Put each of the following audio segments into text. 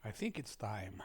I think it's time.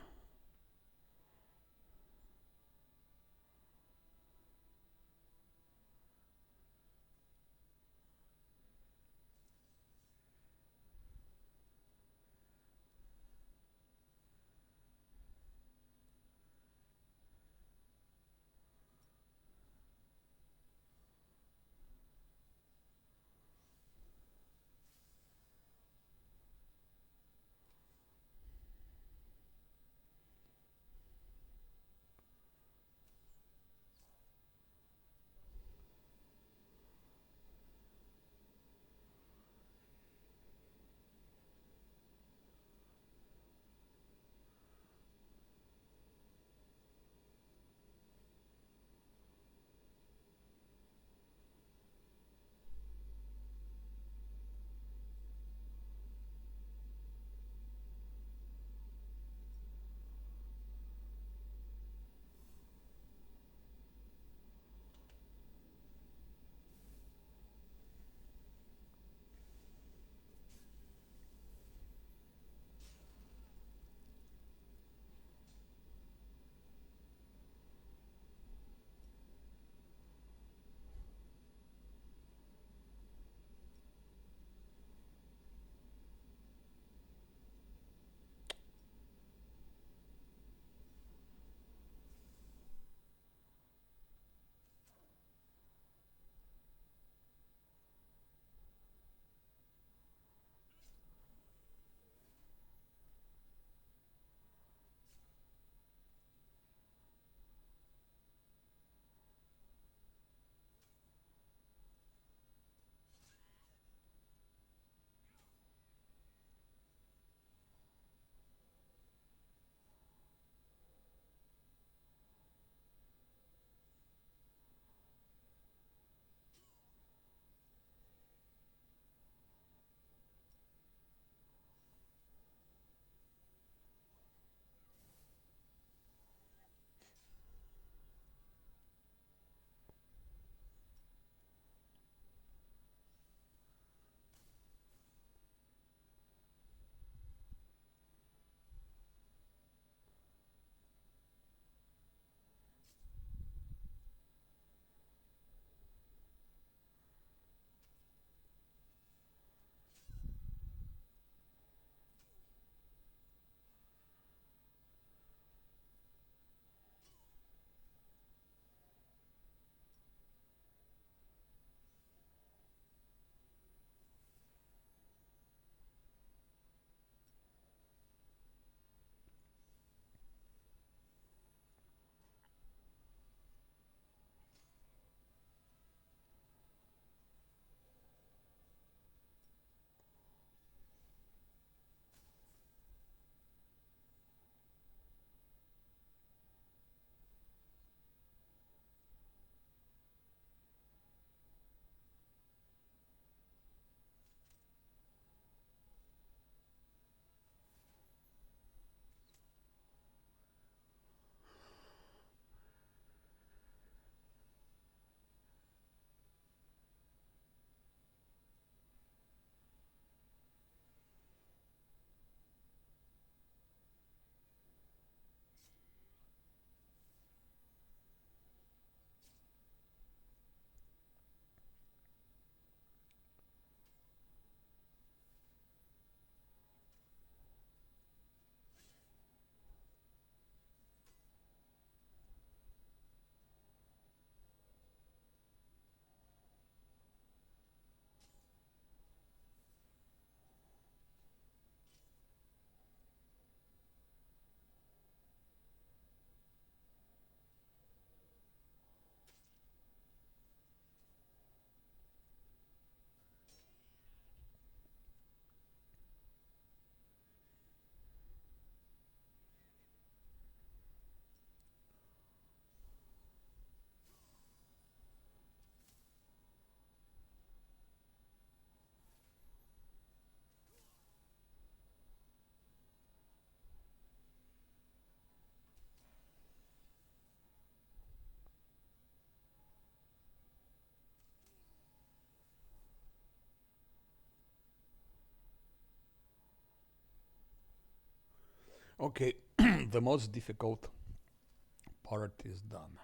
Okay, the most difficult part is done.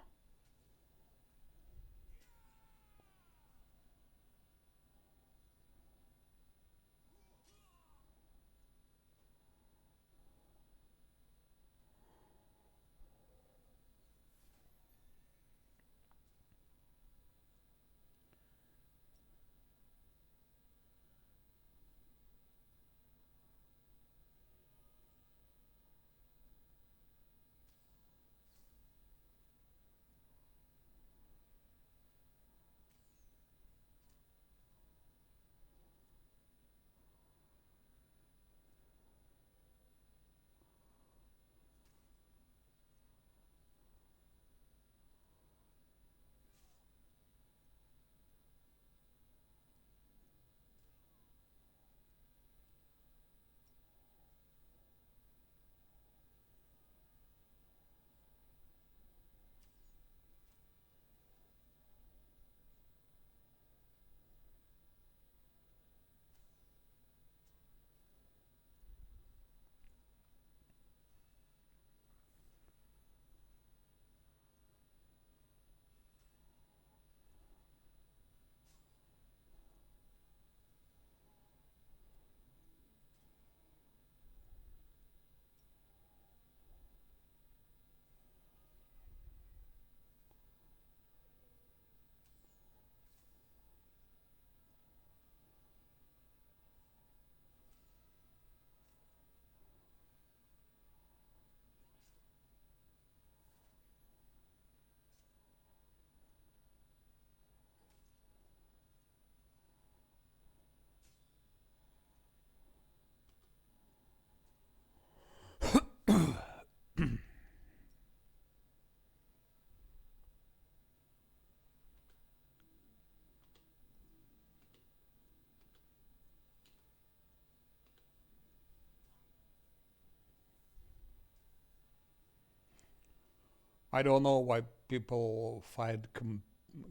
I don't know why people find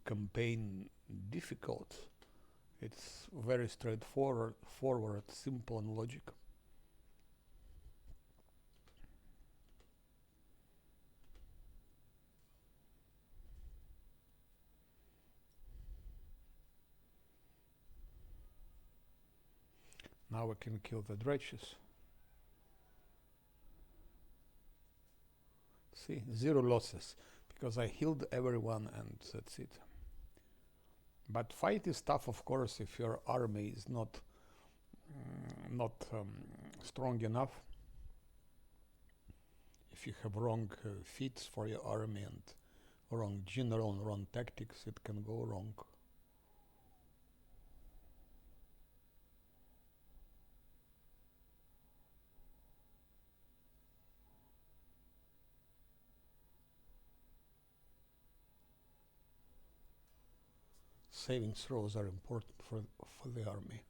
campaign difficult. It's very forward, simple, and logical. Now we can kill the dredges. See, 0 losses because I healed everyone and that's it. But fight is tough, of course, if your army is not strong enough. If you have wrong feats for your army and wrong general and wrong tactics, it can go wrong. Saving throws are important for the army.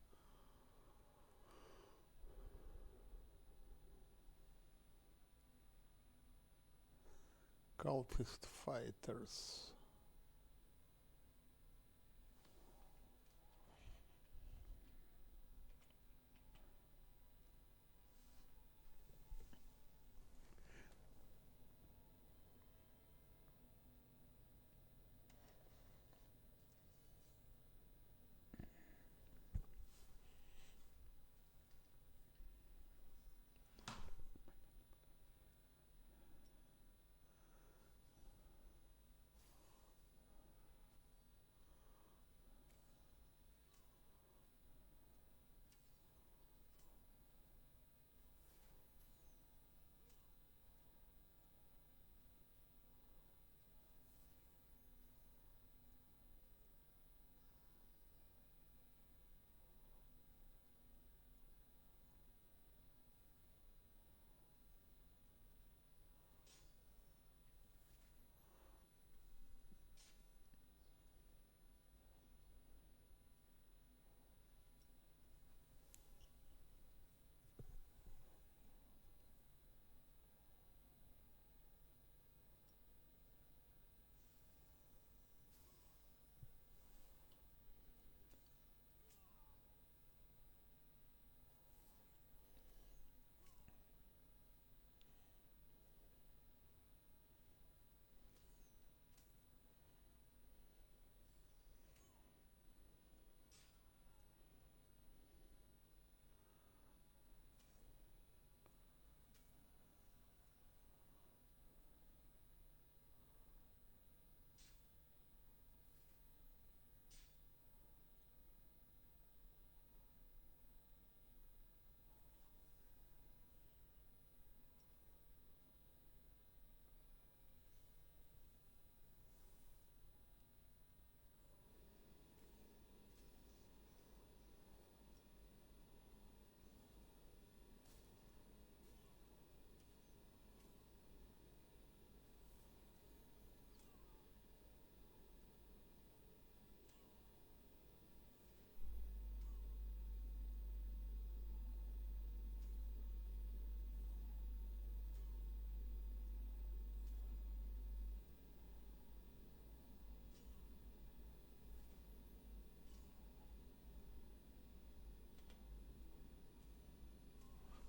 Cultist fighters.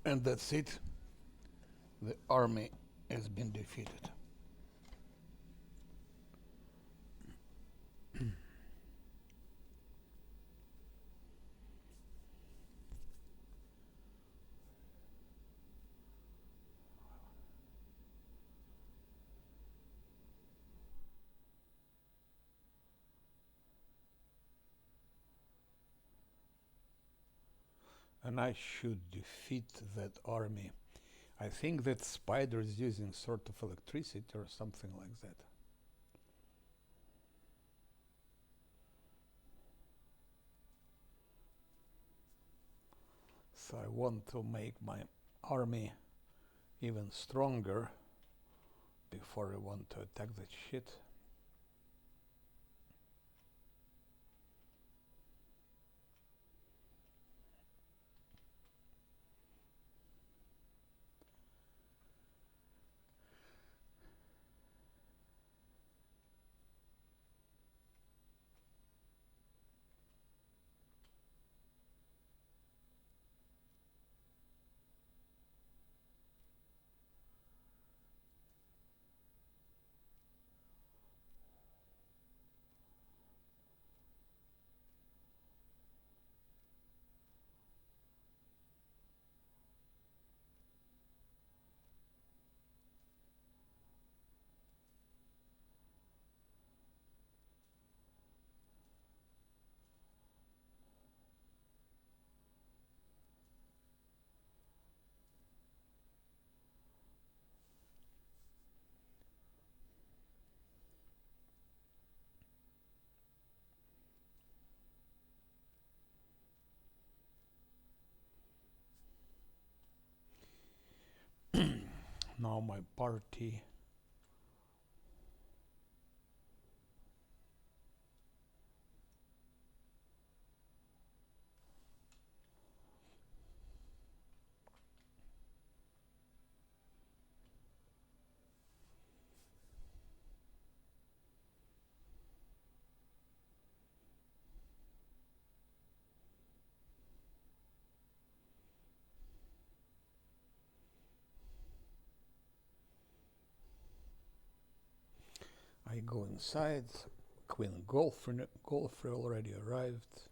And that's it. The army has been defeated. And I should defeat that army. I think that spider is using sort of electricity or something like that. So I want to make my army even stronger before I want to attack that shit. Now my party I go inside. Queen Golfrey already arrived.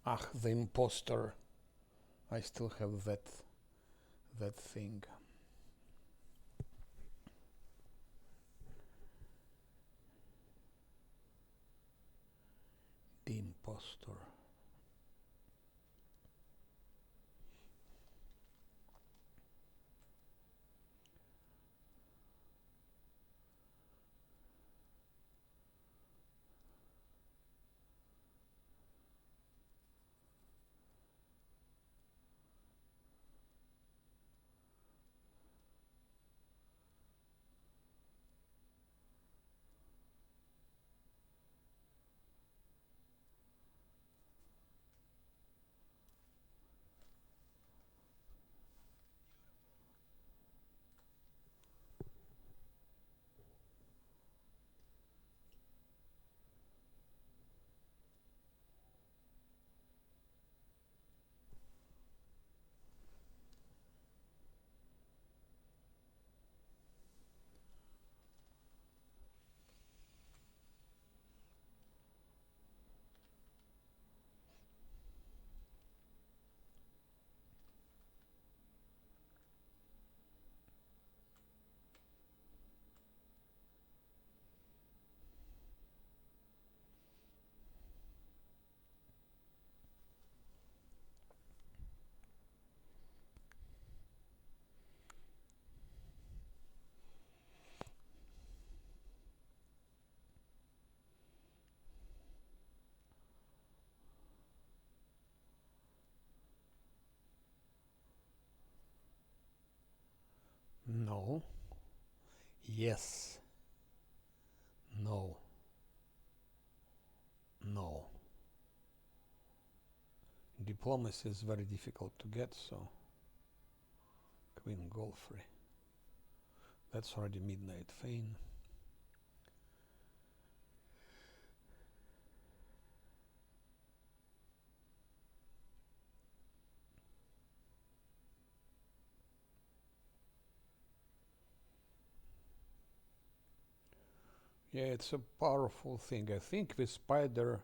Ah, the imposter. I still have that thing. The imposter. No. Yes. No. No. Diplomacy is very difficult to get, so Queen Golfrey. That's already Midnight Fane. Yeah, it's a powerful thing. I think the spider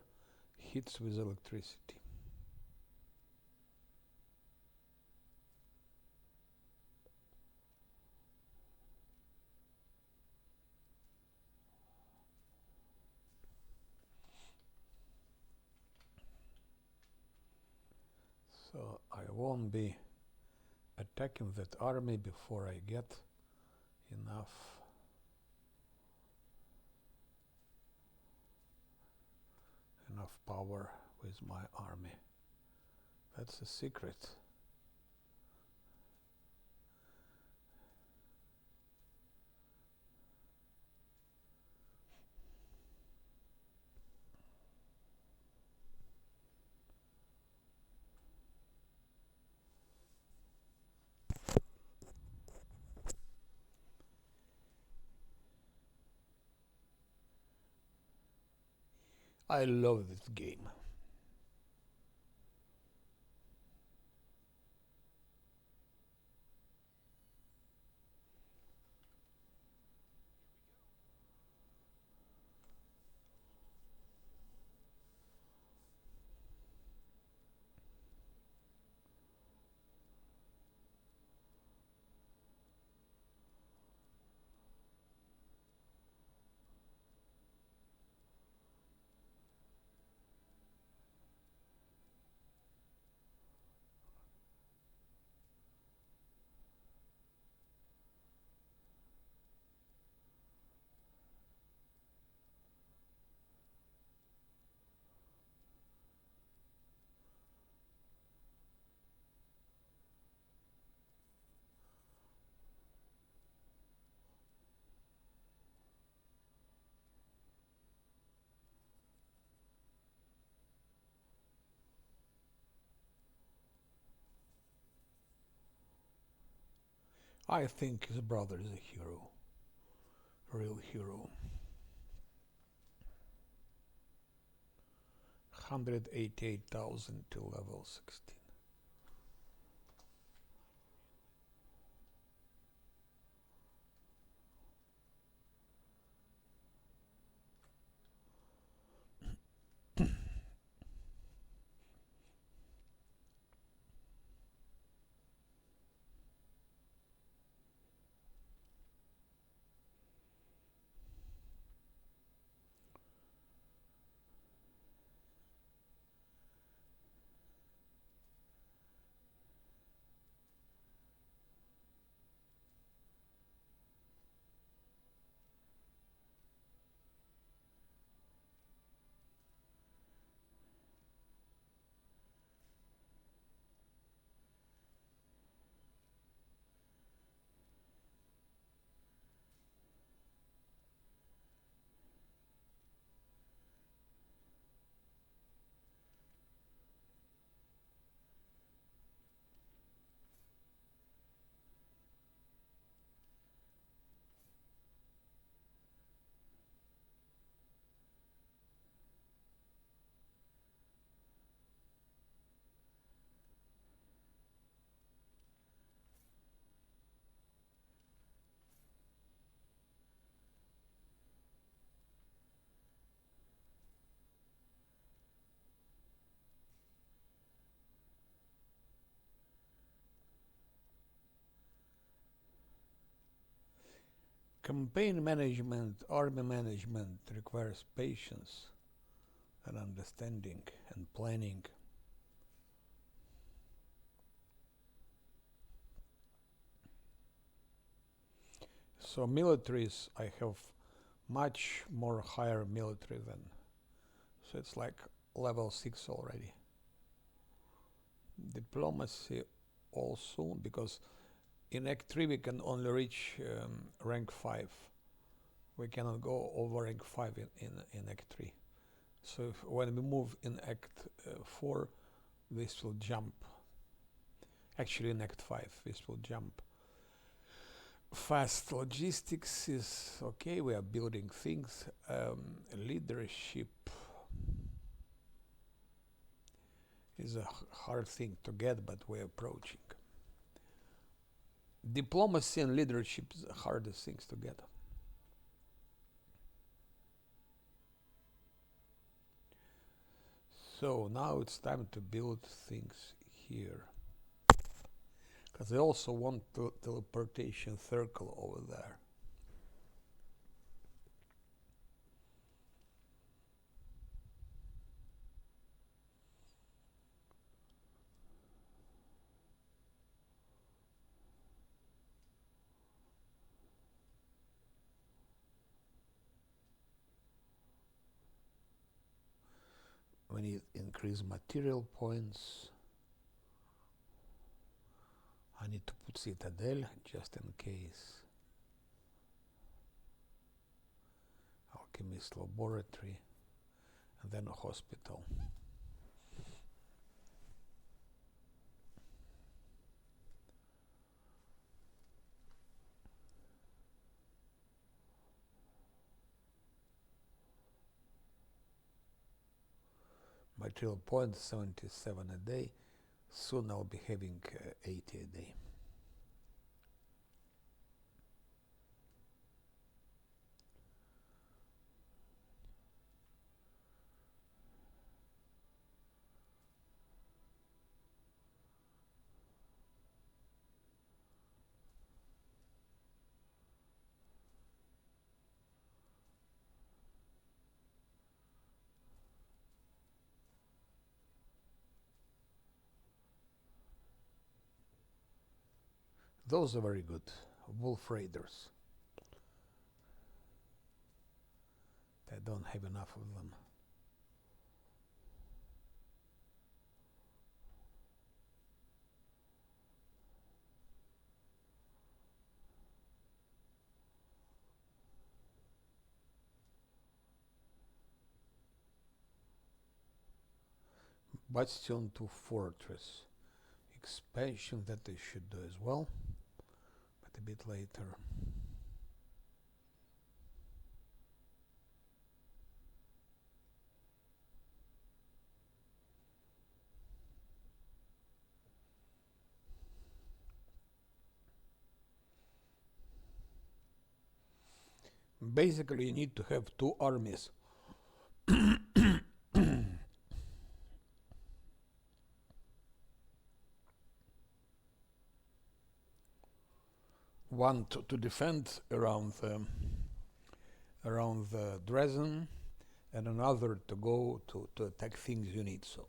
hits with electricity. So I won't be attacking that army before I get enough power with my army. That's a secret. I love this game. I think his brother is a hero. Real hero. 188,000 to level 16. Campaign management, army management requires patience and understanding and planning. So militaries, I have much more higher military than, so it's like level 6 already. Diplomacy also, because in Act 3 we can only reach rank 5. We cannot go over rank 5 in Act 3. So when we move in Act 4, this will jump. Actually in Act 5, this will jump. Fast logistics is okay, we are building things. Leadership is a hard thing to get, but we're approaching. Diplomacy and leadership is the hardest things to get. So now it's time to build things here. Because I also want the teleportation circle over there. We need increase material points. I need to put citadel just in case. Alchemist laboratory and then a hospital. Material points 77 a day. Soon I'll be having 80 a day. Those are very good. Wolf Raiders. I don't have enough of them. Bastion to Fortress. Expansion that I should do as well, but a bit later. Basically, you need to have two armies. One to defend around Dresden, and another to go to attack things you need. So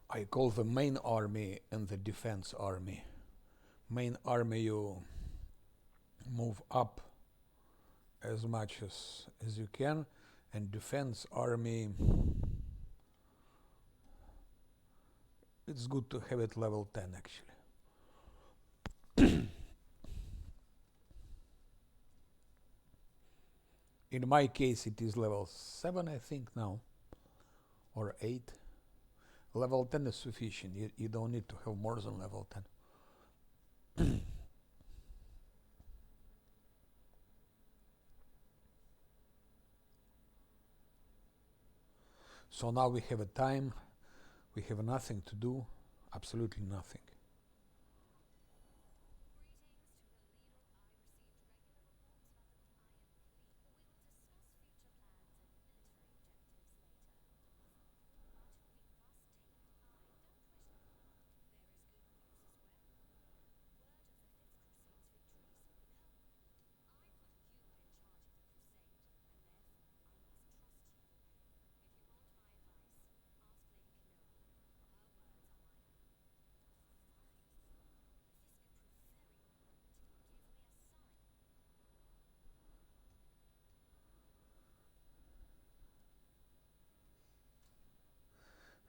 I call the main army and the defense army. Main army you move up as much as you can, and defense army, it's good to have it level 10 actually. In my case it is level 7 I think now, or 8. Level 10 is sufficient, you don't need to have more than level 10. So now we have a time, we have nothing to do, absolutely nothing.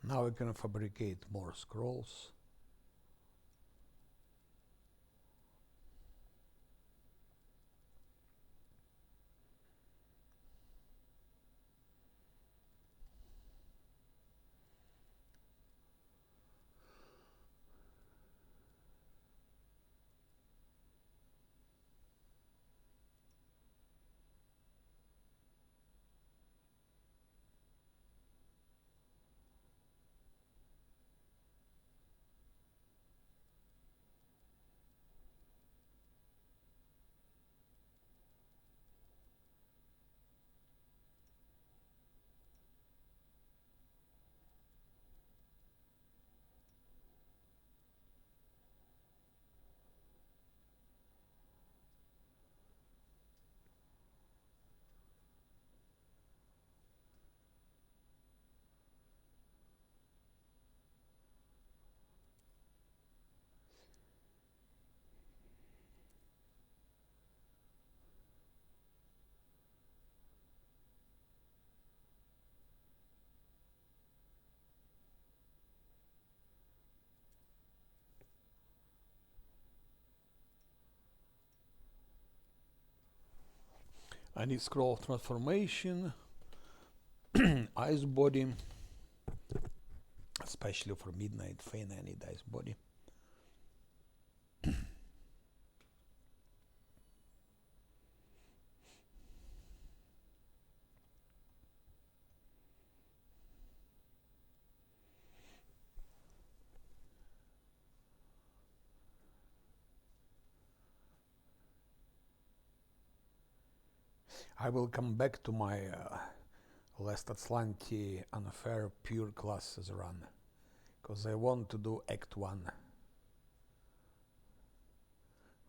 Now we can fabricate more scrolls. I need scroll transformation, ice body, especially for Midnight Fane. I need ice body. I will come back to my last Azlanti unfair pure classes run, because I want to do Act 1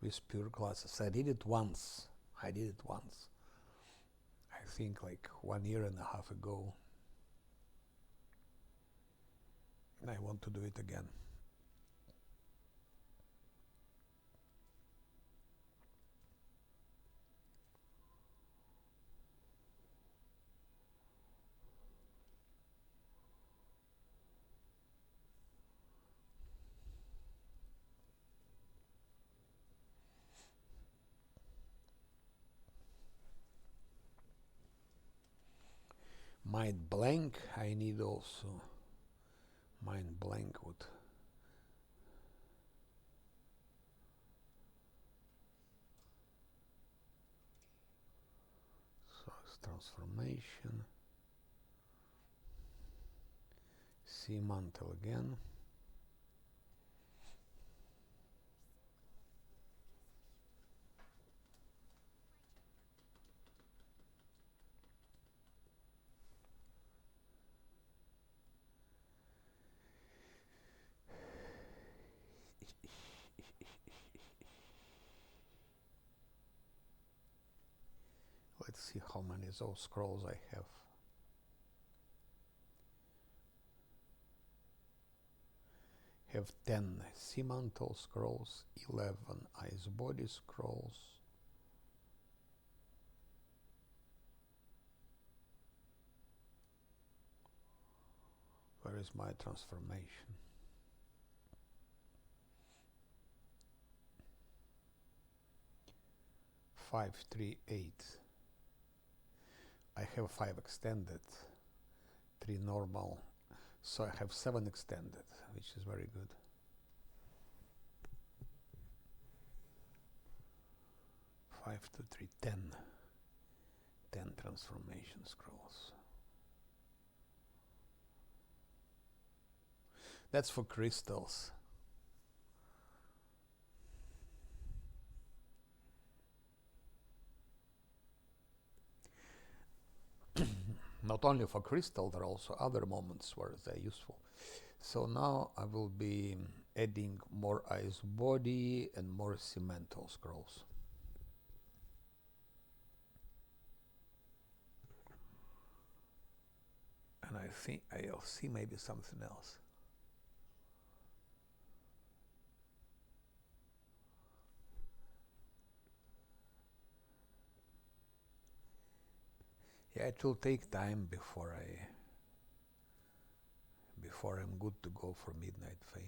with pure classes. I did it once. I think like 1.5 years ago. And I want to do it again. Mind blank, I need also mind blank would source transformation, sea mantle again. Let's see how many of those scrolls I have. Have 10 sea mantle scrolls, 11 ice body scrolls, where is my transformation? Five, 3, 8. I have 5 extended, 3 normal, so I have 7 extended, which is very good. 5, 2, 3, 10. 10 transformation scrolls. That's for crystals. Not only for crystal, there are also other moments where they're useful. So now I will be adding more ice body and more cemental scrolls. And I think I'll see maybe something else. Yeah, it will take time before I'm good to go for Midnight Fane.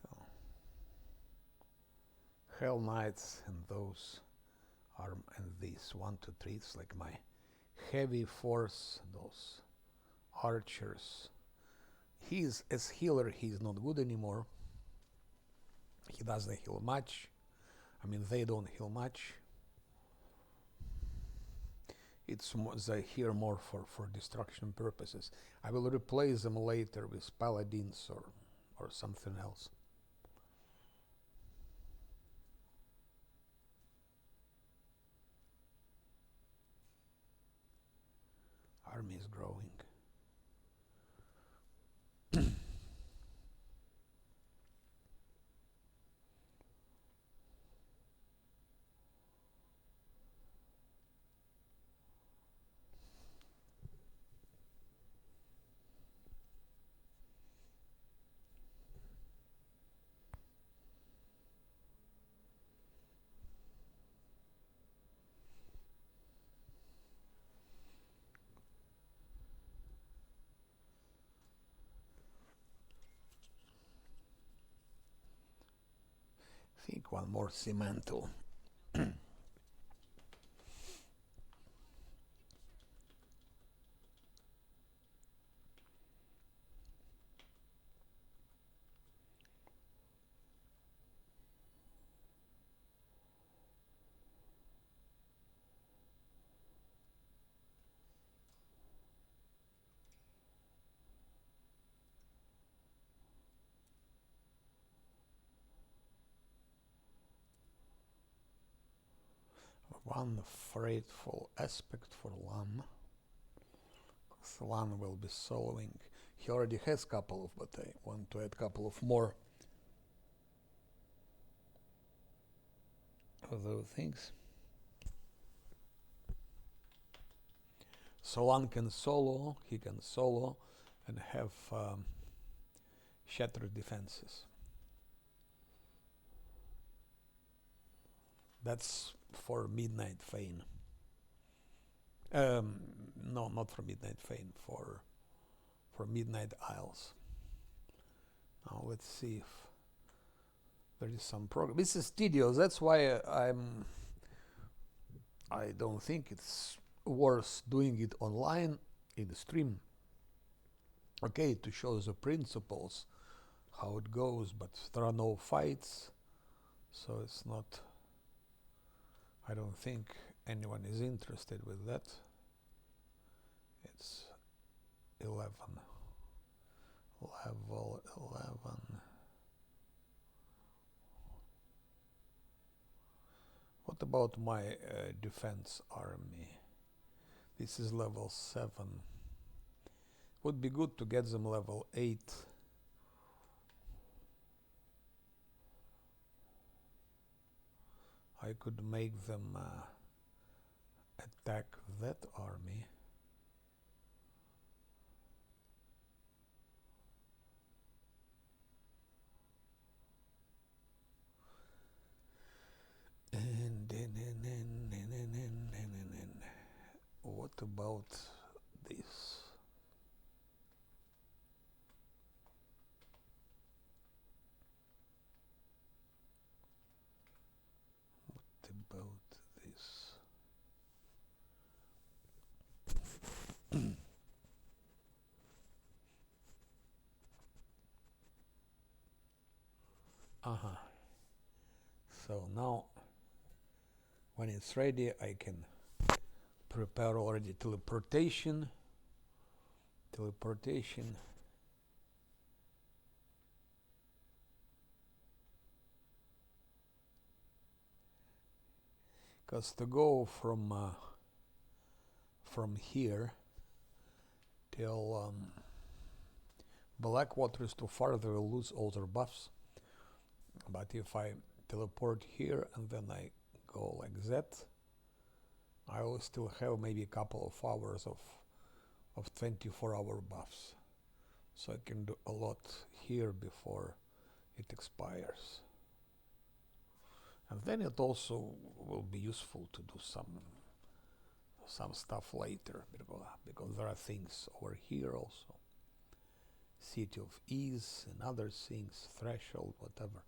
So Hell Knights and those are, and these 1, 2, 3, it's like my heavy force, those archers. He's as healer, he's not good anymore. He doesn't heal much. I mean, they don't heal much. It's more, they heal more for destruction purposes. I will replace them later with paladins or something else. Army is growing. think one more cemental. One frightful aspect for LAN. LAN will be solving. He already has a couple of, but I want to add a couple of more of those things. So LAN can solo, he can solo and have shattered defenses. That's for Midnight Feign. No, not for Midnight Feign, for Midnight Isles. Now let's see if there is some progress. This is tedious. That's why I don't think it's worth doing it online in the stream. Okay, to show the principles, how it goes, but there are no fights, so it's not. I don't think anyone is interested with that. It's 11. Level 11. What about my defense army? This is level 7. Would be good to get them level 8. I could make them attack that army. And what about this? What about this? So now when it's ready, I can prepare already teleportation. Because to go from here till Blackwater is too far, they will lose all their buffs. But if I teleport here and then I go like that, I will still have maybe a couple of hours of 24-hour buffs. So I can do a lot here before it expires. And then it also will be useful to do some stuff later, because there are things over here also. City of Ease and other things, Threshold, whatever.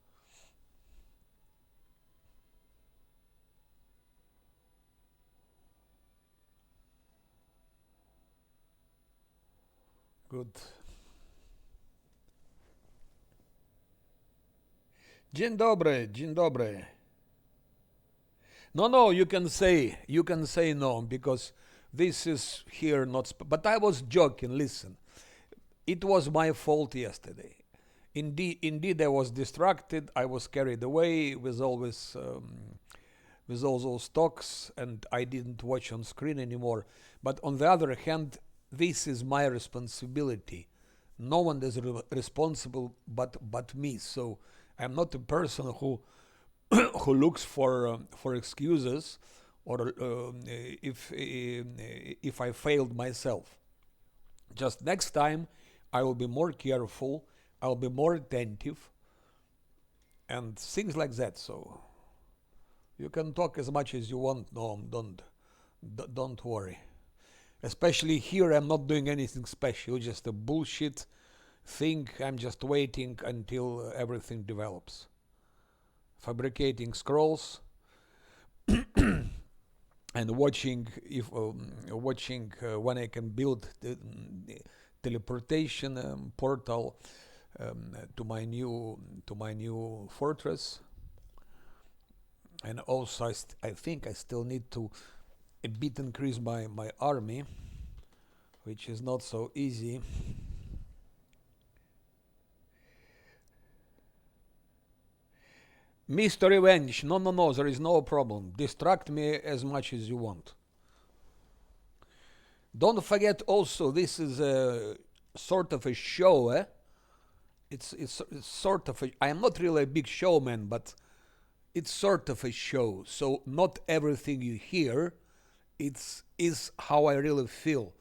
Good. Dzień dobry, dzień dobry. No, you can say no, because this is here not. But I was joking. Listen, it was my fault yesterday. Indeed, I was distracted. I was carried away with all those talks, and I didn't watch on screen anymore. But on the other hand, this is my responsibility. No one is responsible but me. So I'm not a person who who looks for excuses, or if I failed myself. Just next time, I will be more careful. I'll be more attentive, and things like that. So you can talk as much as you want. No, don't worry. Especially here, I'm not doing anything special. Just a bullshit thing. I'm just waiting until everything develops. fabricating scrolls, and watching if when I can build the teleportation portal to my new fortress. And also I think I still need to a bit increase my army, which is not so easy. Mr. Revenge, no, there is no problem. Distract me as much as you want. Don't forget also, this is a sort of a show, eh? It's sort of a, I am not really a big showman, but it's sort of a show. So not everything you hear is how I really feel.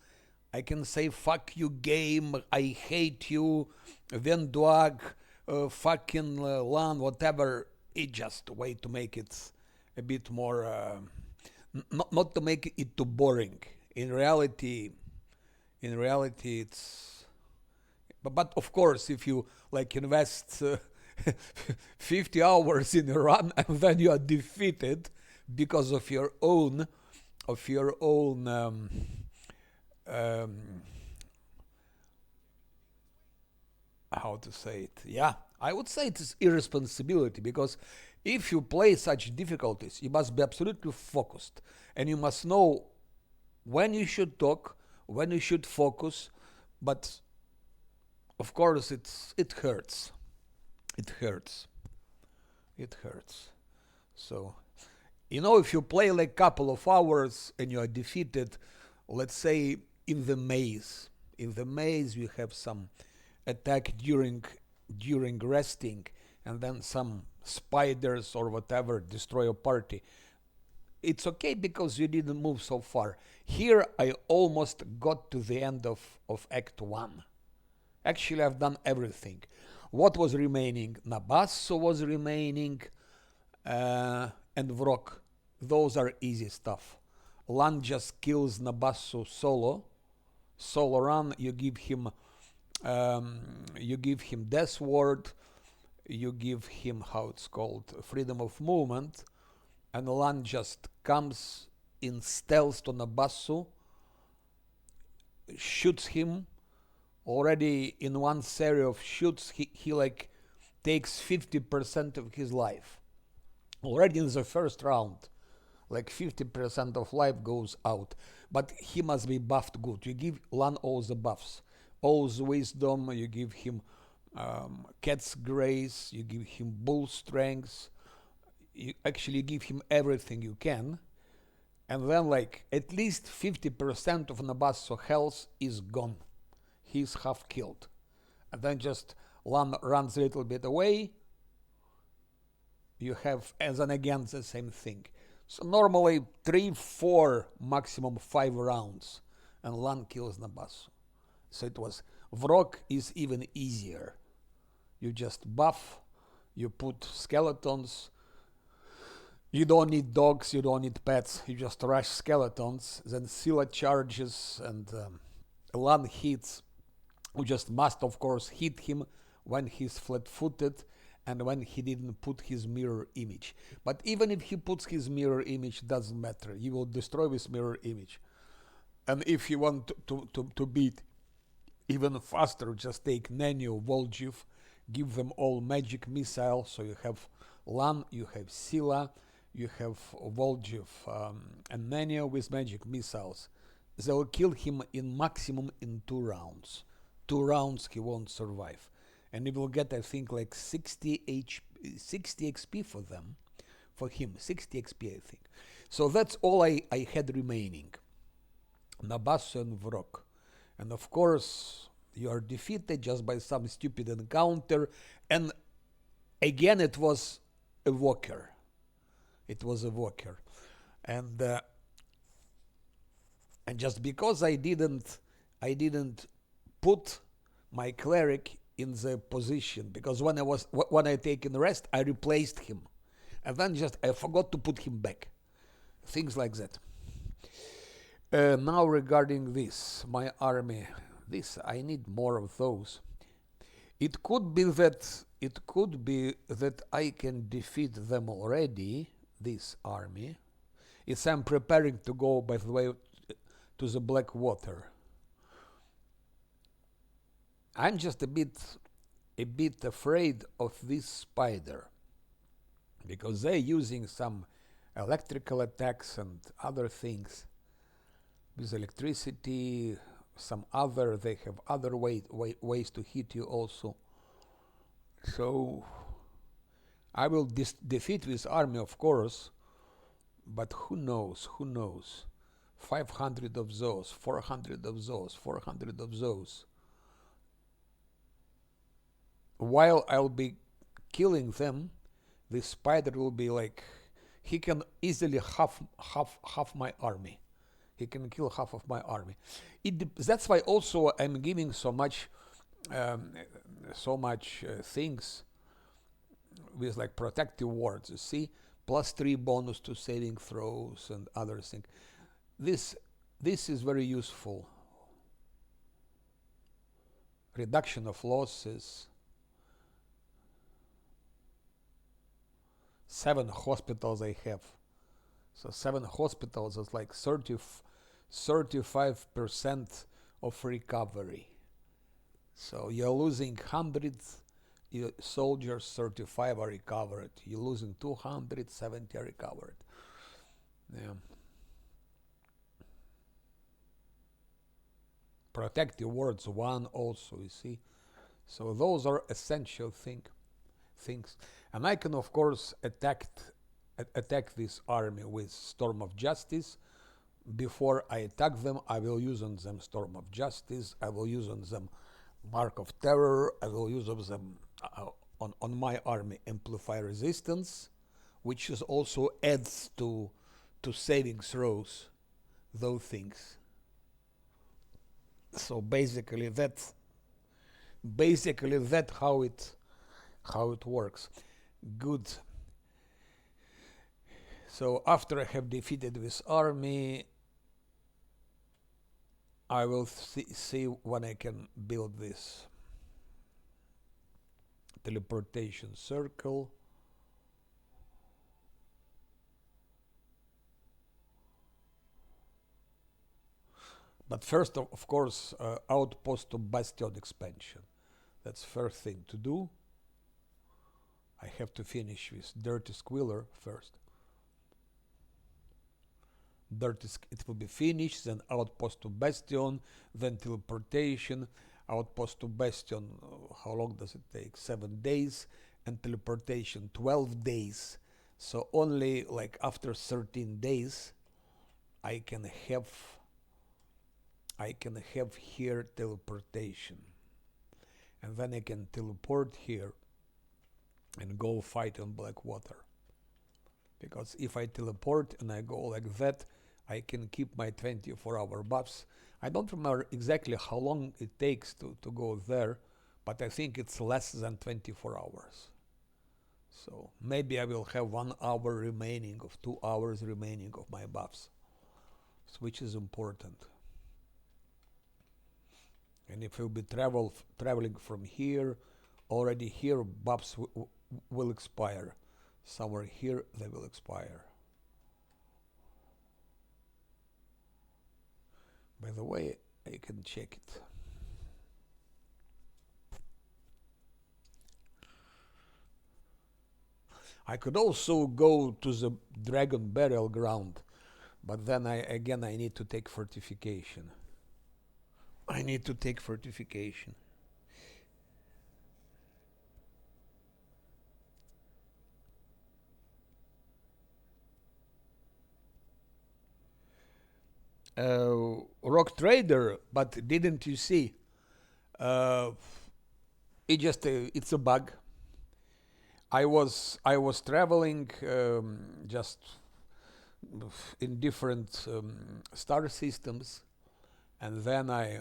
I can say fuck you game, I hate you, Venduag, fucking LAN, whatever. It's just a way to make it a bit more, not to make it too boring. In reality, it's. But of course, if you like invest 50 hours in a run and then you are defeated because of your own how to say it? Yeah, I would say it is irresponsibility, because if you play such difficulties, you must be absolutely focused and you must know when you should talk, when you should focus. But of course, it hurts. It hurts. It hurts. So, if you play like a couple of hours and you are defeated, let's say in the maze you have some attack during resting, and then some spiders or whatever destroy your party. It's okay because you didn't move so far. Here I almost got to the end of Act 1. Actually, I've done everything. What was remaining? Nabasso was remaining, and Vrok. Those are easy stuff. Lan just kills Nabasso solo run. You give him Death Ward, you give him how it's called, freedom of movement, and Lan just comes in stealth to Nabasso, shoots him. Already in one series of shoots, he like takes 50% of his life. Already in the first round, like 50% of life goes out. But he must be buffed good. You give Lan all the buffs, all the wisdom. You give him cat's grace. You give him bull strength. You actually give him everything you can. And then like at least 50% of Nabasso health is gone. He's half killed. And then just Lan runs a little bit away. You have, and then again, the same thing. So normally 3, 4, maximum 5 rounds, and Lan kills Nabasso. So it was, Vrok is even easier. You just buff, you put skeletons. You don't need dogs, you don't need pets, you just rush skeletons. Then Scylla charges, and Lan hits. We just must, of course, hit him when he's flat-footed and when he didn't put his mirror image. But even if he puts his mirror image, doesn't matter. You will destroy this mirror image. And if you want to beat even faster, just take Nenio, Voljiv, give them all magic missiles. So you have Lan, you have Scylla, you have Voljiv, and Nenio with magic missiles. They will kill him in maximum in 2 rounds. 2 rounds he won't survive. And he will get, I think, like 60 XP for him, 60 XP, I think. So that's all I had remaining. Nabasso and Vrok. And of course, you are defeated just by some stupid encounter. And again, it was a walker. And just because I didn't put my cleric in the position, because when I taken rest, I replaced him, and then just I forgot to put him back. Things like that. Now regarding this, my army, I need more of those. It could be that I can defeat them already, this army. It's I'm preparing to go, by the way, to the Blackwater. I'm just a bit afraid of this spider because they're using some electrical attacks and other things with electricity. They have other ways to hit you also. So I will defeat this army, of course, but who knows? Who knows? 500 of those, 400 of those, 400 of those. While I'll be killing them, this spider will be like, he can easily half my army. He can kill half of my army. That's why also I'm giving so much things with like protective wards. You see, +3 bonus to saving throws and other things. This is very useful. Reduction of losses. 7 hospitals I have. So 7 hospitals is like 35% of recovery. So you're losing 100 soldiers, 35 are recovered. You're losing 270 are recovered. Yeah. Protective wards 1 also, you see. So those are essential things. And I can, of course, attack this army with Storm of Justice. Before I attack them, I will use on them Storm of Justice. I will use on them Mark of Terror. I will use on them on my army Amplify Resistance, which is also adds to saving throws, those things. So basically that's how it works. Good. So after I have defeated this army, I will see when I can build this teleportation circle. But first, of course, outpost to Bastion expansion. That's first thing to do. I have to finish with Dirty Squealer first. It will be finished, then outpost to Bastion, then teleportation, outpost to Bastion. How long does it take? 7 days, and teleportation 12 days. So only like after 13 days, I can have here teleportation, and then I can teleport here and go fight on Blackwater. Because if I teleport and I go like that, I can keep my 24-hour buffs. I don't remember exactly how long it takes to go there, but I think it's less than 24 hours. So maybe I will have 1 hour remaining of 2 hours remaining of my buffs, which is important. And if you'll be traveling from here, already here buffs will expire. Somewhere here they will expire. By the way, I can check it. I could also go to the Dragon Burial Ground, but then I need to take fortification. Rock Trader, but didn't you see? It's a bug. I was traveling just in different star systems, and then I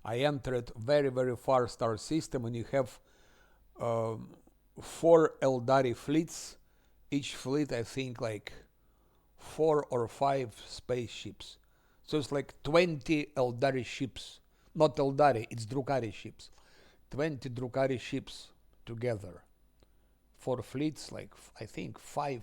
entered very, very far star system, and you have 4 Eldari fleets. Each fleet, I think, like 4 or 5 spaceships. So it's like 20 Eldari ships. Not Eldari, it's Drukhari ships. 20 Drukhari ships together. 4 fleets, like I think 5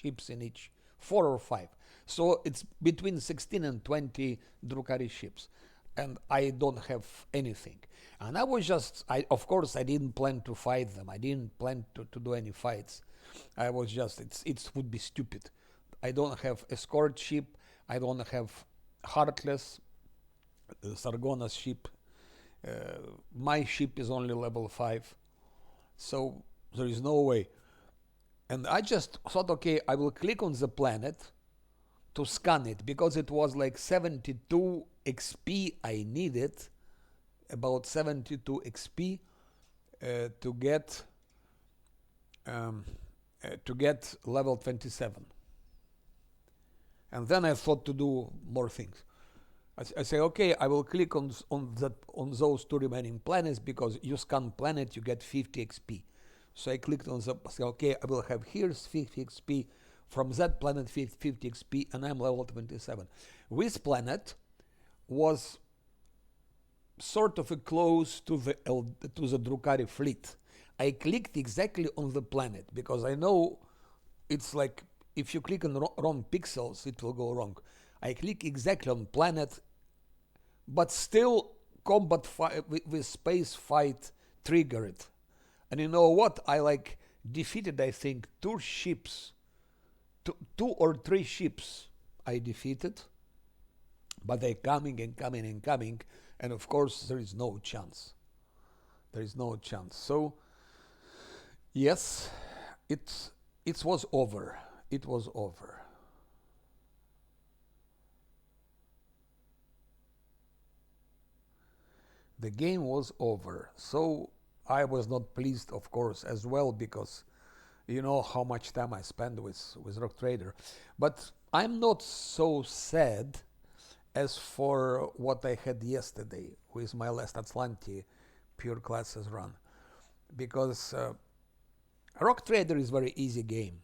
ships in each, 4 or 5. So it's between 16 and 20 Drukhari ships. And I don't have anything. And I was just, of course, I didn't plan to fight them. I didn't plan to do any fights. I was just, it would be stupid. I don't have escort ship. I don't have Heartless, Sargona's ship. My ship is only level 5. So there is no way. And I just thought, okay, I will click on the planet to scan it because it was like 72 XP I needed, about 72 XP to get level 27. And then I thought to do more things. I say, okay, I will click on those 2 remaining planets because you scan planet, you get 50 XP. So I clicked on the, say, okay, I will have here's 50 XP, from that planet 50 XP, and I'm level 27. This planet was sort of close to the Drukhari fleet. I clicked exactly on the planet because I know it's like if you click on wrong pixels, it will go wrong. I click exactly on planet, but still combat with space fight triggered. And you know what? I defeated, I think, 2 ships, 2 or 3 ships I defeated, but they're coming and coming and coming, and of course there is no chance. There is no chance. So yes, it was over. It was over. The game was over. So I was not pleased, of course, as well, because you know how much time I spend with Rock Trader. But I'm not so sad as for what I had yesterday with my last Azlanti pure classes run, because Rock Trader is very easy game.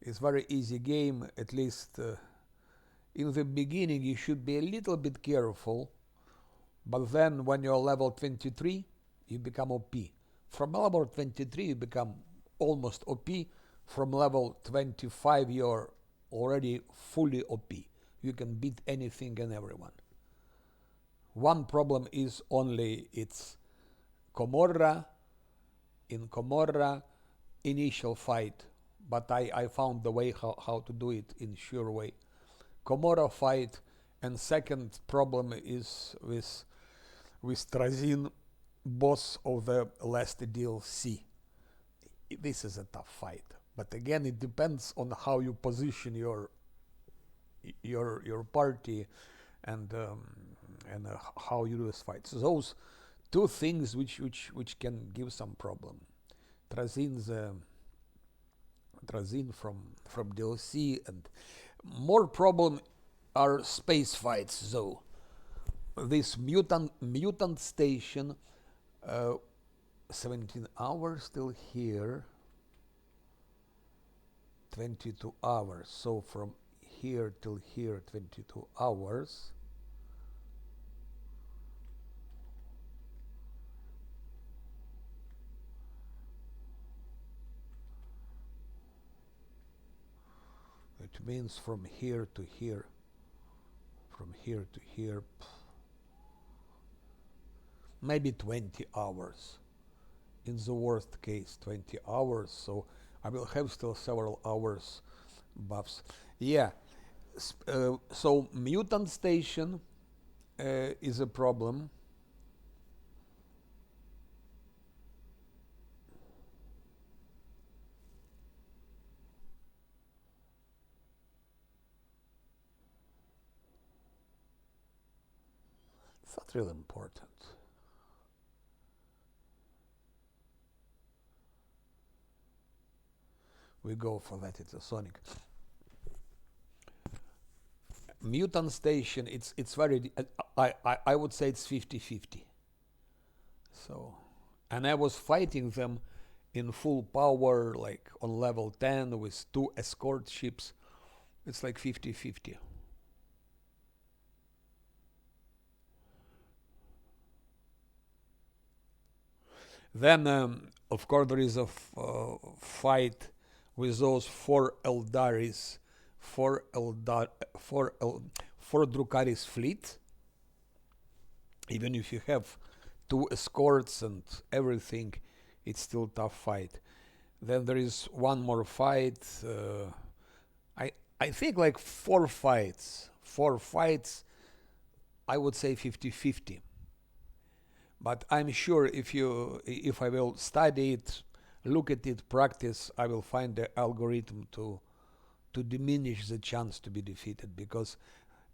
It's very easy game. At least in the beginning you should be a little bit careful, but then when you're level 23 you become OP. From level 23 you become almost OP. From level 25 you're already fully OP. You can beat anything and everyone. One problem is only it's Comorra. In Comorra, initial fight, but I found the way how to do it in sure way. Comorra fight, and second problem is with Trazin, boss of the last DLC. This is a tough fight, but again it depends on how you position your party and how you do this fight. So those 2 things which can give some problem. Trazin from DLC, and more problem are space fights though. This mutant station, 17 hours till here, 22 hours. So from here till here, 22 hours. It means from here to here, maybe 20 hours. In the worst case, 20 hours. So I will have still several hours buffs. Yeah. So mutant station is a problem. It's not really important. We go for that. It's a Sonic. Mutant station. It's very. I would say it's 50-50. So, and I was fighting them in full power, like on level 10 with 2 escort ships. It's like 50-50. Then, of course, there is a fight with those four Eldaris, four Drukaris fleet. Even if you have two escorts and everything, it's still a tough fight. Then there is one more fight. I think like four fights. Four fights, I would say 50-50. But I'm sure if I will study it, look at it, practice, I will find the algorithm to diminish the chance to be defeated, because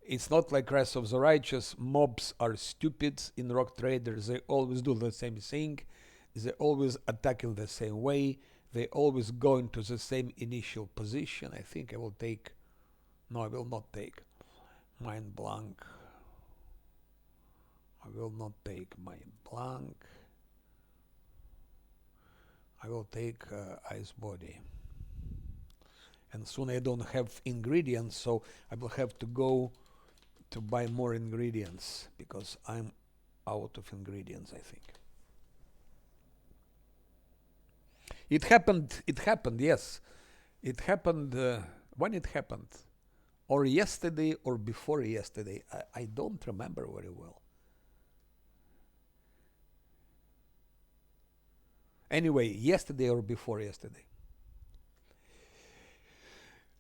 it's not like Wrath of the Righteous. Mobs are stupid in Rock Trader. They always do the same thing. They always attack in the same way. They always go into the same initial position. I think I will take... No, I will not take Mind Blank. I will not take Mind Blank. I will take Ice Body. And soon I don't have ingredients, so I will have to go to buy more ingredients, because I'm out of ingredients, I think. It happened, yes. It happened, when it happened? Or yesterday or before yesterday. I don't remember very well. Anyway, yesterday or before yesterday.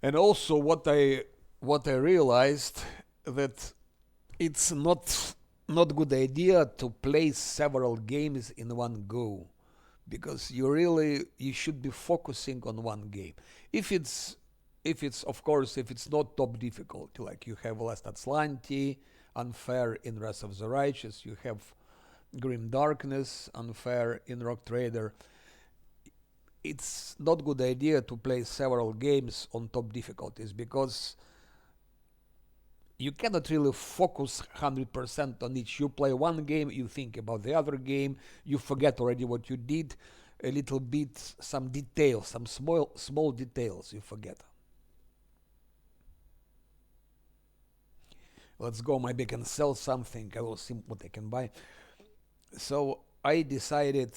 And also what I realized, that it's not good idea to play several games in one go, because you should be focusing on one game. If it's of course, if it's not top difficulty, like you have Last Azlanti, unfair in Wrath of the Righteous, you have Grim Darkness, unfair in Rock Trader, it's not good idea to play several games on top difficulties, because you cannot really focus 100% on each. You play one game, you think about the other game, you forget already what you did, a little bit, some details, some small details you forget. Let's go, maybe I can sell something, I will see what I can buy. So I decided,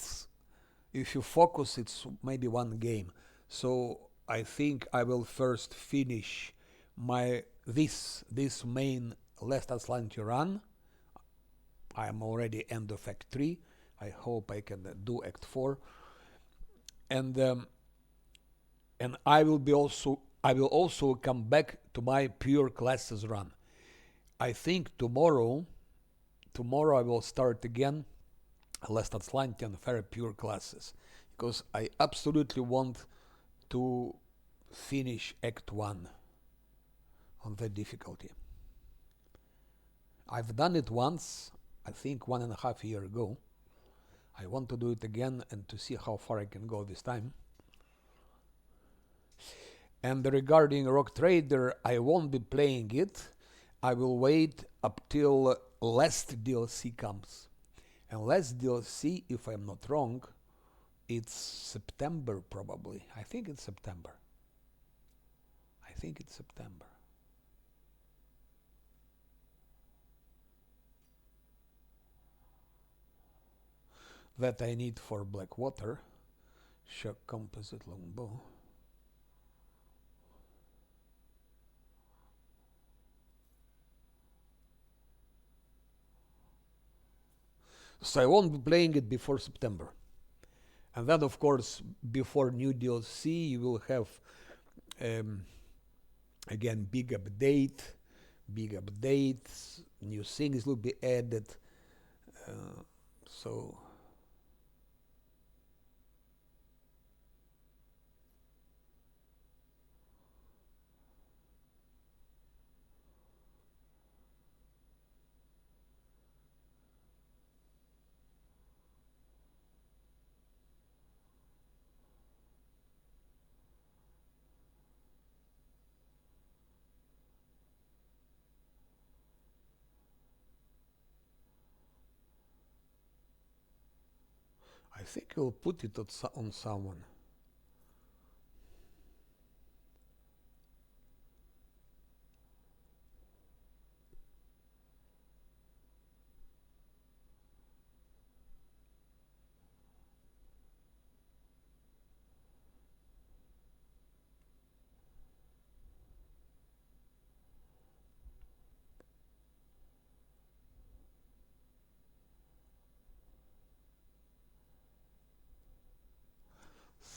if you focus, it's maybe one game. So I think I will first finish this main Last Azlanti run. I am already end of Act 3. I hope I can do Act 4. And I will also come back to my pure classes run. I think tomorrow I will start again Last Azlanti and very pure classes, because I absolutely want to finish Act 1 on the difficulty. I've done it once, I think 1.5 years ago. I want to do it again and to see how far I can go this time. And regarding Rock Trader, I won't be playing it. I will wait up till last DLC comes. And last DLC, if I'm not wrong, it's September probably. I think it's September. That I need for Black WoTR. Shock Composite Longbow. So I won't be playing it before September. And then, of course, before new DLC, you will have, again, big updates, new things will be added. So I think I'll put it on someone.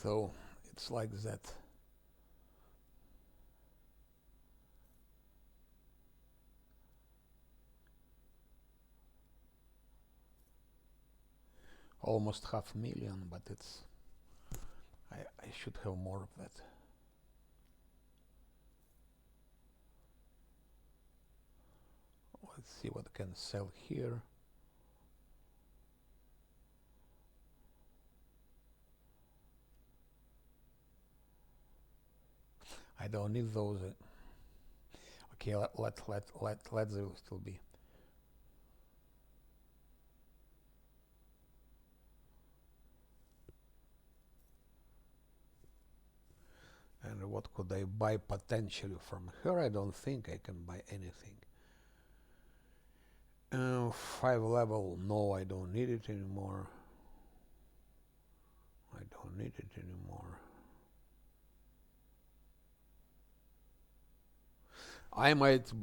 So it's like that. Almost 500,000, but it's I should have more of that. Let's see what I can sell here. I don't need those. Okay, let them still be. And what could I buy potentially from her? I don't think I can buy anything. 5 level, no, I don't need it anymore. I don't need it anymore. I might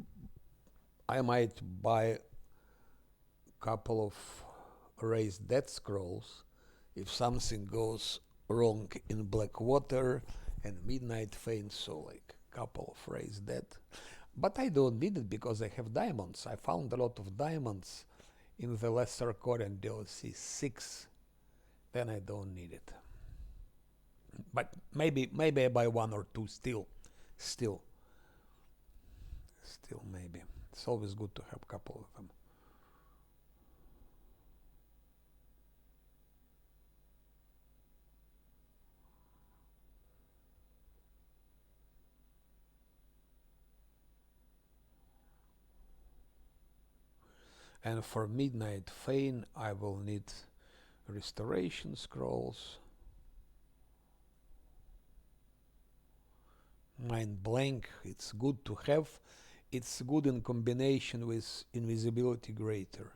buy a couple of raised death scrolls if something goes wrong in Blackwater and Midnight Fane, so like a couple of raised death. But I don't need it because I have diamonds. I found a lot of diamonds in the Lesser Korean DLC 6. Then I don't need it. But maybe I buy 1 or 2 still maybe. It's always good to have a couple of them. And for Midnight Fane, I will need restoration scrolls, Mind Blank. It's good to have. It's good in combination with Invisibility Greater.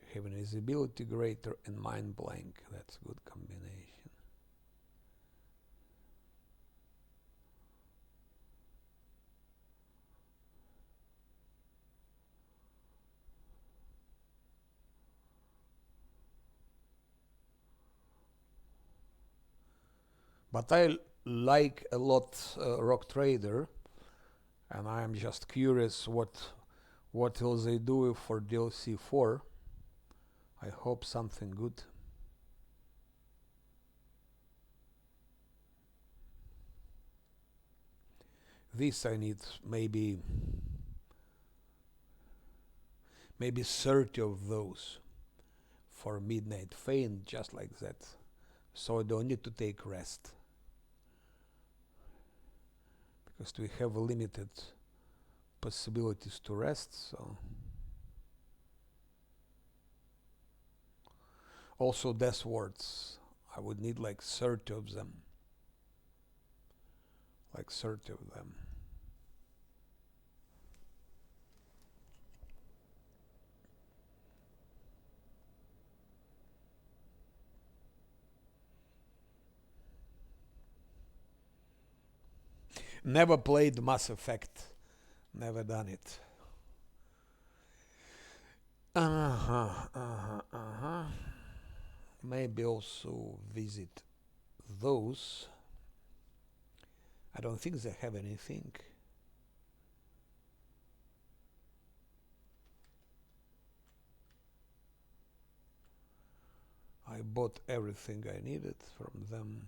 You have Invisibility Greater and Mind Blank. That's a good combination. But I like a lot Rock Trader, and I'm just curious what will they do for DLC 4. I hope something good. This I need maybe 30 of those for Midnight Fane, just like that. So I don't need to take rest. Because we have limited possibilities to rest, so. Also Death Wards. I would need like 30 of them. Like 30 of them. Never played Mass Effect. Never done it. Maybe also visit those. I don't think they have anything. I bought everything I needed from them.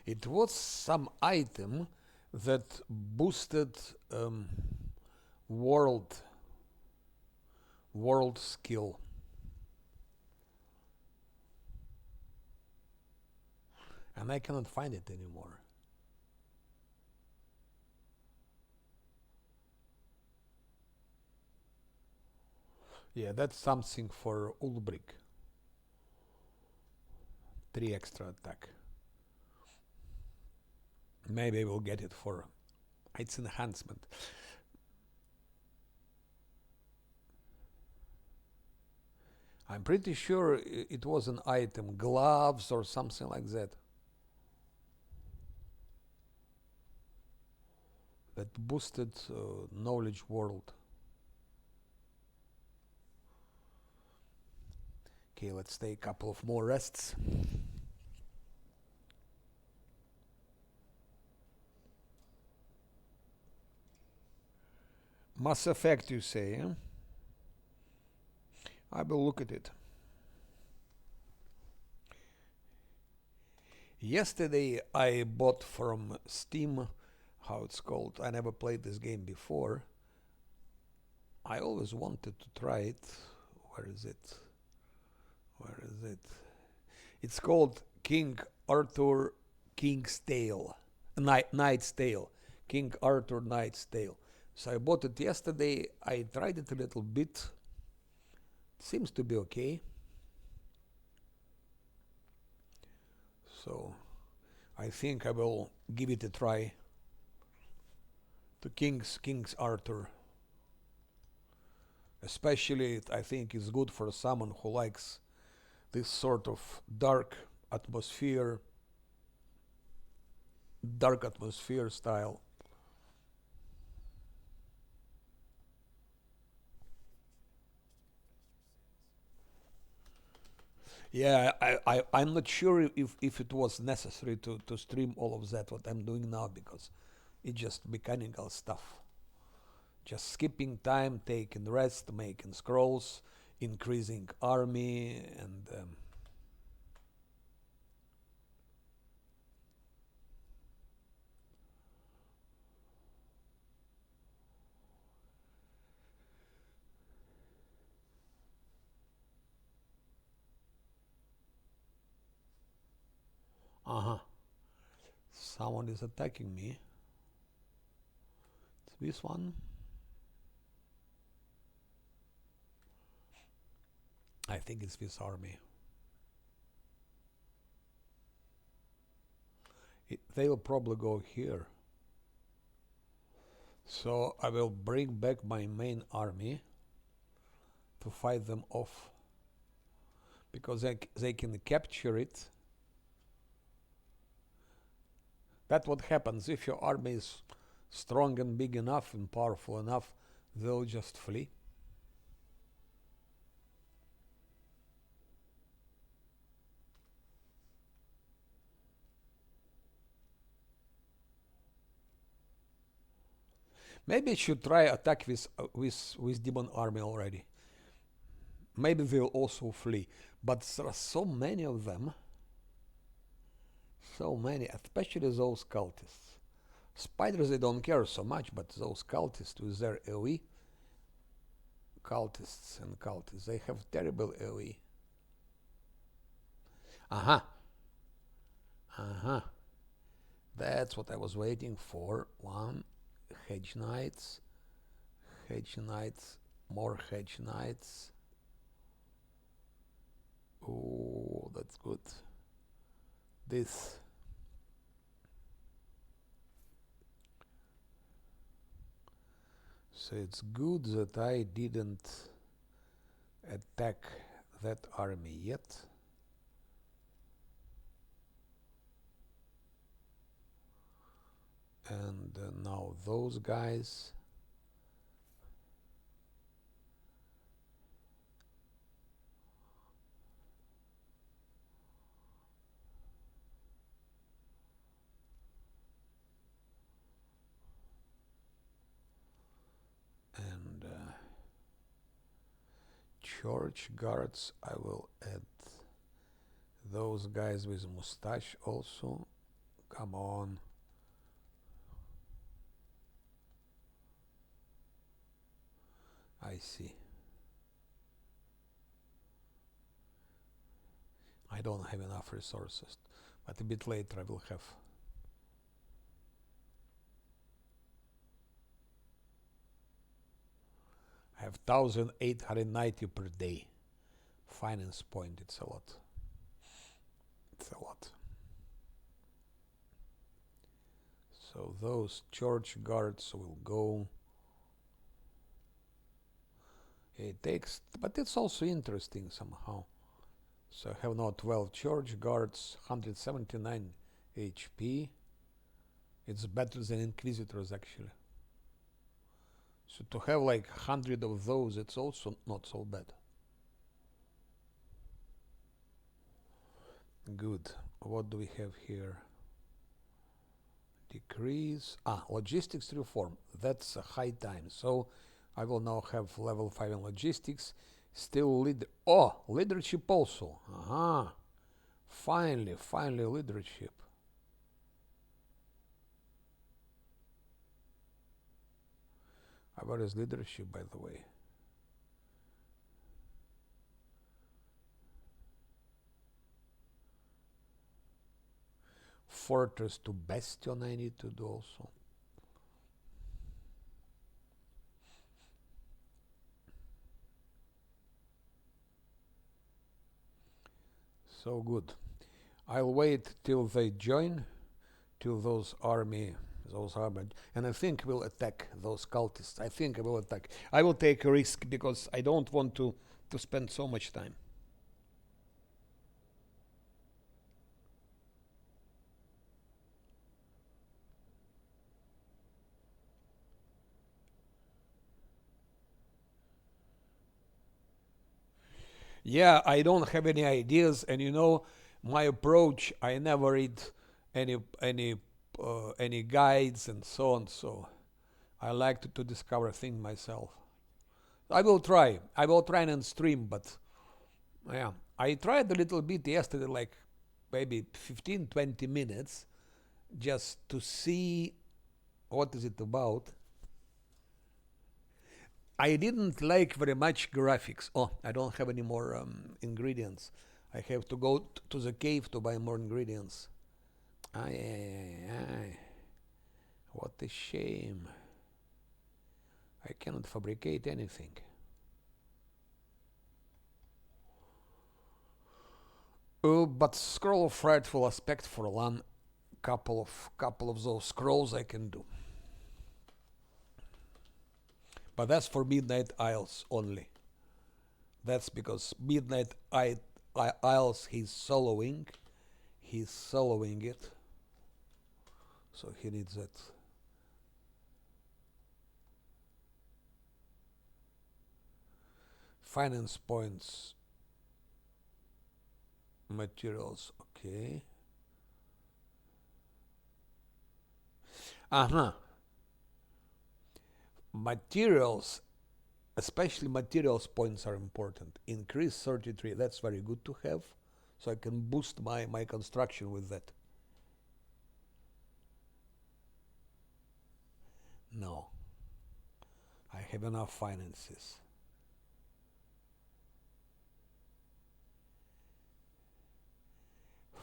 It was some item that boosted world skill. And I cannot find it anymore. Yeah, that's something for Ulbrich. 3 extra attack. Maybe we'll get it for its enhancement. I'm pretty sure it was an item, gloves or something like that. That boosted knowledge world. Okay, let's take a couple of more rests. Mass Effect, you say, eh? I will look at it. Yesterday I bought from Steam, how it's called. I never played this game before. I always wanted to try it. Where is it? Where is it? It's called King Arthur King's Tale. Knight's Tale. King Arthur Knight's Tale. So I bought it yesterday. I tried it a little bit. Seems to be okay. So I think I will give it a try. To King's Arthur. Especially, I think it's good for someone who likes this sort of dark atmosphere style. Yeah, I'm not sure if it was necessary to stream all of that, what I'm doing now, because it's just mechanical stuff. Just skipping time, taking rest, making scrolls, increasing army, and uh-huh. Someone is attacking me. It's this one. I think it's this army. They will probably go here. So I will bring back my main army to fight them off, because they can capture it. That's what happens if your army is strong and big enough and powerful enough, they'll just flee. Maybe I should try attack with demon army already. Maybe they'll also flee, but there are so many of them. So many, especially those cultists. Spiders, they don't care so much, but those cultists with their AoE, cultists, they have terrible AoE. Aha. That's what I was waiting for. One, hedge knights, more hedge knights. Oh, that's good. This. So it's good that I didn't attack that army yet. And now those guys. And church guards, I will add those guys with mustache also. Come on. I see. I don't have enough resources, but a bit later I will have. I have 1,890 per day. Finance point, it's a lot. It's a lot. So those church guards will go. It takes, but it's also interesting somehow. So I have now 12 charge guards, 179 HP. It's better than Inquisitors actually. So to have like 100 of those, it's also not so bad. Good. What do we have here? Decrease. Logistics reform. That's a high time. So I will now have level 5 in logistics. Still leadership also. Finally leadership. Where is leadership, by the way? Fortress to Bastion I need to do also. So good. I'll wait till they join, till those army, and I think we'll attack those cultists. I think I will attack. I will take a risk because I don't want to spend so much time. Yeah, I don't have any ideas, and you know, my approach. I never read any any any guides and so on. So I like to discover things myself. I will try. I will try and stream, but yeah, I tried a little bit yesterday, like maybe 15, 20 minutes, just to see what is it about. I didn't like very much graphics. Oh, I don't have any more ingredients. I have to go to the cave to buy more ingredients. Ay. What a shame. I cannot fabricate anything. But scroll of frightful aspect for one couple of those scrolls I can do. But that's for Midnight Isles only. That's because Midnight Isles he's soloing it. So he needs that. Finance points. Materials, okay. Materials, especially materials points are important. Increase 33, that's very good to have. So I can boost my construction with that. No. I have enough finances.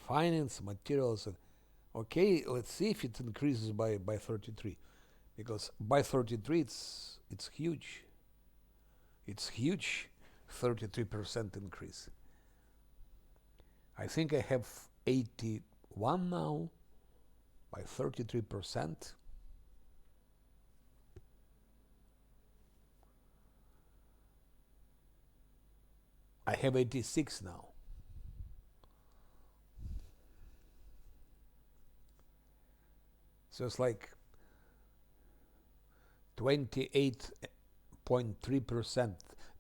Finance, materials, okay, let's see if it increases by 33. Because by 33 it's huge. It's huge, 33% increase. I think I have 81 now by 33%. I have 86 now. So it's like 28.3%,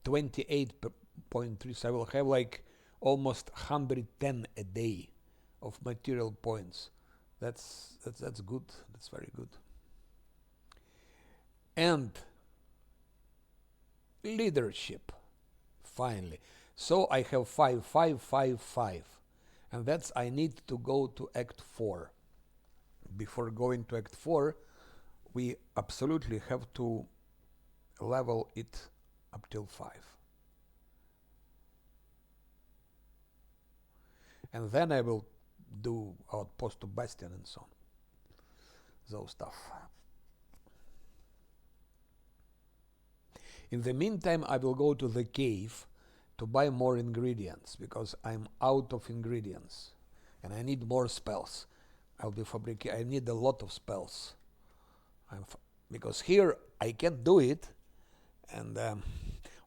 28.3. So I will have like almost 110 a day of material points. That's good. That's very good. And leadership, finally. So I have 5, 5, 5, 5. And that's I need to go to Act 4. Before going to Act 4, we absolutely have to level it up till 5. And then I will do outpost to Bastion and so on. Those stuff. In the meantime, I will go to the cave to buy more ingredients because I'm out of ingredients and I need more spells. I'll be fabricating. I need a lot of spells. Because here I can't do it, and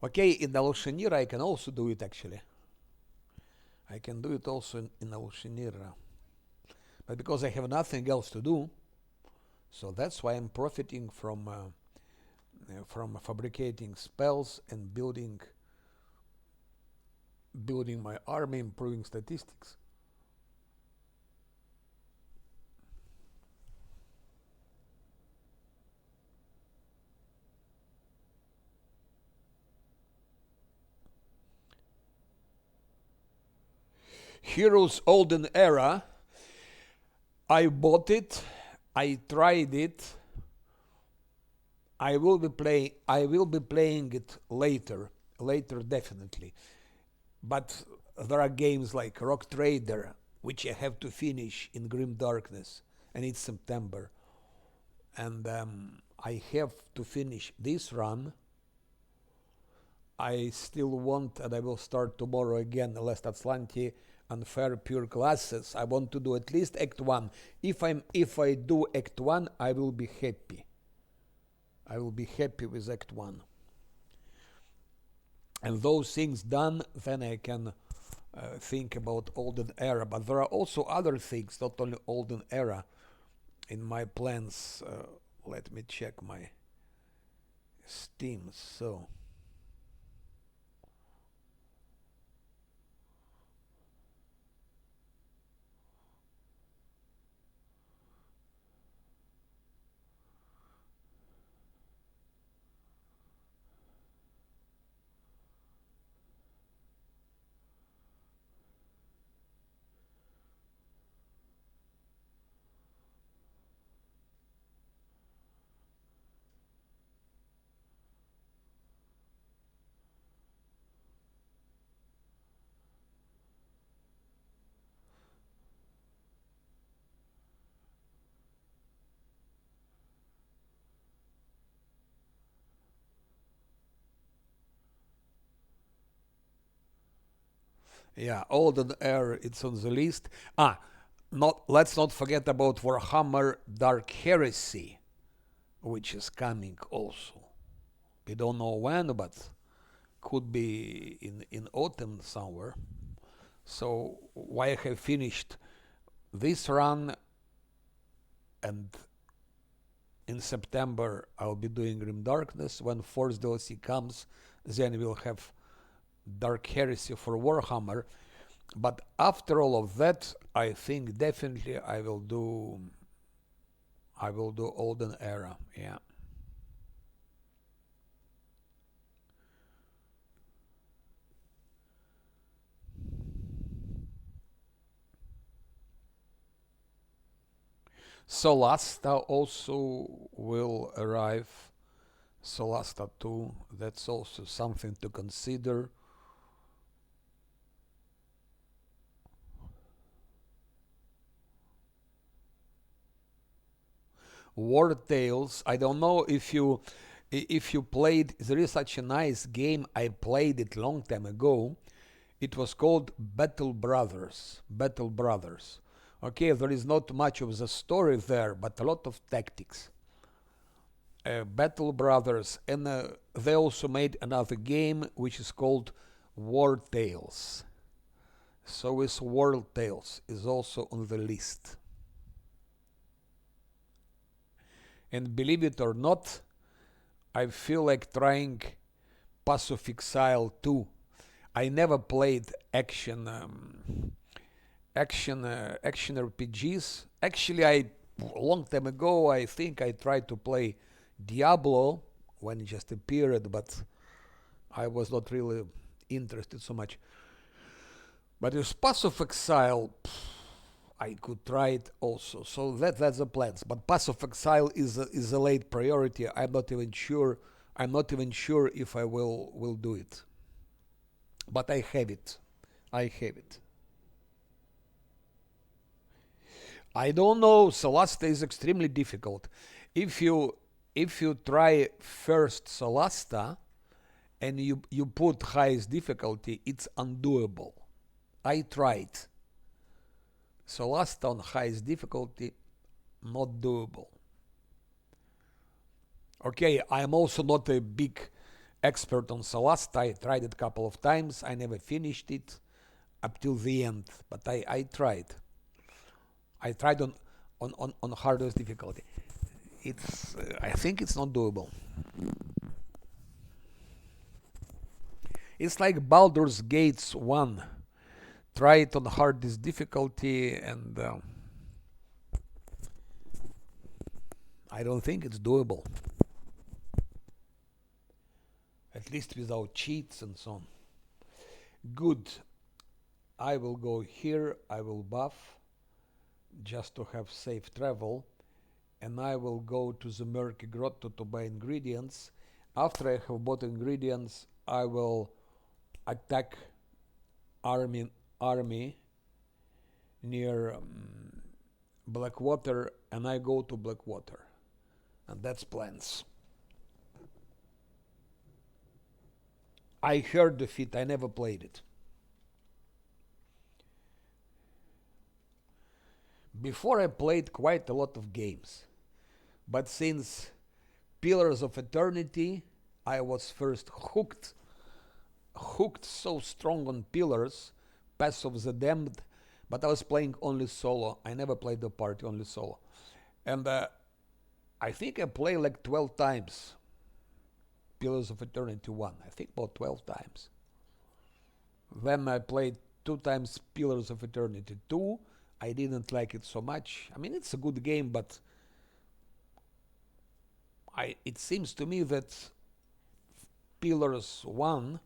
Okay, in the Alshanira I can also do it actually. I can do it also in Alshanira. But because I have nothing else to do, so that's why I'm profiting from fabricating spells and building my army, improving statistics. Heroes Olden Era. I bought it. I tried it. I will be playing it later. Later, definitely. But there are games like Rock Trader, which I have to finish in Grim Darkness, and it's September. And I have to finish this run. I still want, and I will start tomorrow again, the last Azlanti Unfair Pure Classes. I want to do at least Act 1. If I do Act 1, I will be happy. I will be happy with Act 1. And those things done, then I can think about Olden Era. But there are also other things, not only Olden Era, in my plans. Let me check my Steam. So. Yeah, Olden Air, it's on the list. Let's not forget about Warhammer Dark Heresy, which is coming also. We don't know when, but could be in autumn somewhere. So why I have finished this run, and in September I'll be doing Grim Darkness. When Force DLC comes, then we'll have Dark Heresy for Warhammer. But after all of that, I think definitely I will do Olden Era. Yeah. Solasta also will arrive. Solasta 2, that's also something to consider. War Tales, I don't know if you played, there is such a nice game, I played it long time ago. It was called Battle Brothers. Battle Brothers. Okay, there is not much of the story there, but a lot of tactics. Battle Brothers, and they also made another game which is called War Tales. So is War Tales is also on the list. And believe it or not, I feel like trying Pass of Exile 2. I never played action RPGs. Actually, a long time ago, I think I tried to play Diablo when it just appeared, but I was not really interested so much. But with Pass of Exile, I could try it also. So that's the plans. But Pass of Exile is a late priority. I'm not even sure. I'm not even sure if I will do it. But I have it. I have it. I don't know. Solasta is extremely difficult. If you try first Solasta and you put highest difficulty, it's undoable. I tried. Solasta on highest difficulty, not doable. Okay, I'm also not a big expert on Solast. I tried it a couple of times. I never finished it up till the end, but I tried. I tried on hardest difficulty. It's I think it's not doable. It's like Baldur's Gates 1. Try it on hardest difficulty, and I don't think it's doable. At least without cheats and so on. Good. I will go here. I will buff just to have safe travel. And I will go to the Murky Grotto to buy ingredients. After I have bought ingredients, I will attack army near Blackwater, and I go to Blackwater. And that's plans. I heard the feat, I never played it. Before I played quite a lot of games, but since Pillars of Eternity, I was first hooked so strong on Pillars, Pass of the Damned, but I was playing only solo. I never played the party, only solo. And I think I played like 12 times Pillars of Eternity 1. I think about 12 times. Then I played 2 times Pillars of Eternity 2. I didn't like it so much. I mean, it's a good game, but it seems to me that Pillars 1,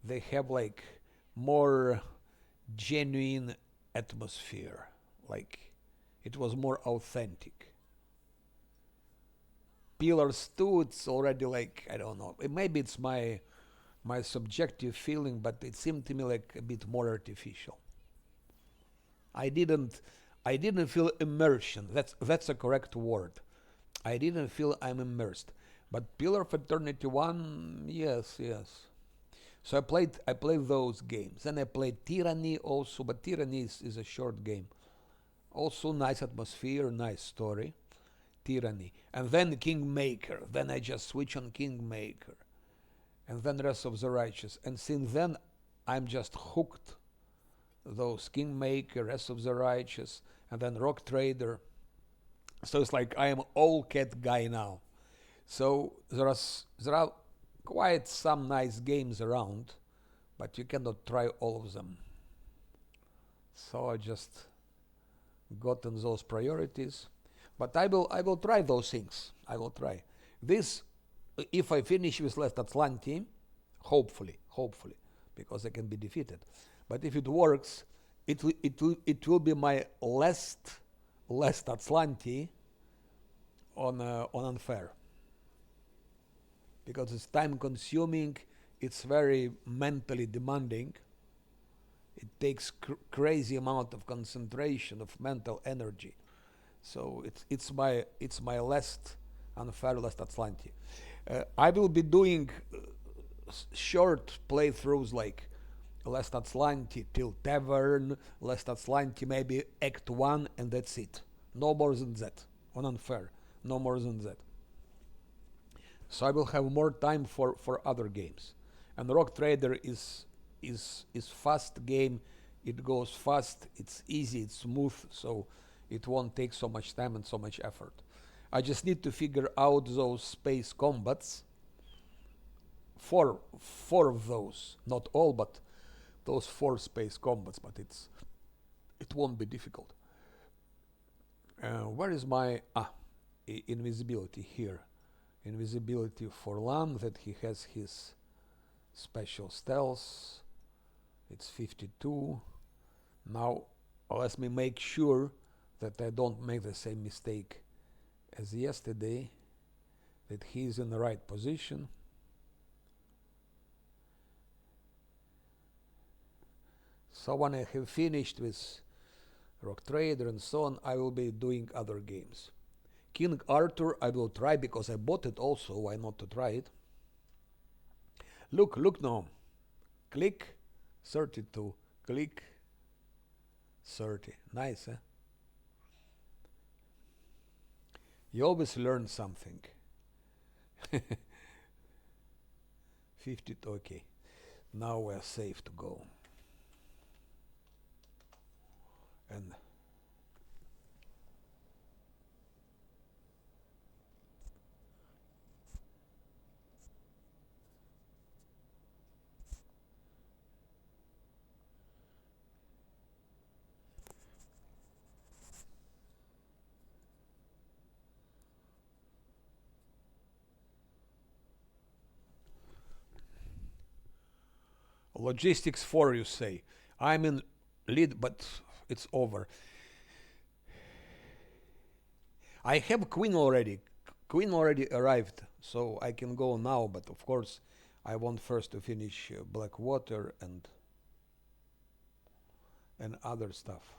they have like more genuine atmosphere. Like, it was more authentic. Pillars 2, it's already like, I don't know, maybe it's my subjective feeling, but it seemed to me like a bit more artificial. I didn't feel immersion. That's a correct word. I didn't feel I'm immersed. But Pillar of Eternity 1, yes. So I played those games. Then I played Tyranny also, but Tyranny is a short game. Also nice atmosphere, nice story. Tyranny. And then Kingmaker. Then I just switch on Kingmaker. And then Rest of the Righteous. And since then I'm just hooked. Those Kingmaker, Rest of the Righteous, and then Rock Trader. So it's like I am all cat guy now. So there are quite some nice games around, but you cannot try all of them. So I just got on those priorities. But I will try those things. I will try. This, if I finish with Last Azlanti, hopefully, because I can be defeated. But if it works, it will be my last Azlanti on unfair, because it's time consuming, it's very mentally demanding. It takes crazy amount of concentration of mental energy. So it's my last unfair, last Azlanti. I will be doing short playthroughs like Last Azlanti till Tavern, Last Azlanti maybe Act 1, and that's it. No more than that. On unfair, no more than that. So I will have more time for other games. And Rock Trader is fast game. It goes fast, it's easy, it's smooth, so it won't take so much time and so much effort. I just need to figure out those space combats. Four of those, not all, but those 4 space combats, but it won't be difficult. Where is my invisibility here? Invisibility for Lan, that he has his special stealth. It's 52. Now let me make sure that I don't make the same mistake as yesterday, that he is in the right position. So when I have finished with Rock Trader and so on, I will be doing other games. King Arthur I will try because I bought it also, why not to try it? Look now. Click 32. Click 30. Nice, eh? You always learn something. 50, okay. Now we're safe to go. And logistics 4, you say. I'm in lead, but it's over. I have queen already. Queen already arrived, so I can go now, but of course I want first to finish black water and other stuff.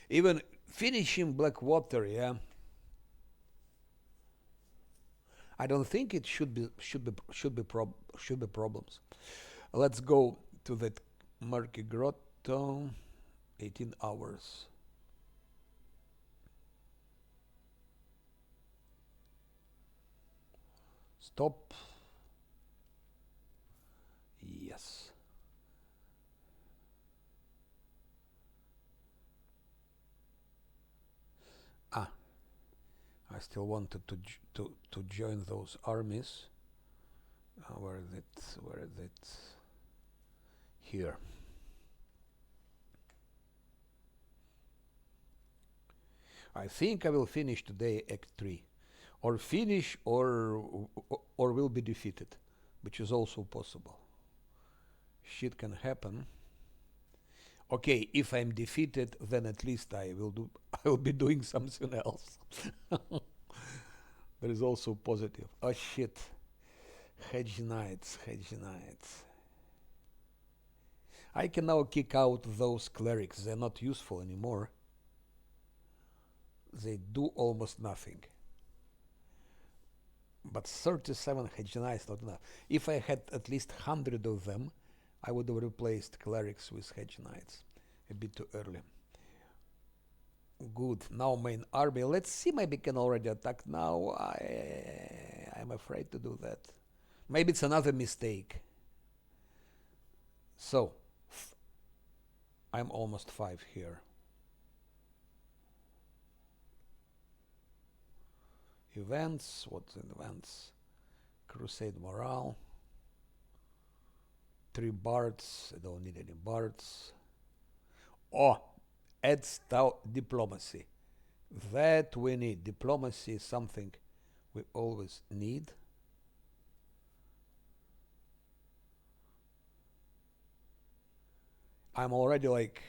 Even finishing black water, yeah. I don't think it should be problems. Let's go to that murky grotto. 18 hours. Stop. Yes. Ah, I still wanted to join those armies. Where is it? Where is it? Here. I think I will finish today Act 3. Or finish or will be defeated, which is also possible. Shit can happen. Okay, if I'm defeated, then at least I will be doing something else. There is also positive. Oh shit. Hedge knights. I can now kick out those clerics. They're not useful anymore. They do almost nothing. But 37 hedge knights not enough. If I had at least 100 of them, I would have replaced clerics with hedge knights. A bit too early. Good. Now main army. Let's see. Maybe can already attack now. I'm afraid to do that. Maybe it's another mistake. So I'm almost 5 here. Events. What's in events? Crusade morale. 3 bards. I don't need any bards. Oh, add diplomacy. That we need. Diplomacy is something we always need. I'm already like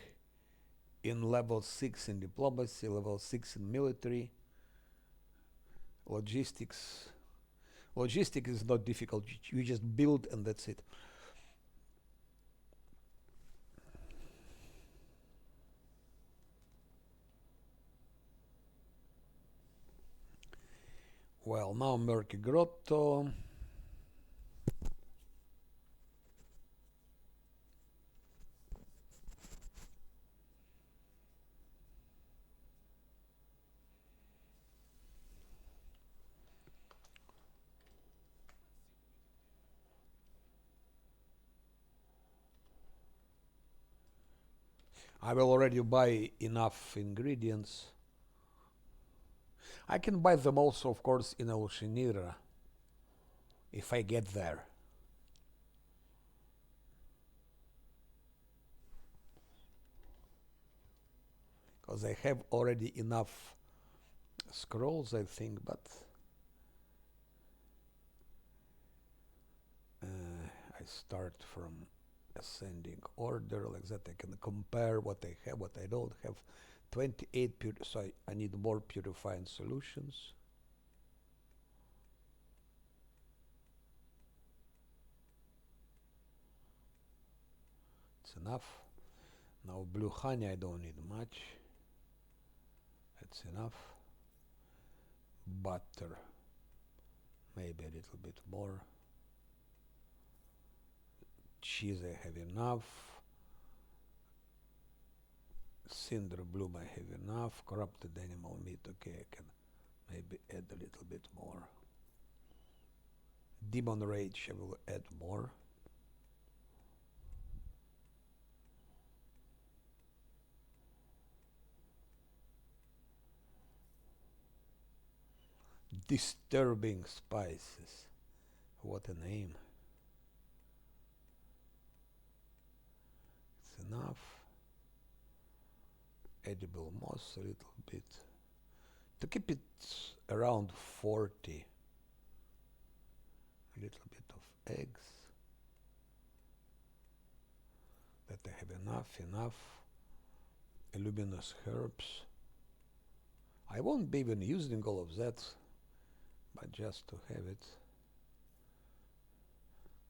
in level 6 in diplomacy, level 6 in military. Logistics. Logistics is not difficult. You just build and that's it. Well, now Murky Grotto. I will already buy enough ingredients. I can buy them also, of course, in Elsinira if I get there. Because I have already enough scrolls, I think, but I start from ascending order like that. I can compare what I have, what I don't have. 28 so I need more purifying solutions. It's enough. Now blue honey I don't need much. That's enough. Butter maybe a little bit more. Cheese I have enough. Cinder bloom I have enough. Corrupted animal meat, okay, I can maybe add a little bit more. Demon Rage, I will add more. Disturbing Spices. What a name. It's enough. Edible moss a little bit. To keep it around 40. A little bit of eggs. That I have enough. Luminous herbs. I won't be even using all of that, but just to have it.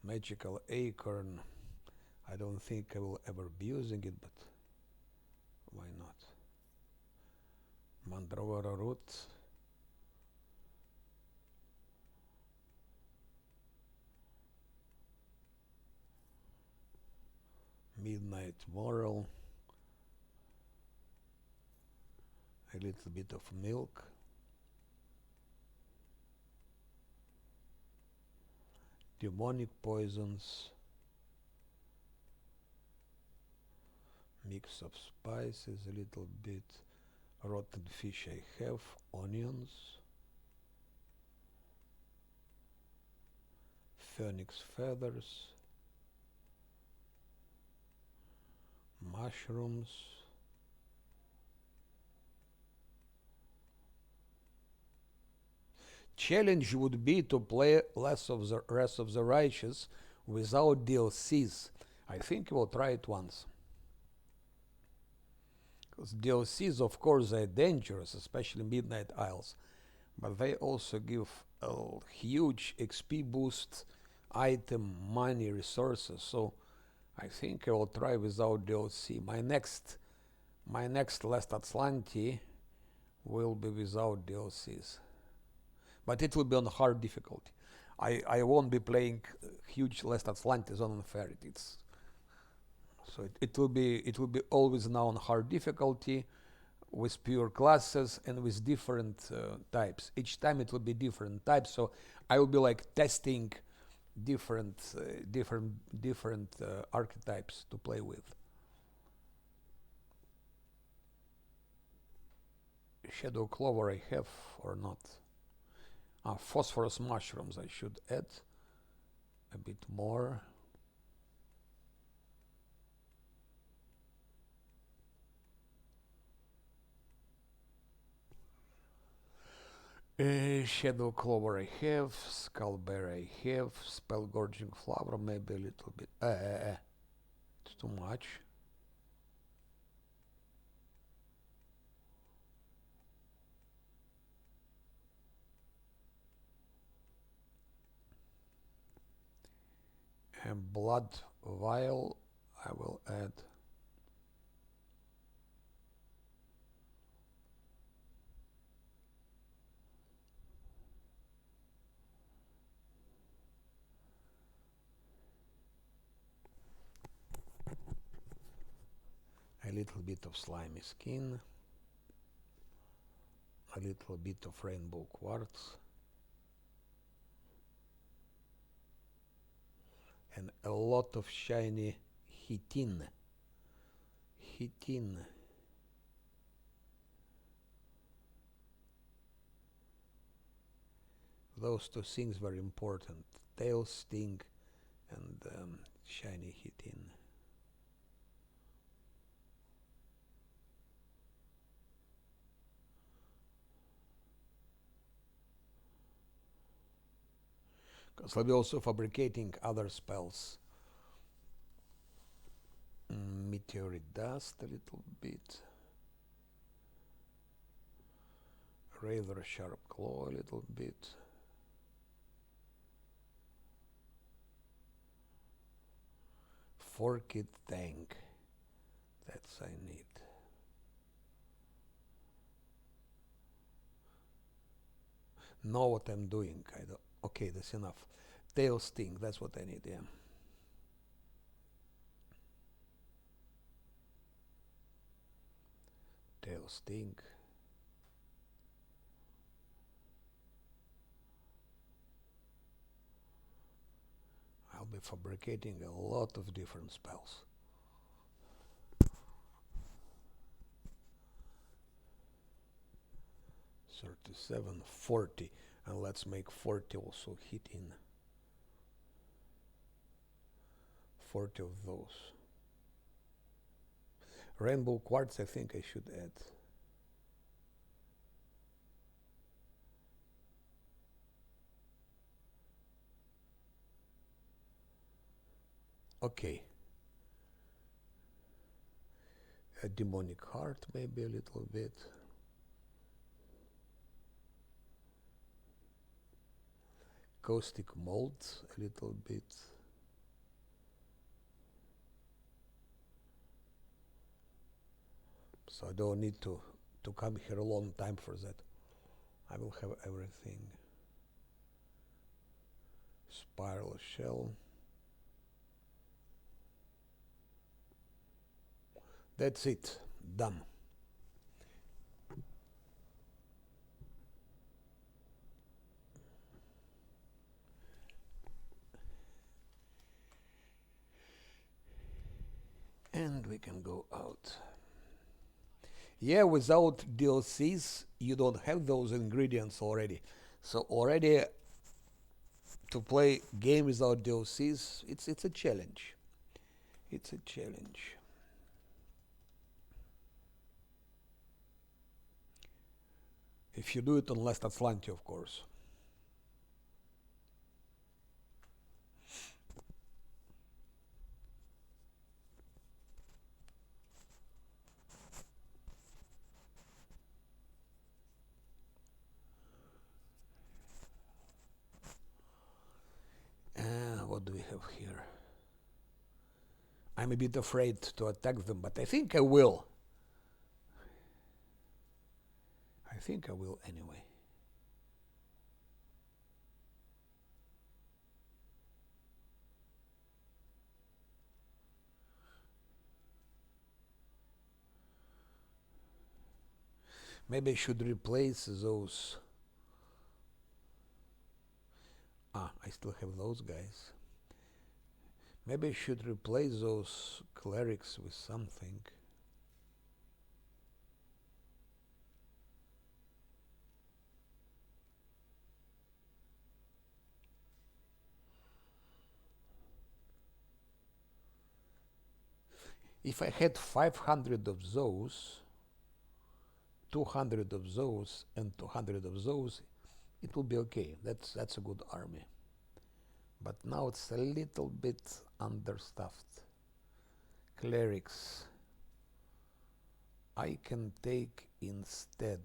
Magical acorn. I don't think I will ever be using it, but why not? Mandragora root. Midnight Moral. A little bit of milk. Demonic poisons. Mix of spices, a little bit. Rotten fish I have. Onions. Phoenix feathers. Mushrooms. Challenge would be to play less of the Rest of the Righteous without DLCs. I think we'll try it once. Because DLCs, of course, are dangerous, especially Midnight Isles. But they also give a huge XP boost, item, money, resources. So I think I will try without DLC. My next Last Azlanti will be without DLCs. But it will be on hard difficulty. I won't be playing huge Last Atlantis on unfairity. So it will be always now on hard difficulty with pure classes and with different types. Each time it will be different types. So I will be like testing different archetypes to play with. Shadow Clover I have or not? Phosphorus mushrooms I should add a bit more. Shadow Clover I have, Skullbear I have, Spell Gorging Flower maybe a little bit. It's too much. And Blood Vial I will add. A little bit of Slimy Skin. A little bit of Rainbow Quartz. And a lot of shiny Chitin. Those two things were important. Tail Sting and shiny Chitin. Because I'll be also fabricating other spells. Meteorite Dust a little bit. Rather Sharp Claw a little bit. Forked Tank. That's I need. Know what I'm doing. I don't. Okay, that's enough. Tail Sting. That's what I need. Yeah. Tail Sting. fabricating a lot of different spells. $37, $40, and let's make 40 also hit in 40 of those. Rainbow quartz, I think I should add. Okay. A demonic heart, maybe a little bit. Caustic molds, a little bit. So I don't need to come here a long time for that. I will have everything. Spiral shell. That's it. Done. And we can go out. Yeah, without DLCs, you don't have those ingredients already. So already to play game without DLCs, it's a challenge. It's a challenge. If you do it on last Azlanti, of course. What do we have here? I'm a bit afraid to attack them, but I think I will. I think I will anyway. Maybe I should replace those. I still have those guys. Maybe I should replace those clerics with something. If I had 500 of those, 200 of those, and 200 of those, it will be okay. That's a good army. But now it's a little bit understaffed. Clerics. I can take instead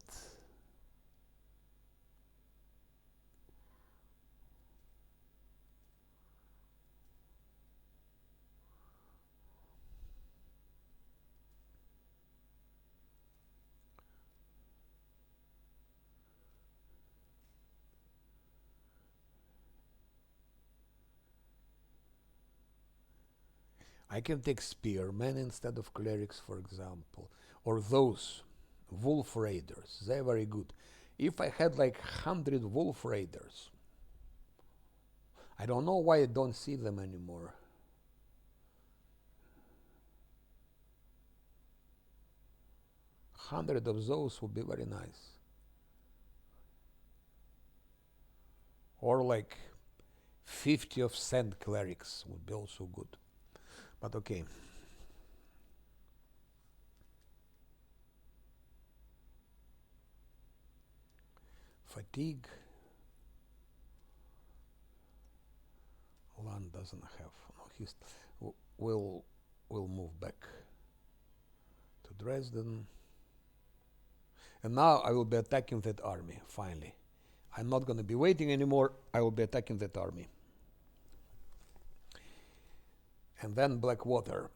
I can take spearmen instead of clerics, for example, or those wolf raiders. They're very good. If I had like 100 wolf raiders, I don't know why I don't see them anymore. 100 of those would be very nice. Or like 50 of sand clerics would be also good. But okay. Fatigue. Land doesn't have. No, he's will move back to Dresden. And now I will be attacking that army, finally. I'm not going to be waiting anymore. I will be attacking that army. And then Blackwater.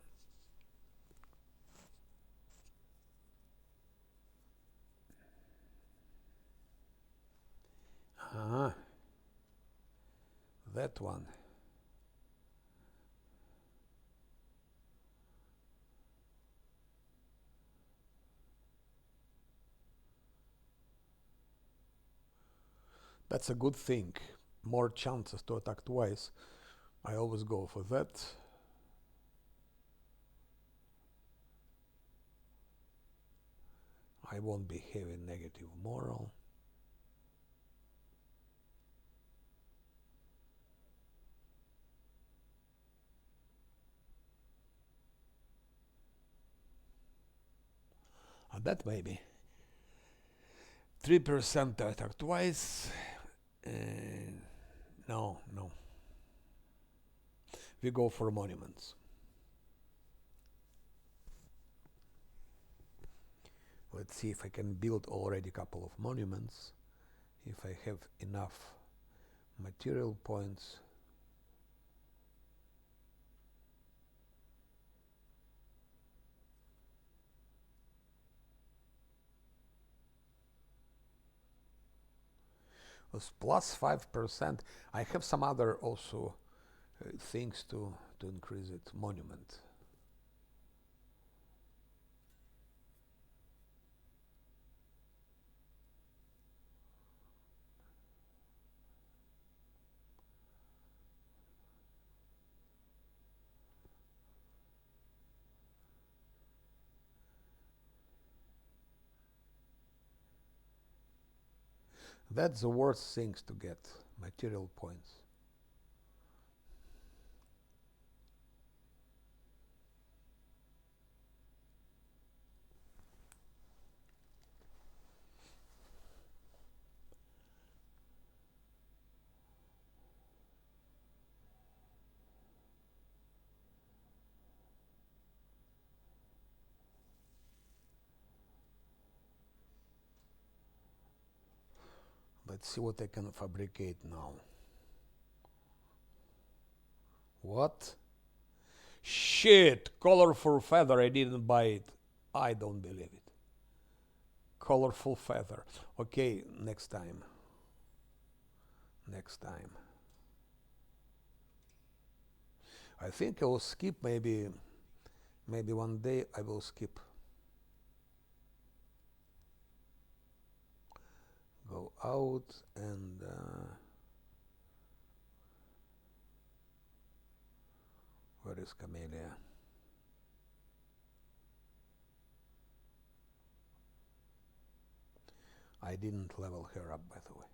That one. That's a good thing. More chances to attack twice. I always go for that. I won't be having negative moral. And that maybe 3% attack twice. No, no. We go for monuments. Let's see if I can build already a couple of monuments. If I have enough material points. Was plus 5%. I have some other also things to increase it. Monument. That's the worst things to get, material points. Let's see what I can fabricate now. What? Shit! Colorful feather, I didn't buy it. I don't believe it. Colorful feather. Okay, next time. Next time. I think I will skip maybe one day I will skip. Go out and where is Camellia? I didn't level her up, by the way.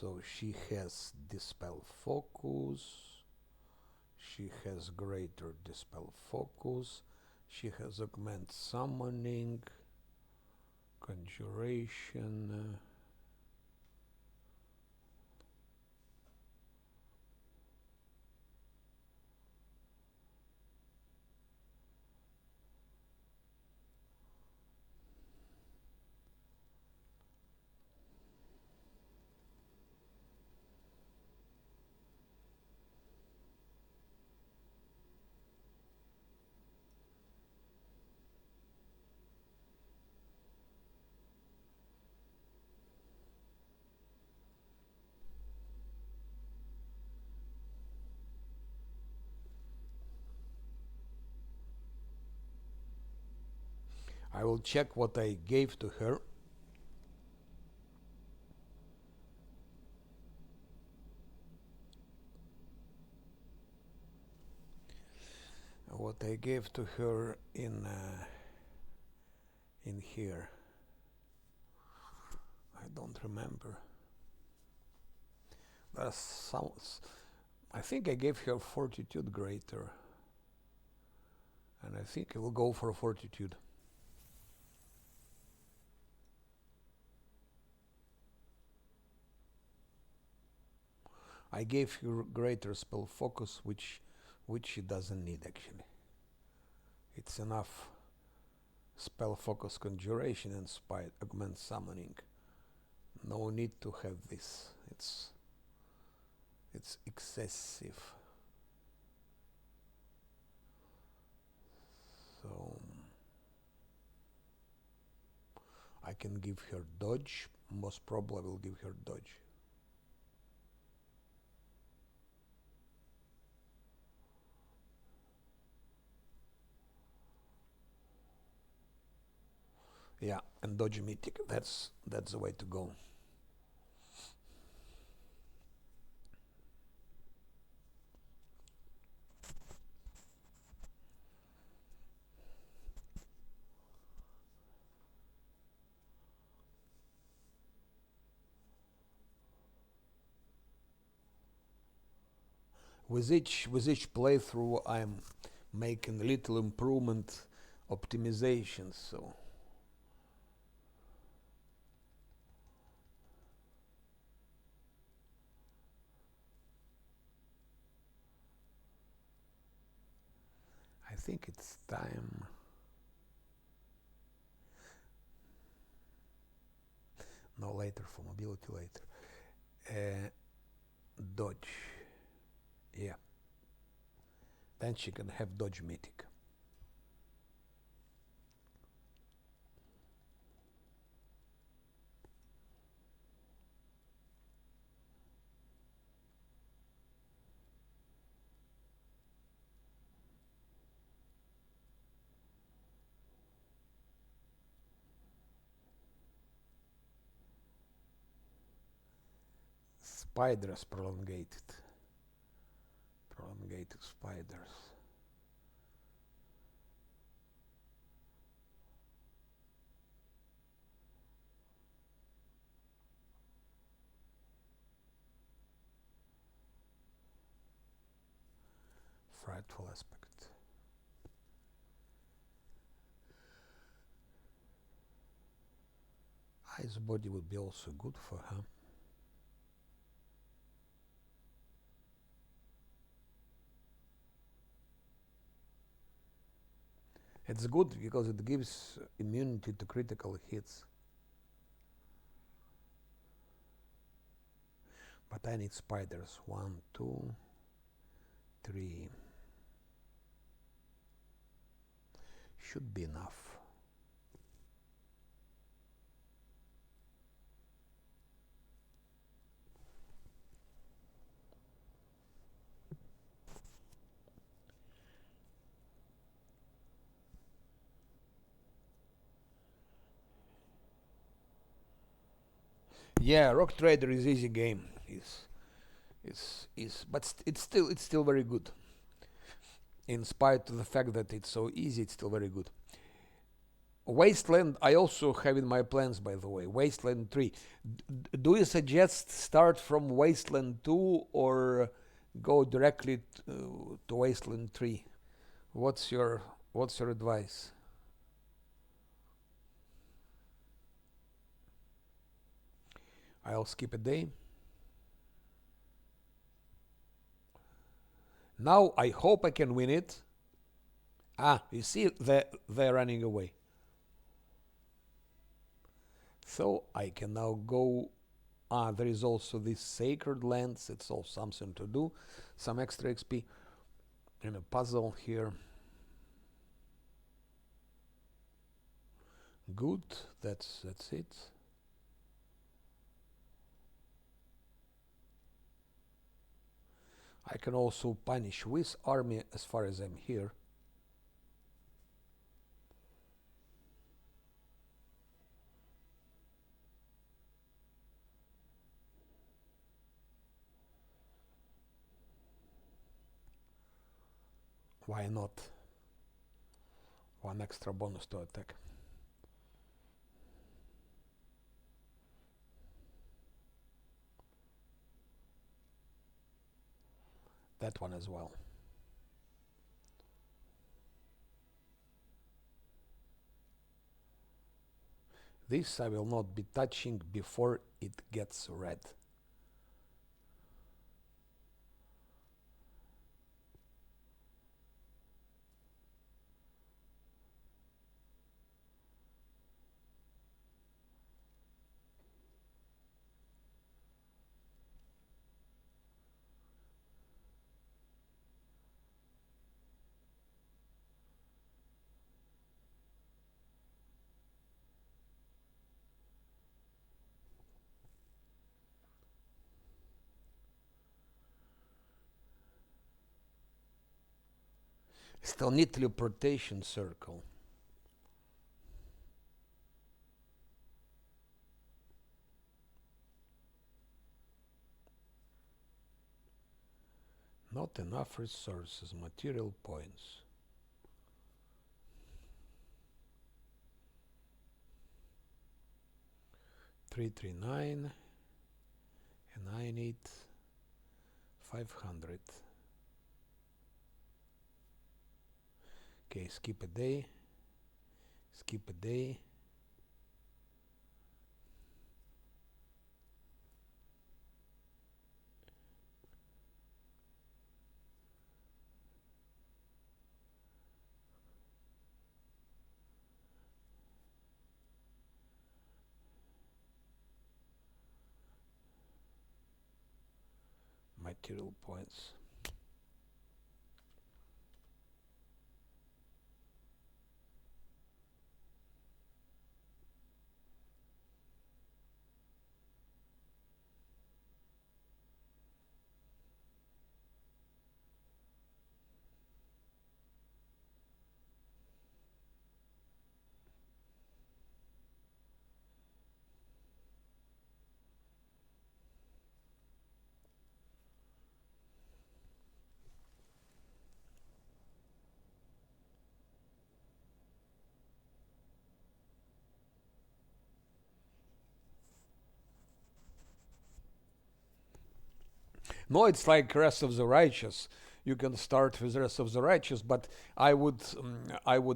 So she has Dispel Focus. She has Greater Dispel Focus. She has Augment Summoning, Conjuration. I will check what I gave to her. What I gave to her in here. I don't remember. There's some. I think I gave her Fortitude Greater, and I think I will go for Fortitude. I gave her Greater Spell Focus, which she doesn't need actually. It's enough Spell Focus Conjuration and Spite Augment Summoning. No need to have this. It's excessive. So I can give her Dodge. Most probably I will give her Dodge. Yeah, and dodge mythic. That's the way to go. With each playthrough, I'm making little improvement, optimizations. So I think it's time. No, later for mobility later. Dodge. Yeah. Then she can have dodge mythic. Spiders prolongated. Prolongated spiders. Frightful aspect. Ice body would be also good for her. It's good because it gives immunity to critical hits. But I need spiders. 1, 2, 3. Should be enough. Yeah, Rock Trader is easy game. But it's still very good. In spite of the fact that it's so easy, it's still very good. Wasteland, I also have in my plans, by the way. Wasteland 3. Do you suggest start from Wasteland 2 or go directly to Wasteland 3? What's your advice? I'll skip a day. Now I hope I can win it. Ah, you see, they're running away. So I can now go. Ah, there is also this sacred lands. It's all something to do. Some extra XP and a puzzle here. Good. That's it. I can also punish with army as far as I'm here. Why not? One extra bonus to attack. That one as well. This I will not be touching before it gets red. Still need teleportation circle. Not enough resources, material points. $339, and I need 500. Okay, skip a day. Skip a day. Material points. No, it's like Rest of the Righteous. You can start with Rest of the Righteous, but I would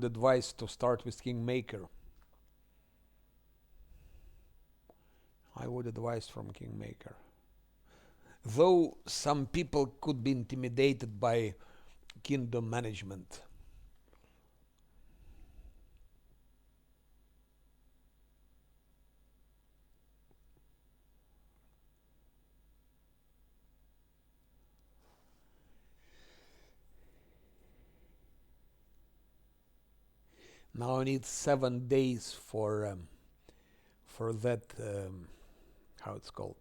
advise to start with Kingmaker. I would advise from Kingmaker. Though some people could be intimidated by kingdom management. Now I need 7 days for that. How it's called?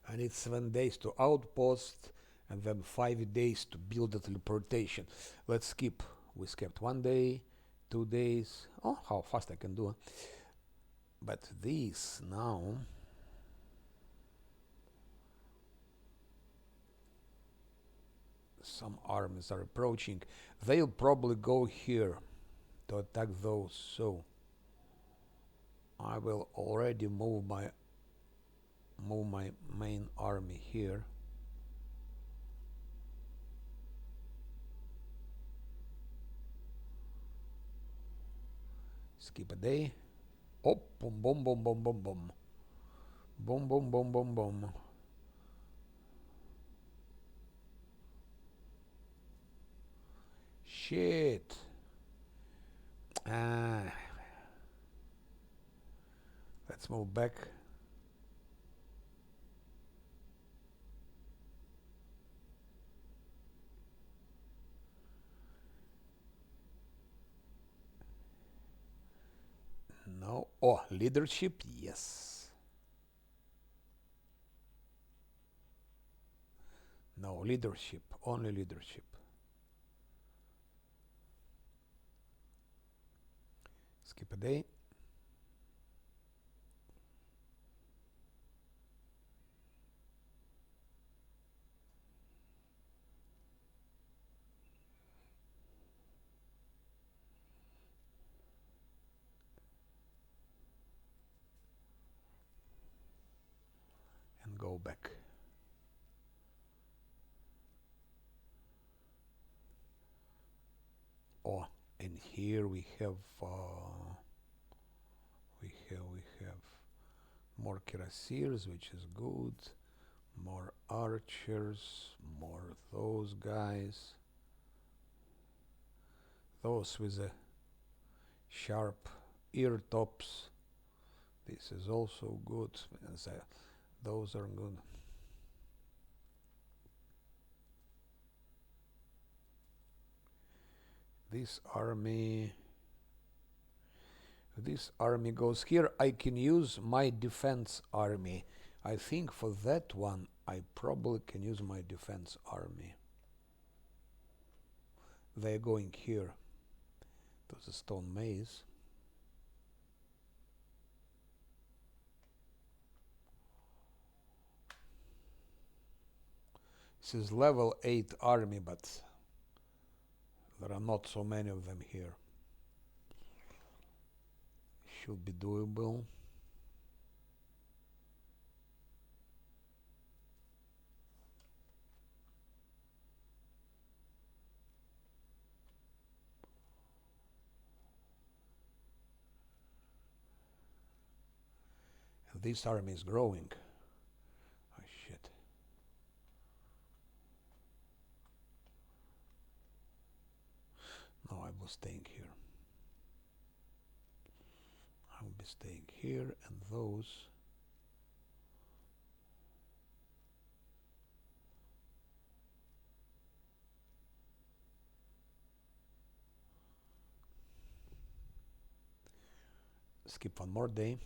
I need 7 days to outpost, and then 5 days to build a teleportation. Let's skip. We skipped 1 day, 2 days. Oh, how fast I can do. But these now. Some armies are approaching. They'll probably go here to attack those. So I will already move my main army here. Skip a day. Oh, boom, boom, boom, boom, boom, boom. Boom, boom, boom, boom, boom. Shit. Let's move back. No. Oh, leadership? Yes. No, leadership. Only leadership. Skip a day. And go back. Oh, and here we have more cuirassiers, which is good. More archers, more those guys. Those with the sharp ear tops. This is also good. Those are good. This army goes here. I can use my defense army. I think for that one I probably can use my defense army. They're going here to the stone maze. This is level 8 army, but there are not so many of them here. Should be doable. And this army is growing. Oh shit. No, I was staying here. I will be staying here, and those skip one more day.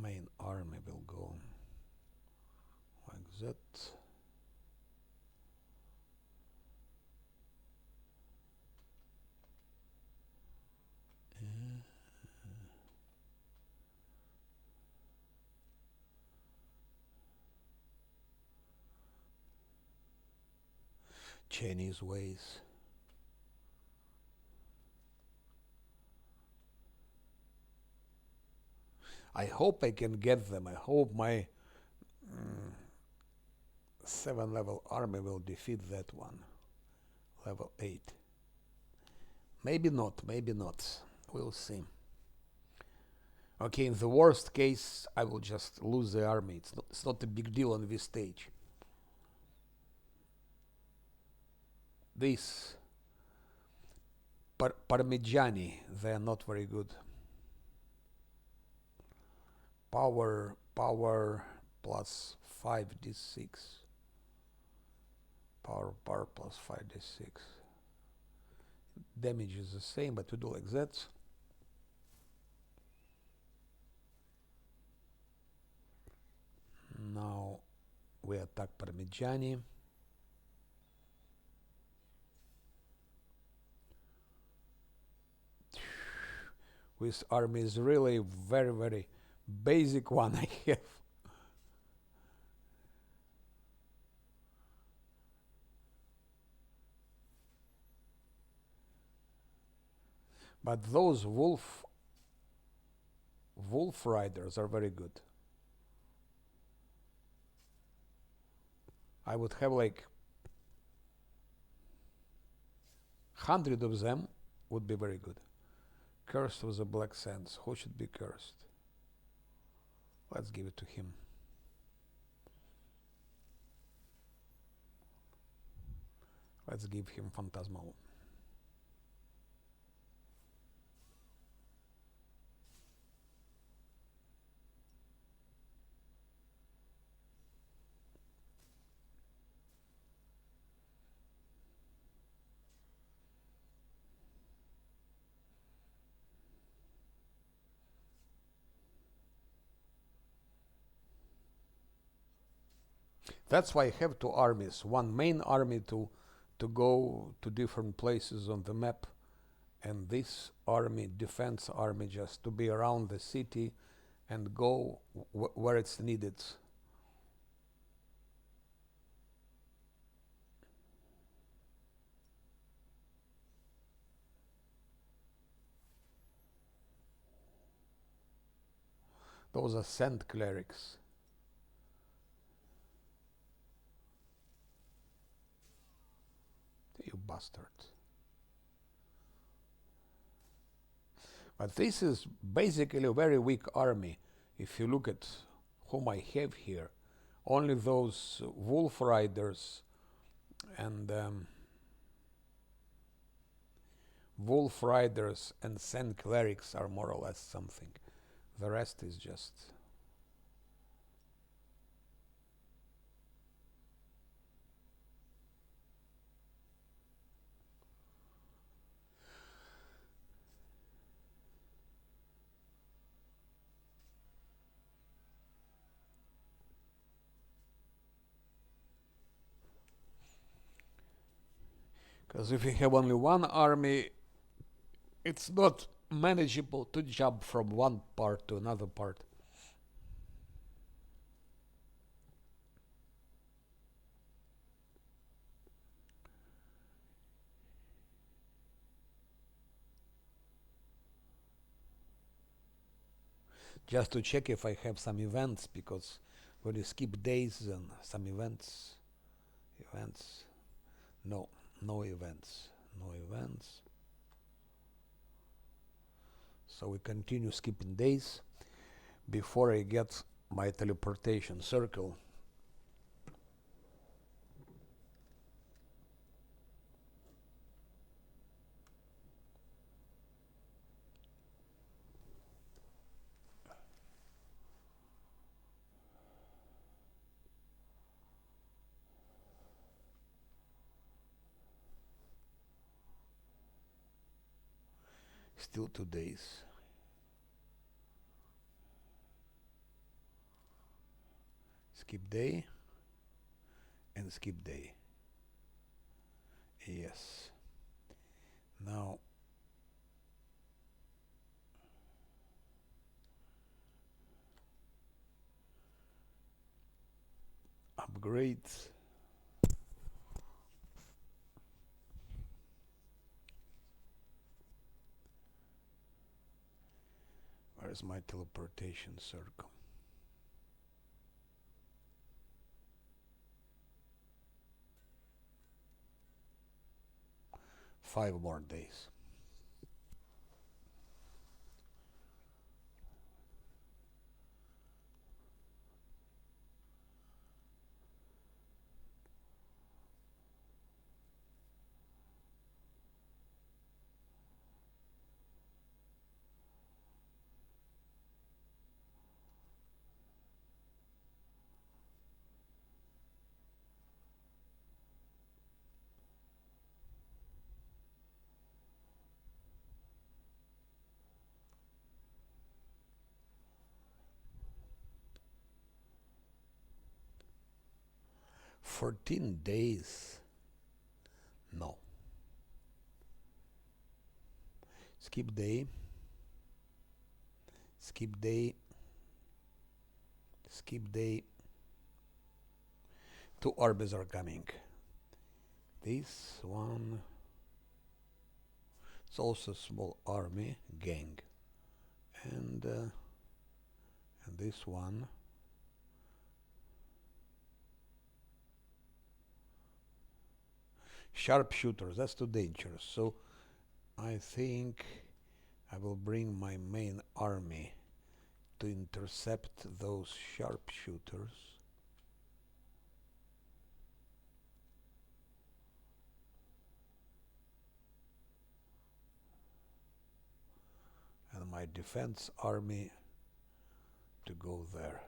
Main army will go like that. Chinese ways. I hope I can get them. I hope my 7 level army will defeat that one. Level 8. Maybe not, maybe not. We'll see. Okay, in the worst case, I will just lose the army. It's not a big deal on this stage. These Parmigiani, they are not very good. Power plus 5d6. Power plus 5d6. Damage is the same, but we do like that. Now we attack Parmigiani. This army is really very, very basic one I have. But those wolf riders are very good. I would have like 100 of them would be very good. Cursed with a black sands. Who should be cursed? Let's give it to him. Let's give him Phantasmal. That's why I have 2 armies. One main army to go to different places on the map, and this army, defense army, just to be around the city and go where it's needed. Those are sand clerics. You bastard. But this is basically a very weak army. If you look at whom I have here, only those wolf riders and sand clerics are more or less something. The rest is just Because if you have only one army, it's not manageable to jump from one part to another part. Just to check if I have some events, because when you skip days, then some events, no, no events, no events. So we continue skipping days before I get my teleportation circle. Still 2 days. Skip day and skip day. Yes. Now upgrades. Where's my teleportation circle? 5 more days. "14 days? No. Skip day. Skip day. Skip day. 2 armies are coming. This one. It's also a small army, gang. And this one. Sharpshooters, that's too dangerous. So I think I will bring my main army to intercept those sharpshooters. And my defense army to go there.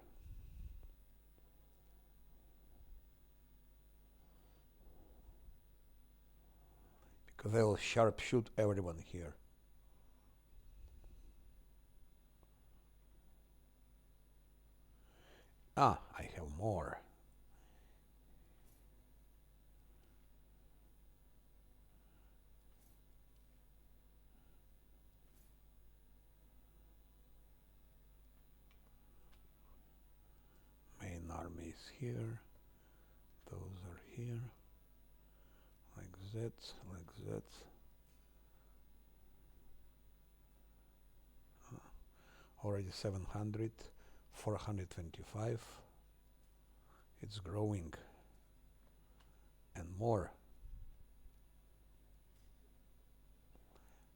Because they will sharpshoot everyone here. Ah, I have more. Main army is here. Those are here. Like that, like that. Already 700, 425. It's growing. And more.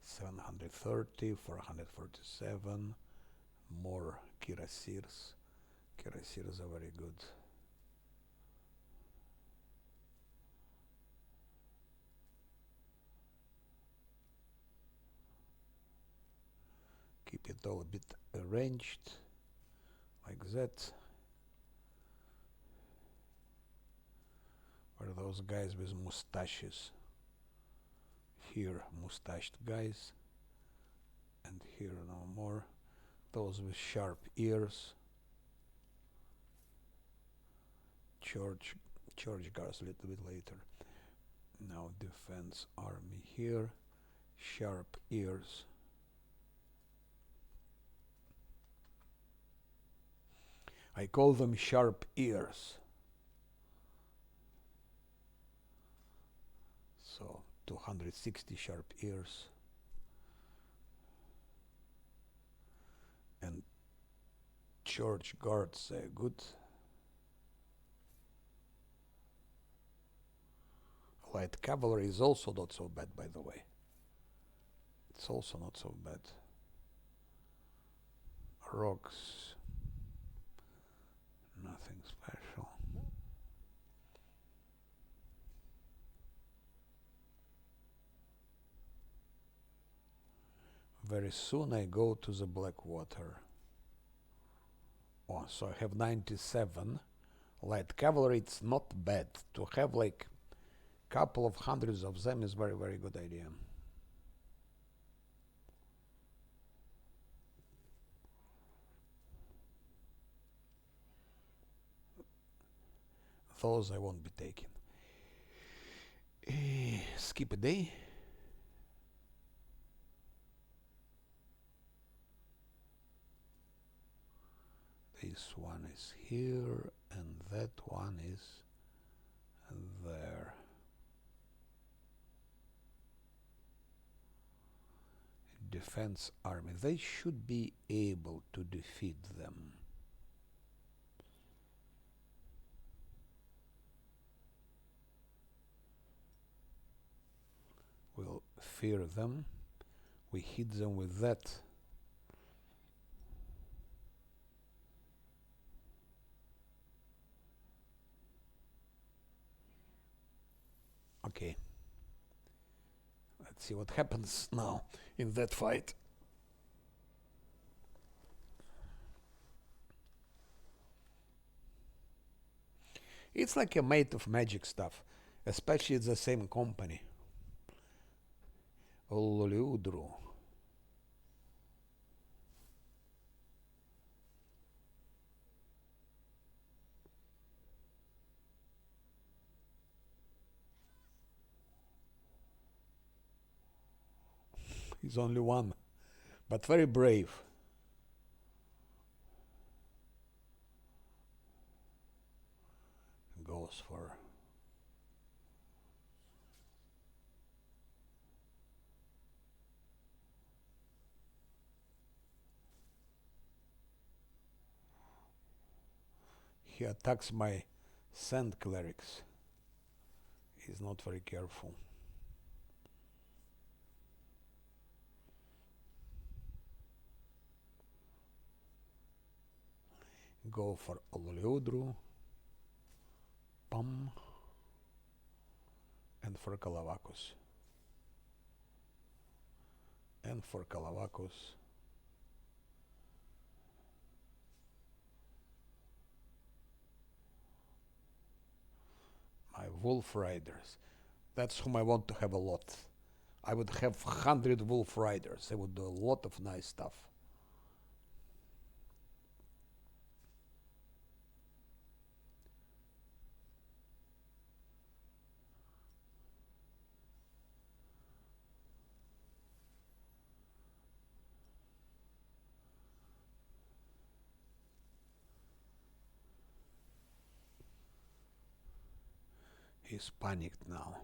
730, 447. More Kirasirs. Kirasirs are very good. Keep it all a bit arranged, like that. Where are those guys with mustaches? Here, mustached guys. And here no more. Those with sharp ears. Church guards a little bit later. Now defense army here, sharp ears. I call them sharp ears. So 260 sharp ears. And church guards, good. Light cavalry is also not so bad, by the way. It's also not so bad. Rocks, nothing special. Very soon I go to the Blackwater. Oh, so I have 97. Light cavalry, it's not bad. To have like couple of hundreds of them is very, very good idea. Those I won't be taking. Skip a day. This one is here and that one is there. Defense army. They should be able to defeat them. We'll fear them. We hit them with that. Okay. Let's see what happens now in that fight. It's like a mate of magic stuff, especially it's the same company. Ololiudru. He's only one, but very brave. Goes for he attacks my sand clerics. He's not very careful. Go for Ololiudru, Pam, and for Kalavakos. And for Kalavakos. My wolf riders. That's whom I want to have a lot. I would have 100 wolf riders. They would do a lot of nice stuff. He's panicked now.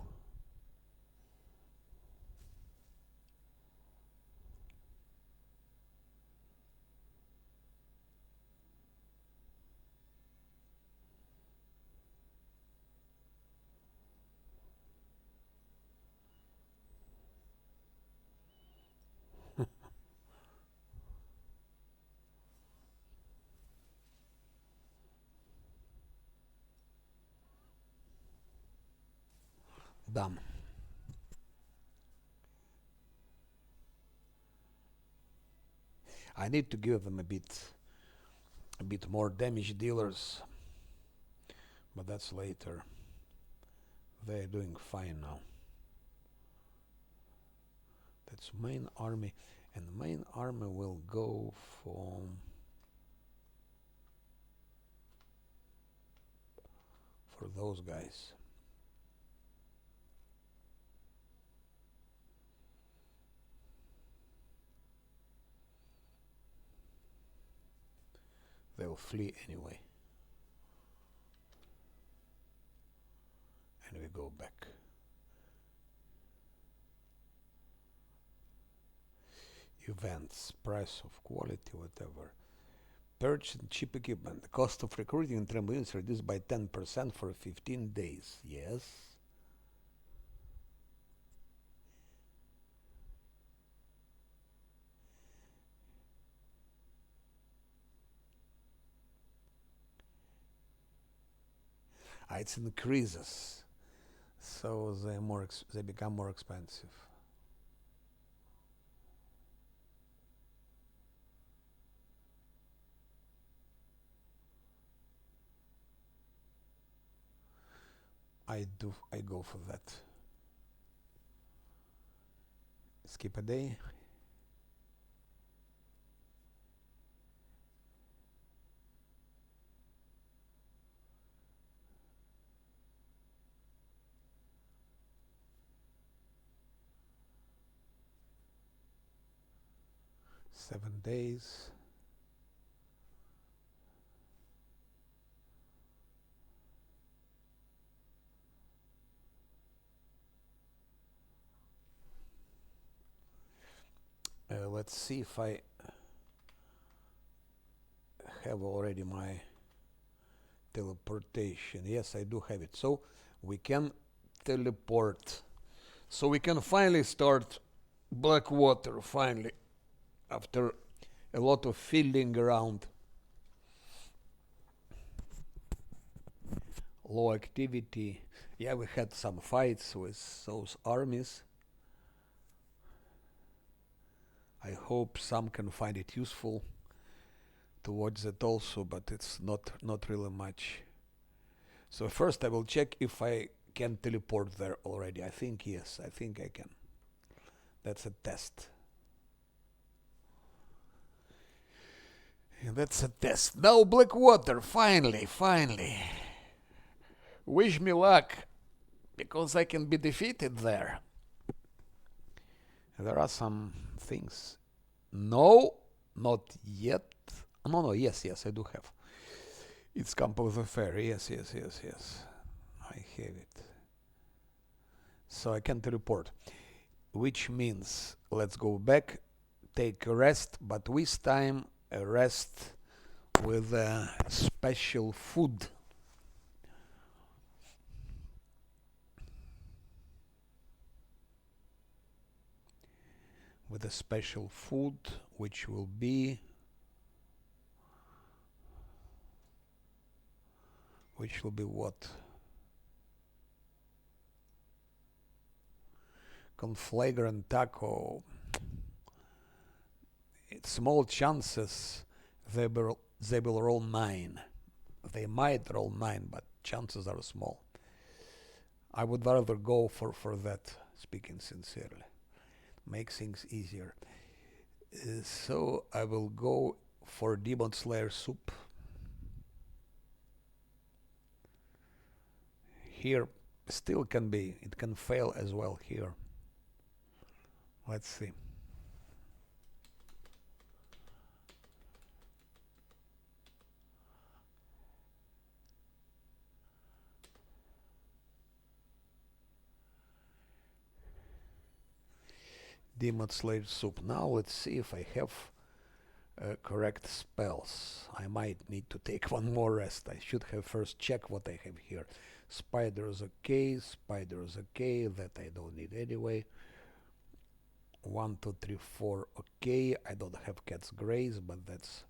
Dumb. I need to give them a bit more damage dealers, but that's later. They're doing fine now. That's main army, and the main army will go for those guys. flee anyway. And we go back. Events, price of quality, whatever. Purchase cheap equipment. The cost of recruiting trampolines reduced by 10% for 15 days. Yes. It increases, so they become more expensive. I go for that. Skip a day. Seven days. Let's see if I have already my teleportation. Yes, I do have it. So we can teleport. So we can finally start Blackwater, finally, after a lot of fiddling around. Low activity. Yeah, we had some fights with those armies. I hope some can find it useful to watch that also, but it's not really much. So first I will check if I can teleport there already. I think yes, I think I can. That's a test. And that's a test. Now Blackwater, finally. Wish me luck, because I can be defeated there. There are some things. No, not yet. No, yes, I do have. It's Camp of the Fair. Yes. I have it. So I can teleport. Which means, let's go back, take a rest, but this time a rest with special food. With a special food, which will be what? Conflagrant taco. It's small chances they will roll 9. They might roll 9, but chances are small. I would rather go for that, speaking sincerely. Make things easier. So I will go for Demon Slayer soup. Here still can be, it can fail as well here. Let's see. Demon Slayer soup. Now let's see if I have correct spells. I might need to take one more rest. I should have first check what I have here. Spider's okay, that I don't need anyway. 1, 2, 3, 4, okay. I don't have Cat's Grace, but that's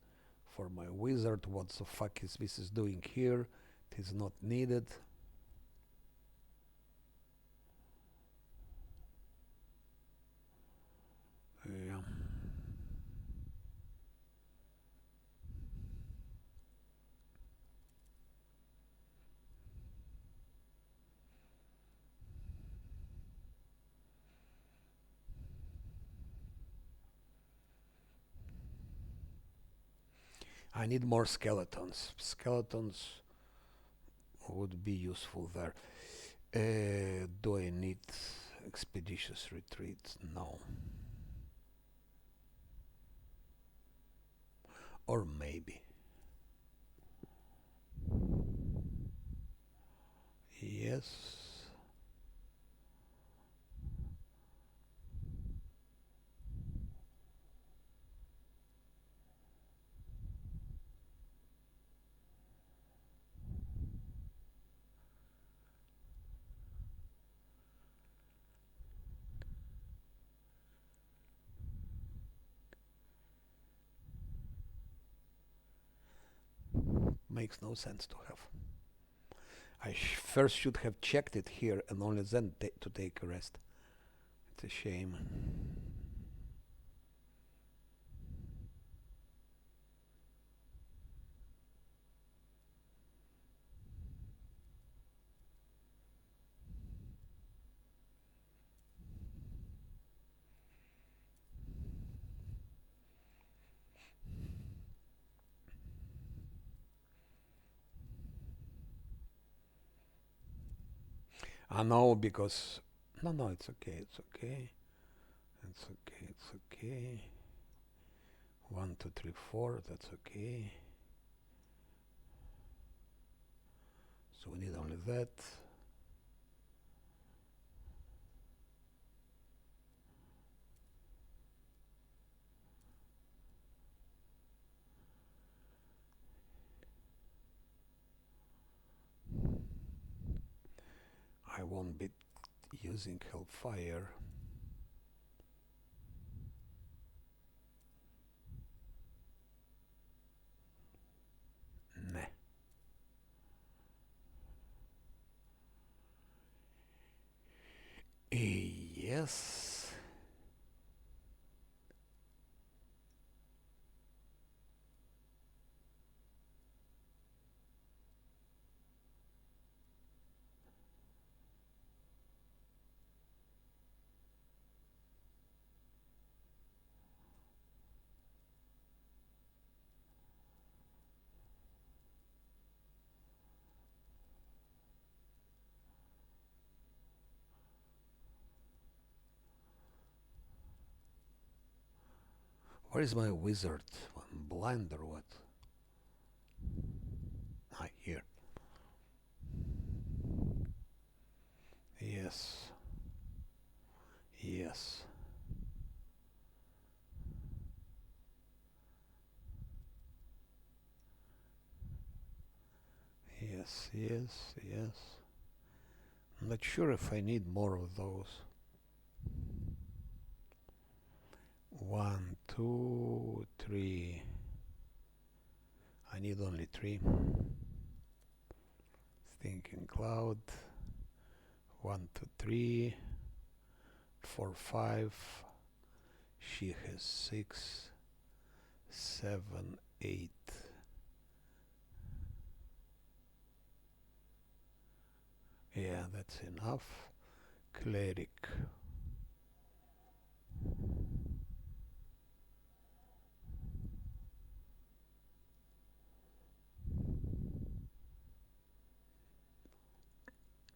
for my wizard. What the fuck is this doing here? It is not needed. Yeah. I need more skeletons. Skeletons would be useful there. Do I need expeditious retreat? No. Or maybe. Yes. Makes no sense to have. I first should have checked it here and only then to take a rest. It's a shame. I know because no, it's okay, it's okay, it's okay, it's okay. 1, 2, 3, 4. That's okay. So we need only that. I won't be using Hellfire. Nah. Yes. Where is my wizard? I'm blind or what? Ah, here. Yes. Yes. Yes, yes, yes. I'm not sure if I need more of those. 1, 2, 3. I need only 3. Thinking cloud. 1, 2, 3, 4, 5. She has 6, 7, 8. Yeah, that's enough. Cleric.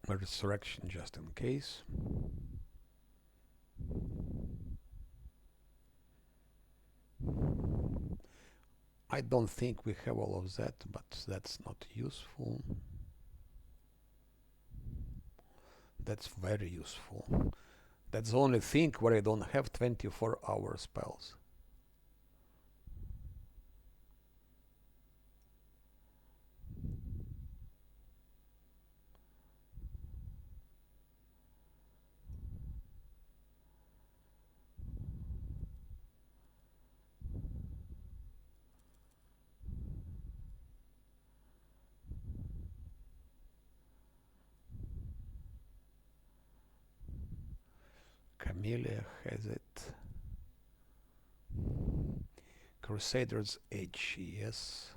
A resurrection just in case. I don't think we have all of that, but that's not useful. That's very useful. That's the only thing where I don't have 24-hour spells. Camellia has it. Crusader's Edge, yes.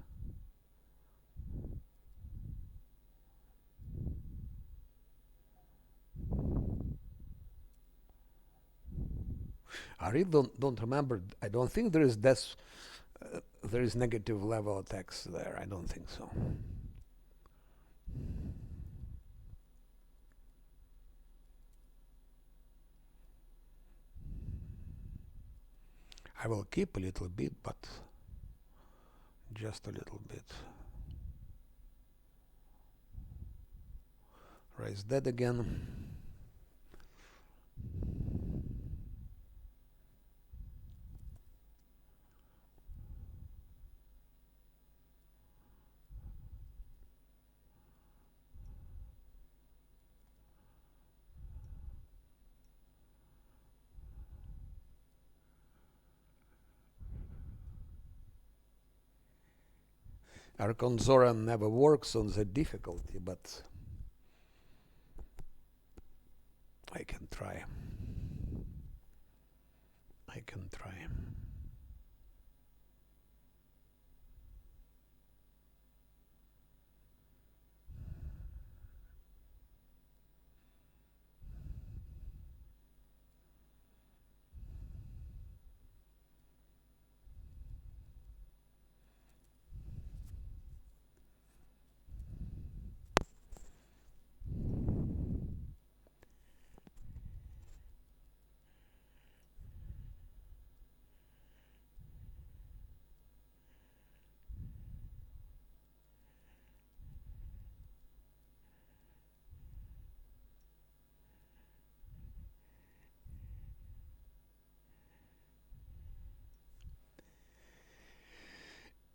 I really don't remember. I don't think there is death. There is negative level attacks there. I don't think so. I will keep a little bit, but just a little bit. Raise that again. Archon Zoran never works on the difficulty, but I can try. I can try.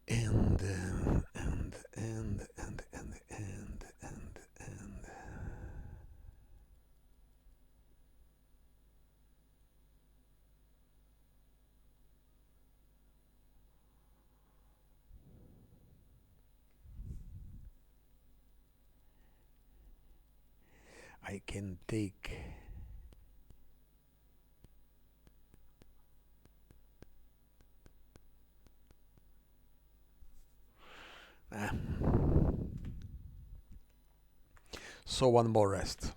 And I can take so one more rest.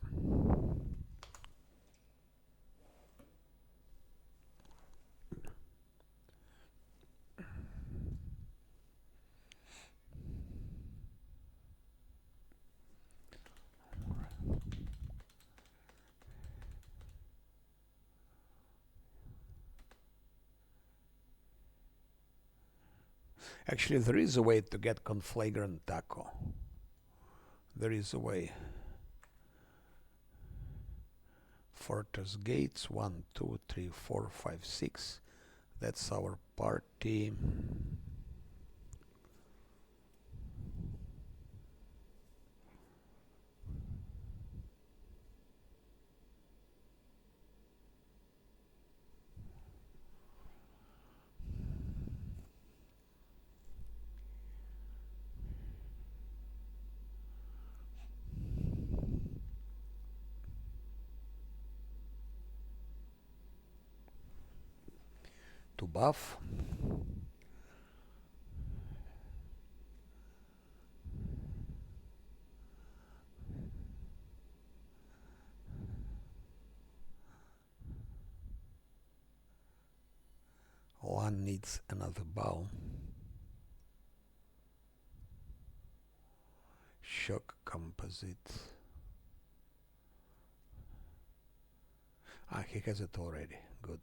Actually, there is a way to get Conflagrant Taco. There is a way. Fortress Gates, 1, 2, 3, 4, 5, 6. That's our party. To buff. One needs another bow. Shock composite. Ah, he has it already. Good.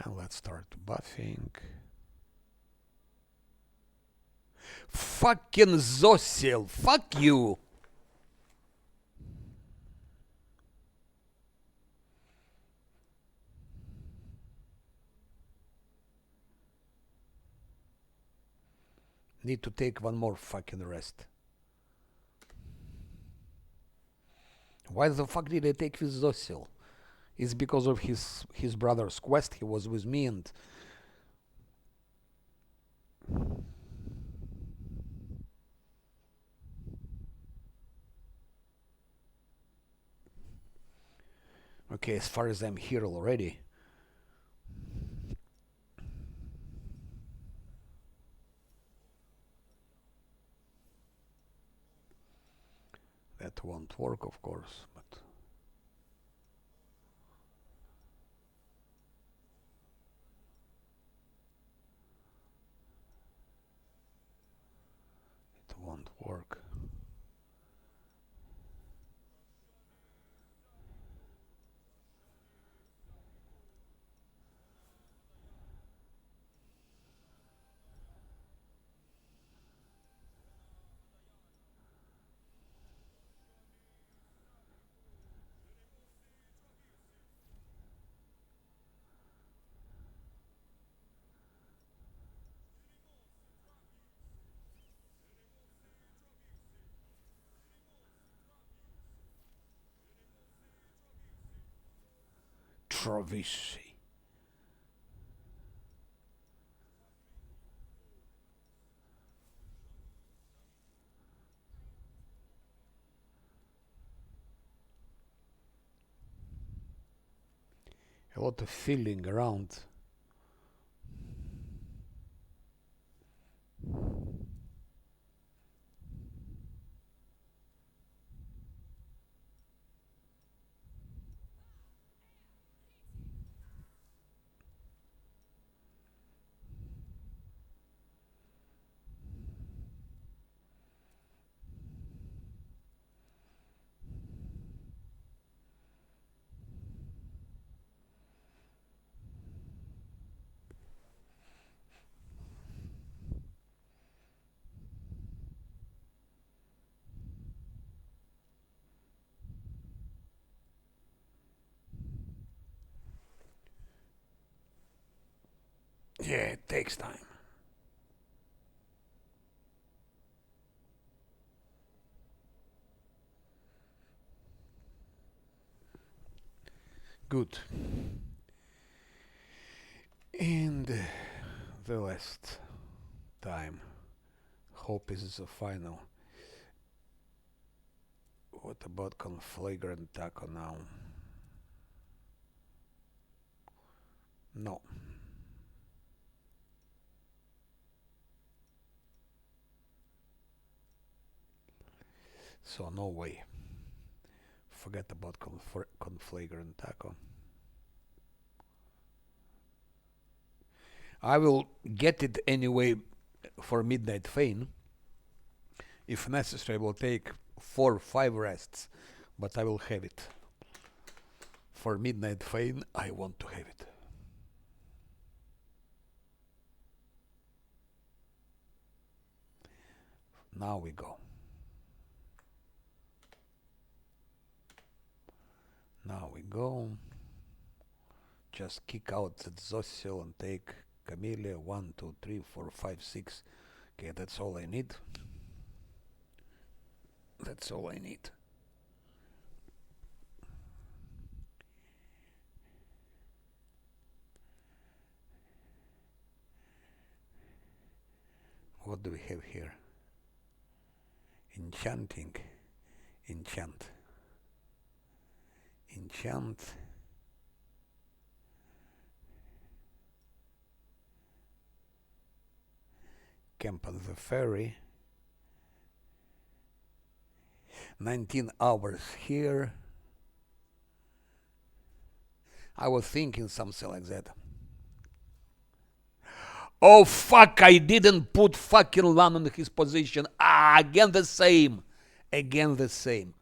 And let's start buffing. Fucking Zosil! Fuck you! Need to take one more fucking rest. Why the fuck did I take with Zosil? It's because of his brother's quest. He was with me and... Okay, as far as I'm here already... That won't work, of course, but... It won't work. Travissi. A lot of filling around. Yeah, it takes time. Good. And the last time. Hope this is the final. What about conflagrant taco now? No. So no way. Forget about conflagrant taco. I will get it anyway for Midnight Feign. If necessary, I will take 4 or 5 rests, but I will have it. For Midnight Feign, I want to have it. Now we go. Now we go. Just kick out that Zossil and take Camellia. 1, 2, 3, 4, 5, 6. Okay, that's all I need. That's all I need. What do we have here? Enchanting. Enchant. Enchant. Camp on the ferry. 19 hours here. I was thinking something like that. Oh fuck, I didn't put fucking Lan in his position. Again the same. Again the same.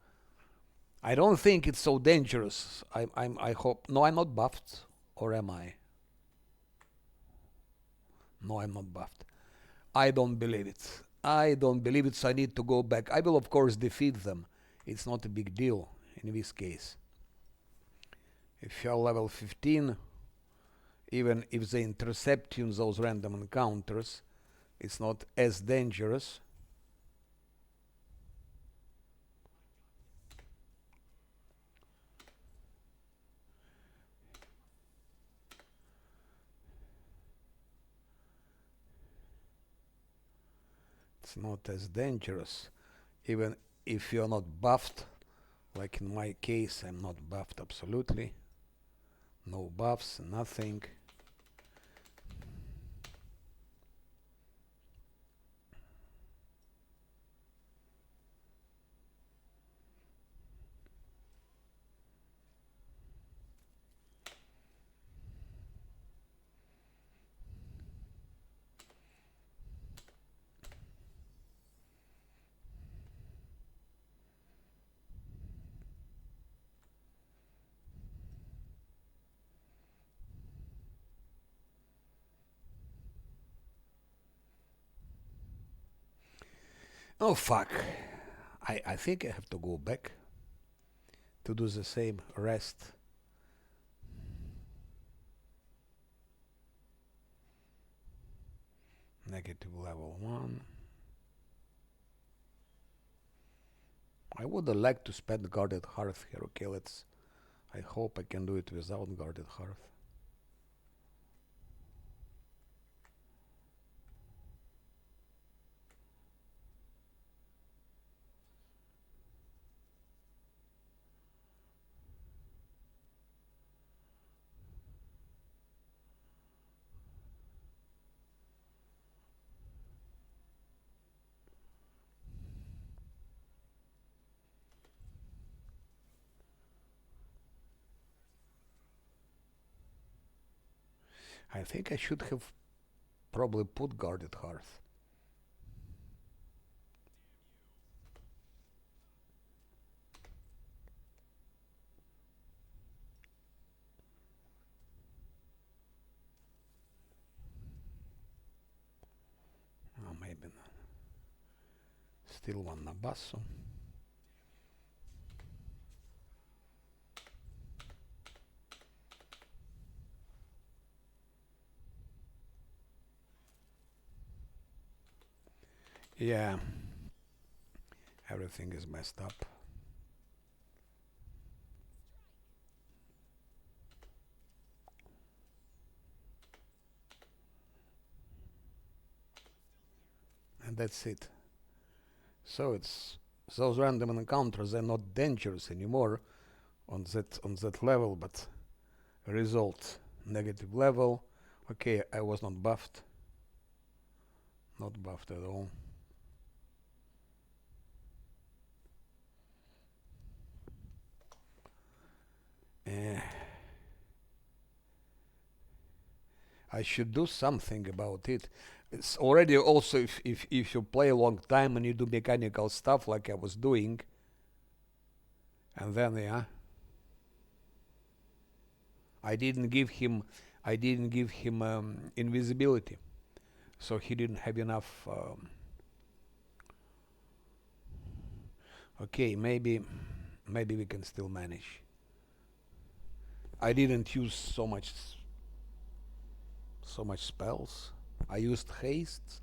I don't think it's so dangerous. I hope. No, I'm not buffed. Or am I? No, I'm not buffed. I don't believe it. I don't believe it, so I need to go back. I will, of course, defeat them. It's not a big deal in this case. If you're level 15, even if they intercept you in those random encounters, it's not as dangerous. It's not as dangerous, even if you're not buffed. Like in my case, I'm not buffed absolutely. No buffs, nothing. Oh fuck. I think I have to go back to do the same rest. Negative level 1. I would have liked to spend guarded hearth here. Okay, let's I hope I can do it without guarded hearth. I think I should have probably put guarded hearth. Oh, maybe not. Still one Nabasso. Yeah, everything is messed up. And that's it. So it's those random encounters are not dangerous anymore on that level, but result negative level. Okay, I was not buffed. Not buffed at all. I should do something about it. It's already also if you play a long time and you do mechanical stuff like I was doing, and then yeah, I didn't give him invisibility, so he didn't have enough. Okay, maybe we can still manage. I didn't use so much spells. I used haste.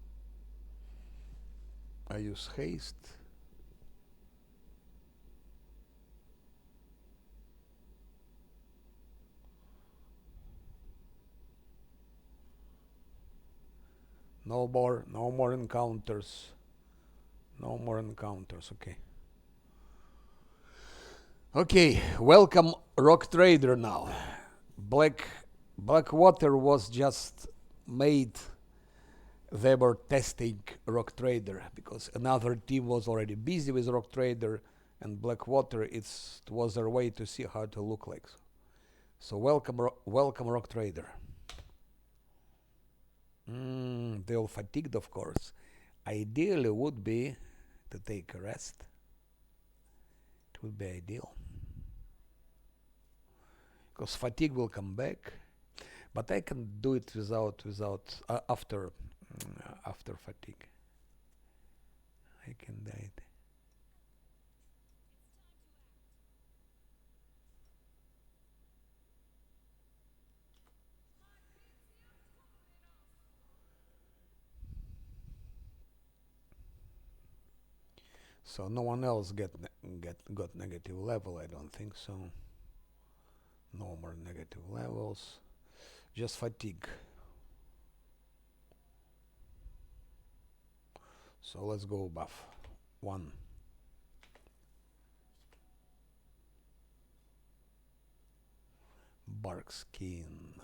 No more encounters. No more encounters. Okay. Okay, welcome Rock Trader now. Blackwater was just made. They were testing Rock Trader because another team was already busy with Rock Trader, and Blackwater it was their way to see how it look like. So welcome Rock Trader. They all fatigued, of course. Ideally would be to take a rest. It would be ideal. Because fatigue will come back, but I can do it without after fatigue. I can do it. So no one else got negative level. I don't think so. No more negative levels. Just fatigue. So let's go buff. 1. Bark skin.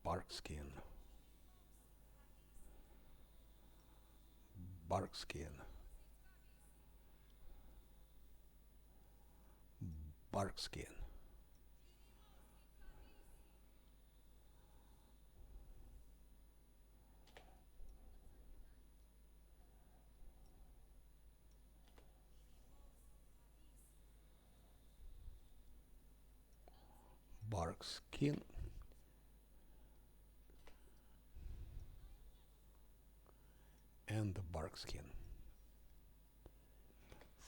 Bark skin. Bark skin. Bark skin. Bark skin. And the bark skin.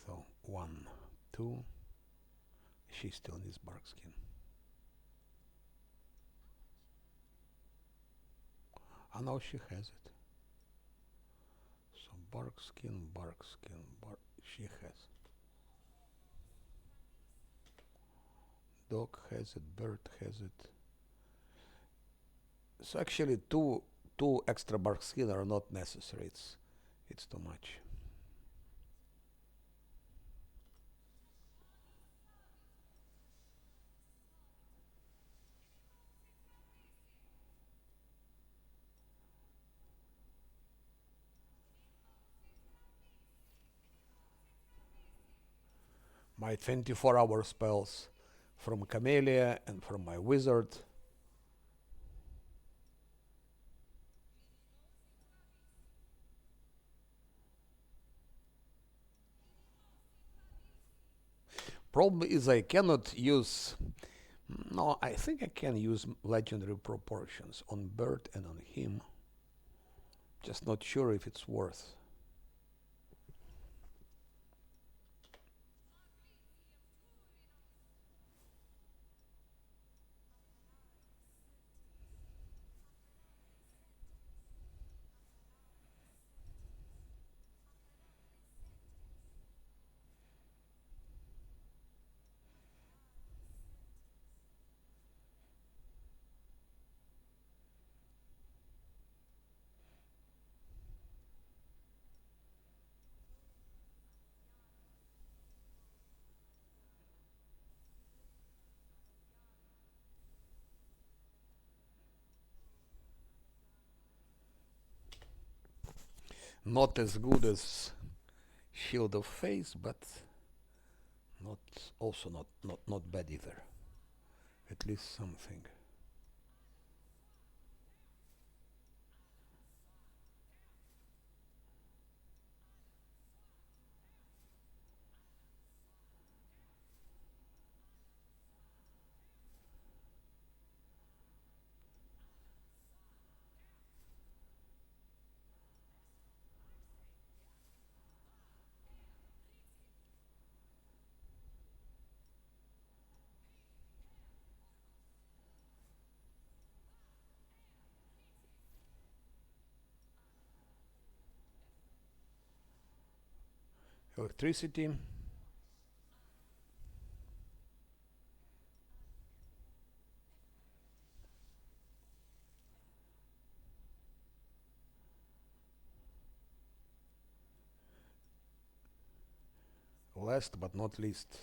So 1, 2. She still needs bark skin. I know she has it. Bark skin, bark skin, bark. She has. Dog has it, bird has it. So actually, two extra bark skin are not necessary. It's too much. My 24-hour spells from Camellia and from my wizard. Problem is I cannot use. No, I think I can use legendary proportions on bird and on him. Just not sure if it's worth. Not as good as Shield of Faith, but not also not bad either. At least something. Electricity. Last but not least,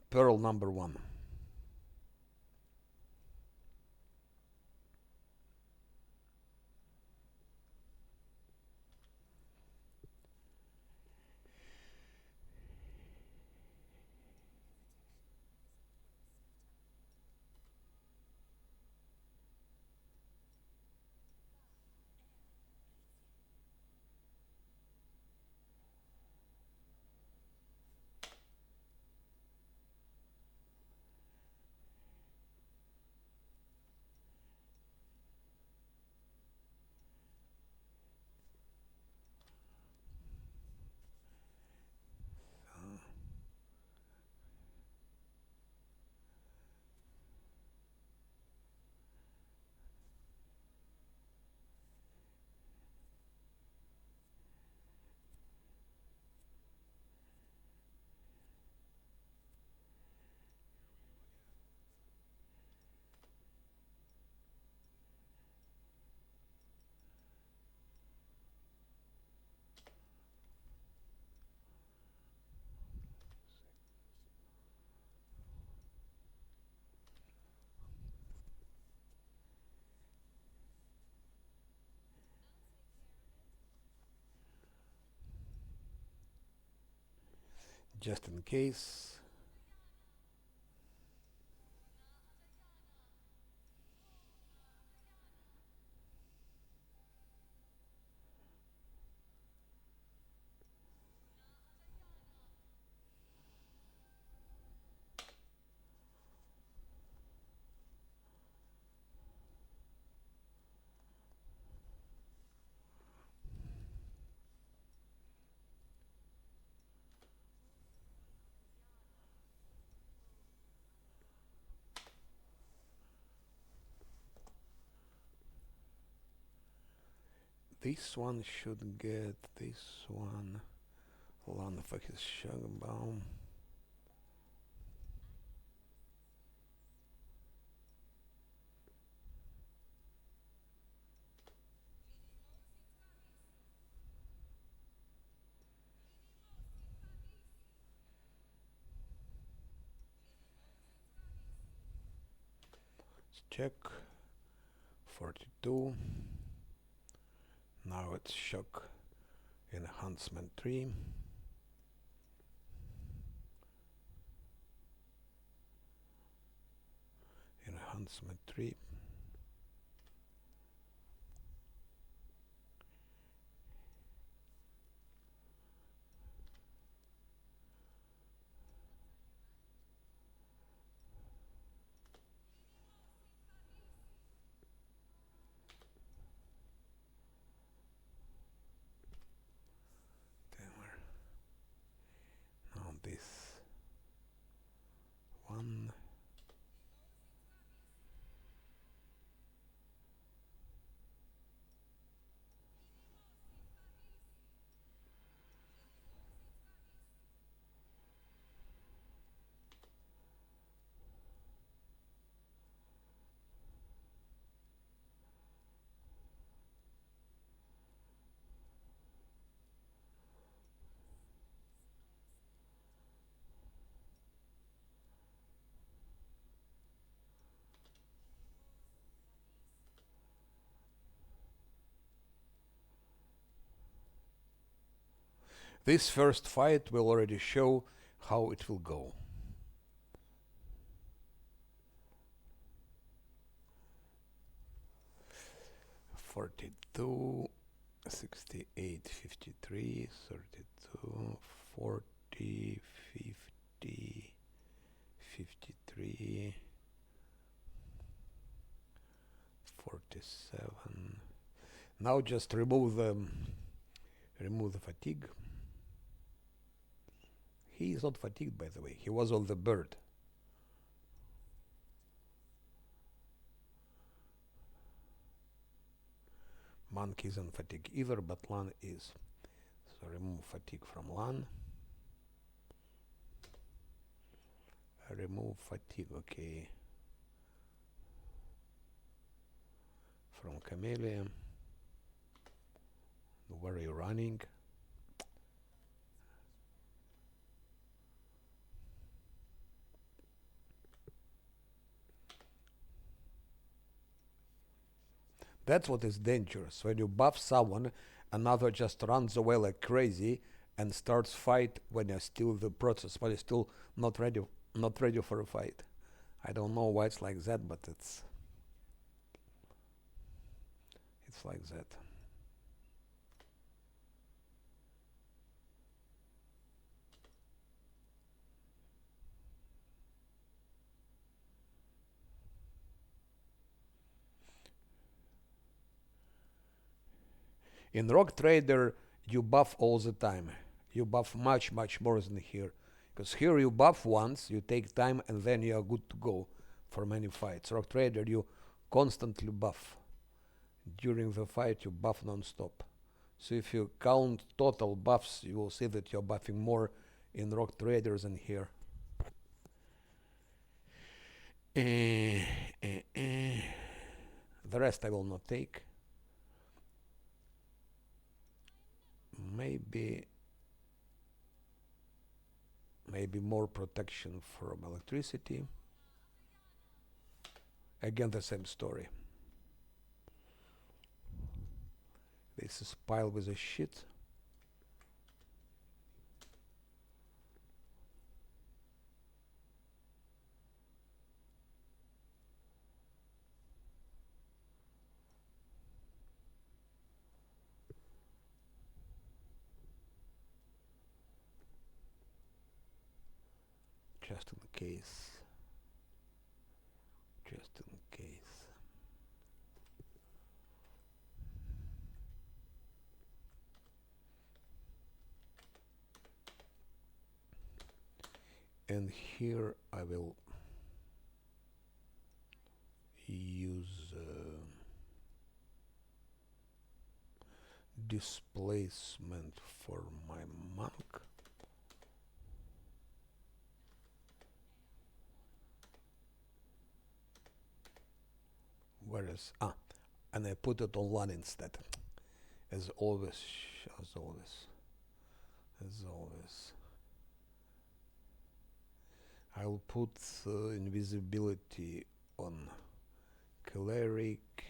pearl number one. just in case. This one should get this one. Land for his Shagbaum. Let's check. 42. Now it's shock enhancement 3. Enhancement 3. Now this one. This first fight will already show how it will go. (42), 68, 53, 32, 40, 50, 53, 47. Now just remove the fatigue. He is not fatigued, by the way. He was on the bird. Monkey isn't fatigue either, but Lan is. So remove fatigue from Lan. Remove fatigue, okay. From Camellia. Where are you running? That's what is dangerous. When you buff someone, another just runs away like crazy and starts fight when you're still the process, but you're still not ready for a fight. I don't know why it's like that, but it's like that. In Rock Trader, you buff all the time. You buff much more than here. Because here you buff once, you take time, and then you are good to go for many fights. Rock Trader, you constantly buff. During the fight, you buff non-stop. So if you count total buffs, you will see that you're buffing more in Rock Trader than here. The rest I will not take. Maybe more protection from electricity. Again, the same story. This is pile with a shit. just in case. Just in case. And here I will use displacement for my monk. Whereas, and I put it on 1 instead. As always, as always, as always. I'll put invisibility on cleric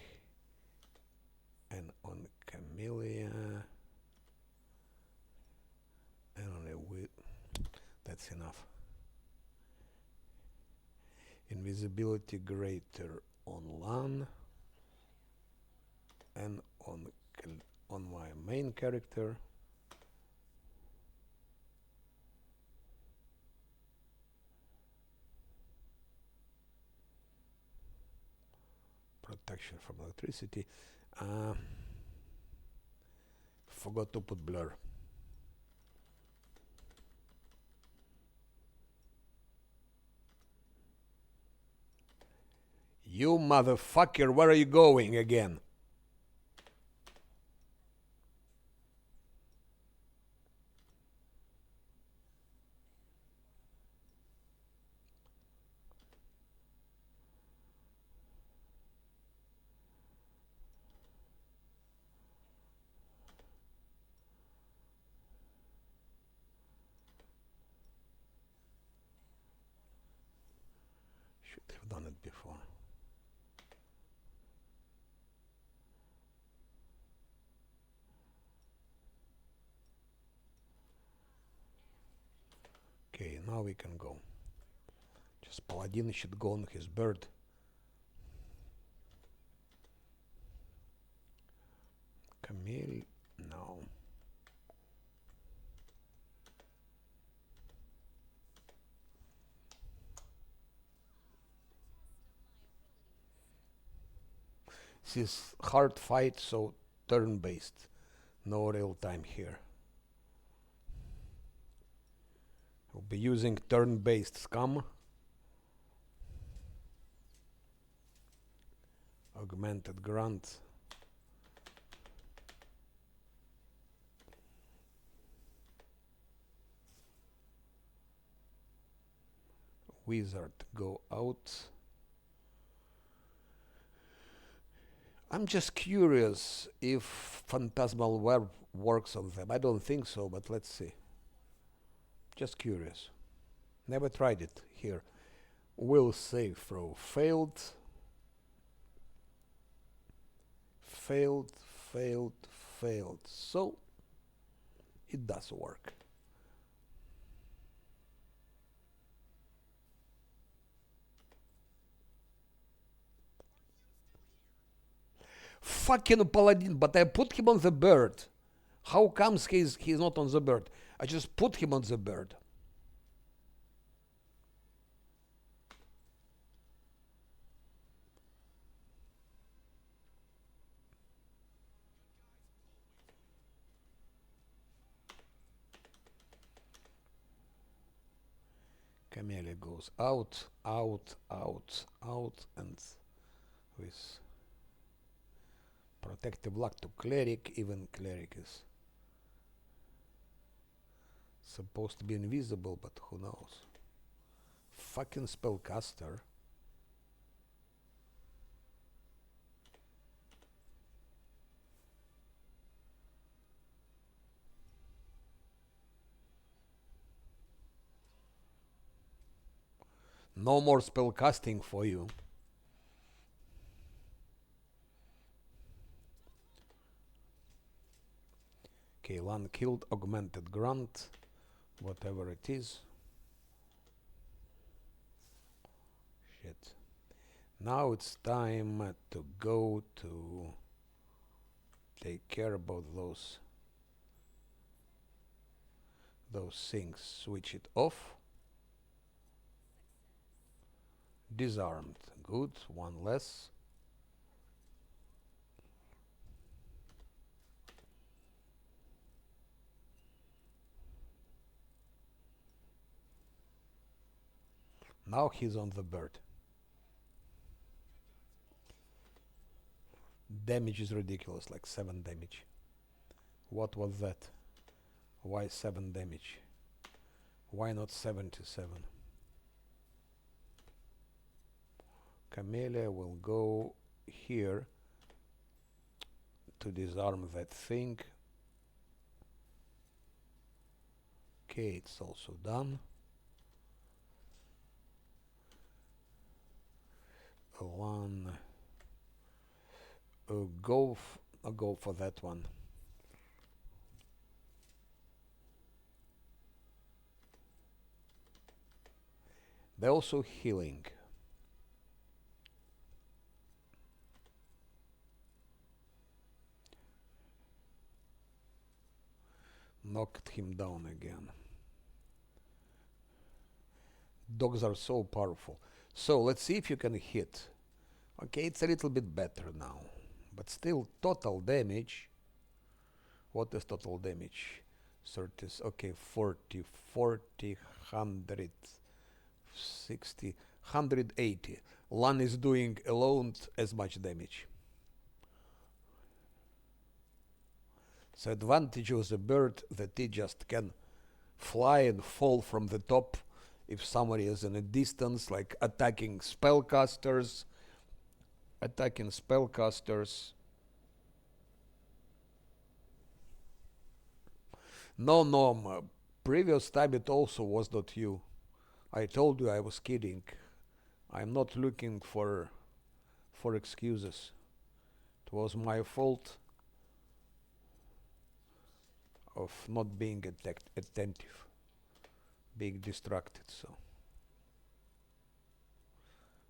and on camellia and on a wit. That's enough. Invisibility greater on LAN and on my main character. Protection from electricity. Forgot to put blur. You motherfucker, where are you going again? Should have done it before. Okay, now we can go. Just Paladin should go on his bird. Camille, no. This is hard fight, so turn-based. No real time here. We'll be using turn-based scum. Augmented grunt. Wizard go out. I'm just curious if Phantasmal Web works on them. I don't think so, but let's see. Just curious. Never tried it here. Will save throw. Failed. Failed, failed, failed. So, it does work. Fucking Paladin, but I put him on the bird. How comes he's not on the bird? I just put him on the bird. Camellia goes out, out, out, out, and with protective luck to cleric, even cleric is supposed to be invisible, but who knows? Fucking spellcaster. No more spellcasting for you. Okay, one killed augmented grunt, whatever it is. Shit. Now it's time to go to take care about those things. Switch it off. Disarmed. Good. One less. Now he's on the bird. Damage is ridiculous, like 7 damage. What was that? Why 7 damage? Why not 77? Camellia will go here to disarm that thing. Okay, it's also done. One. Go for that one. They're also healing. Knocked him down again. Dogs are so powerful. So let's see if you can hit. Okay, it's a little bit better now. But still, total damage. What is total damage? 30, okay, 40, 100, 60, 180. Lan is doing alone as much damage. The advantage of the bird that it just can fly and fall from the top if somebody is in a distance, like attacking spellcasters. No, previous time it also was not you. I told you I was kidding. I'm not looking for excuses. It was my fault of not being attentive, being distracted. So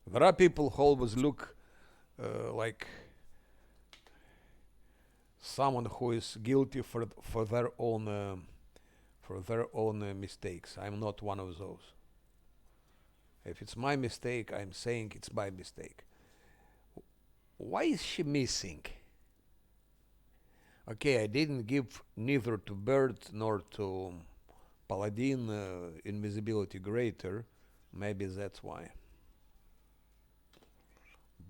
there are people who always look like someone who is guilty for their own mistakes. I'm not one of those. If it's my mistake, I'm saying it's my mistake. Why is she missing? Okay, I didn't give neither to Bird nor to Paladin invisibility greater. Maybe that's why.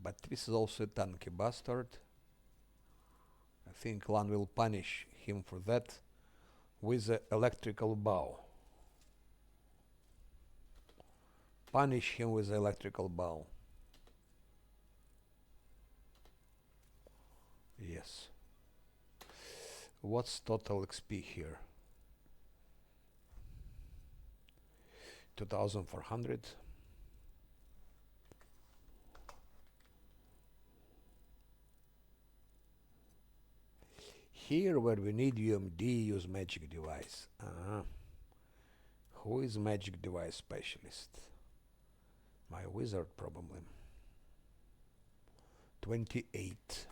But this is also a tanky bastard. I think Lan will punish him for that with the electrical bow. Punish him with the electrical bow. Yes. What's total XP here? 2400. Here where we need UMD, use magic device. Who is magic device specialist? My wizard probably. 28.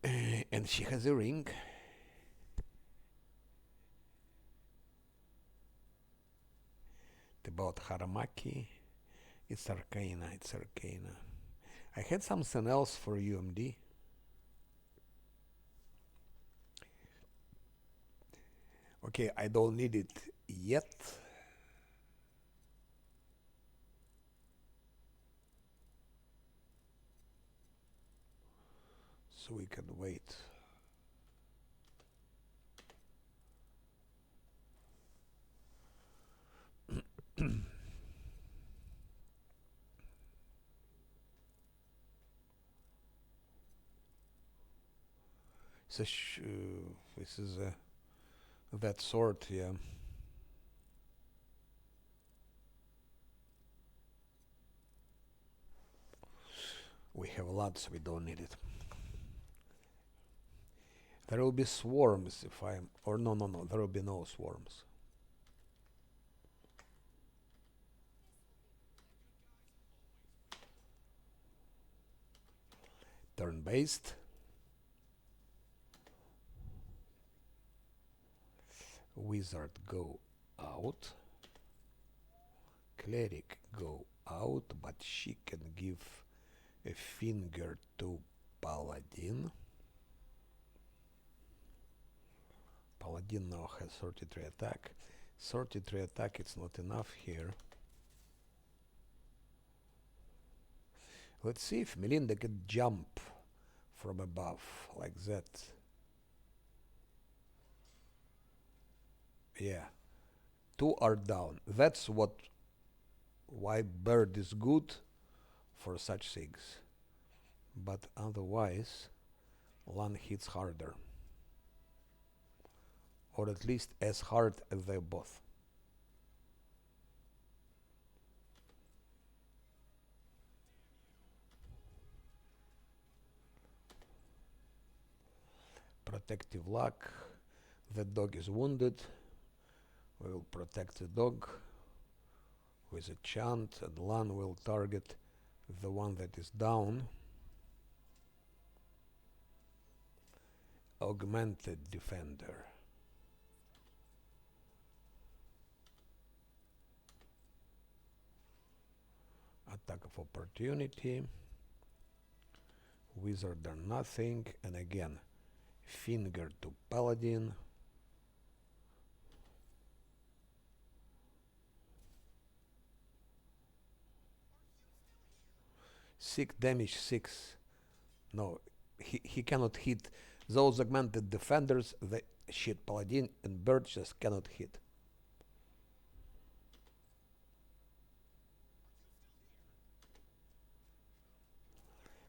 And she has a ring. About Haramaki. It's Arcana. I had something else for UMD. Okay, I don't need it yet. So we can wait. So this is that sort, yeah. We have lots, we don't need it. There will be swarms if I'm... Or no, there will be no swarms. Turn-based. Wizard go out. cleric go out, but she can give a finger to paladin. Paladin now has 33 attack. 33 attack, it's not enough here. Let's see if Melinda can jump from above like that. Yeah, 2 are down. That's why bird is good for such things. But otherwise, Lan hits harder. Or at least as hard as they both. Protective luck. The dog is wounded. We will protect the dog with a chant, and Lan will target the one that is down. Augmented defender. Attack of opportunity. Wizard or nothing, and again finger to paladin. Six damage, 6. No, he cannot hit those augmented defenders. The shit, paladin and bird just cannot hit.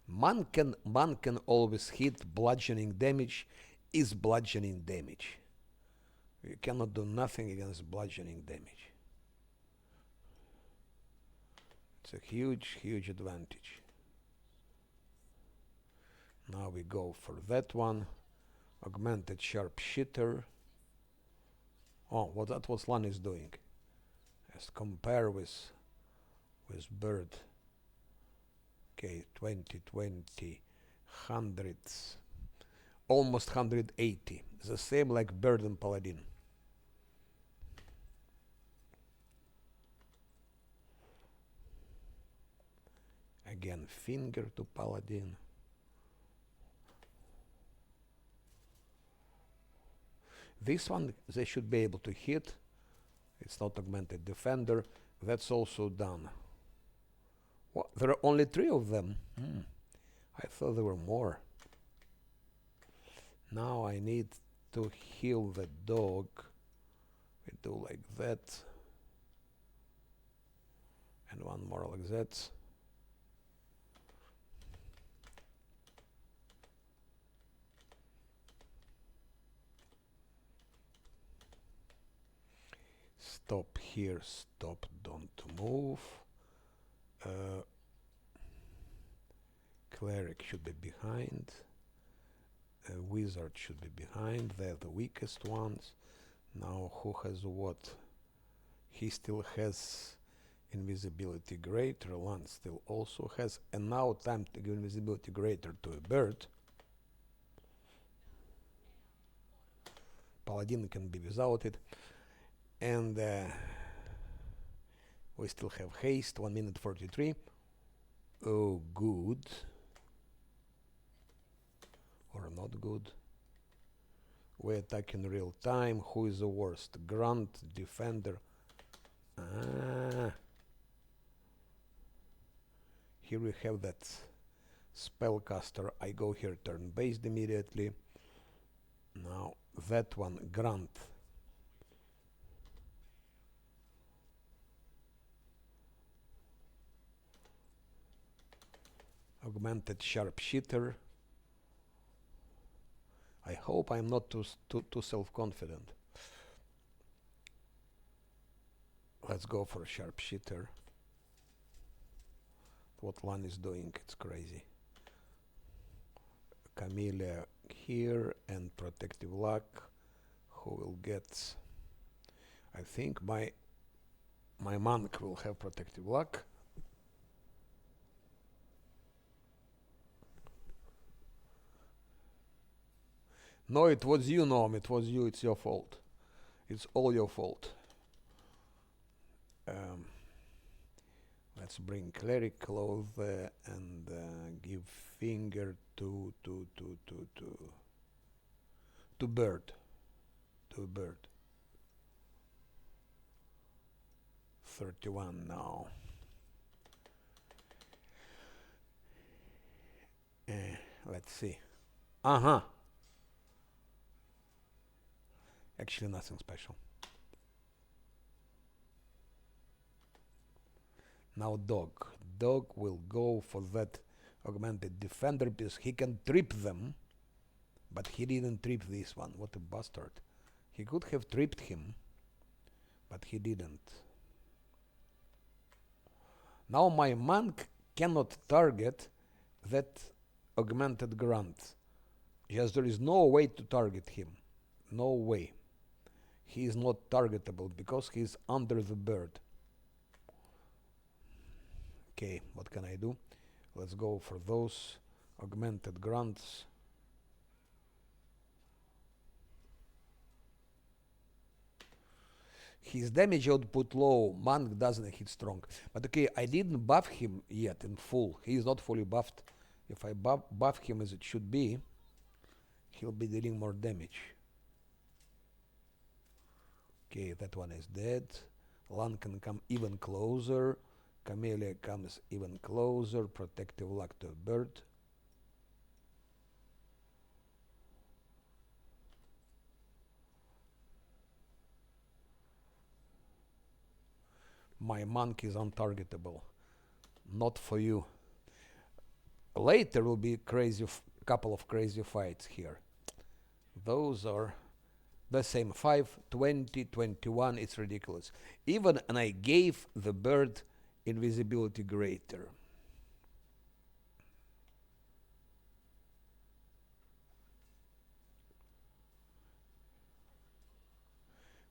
Man can always hit. Bludgeoning damage is bludgeoning damage. You cannot do nothing against bludgeoning damage. It's a huge advantage. Now we go for that one. Augmented sharpshooter. Oh, what that was Lan is doing. Let's compare with bird. Okay, 20, 100s, almost 180. The same like bird and paladin. Again, finger to paladin. This one they should be able to hit. It's not augmented defender. That's also done. Well, there are only 3 of them. I thought there were more. Now I need to heal the dog. We do like that. And one more like that. Stop here, stop, don't move. Cleric should be behind. Wizard should be behind. They're the weakest ones. Now who has what? He still has invisibility greater. Lan still also has. And now time to give invisibility greater to a bird. Paladin can be without it. And we still have haste. 1 minute 43. Oh, good. Or not good. We attack in real time. Who is the worst? Grunt, defender. Here we have that spellcaster. I go here turn-based immediately. Now that one, Grunt. Augmented sharpshooter. I hope I'm not too self-confident. Let's go for sharpshooter. What Lan is doing, it's crazy. Camellia here and protective luck. Who will get? I think my monk will have protective luck. No, it was you, Nom. It was you. It's your fault. It's all your fault. Let's bring cleric closer and give finger to bird. To bird. 31 now. Let's see. Actually, nothing special. Now dog. Dog will go for that augmented defender piece. He can trip them, but he didn't trip this one. What a bastard. He could have tripped him, but he didn't. Now my monk cannot target that augmented grunt. Yes, there is no way to target him. No way. He is not targetable because he is under the bird. Okay, what can I do? Let's go for those augmented grunts. His damage output low, monk doesn't hit strong. But okay, I didn't buff him yet in full. He is not fully buffed. If I buff him as it should be, he'll be dealing more damage. Okay, that one is dead. Lan can come even closer. Camellia comes even closer. Protective luck to a bird. My monk is untargetable. Not for you. Later will be couple of crazy fights here. Those are the same 5, 20, 21. It's ridiculous. Even and I gave the bird invisibility greater.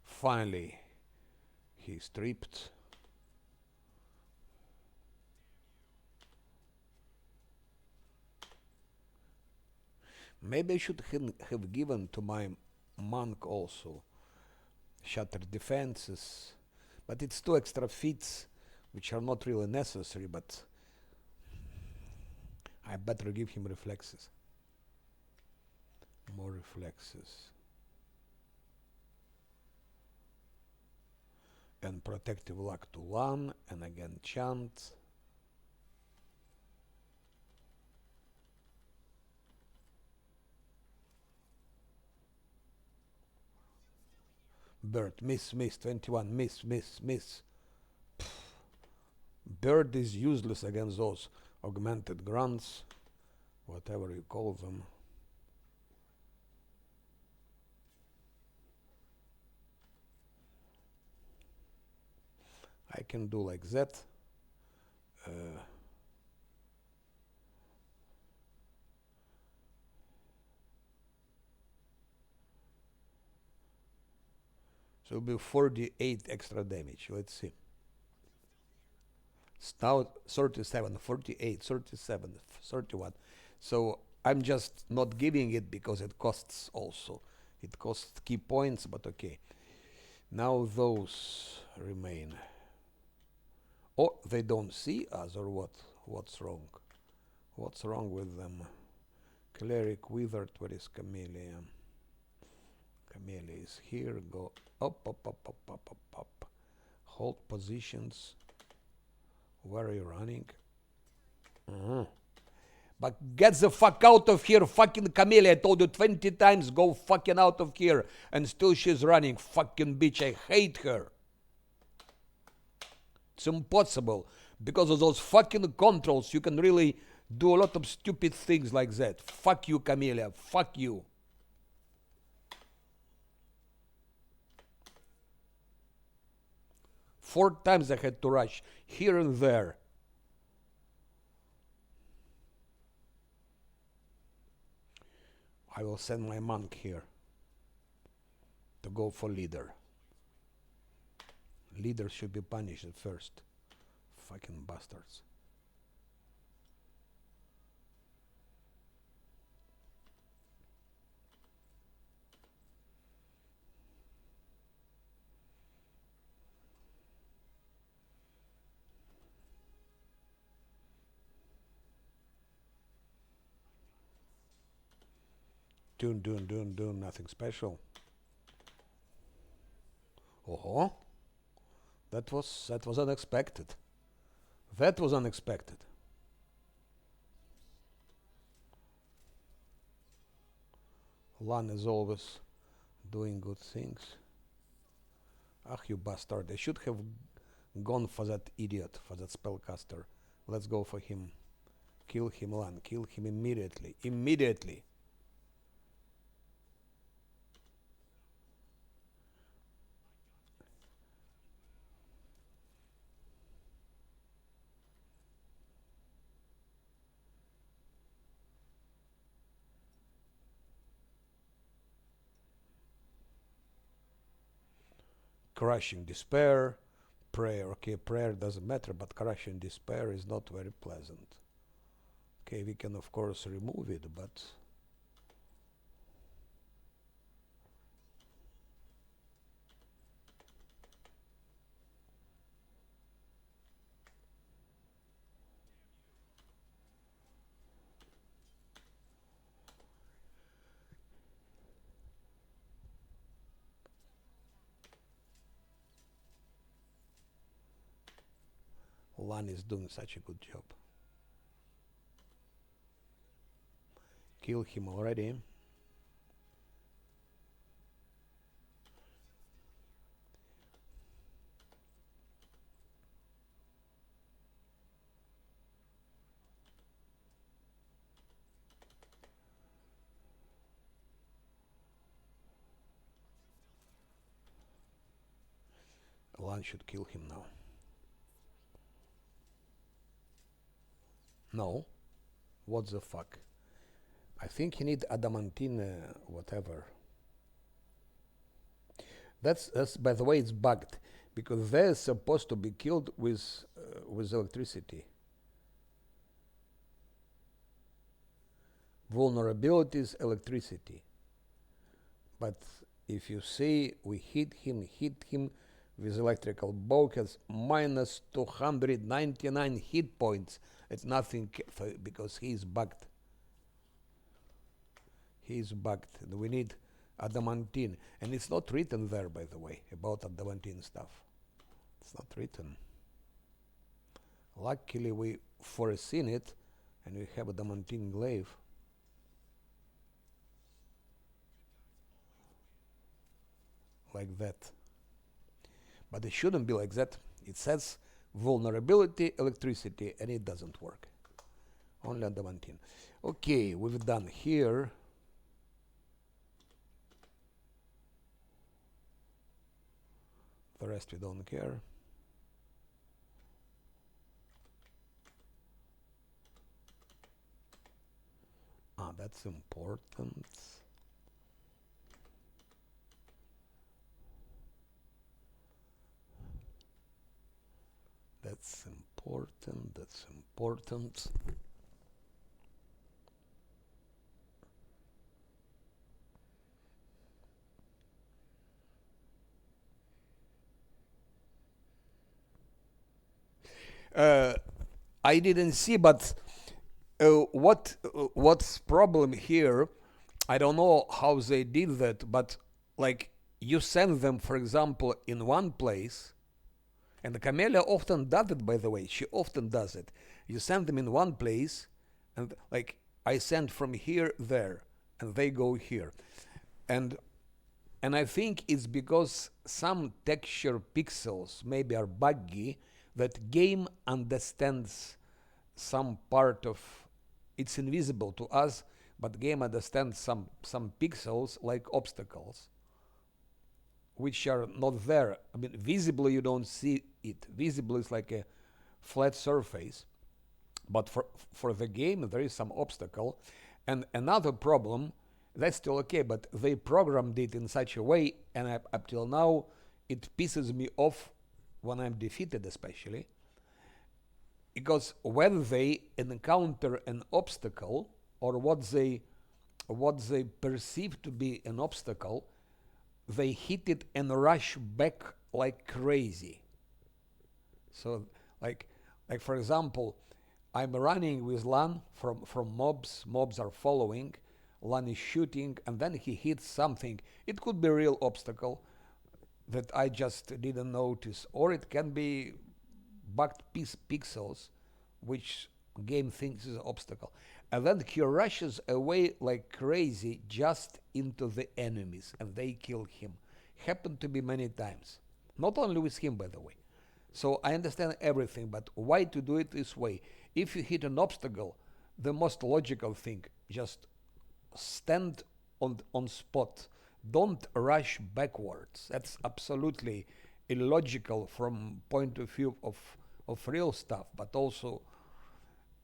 Finally, he's tripped. Maybe I should have given to my monk also shattered defenses, but it's 2 extra feats which are not really necessary, but I better give him reflexes. More reflexes. And protective luck to Lan, and again chant. Bird, miss, 21, miss. Pfft. Bird is useless against those augmented grunts, whatever you call them. I can do like that. So it'll be 48 extra damage. Let's see. Now 37, 48, 37, 31. So I'm just not giving it because it costs also. It costs key points, but okay. Now those remain. Oh, they don't see us or what? What's wrong? What's wrong with them? Cleric withered, where is Camellia? Camellia is here, go up. Hold positions. Where are you running? But get the fuck out of here, fucking Camellia. I told you 20 times, go fucking out of here. And still she's running, fucking bitch. I hate her. It's impossible. Because of those fucking controls, you can really do a lot of stupid things like that. Fuck you, Camellia. Fuck you. Four times I had to rush, here and there. I will send my monk here to go for leader. Leaders should be punished at first. Fucking bastards. Doing nothing special. Oh, that was unexpected. That was unexpected. Lan is always doing good things. Ah, you bastard! I should have gone for that idiot, for that spellcaster. Let's go for him. Kill him, Lan. Kill him immediately. Immediately. Crushing despair. Prayer. Okay, prayer doesn't matter, but crushing despair is not very pleasant. Okay, we can of course remove it, but Lan is doing such a good job. Kill him already. Lan should kill him now. No. What the fuck? I think he need adamantine whatever. That's by the way, it's bugged because they're supposed to be killed with electricity. Vulnerabilities, electricity. But if you see, we hit him with electrical bouquets, minus 299 hit points. It's nothing because he's bugged. He's bugged. We need adamantine. And it's not written there, by the way, about adamantine stuff. It's not written. Luckily, we foreseen it, and we have adamantine glaive. Like that. But it shouldn't be like that. It says vulnerability, electricity, and it doesn't work. Only adamantine. Okay, we've done here. The rest we don't care. Ah, that's important. That's important. That's important. I didn't see, but what's problem here? I don't know how they did that, but like you send them, for example, in one place, and the Camellia often does it. By the way, she often does it. You send them in one place, and like I send from here there, and they go here, and I think it's because some texture pixels maybe are buggy that game understands some part of it's invisible to us, but game understands some pixels like obstacles which are not there. I mean, visibly you don't see it. Visible is like a flat surface, but for the game there is some obstacle. And another problem, that's still okay, but they programmed it in such a way, and up till now it pisses me off when I'm defeated, especially because when they encounter an obstacle or what they perceive to be an obstacle, they hit it and rush back like crazy. So like for example, I'm running with Lan from mobs. Mobs are following. Lan is shooting, and then he hits something. It could be a real obstacle that I just didn't notice, or it can be bugged pixels, which game thinks is an obstacle. And then he rushes away like crazy just into the enemies, and they kill him. Happened to be many times. Not only with him, by the way. So I understand everything, but why to do it this way? If you hit an obstacle, the most logical thing, just stand on spot. Don't rush backwards. That's absolutely illogical from point of view of real stuff, but also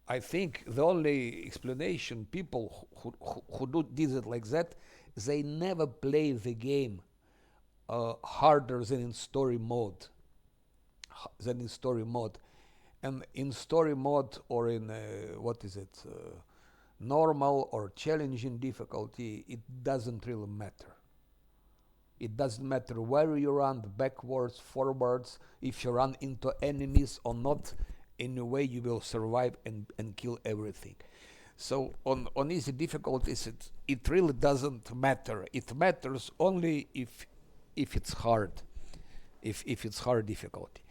I think the only explanation people who did it like that, they never play the game harder than in story mode. Than in story mode, and in story mode or in what is it, normal or challenging difficulty, it doesn't really matter. It doesn't matter where you run, backwards, forwards, if you run into enemies or not. In a way, you will survive and kill everything. So on easy difficulties, it really doesn't matter. It matters only if it's hard, if it's hard difficulty.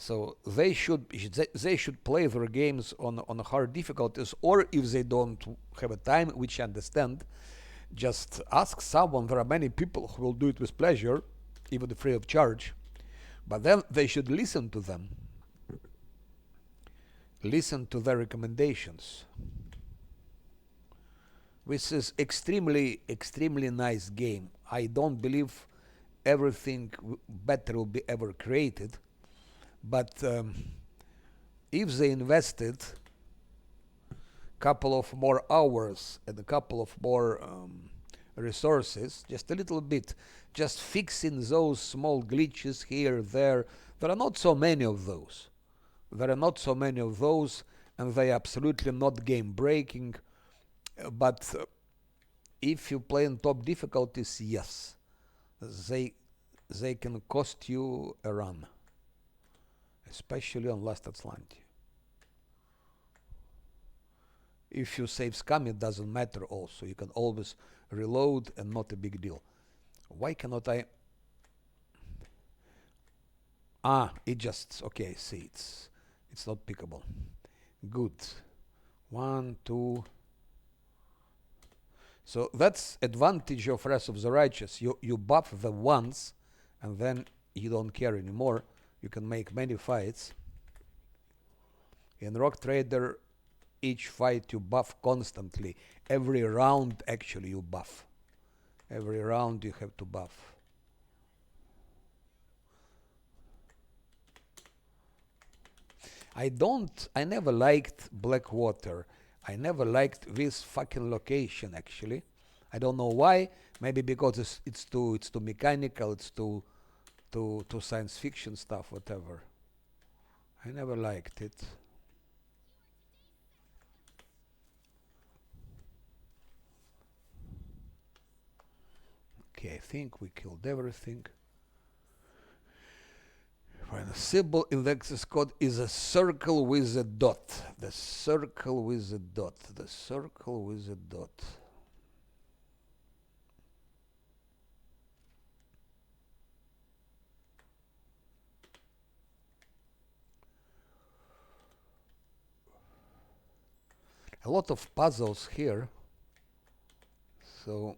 So they should play their games on hard difficulties, or if they don't have a time, which I understand, just ask someone. There are many people who will do it with pleasure, even free of charge, but then they should listen to them, listen to their recommendations. This is extremely nice game. I don't believe everything better will be ever created, but if they invested a couple of more hours and a couple of more resources, just a little bit, just fixing those small glitches here, there are not so many of those. There are not so many of those, and they are absolutely not game breaking. But if you play in top difficulties, yes, they can cost you a run, especially on Last Azlanti. If you save scam, it doesn't matter also. You can always reload and not a big deal. Why cannot I? It just, okay, see, it's not pickable. Good. 1, 2. So that's advantage of Wrath of the Righteous. You buff them once, and then you don't care anymore. You can make many fights. In Rock Trader, each fight you buff constantly. Every round, actually, you buff. Every round you have to buff. I never liked Blackwater. I never liked this fucking location, actually. I don't know why. Maybe because it's too mechanical, it's too science fiction stuff, whatever. I never liked it. Okay, I think we killed everything. When a symbol in the access code is a circle with a dot. The circle with a dot. The circle with a dot. A lot of puzzles here. So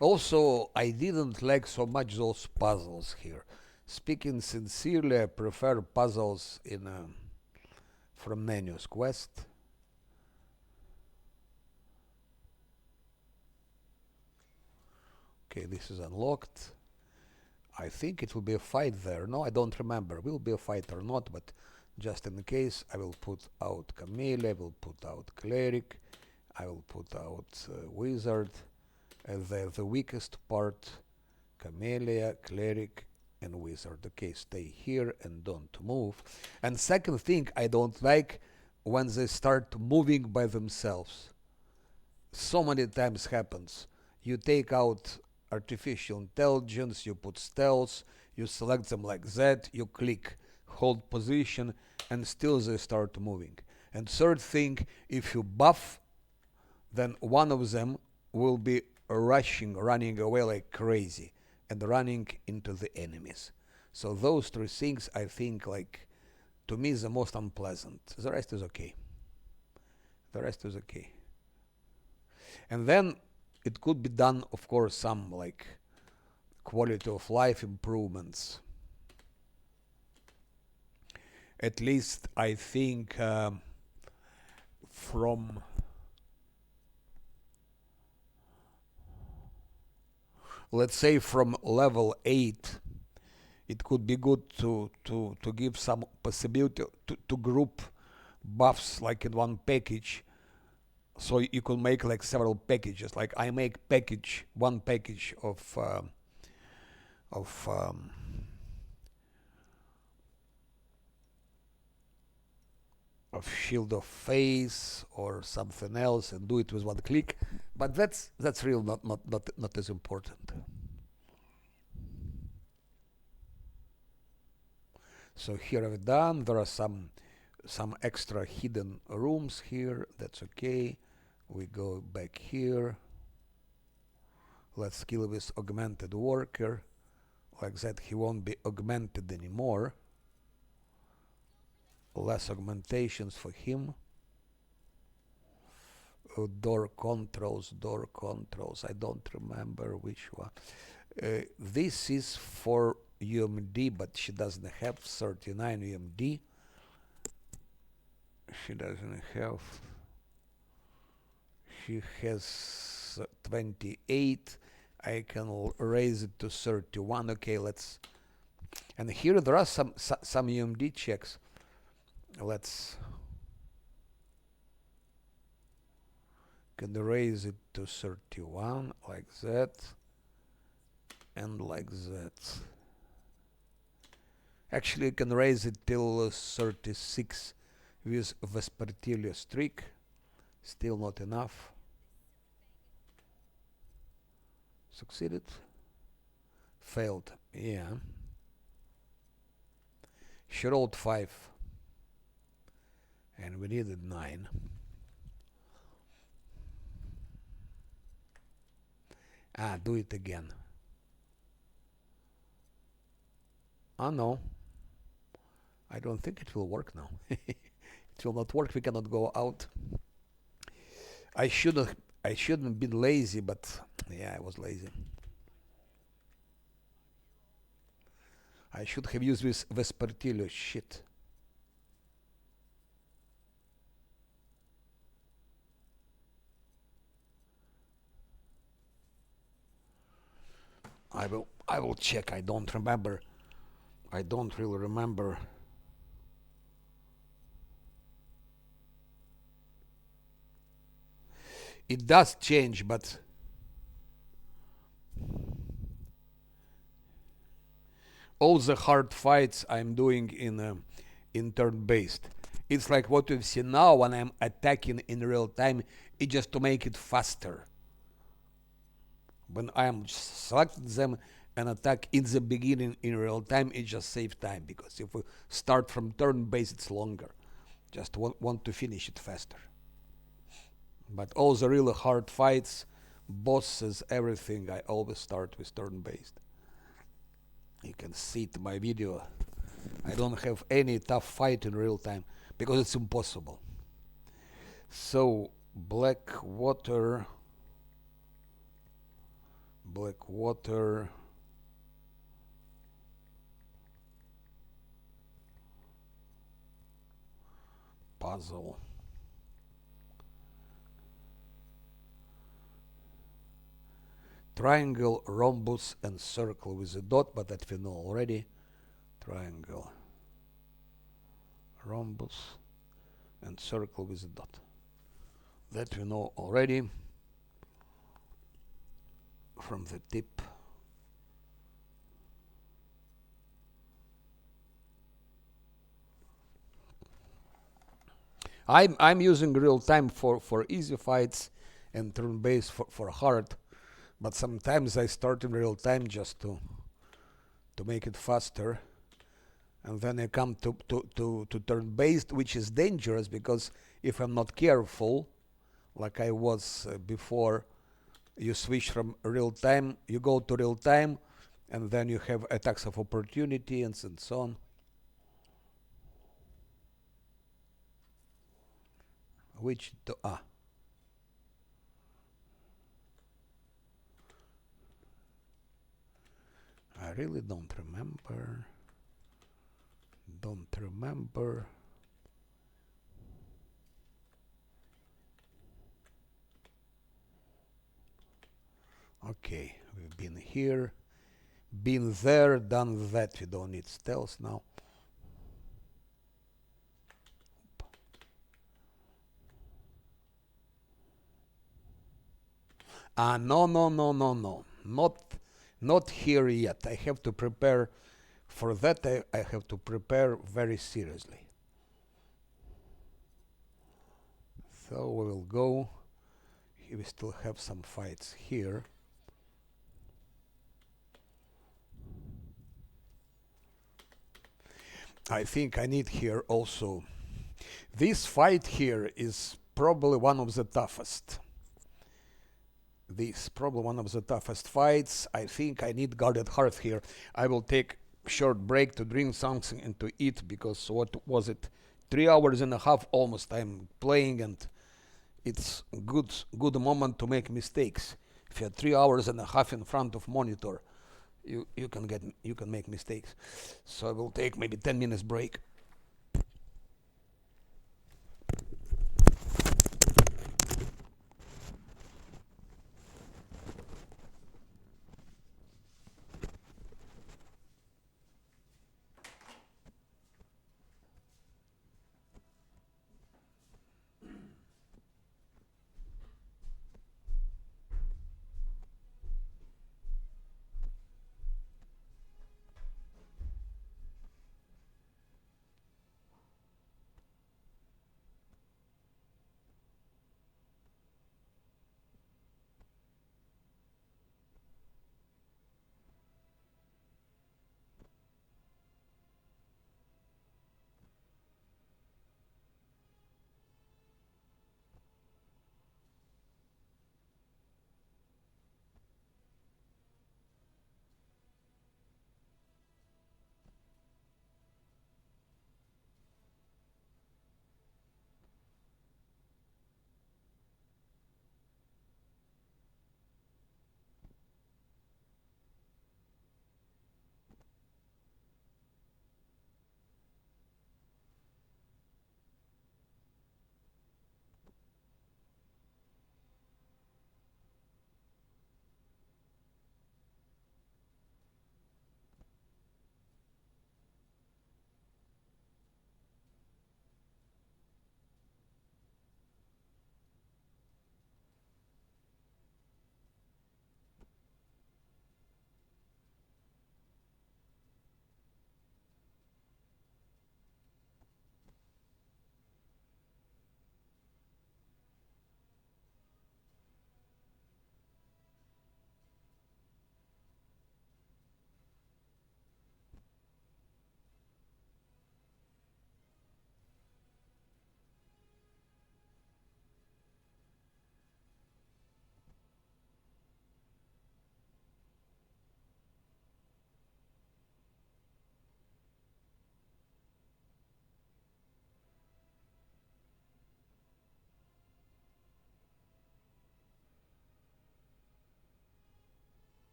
also, I didn't like so much those puzzles here. Speaking sincerely, I prefer puzzles in from Nenu's quest. Okay, this is unlocked. I think it will be a fight there. No, I don't remember. Will be a fight or not, but just in case, I will put out Camille, I will put out Cleric, I will put out Wizard. The weakest part, Camellia, Cleric, and Wizard. Okay, stay here and don't move. And second thing, I don't like when they start moving by themselves. So many times happens. You take out artificial intelligence, you put stealth, you select them like that, you click. hold position, and still they start moving. And third thing, if you buff, then one of them will be running away like crazy, and running into the enemies. So those three things, I think, like, to me, is the most unpleasant. The rest is okay. The rest is okay. And then it could be done, of course, some like quality of life improvements. At least I think from let's say from level 8, it could be good to give some possibility to group buffs like in one package, so you could make like several packages. Like I make one package of shield of face or something else, and do it with one click. But that's real not as important. So here I've done. There are some extra hidden rooms here. That's okay. We go back here. Let's kill this augmented worker. Like that, he won't be augmented anymore. Less augmentations for him. Door controls. I don't remember which one. This is for UMD, but she doesn't have 39 UMD. She doesn't have. She has 28. I can raise it to 31. Okay, let's. And here there are some UMD checks. Let's. Can raise it to 31 like that, and like that. Actually, you can raise it till 36 with Vespertilio streak. Still not enough. Succeeded. Failed. Yeah. She rolled 5. And we needed 9. Do it again. No. I don't think it will work now. It will not work. We cannot go out. I shouldn't been lazy, but yeah, I was lazy. I should have used this Vespertilio shit. I will check. I don't remember. I don't really remember. It does change, but all the hard fights I'm doing in turn-based. It's like what we've seen now when I'm attacking in real time. It's just to make it faster. When I'm selecting them and attack in the beginning in real time, it just saves time, because if we start from turn-based, it's longer. Just want to finish it faster. But all the really hard fights, bosses, everything, I always start with turn-based. You can see it in my video. I don't have any tough fight in real time because it's impossible. So WoTR, puzzle. Triangle, rhombus, and circle with a dot, but that we know already. Triangle, rhombus, and circle with a dot. That we know already from the tip. I'm using real time for easy fights and turn-based for hard. But sometimes I start in real time just to make it faster. and then I come to turn-based, which is dangerous because if I'm not careful, like I was before, you switch from real time, you go to real time, and then you have attacks of opportunity and so on. Which I really don't remember. Don't remember. Okay, we've been here, been there, done that. We don't need stealth now. No, no, no, no, no. Not here yet. I have to prepare for that. I have to prepare very seriously. So we will go. We still have some fights here. I think I need here also. This fight here is probably one of the toughest. This is probably one of the toughest fights. I think I need guarded hearth here. I will take short break to drink something and to eat because what was it? 3 hours and a half almost I'm playing, and it's good moment to make mistakes. If you're 3 hours and a half in front of monitor, you can make mistakes. So I will take maybe 10 minutes break.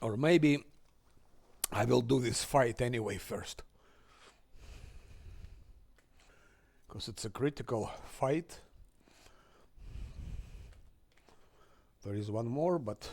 Or maybe I will do this fight anyway first. Because it's a critical fight. There is one more, but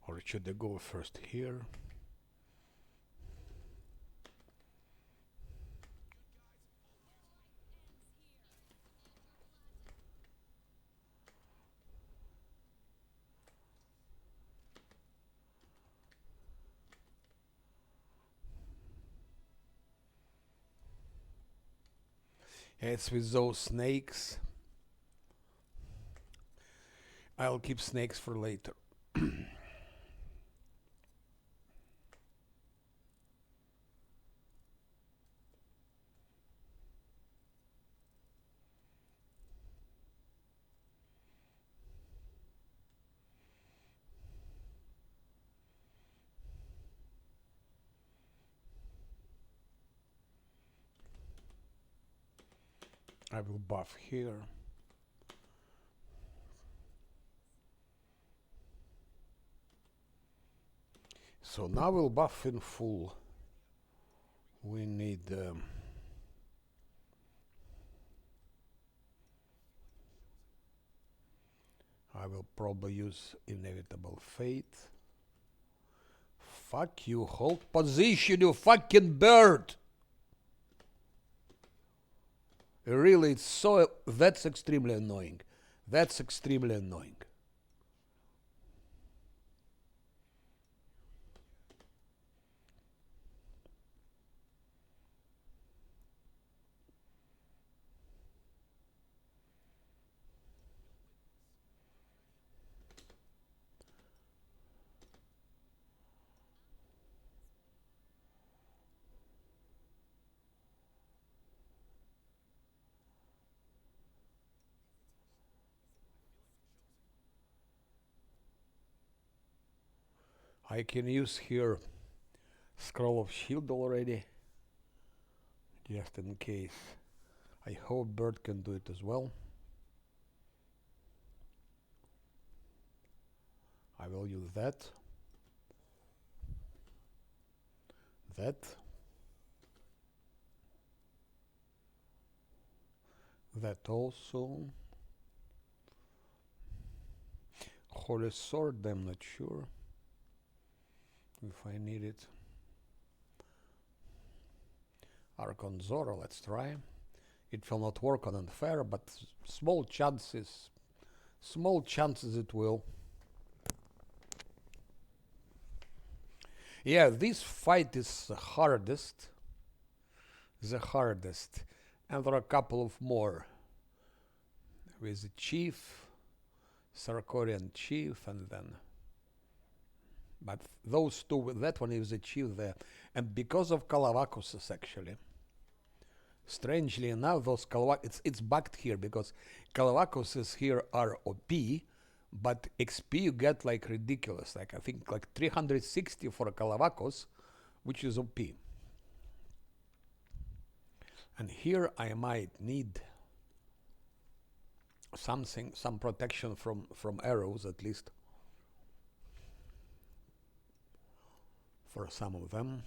or should I go first here? It's with those snakes. I'll keep snakes for later. I will buff here. So now we'll buff in full. We need I will probably use Inevitable Fate. Fuck you, hold position, you fucking bird! Really, it's so... That's extremely annoying. That's extremely annoying. I can use here Scroll of Shield already, just in case. I hope Bird can do it as well. I will use that. That also. Holy Sword, I'm not sure if I need it. Archon Zora, let's try. It will not work on Unfair, but small chances it will. Yeah, this fight is the hardest. And there are a couple of more. With the Chief, Sarkorian Chief, and then... But those two, that one is the Chief there. And because of Kalavakosis, actually. Strangely enough, those it's bugged here, because Kalavakoses here are OP, but XP you get like ridiculous. Like I think like 360 for a Kalavakos, which is OP. And here I might need something, some protection from arrows at least. For some of them.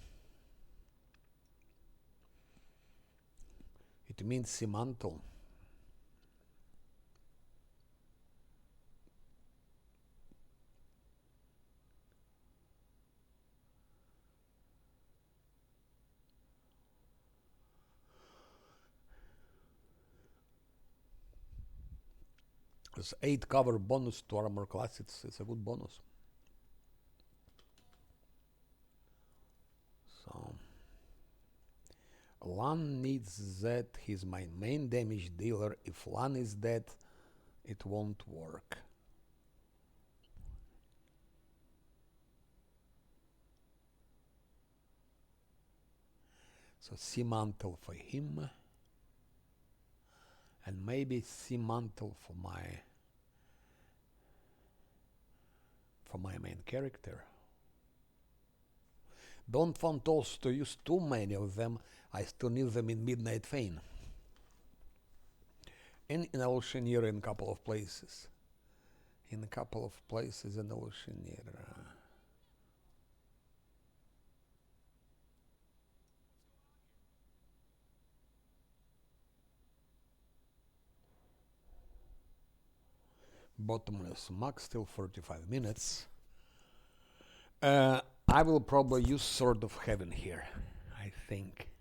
It means Simantle. There's 8 cover bonus to armor class. It's a good bonus. So Lan needs that. He's my main damage dealer. If Lan is dead, it won't work. So C mantle for him, and maybe C mantle for my main character. Don't want also to use too many of them. I still need them in Midnight Fane. And in Evolutioneer in a couple of places. In a couple of places in Evolutioneer. Bottomless max, still 45 minutes. I will probably use Sword of Heaven here, I think.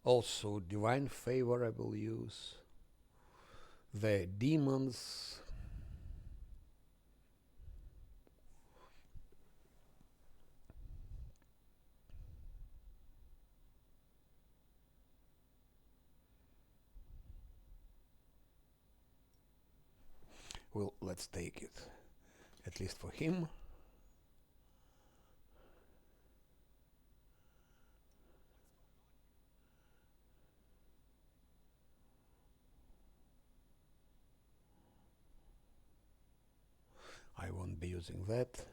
Also, Divine Favor I will use. The demons. Well, let's take it. At least for him. I won't be using that.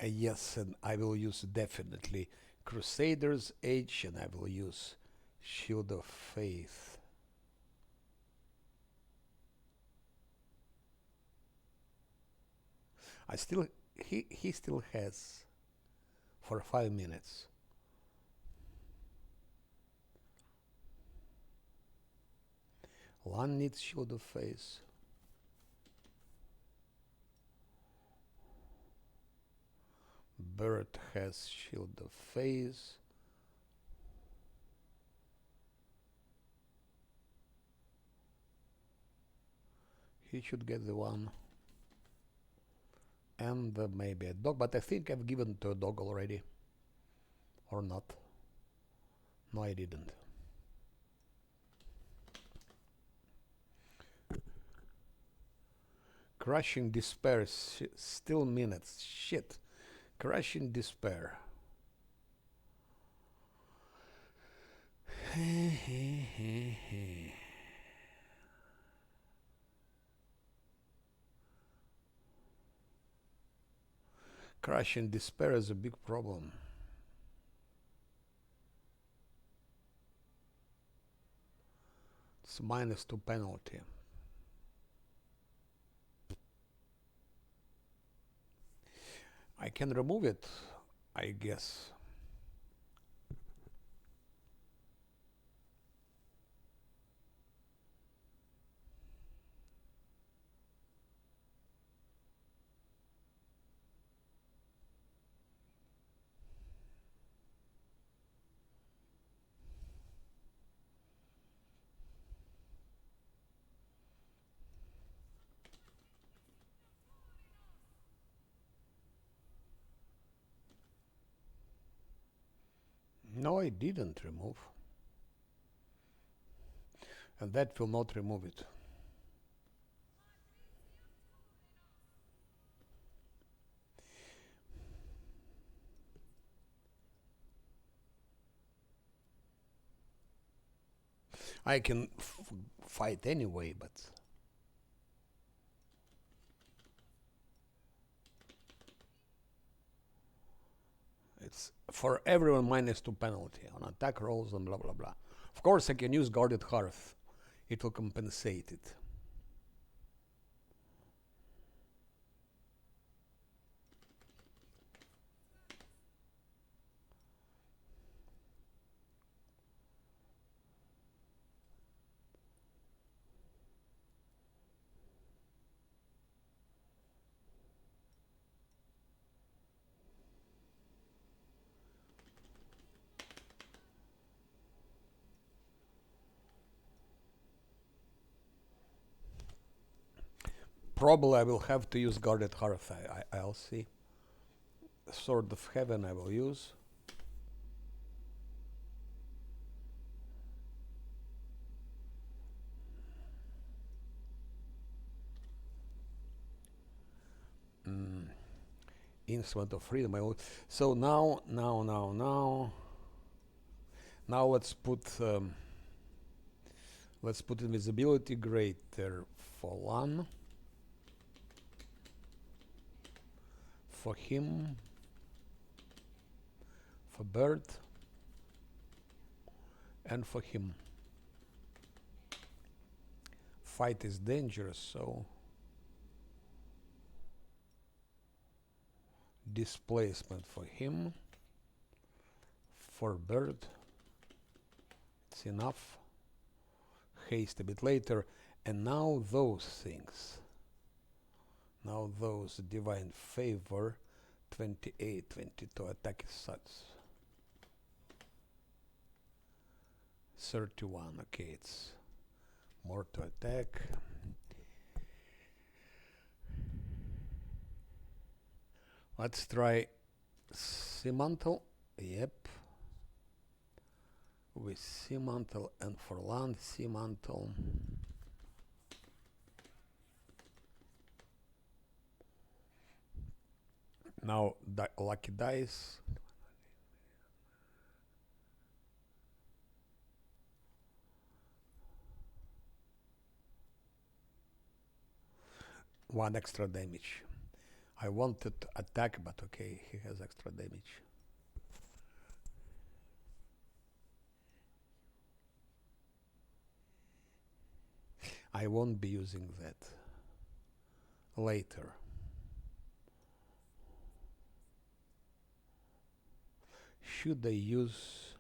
Yes, and I will use definitely Crusader's Edge, and I will use Shield of Faith. He still has for 5 minutes. One needs Shield of Faith. Bird has Shield of Faith. He should get the one. And maybe a dog, but I think I've given to a dog already. Or not. No, I didn't. Crushing Despair, still minutes. Shit. Crushing Despair. Crushing Despair is a big problem. It's -2 penalty. I can remove it, I guess. No, I didn't remove. And that will not remove it. I can fight anyway, but it's for everyone -2 penalty on attack rolls and blah blah blah. Of course, I can use Guarded Hearth. It will compensate it. Probably I will have to use guarded hearth. I'll see. Sword of Heaven I will use. Instrument of Freedom. So now let's put invisibility greater for Lan, for him, for Bird, and for him. Fight is dangerous, so displacement for him, for Bird, it's enough. Haste a bit later, and now those things. Now those divine favor, 28, 22 attack is such. 31, okay, it's more to attack. Let's try Sea Mantle. Yep. With Sea Mantle and for land Sea Mantle. Now lucky dice. One extra damage. I wanted to attack, but okay, he has extra damage. I won't be using that later. Should I use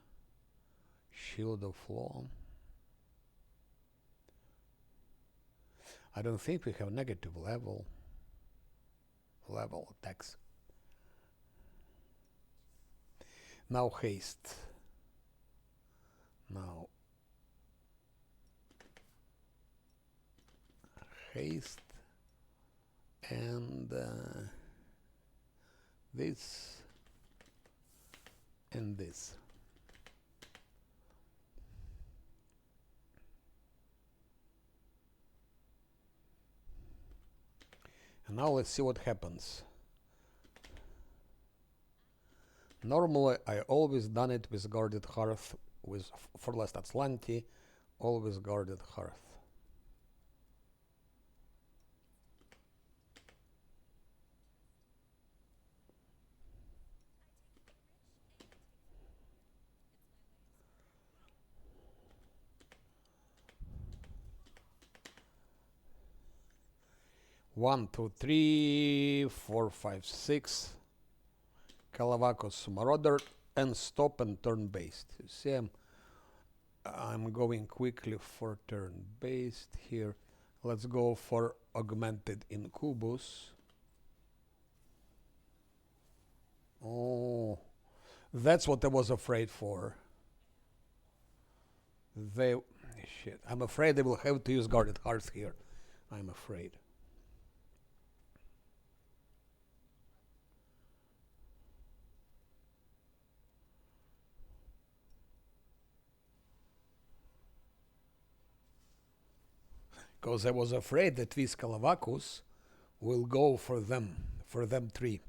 Shield of Law? I don't think we have negative level attacks. Now haste. Now haste and this and this. And now let's see what happens. Normally I always done it with guarded hearth, with for last Azlanti, always guarded hearth. One, two, three, 4, 5, 6. Kalavakos Marauder and stop and turn based. You see, I'm going quickly for turn based here. Let's go for augmented incubus. Oh, that's what I was afraid for. Shit. I'm afraid they will have to use guarded hearth here. I'm afraid. Because I was afraid that these Kalavakus will go for them 3.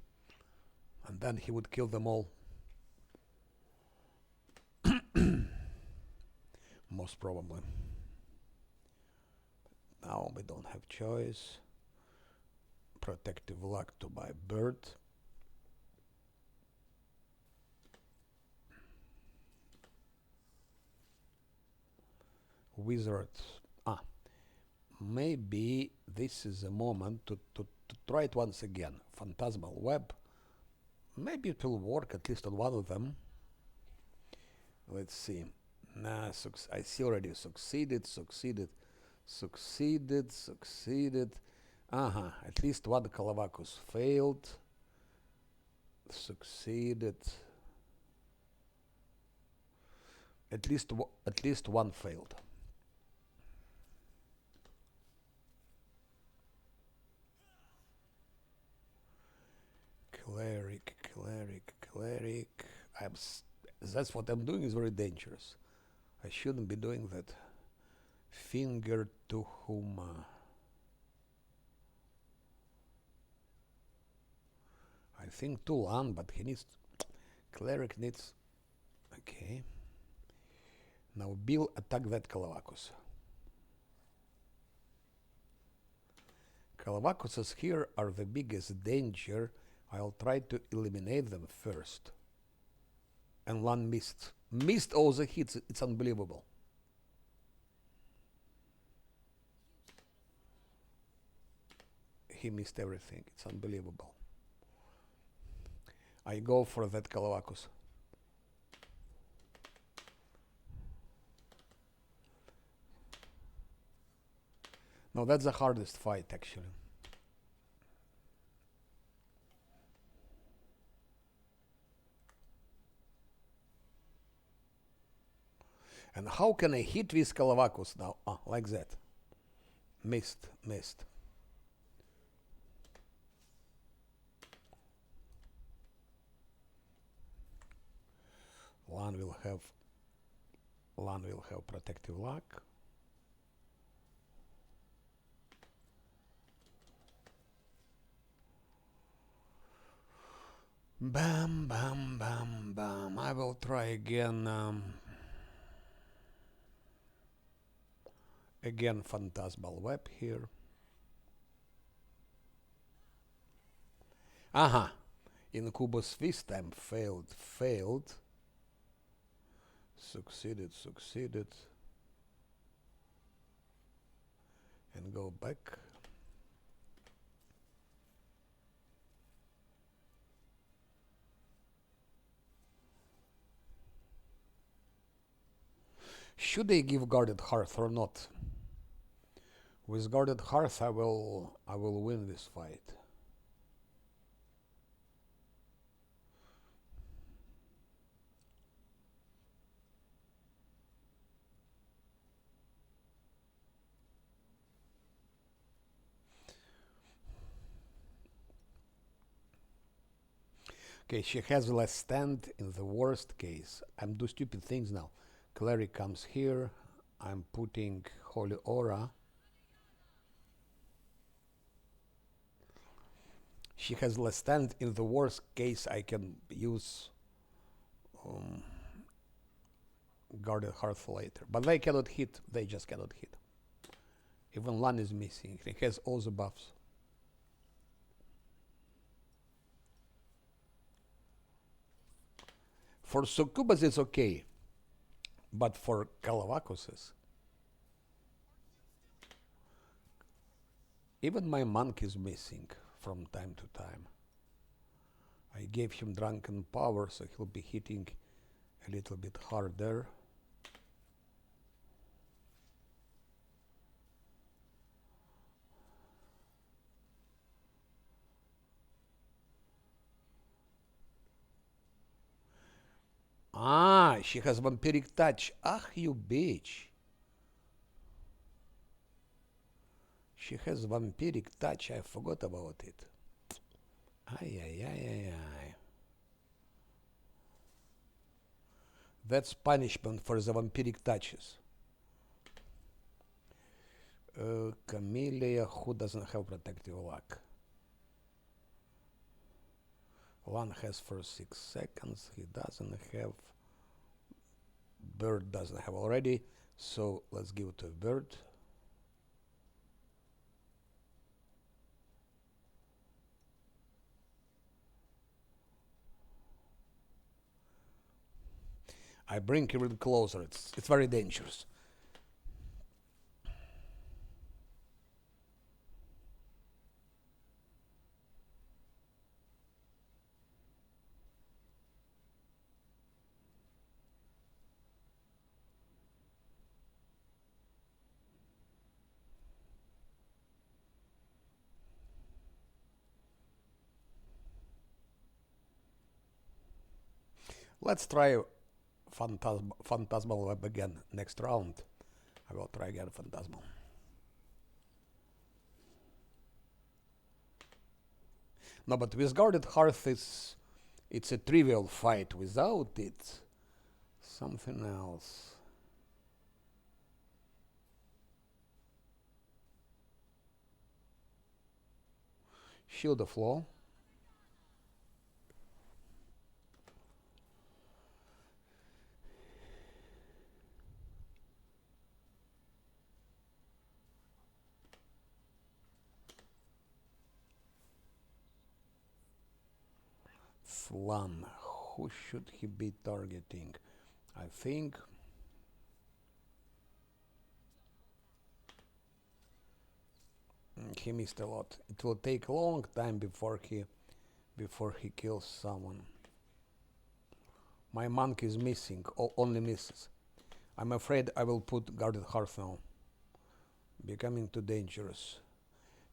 And then he would kill them all. Most probably. Now we don't have choice. Protective luck to buy Bird. Wizards. Maybe this is a moment to try it once again. Phantasmal Web. Maybe it will work at least on one of them. Let's see. Nah, I see already succeeded. At least one Kalavakus failed. Succeeded. At least one failed. Cleric. That's what I'm doing is very dangerous. I shouldn't be doing that. Finger to whom? I think to Lan, but he needs. Cleric needs. Okay. Now Bill attack that Kalavakus. Kalavakuses here are the biggest danger. I'll try to eliminate them first. And Lan missed. Missed all the hits. It's unbelievable. He missed everything. It's unbelievable. I go for that Kalavakus. No, that's the hardest fight, actually. And how can I hit with Kalavakus now? Ah, like that. Missed, missed. Lan will have protective luck. Bam, bam, bam, bam. I will try again. Again, Phantasmal Web here. Aha! Incubus this time failed. Succeeded. And go back. Should I give Guarded Hearth or not? With Guarded Hearth I will win this fight. Okay, she has less stand in the worst case. I'm doing stupid things now. Cleric comes here. I'm putting Holy Aura. She has less stand. In the worst case, I can use Guarded Hearth later. But they cannot hit. They just cannot hit. Even Lan is missing. He has all the buffs. For Succubus, it's okay. But for Kalavakuses, even my monk is missing from time to time. I gave him Drunken Power, so he'll be hitting a little bit harder. Ah, she has Vampiric Touch. Ah, you bitch. She has Vampiric Touch. I forgot about it. Ay. That's punishment for the Vampiric Touches. Camellia, who doesn't have Protective Luck? One has for 6 seconds. He doesn't have. Bird doesn't have already. So let's give it to Bird. I bring Kirin closer. It's very dangerous. Let's try Phantasmal Web again next round. I will try again Phantasmal. No, but with Guarded Hearth It's a trivial fight. Without it, something else. Shield of Law. Slan. Who should he be targeting? I think he missed a lot. It will take a long time before he kills someone. My monk is missing, only misses. I'm afraid I will put Guarded Hearth now. Becoming too dangerous.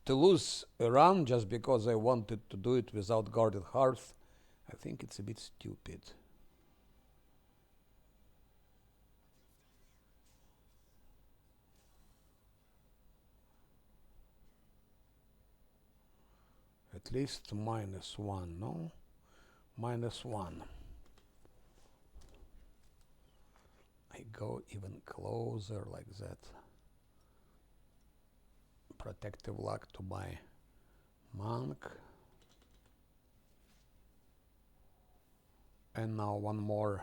To lose a run just because I wanted to do it without Guarded Hearth, I think it's a bit stupid. At least -1, no? -1. I go even closer like that. Protective luck to my monk. And now one more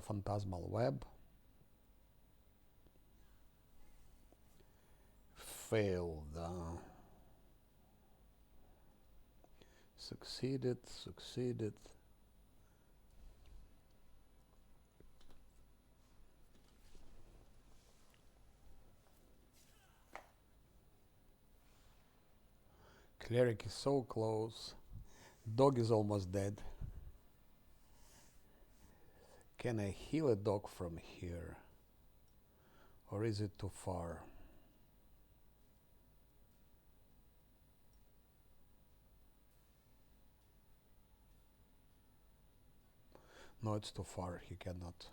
phantasmal web. Failed. Succeeded. Cleric is so close. Dog is almost dead. Can I heal a dog from here? Or is it too far? No, it's too far. He cannot.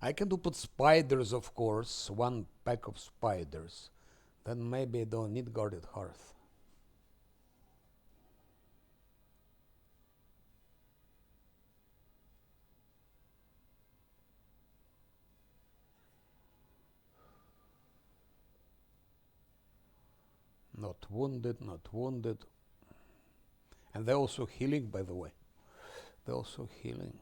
I can put spiders, of course. 1 pack of spiders. Then maybe I don't need Guarded Hearth. Not wounded. And they're also healing, by the way. They're also healing.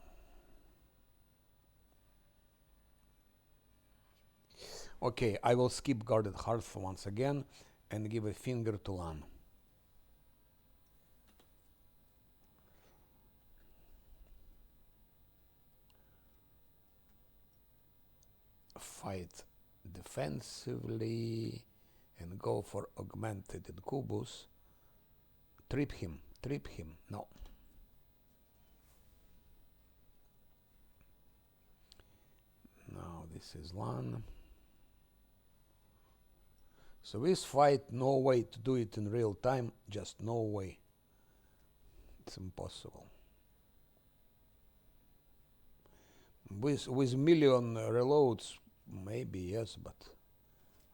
Okay, I will skip Guarded Hearth once again and give a finger to Lan. Fight defensively and go for Augmented Incubus. Trip him. No. Now this is Lan. So this fight, no way to do it in real time, just no way. It's impossible. With million reloads, maybe yes, but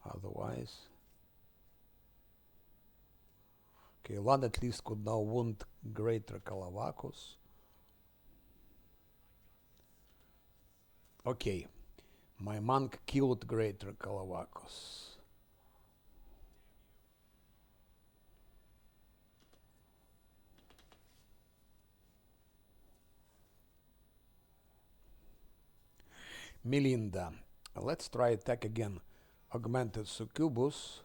otherwise. Okay, Lan at least could now wound Greater Kalavakos. Okay, my monk killed Greater Kalavakos. Melinda. Let's try attack again. Augmented Succubus.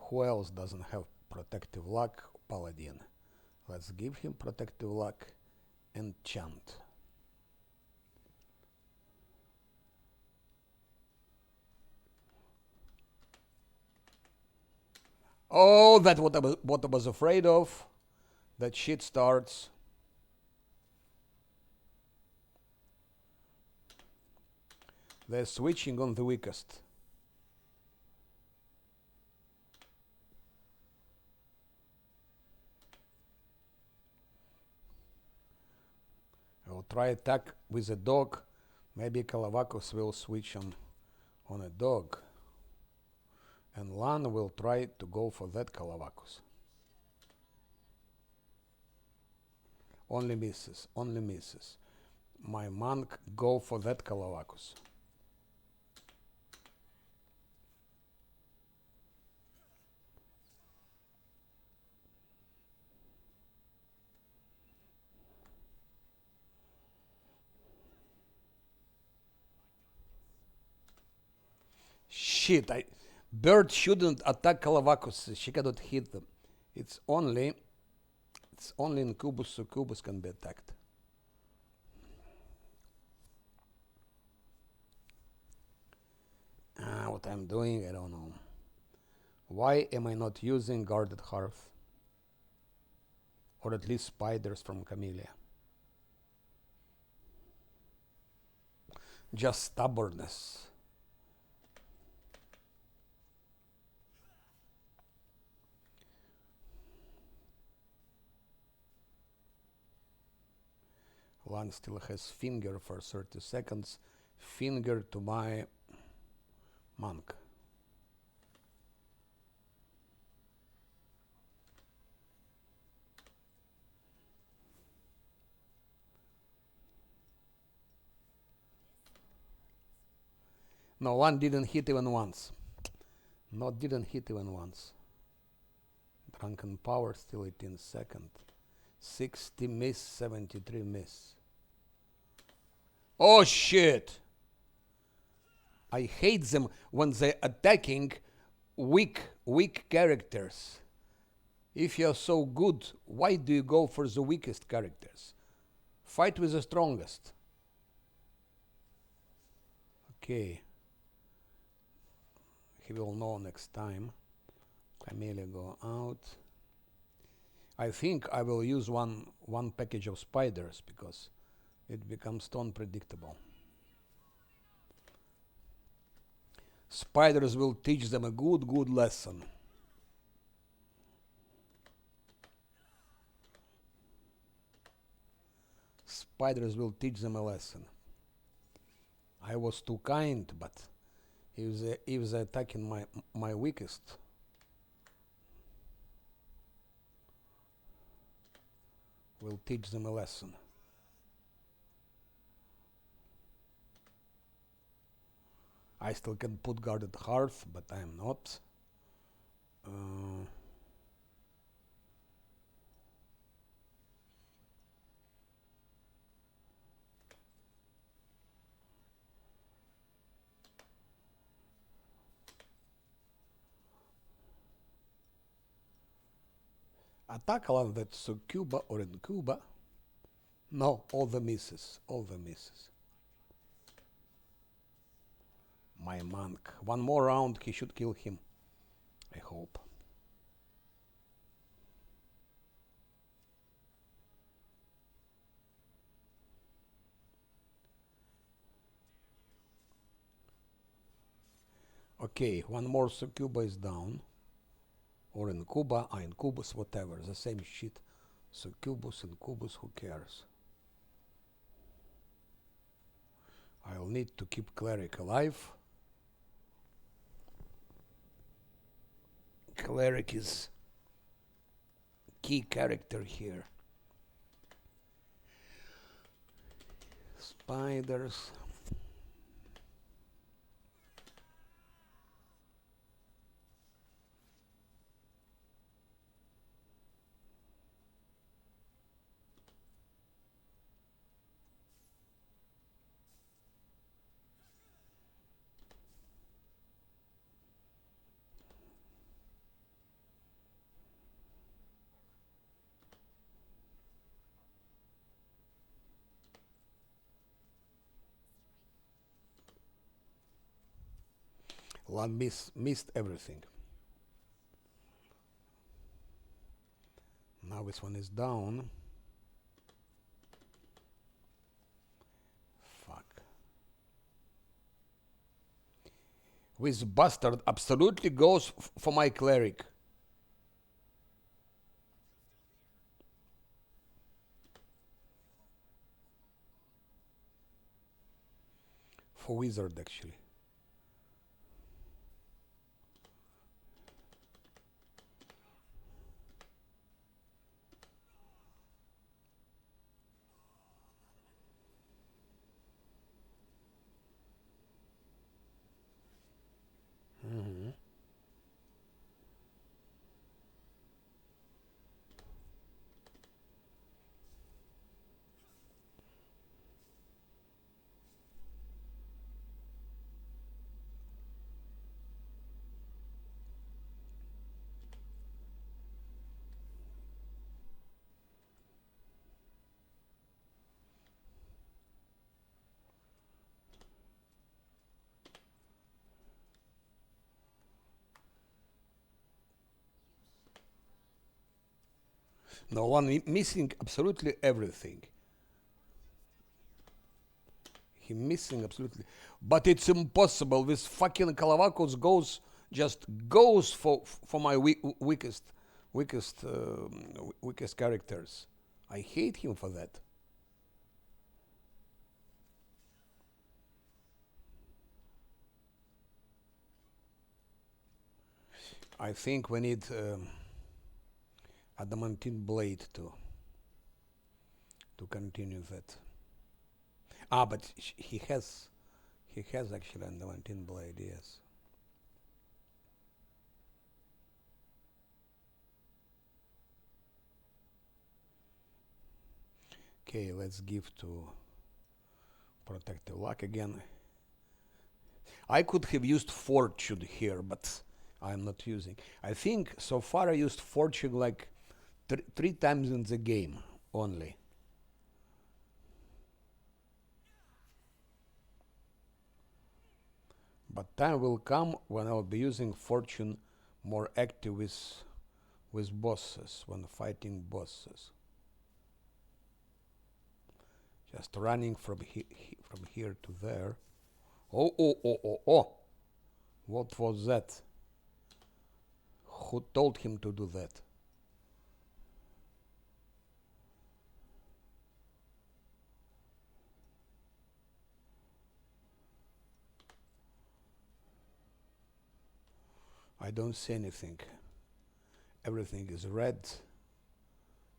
Who else doesn't have Protective Luck? Paladin. Let's give him Protective Luck. Enchant. Oh, that's what I was afraid of. That shit starts. They're switching on the weakest. I will try attack with a dog. Maybe Kalavakos will switch on a dog. And Lan will try to go for that Kalavakos. Only misses, only misses. My monk go for that Kalavakos. Shit, bird shouldn't attack Kalavakos. She cannot hit them. It's only Incubus, so Incubus can be attacked. What I'm doing, I don't know. Why am I not using Guarded Hearth? Or at least spiders from Camellia? Just stubbornness. Lan still has finger for 30 seconds. Finger to my monk. No, one didn't hit even once. No, didn't hit even once. Drunken Power still 18 seconds. 60 miss, 73 miss. Oh shit! I hate them when they're attacking weak characters. If you're so good, why do you go for the weakest characters? Fight with the strongest. Okay. He will know next time. Camellia go out. I think I will use one package of spiders because it becomes too unpredictable. Spiders will teach them a good lesson. Spiders will teach them a lesson. I was too kind, but if they're attacking my weakest, will teach them a lesson. I still can put Guarded Hearth, but I am not. Attack along that Succuba or Incuba. No, all the misses, all the misses. My monk. One more round, he should kill him. I hope. Okay, one more Succuba is down. Or Incuba, Incubus, whatever, the same shit. Succubus, Incubus, who cares? I'll need to keep Cleric alive. Cleric is key character here. Spiders. Lan missed everything. Now this one is down. Fuck. This bastard absolutely goes for my cleric. for wizard actually. Mm-hmm. No one missing absolutely everything. He missing absolutely, but it's impossible. This fucking Kalavakos goes for my weakest characters. I hate him for that. I think we need adamantine blade to continue that. Ah, but he has actually adamantine blade. Yes. Okay, let's give to protective luck again. I could have used fortune here, but I'm not using. I think so far I used fortune like three times in the game only. But time will come when I'll be using fortune more active with bosses, when fighting bosses. Just running from here to there. Oh, oh, oh, oh, oh. What was that? Who told him to do that? I don't see anything. Everything is red.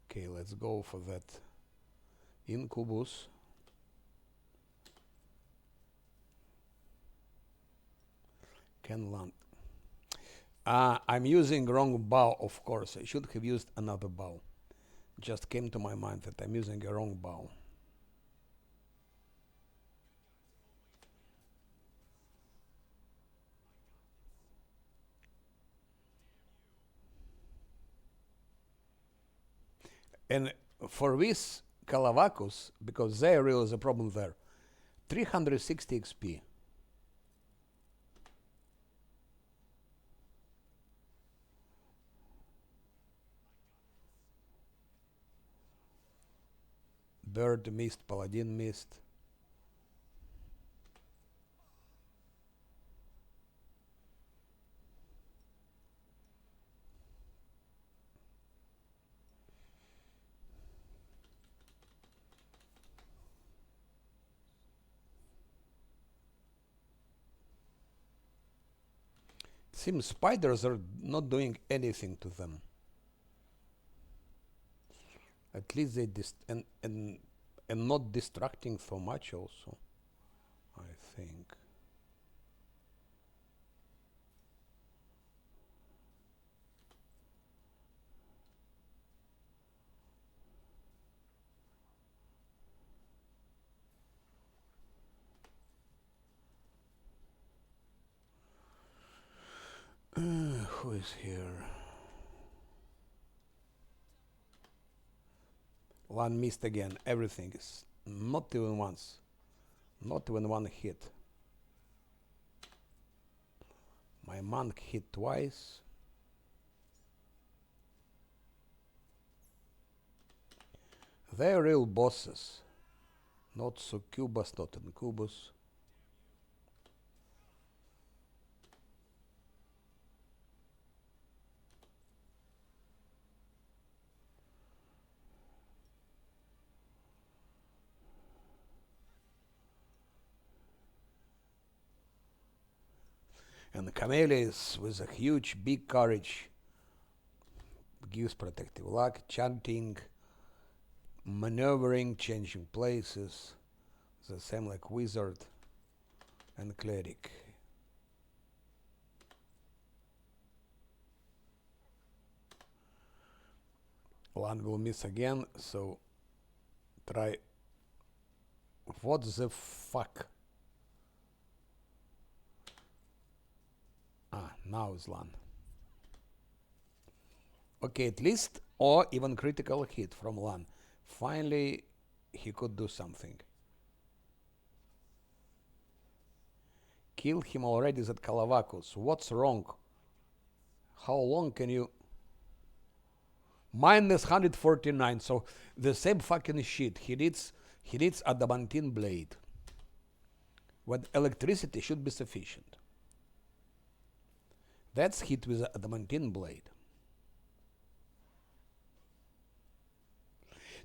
Okay, let's go for that incubus. Can land. I'm using wrong bow, of course. I should have used another bow. Just came to my mind that I'm using a wrong bow. And for this Kalavakos, because there really is a problem there, 360 XP. Bird missed, Paladin missed. It seems spiders are not doing anything to them. At least they and not distracting so much also, I think. Who is here? One missed again. Everything is not even once. Not even one hit. My monk hit twice. They're real bosses. Not succubus, not incubus. And Camellias with a huge, big courage gives protective luck, chanting, maneuvering, changing places, the same like wizard and cleric. Lan will miss again, so try. What the fuck? Ah, now is Lan. Okay, at least, or even critical hit from Lan. Finally, he could do something. Kill him already, that Kalavakus. What's wrong? How long can you... Minus 149, so the same fucking shit. He needs adamantine blade. When electricity should be sufficient. That's hit with adamantine blade.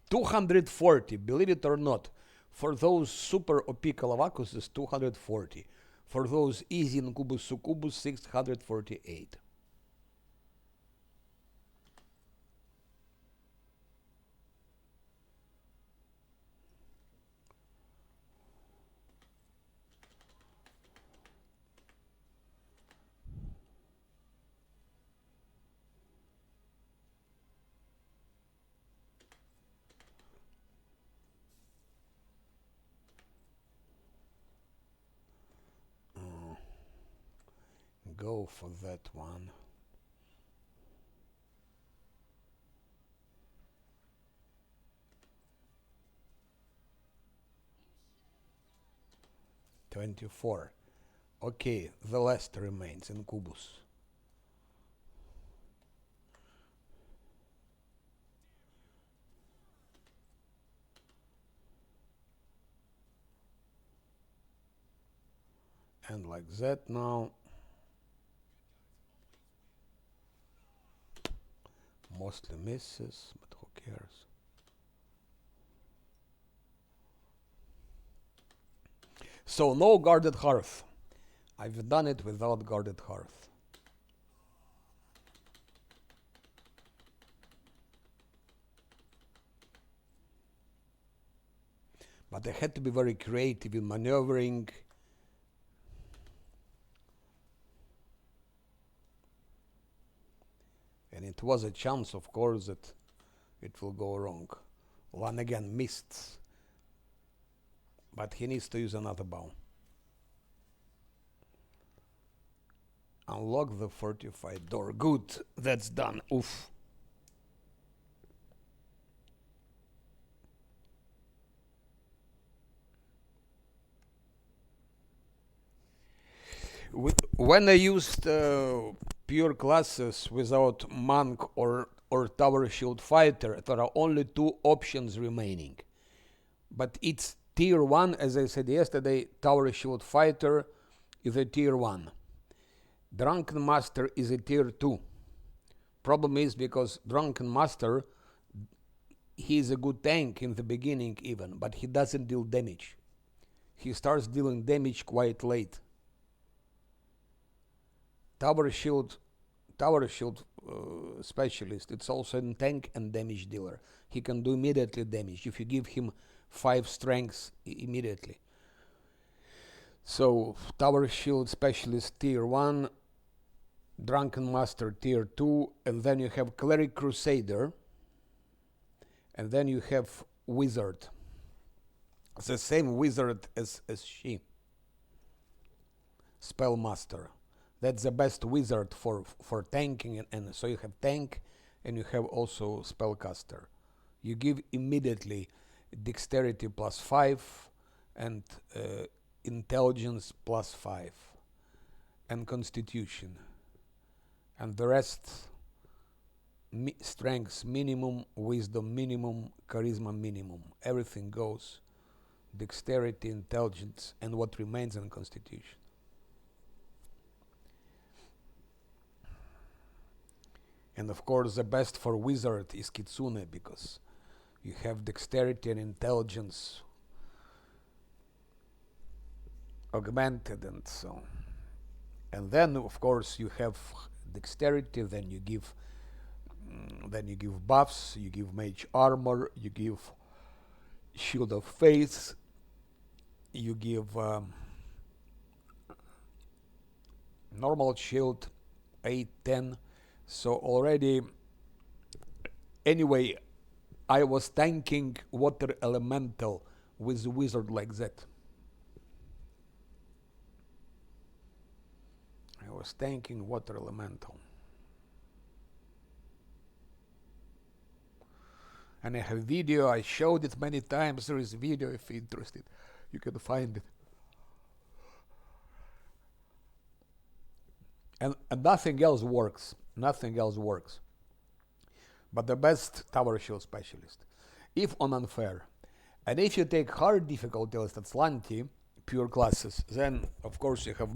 240, believe it or not. For those super OP Kalavakus is 240. For those easy Incubus Succubus, 648. Go for that one. $24. Okay, the last remains in Incubus. And like that now. Mostly misses, but who cares? So no guarded hearth. I've done it without guarded hearth. But I had to be very creative in maneuvering. And it was a chance, of course, that it will go wrong. One again missed. But he needs to use another bow. Unlock the fortified door. Good, that's done. Oof. When I used pure classes without monk or tower shield fighter, there are only two options remaining. But it's tier 1, as I said yesterday, tower shield fighter is a tier 1. Drunken Master is a tier 2. Problem is because Drunken Master, he is a good tank in the beginning even, but he doesn't deal damage. He starts dealing damage quite late. Tower shield specialist, it's also a tank and damage dealer. He can do immediately damage if you give him 5 strengths immediately. So tower shield specialist tier 1, Drunken Master tier 2, and then you have Cleric Crusader, and then you have Wizard. It's the same wizard as she. Spellmaster. That's the best wizard for tanking, and so you have tank and you have also spellcaster. You give immediately dexterity +5 and intelligence +5 and constitution, and the rest strength minimum, wisdom minimum, charisma minimum. Everything goes dexterity, intelligence, and what remains in constitution. And of course the best for wizard is Kitsune, because you have dexterity and intelligence augmented, and so And then of course you have dexterity, then you give buffs, you give mage armor, you give shield of faith, you give normal shield 8, 10. So already, anyway, I was tanking water elemental with a wizard like that. I was tanking water elemental. And I have video, I showed it many times. There is a video, if you're interested, you can find it. And nothing else works. Nothing else works. But the best tower shield specialist, if on unfair. And if you take hard difficulty as Azlanti, pure classes, then of course you have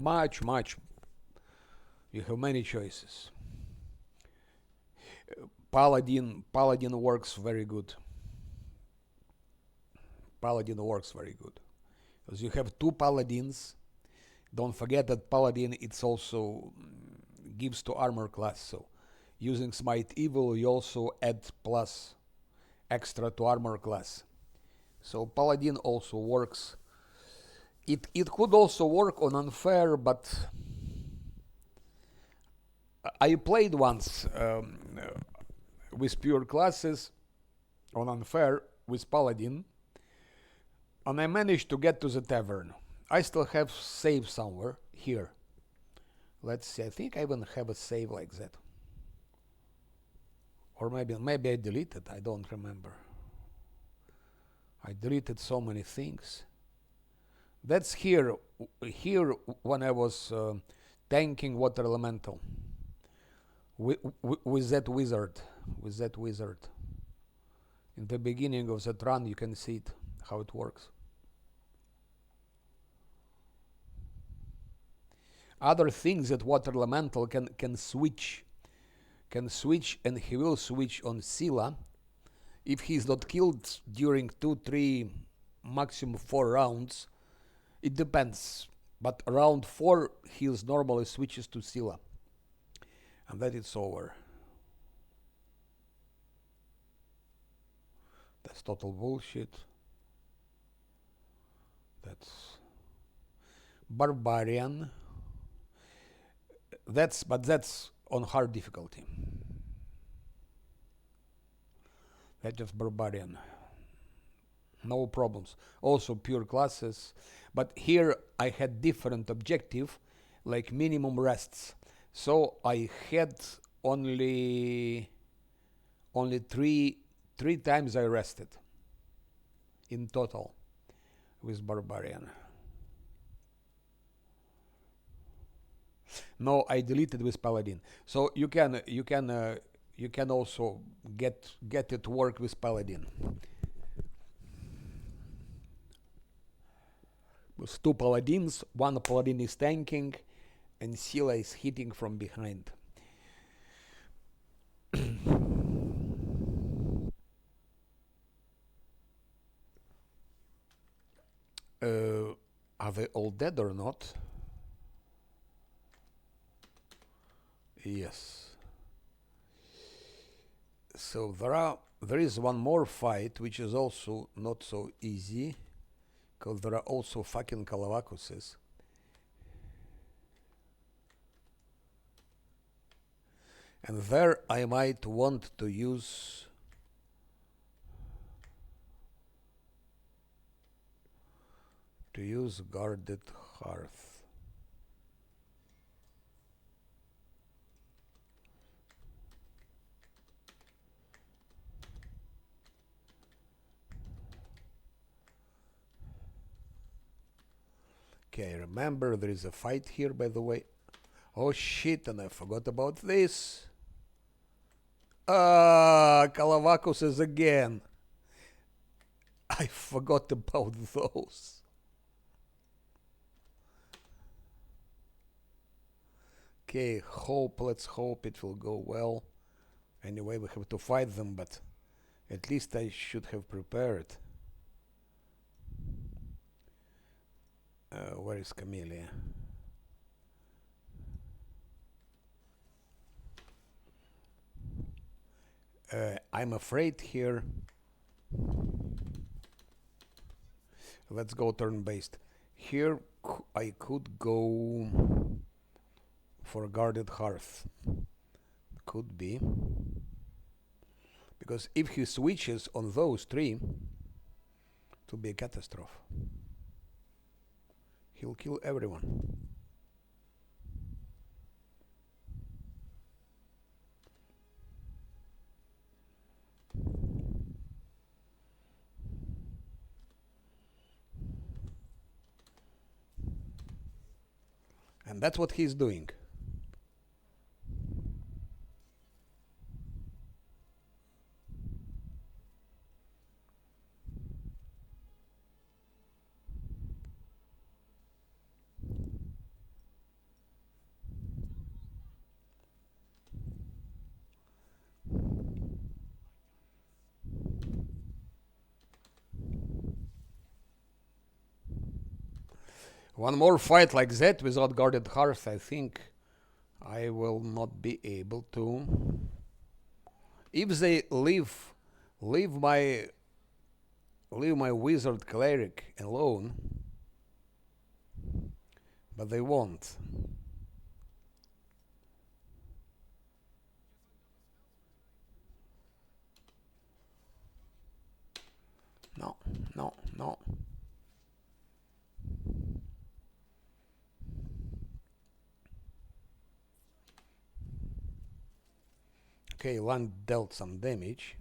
you have many choices. Paladin works very good. Paladin works very good. Because you have two paladins. Don't forget that paladin, it's also gives to armor class. So using smite evil, you also add plus extra to armor class. So paladin also works. It could also work on unfair, but I played once with pure classes on unfair with paladin, and I managed to get to the tavern. I still have save somewhere here. Let's see, I think I even have a save like that. Or maybe I deleted, I don't remember. I deleted so many things. That's here when I was tanking water elemental with that wizard. In the beginning of that run, you can see it, how it works. Other things that water elemental can switch, and he will switch on Scylla if he's not killed during 2, 3, maximum 4 rounds. It depends, but around 4 he normally switches to Scylla, and then it's over. That's total bullshit. That's barbarian. That's on hard difficulty. That's just barbarian. No problems. Also pure classes, but here I had different objective, like minimum rests. So I had only 3 times I rested in total with barbarian. No, I deleted with paladin. So you can also get it to work with paladin. With 2 paladins, 1 paladin is tanking, and Scylla is hitting from behind. Are they all dead or not? Yes. So there is one more fight which is also not so easy, because there are also fucking Kalavakuses. And there I might want to use guarded hearth. Okay, remember there is a fight here, by the way. Oh shit, and I forgot about this. Kalavakuses again. I forgot about those. Okay, let's hope it will go well. Anyway, we have to fight them, but at least I should have prepared. Where is Camellia? I'm afraid here. Let's go turn-based. Here I could go for guarded hearth. Could be. Because if he switches on those three, it will be a catastrophe. He'll kill everyone. And that's what he's doing. One more fight like that without guarded hearth, I think I will not be able to. If they leave my wizard cleric alone, but they won't. No, no, no. Okay, one dealt some damage.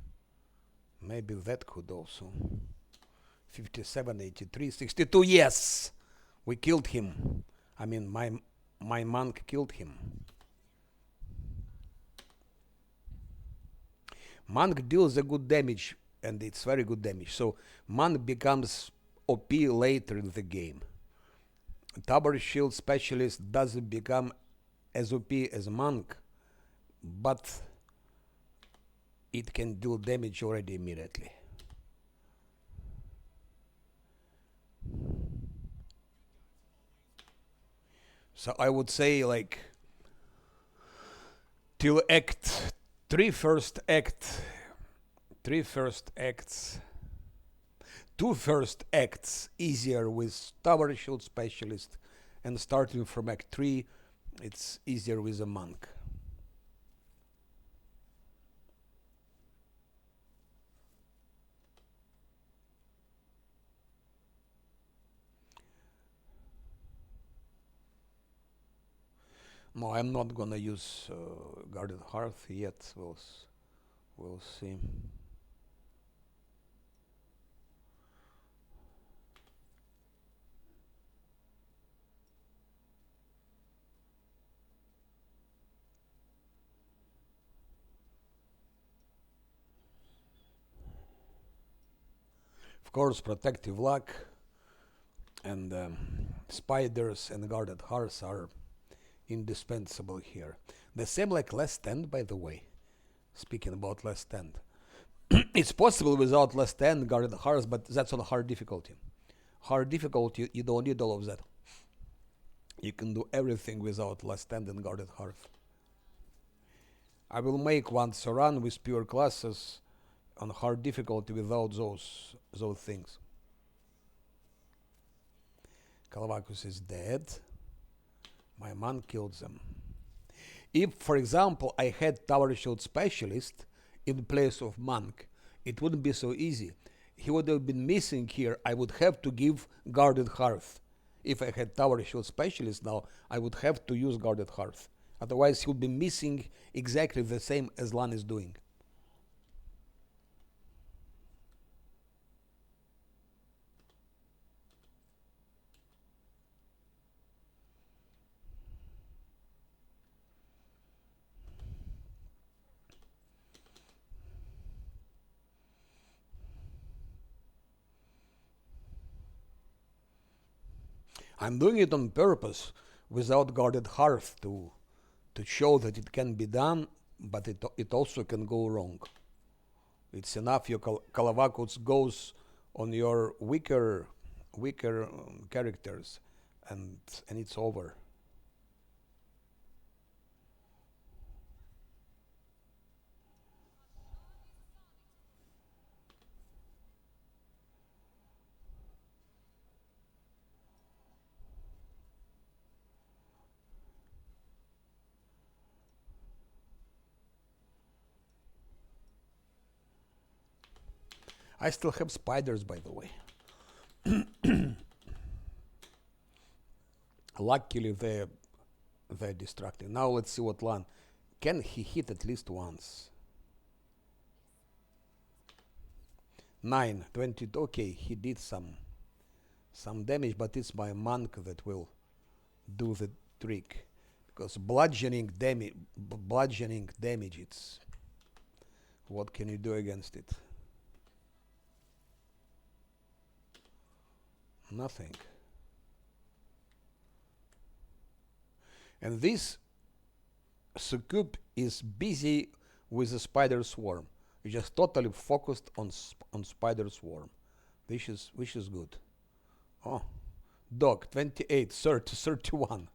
Maybe that could also. 57, 83, 62. Yes, we killed him. I mean, my monk killed him. Monk deals a good damage, and it's very good damage. So monk becomes OP later in the game. Tower shield specialist doesn't become as OP as monk, but it can do damage already immediately. So I would say like till act 3 first act, 3 first acts, 2 first acts easier with Tower Shield Specialist, and starting from act 3 it's easier with a monk. No, I'm not gonna use Guarded Hearth yet. We'll see. Of course, Protective Luck and Spiders and Guarded Hearts are indispensable here. The same like Last Stand, by the way. Speaking about Last Stand. It's possible without Last Stand, Guarded Hearts, but that's on hard difficulty. Hard difficulty, you don't need all of that. You can do everything without Last Stand and Guarded Hearth. I will make once a run with pure classes on hard difficulty without those things. Kalavakus is dead. My man killed them. If, for example, I had Tower Shield Specialist in place of Monk, it wouldn't be so easy. He would have been missing here. I would have to give Guarded Hearth. If I had Tower Shield Specialist now, I would have to use Guarded Hearth. Otherwise, he would be missing exactly the same as Lan is doing. I'm doing it on purpose without Guarded Hearth to show that it can be done, but it also can go wrong. It's enough your Kalavakuts goes on your weaker characters, and it's over. I still have spiders, by the way. Luckily, they're distracting. Now let's see what Lan. Can he hit at least once? 9, 20. Okay, he did some damage, but it's my monk that will do the trick, because bludgeoning damage. It's what can you do against it? Nothing. And this succub is busy with the spider swarm. He just totally focused on spider swarm, which is good. Oh, dog 28, 30, 31.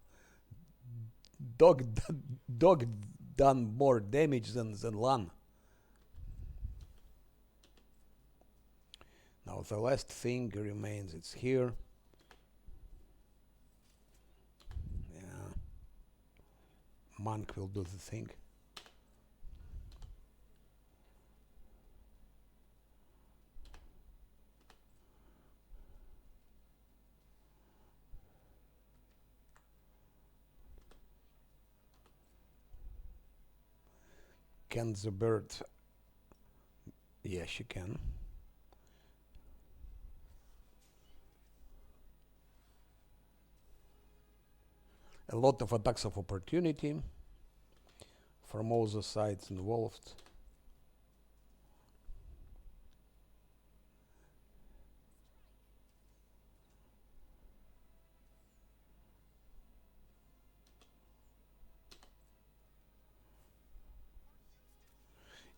Dog done more damage than Lan. Now the last thing remains. It's here. Yeah, monk will do the thing. Can the bird? Yes, she can. A lot of attacks of opportunity from all the sides involved.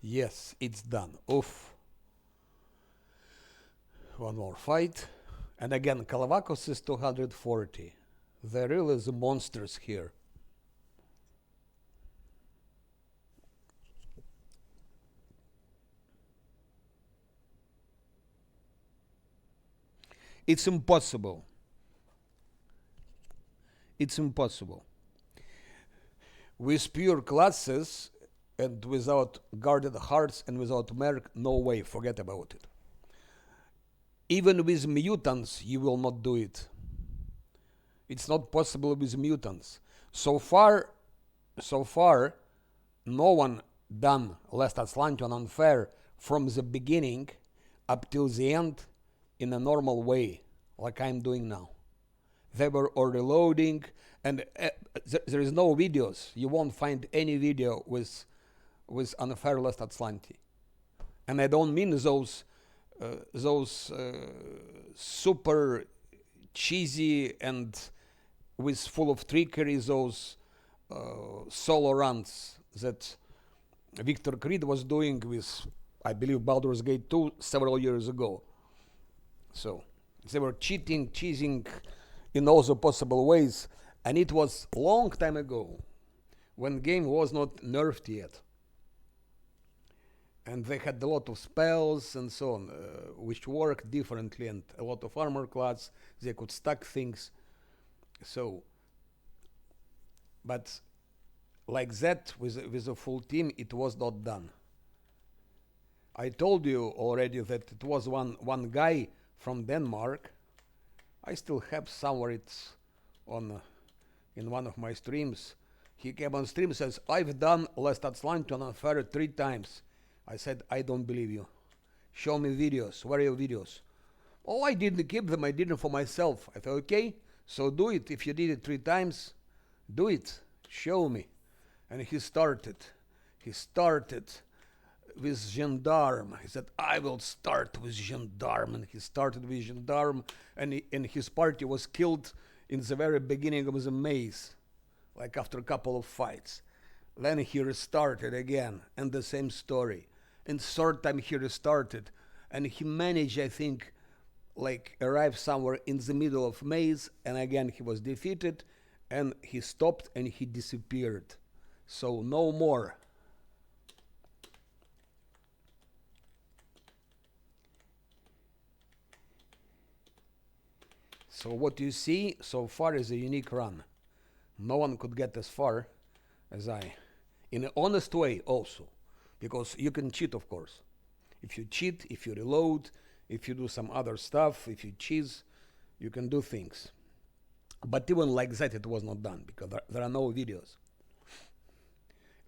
Yes, it's done. Oof. One more fight. And again, Kalavakos is 240. They're really the monsters here. It's impossible. It's impossible. With pure classes and without guarded hearts and without merc, no way, forget about it. Even with mutants, you will not do it. It's not possible with mutants. So far, no one done Last Azlanti unfair from the beginning up till the end in a normal way, like I'm doing now. They were all reloading, and there is no videos. You won't find any video with unfair Last Azlanti. And I don't mean those super cheesy and with full of trickery, those solo runs that Victor Creed was doing with, I believe, Baldur's Gate 2 several years ago. So they were cheating, cheesing in all the possible ways, and it was a long time ago when game was not nerfed yet. And they had a lot of spells and so on, which worked differently, and a lot of armor class. They could stack things. So, but like that, with a full team, it was not done. I told you already that it was one guy from Denmark. I still have somewhere it's on in one of my streams. He came on stream and says, I've done Last Azlanti on unfair 3 times. I said, I don't believe you. Show me videos. Where are your videos? Oh, I didn't keep them. I did them for myself. I thought, okay, so do it. If you did it 3 times, do it. Show me. And he started. He started with Gendarme. He said, I will start with Gendarme. And he started with Gendarme, and his party was killed in the very beginning of the maze, like after a couple of fights. Then he restarted again, and the same story. And third time he restarted, and he managed, I think, like arrive somewhere in the middle of maze, and again he was defeated, and he stopped and he disappeared. So no more. So what you see so far is a unique run. No one could get as far as I. In an honest way also. Because you can cheat, of course. If you cheat, if you reload, if you do some other stuff, if you cheese, you can do things. But even like that, it was not done because there are no videos.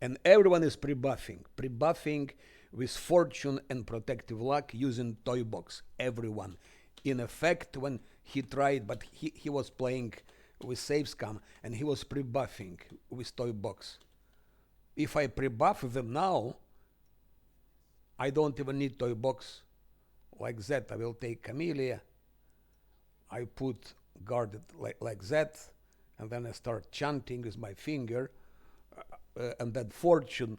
And everyone is pre-buffing with fortune and protective luck using toy box. Everyone. In effect, when he tried, but he was playing with save scam and he was pre-buffing with toy box. If I pre-buff them now, I don't even need toy box like that. I will take Camellia. I put guarded like that, and then I start chanting with my finger, and that fortune.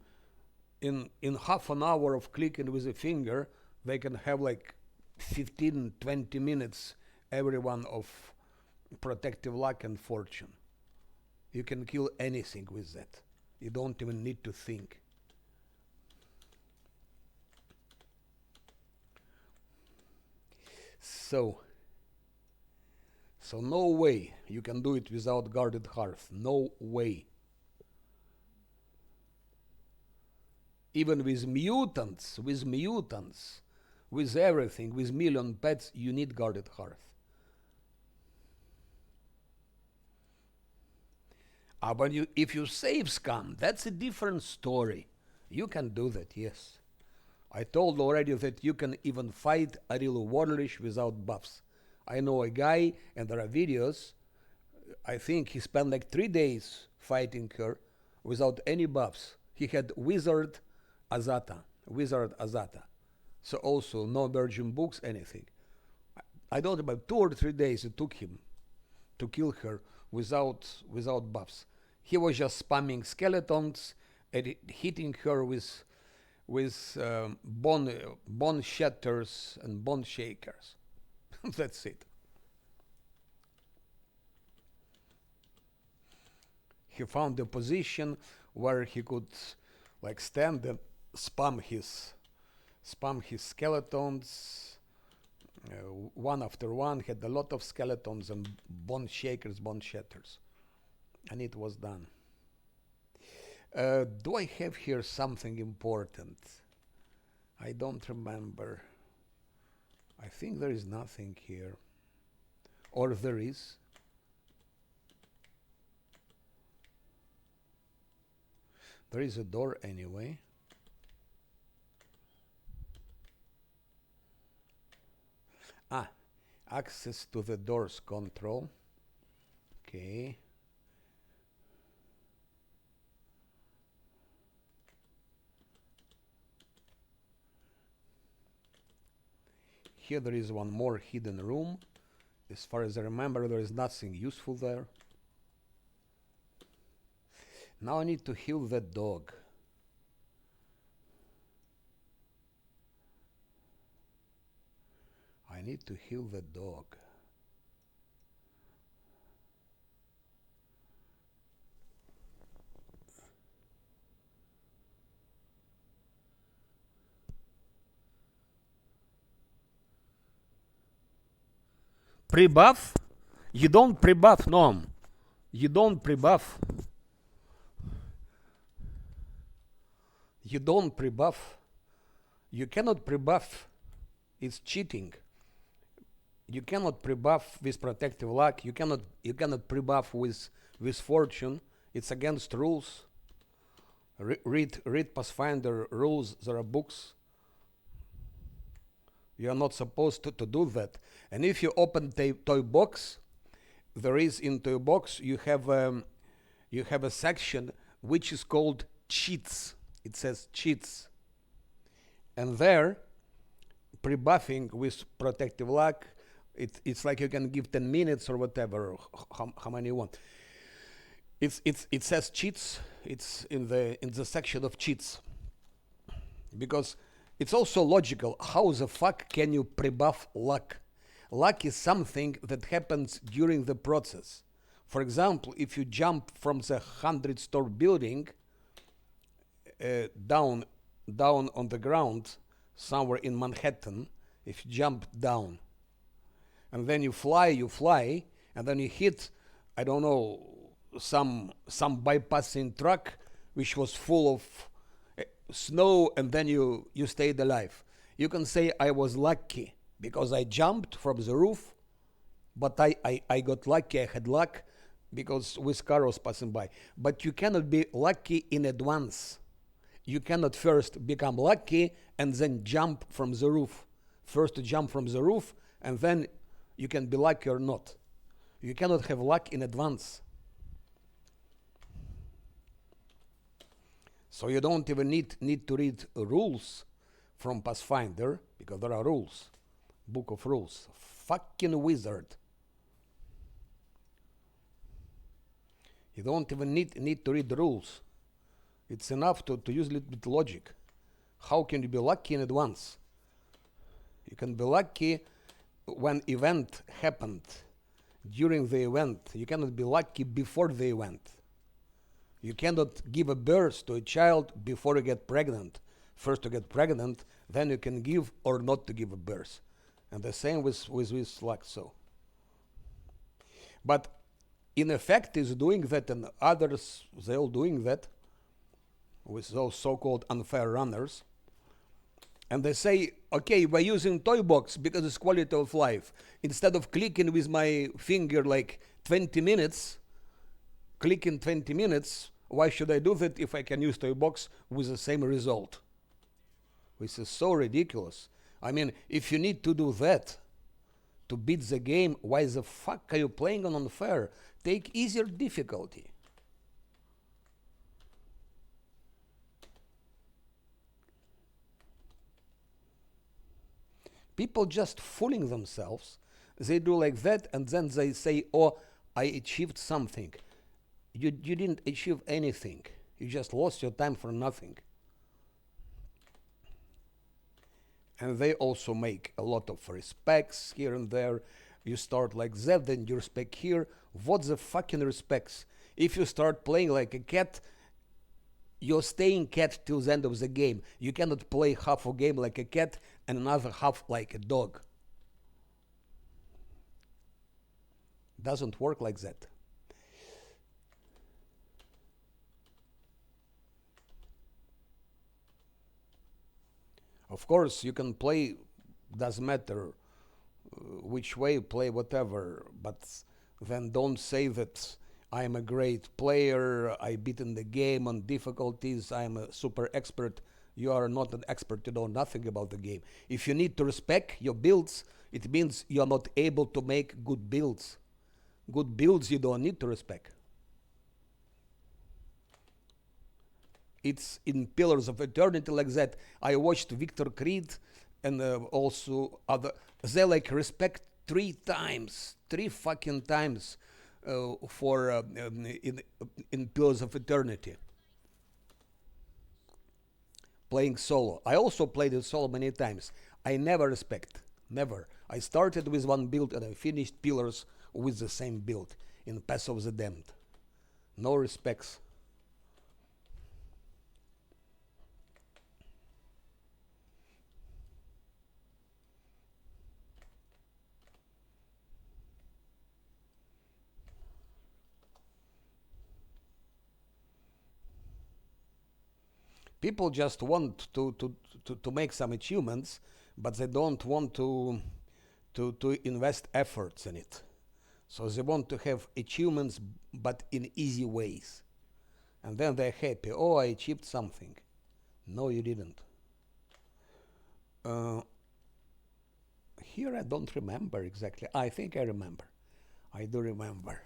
In half an hour of clicking with a finger, they can have like 15, 20 minutes, everyone of protective luck and fortune. You can kill anything with that. You don't even need to think. So no way you can do it without guarded hearth. No way. Even with mutants, with everything, with million pets, you need guarded hearth. But if you save scam, that's a different story. You can do that, yes. I told already that you can even fight a real warlish without buffs. I know a guy, and there are videos, I think he spent like 3 days fighting her without any buffs. He had Wizard Azata. So also no virgin books, anything. I don't know, about 2 or 3 days it took him to kill her without buffs. He was just spamming skeletons and hitting her with bone shatters and bone shakers. That's it. He found a position where he could like stand and spam his skeletons one after one. Had a lot of skeletons and bone shakers, bone shatters, and it was done. Do I have here something important? I don't remember. I think there is nothing here. Or there is. There is a door anyway. Access to the doors control. Okay. Here there is one more hidden room. As far as I remember, there is nothing useful there. Now I need to heal that dog. I need to heal the dog. Pre-buff? You don't pre-buff, Nom. You don't pre-buff. You don't pre-buff. You cannot pre-buff. It's cheating. You cannot pre-buff with protective luck. You cannot pre-buff with fortune. It's against rules. Read Pathfinder rules. There are books. You are not supposed to do that. And if you open toy box, there is in toy box you have a section which is called cheats. It says cheats, and there pre-buffing with protective luck. It's like you can give 10 minutes or whatever, how many you want. It says cheats. It's in the section of cheats, because it's also logical. How the fuck can you pre-buff luck? Luck is something that happens during the process. For example, if you jump from the 100-story building down on the ground somewhere in Manhattan, if you jump down, and then you fly, and then you hit, I don't know, some bypassing truck which was full of snow, and then you stayed alive. You can say I was lucky because I jumped from the roof, but I got lucky, I had luck because with car was passing by. But you cannot be lucky in advance. You cannot first become lucky and then jump from the roof. First to jump from the roof and then you can be lucky or not. You cannot have luck in advance. So you don't even need to read rules from Pathfinder, because there are rules. Book of rules. Fucking wizard. You don't even need to read the rules. It's enough to use a little bit logic. How can you be lucky in advance? You can be lucky when event happened, during the event. You cannot be lucky before the event. You cannot give a birth to a child before you get pregnant. First to get pregnant, then you can give or not to give a birth. And the same with luck. So. But in effect is doing that, and others, they all doing that with those so-called unfair runners. And they say, okay, we're using toy box because it's quality of life. Instead of clicking with my finger like 20 minutes, clicking 20 minutes, why should I do that if I can use toy box with the same result? This is so ridiculous. I mean, if you need to do that to beat the game, why the fuck are you playing on unfair? Take easier difficulty. People just fooling themselves. They do like that and then they say, oh, I achieved something. You didn't achieve anything. You just lost your time for nothing. And they also make a lot of respects here and there. You start like that, then you respect here. What the fucking respects? If you start playing like a cat, you're staying cat till the end of the game. You cannot play half a game like a cat and another half like a dog. Doesn't work like that. Of course, you can play, doesn't matter which way, play whatever, but then don't say that I'm a great player, I beaten the game on difficulties, I'm a super expert. You are not an expert, you know nothing about the game. If you need to respect your builds, it means you are not able to make good builds. Good builds you don't need to respect. It's in Pillars of Eternity like that. I watched Victor Creed and also other. They like respect 3 times, 3 fucking times for in Pillars of Eternity. Playing solo. I also played it solo many times. I never respect. Never. I started with one build and I finished Pillars with the same build in Path of the Damned. No respects. People just want to make some achievements, but they don't want to invest efforts in it. So they want to have achievements, but in easy ways. And then they're happy. Oh, I achieved something. No, you didn't. Here I don't remember exactly. I think I remember. I do remember.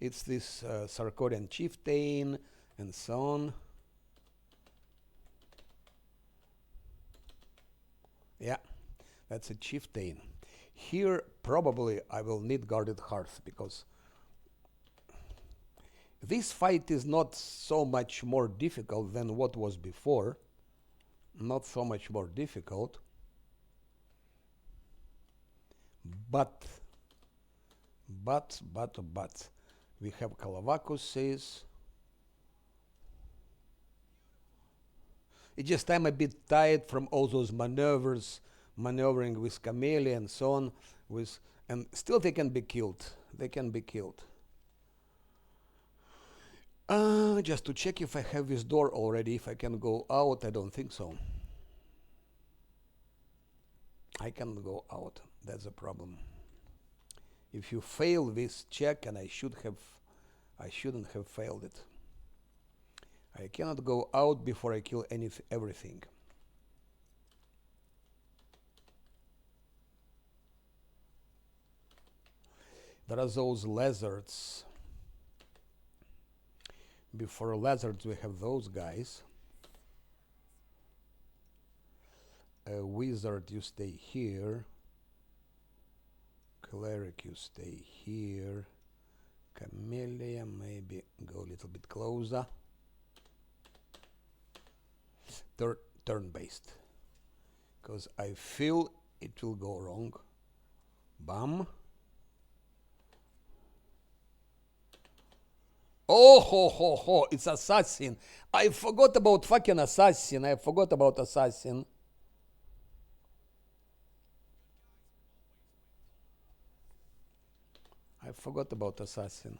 It's this Sarkorian chieftain and so on. Yeah, that's a chieftain. Here, probably I will need guarded hearth because this fight is not so much more difficult than what was before. Not so much more difficult. But, we have Kalavakus says, it's just I'm a bit tired from all those maneuvers, maneuvering with Camellia and so on, and still they can be killed. They can be killed. Just to check if I have this door already, if I can go out, I don't think so. I cannot go out. That's the problem. If you fail this check, and I shouldn't have failed it. I cannot go out before I kill everything. There are those lizards. Before lizards, we have those guys. A wizard, you stay here. Cleric, you stay here. Camellia, maybe go a little bit closer. Turn-based. Because I feel it will go wrong. Bam. Oh, ho, ho, ho, it's assassin. I forgot about fucking assassin. I forgot about assassin. I forgot about assassin.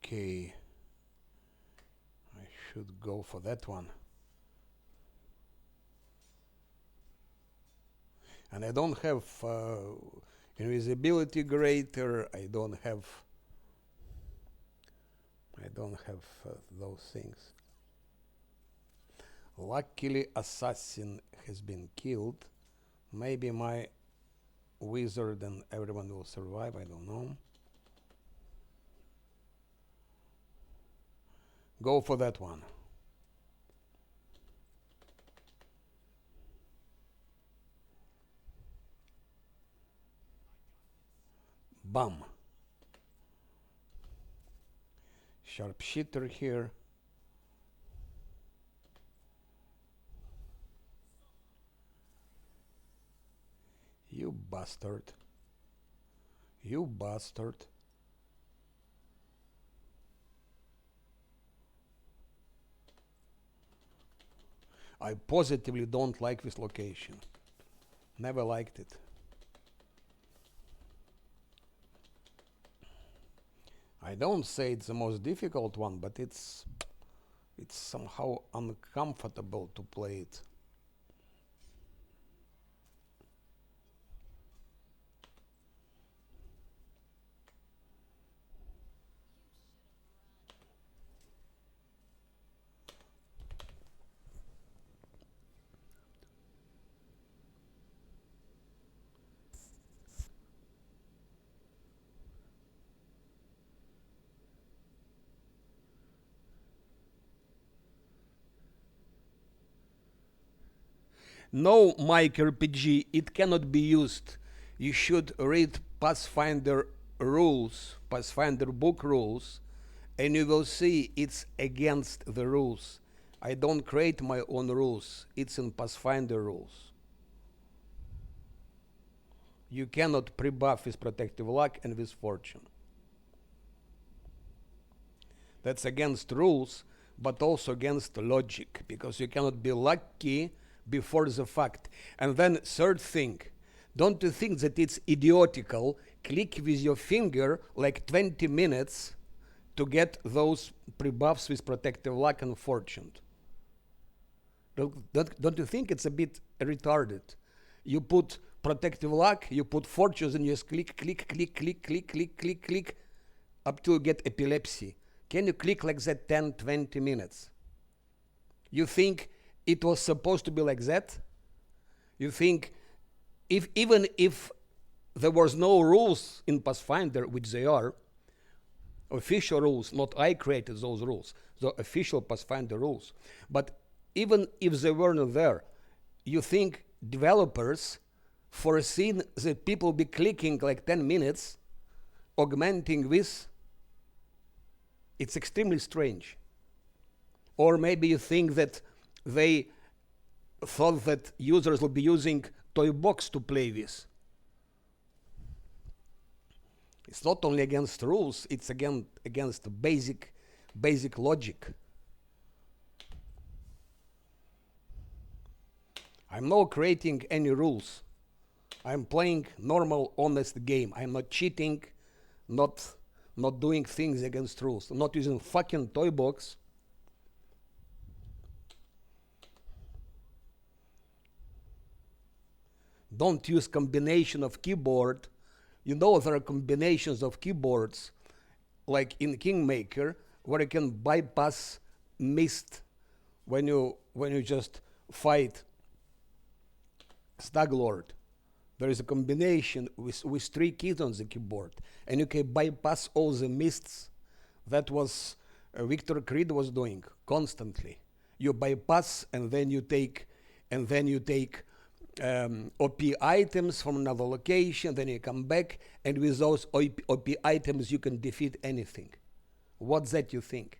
Okay. I should go for that one. And I don't have invisibility greater. I don't have those things. Luckily, assassin has been killed. Maybe my wizard and everyone will survive. I don't know. Go for that one. Bam. Sharpshooter here. You bastard. You bastard. I positively don't like this location. Never liked it. I don't say it's the most difficult one, but it's somehow uncomfortable to play it. No, Mike RPG, it cannot be used. You should read Pathfinder rules, Pathfinder book rules, and you will see it's against the rules. I don't create my own rules. It's in Pathfinder rules. You cannot pre-buff with protective luck and with fortune. That's against rules, but also against logic, because you cannot be lucky before the fact. And then third thing, don't you think that it's idiotical click with your finger like 20 minutes to get those pre-buffs with protective luck and fortune? Don't you think it's a bit retarded? You put protective luck, you put fortunes, and you just click, click, click, click, click, click, click, click, up to you get epilepsy. Can you click like that 10, 20 minutes? You think it was supposed to be like that? You think even if there was no rules in Pathfinder, which they are, official rules, not I created those rules, the official Pathfinder rules, but even if they weren't there, you think developers foreseen that people be clicking like 10 minutes, augmenting with? It's extremely strange. Or maybe you think that they thought that users will be using toy box to play with. It's not only against rules, it's against basic logic. I'm not creating any rules. I'm playing normal, honest game. I'm not cheating, not doing things against rules. I'm not using fucking toy box. Don't use combination of keyboard. You know there are combinations of keyboards, like in Kingmaker, where you can bypass mist when you just fight Staglord. There is a combination with 3 keys on the keyboard, and you can bypass all the mists. That was Victor Creed was doing constantly. You bypass, and then you take OP items from another location, then you come back, and with those OP items you can defeat anything. What's that you think?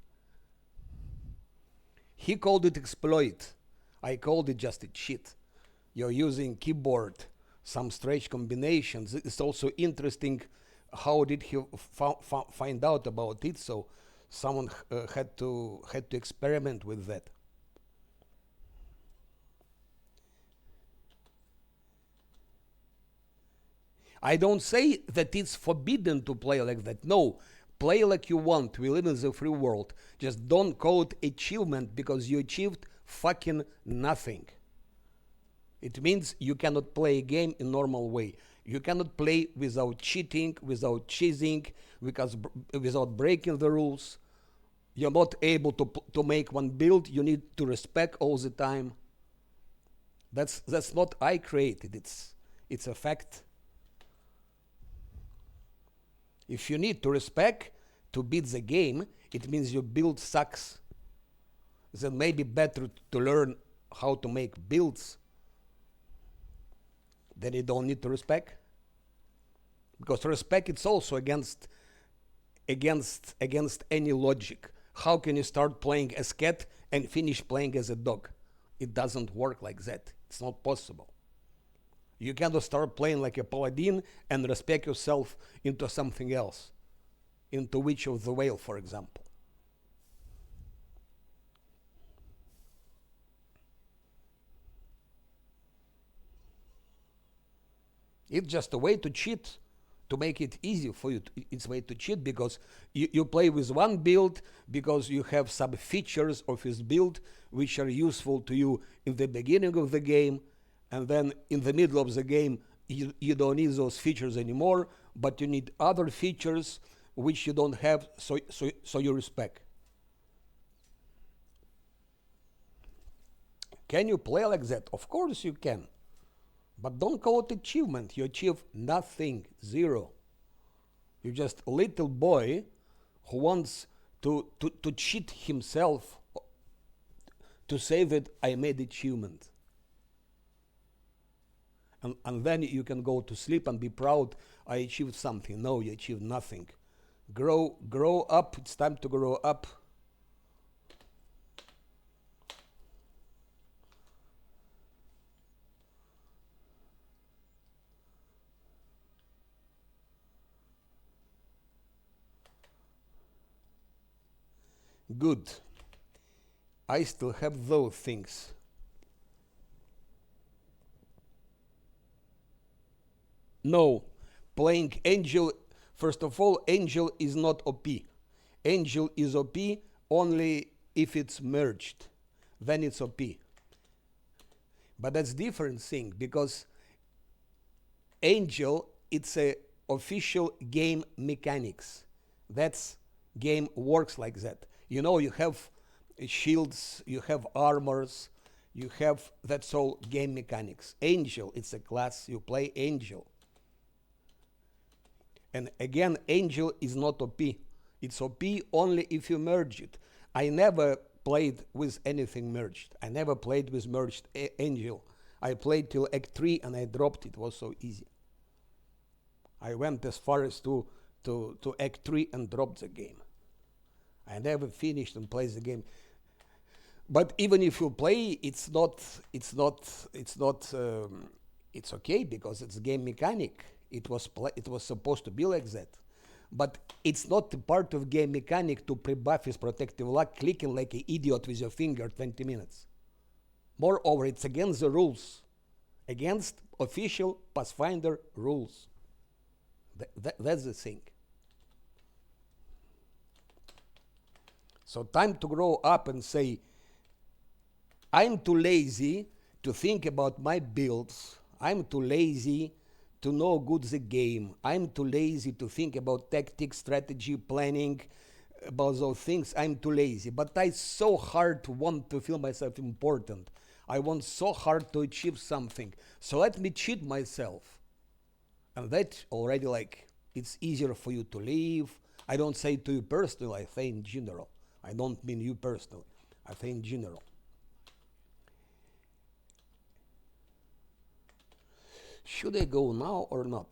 He called it exploit. I called it just a cheat. You're using keyboard, some strange combinations. It's also interesting how did he find out about it, so someone had to experiment with that. I don't say that it's forbidden to play like that. No, play like you want. We live in the free world. Just don't call it achievement, because you achieved fucking nothing. It means you cannot play a game in normal way. You cannot play without cheating, without cheesing, without breaking the rules. You're not able to make one build. You need to respect all the time. That's not I created. It's a fact. If you need to respect to beat the game, it means your build sucks. Then maybe better to learn how to make builds. Then you don't need to respect. Because respect it's also against any logic. How can you start playing as cat and finish playing as a dog? It doesn't work like that. It's not possible. You cannot start playing like a paladin and respect yourself into something else, into Witch of the Whale, for example. It's just a way to cheat, to make it easy for you. It's a way to cheat because you play with one build because you have some features of his build which are useful to you in the beginning of the game, and then in the middle of the game you don't need those features anymore, but you need other features which you don't have, so you respect. Can you play like that? Of course you can. But don't call it achievement. You achieve nothing, zero. You're just a little boy who wants to cheat himself to say that I made achievement. And then you can go to sleep and be proud, I achieved something. No, you achieved nothing. Grow up, it's time to grow up. Good. I still have those things. No, playing angel, first of all, angel is not OP. Angel is OP only if it's merged. Then it's OP. But that's different thing because angel, it's a official game mechanics. That's game works like that. You know, you have shields, you have armors, you have, that's all game mechanics. Angel, it's a class, you play angel. And again, angel is not OP. It's OP only if you merge it. I never played with anything merged. I never played with merged angel. I played till Act 3 and I dropped it. It was so easy. I went as far as to Act 3 and dropped the game. I never finished and played the game. But even if you play, it's okay because it's game mechanic. It was supposed to be like that. But it's not the part of game mechanic to pre-buff his protective luck clicking like an idiot with your finger 20 minutes. Moreover, it's against the rules. Against official Pathfinder rules. That's the thing. So time to grow up and say, I'm too lazy to think about my builds. I'm too lazy to know good the game. I'm too lazy to think about tactics, strategy, planning, about those things. I'm too lazy. But I so hard want to feel myself important. I want so hard to achieve something. So let me cheat myself. And that already, like, it's easier for you to live. I don't say to you personally, I say in general. I don't mean you personally. I say in general. Should I go now or not?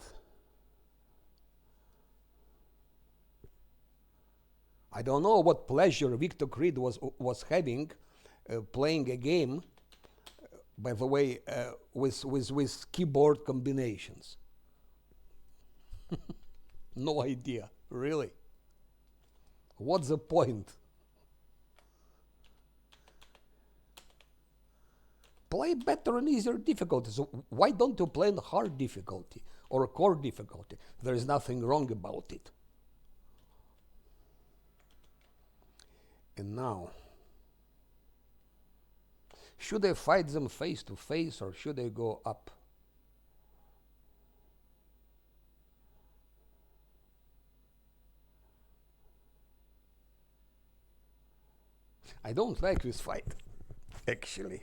I don't know what pleasure Victor Creed was having playing a game, by the way, with keyboard combinations. No idea, really. What's the point? Play better and easier difficulty. So why don't you play on hard difficulty or core difficulty? There is nothing wrong about it. And now, should I fight them face to face or should I go up? I don't like this fight, actually.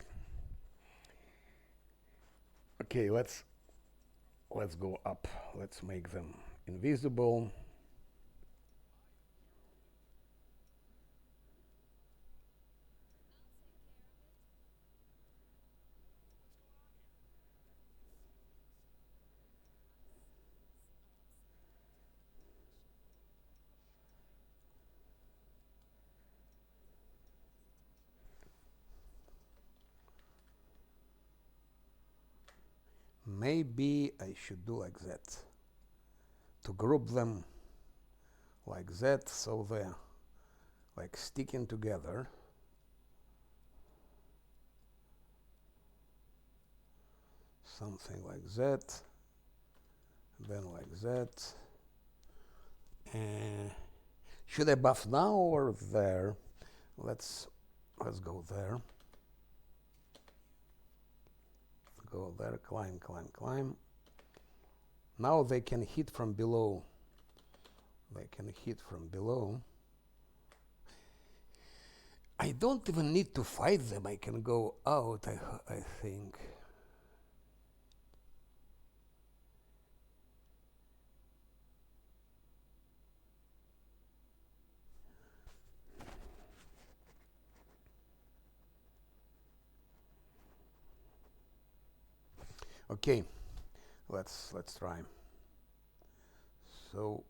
Okay, let's go up. Let's make them invisible. Maybe I should do like that. To group them like that so they're like sticking together. Something like that. Then like that. Should I buff now or there? Let's go there. Go there, climb, climb, climb. Now they can hit from below. They can hit from below. I don't even need to fight them. I can go out, I think. Okay, let's try. So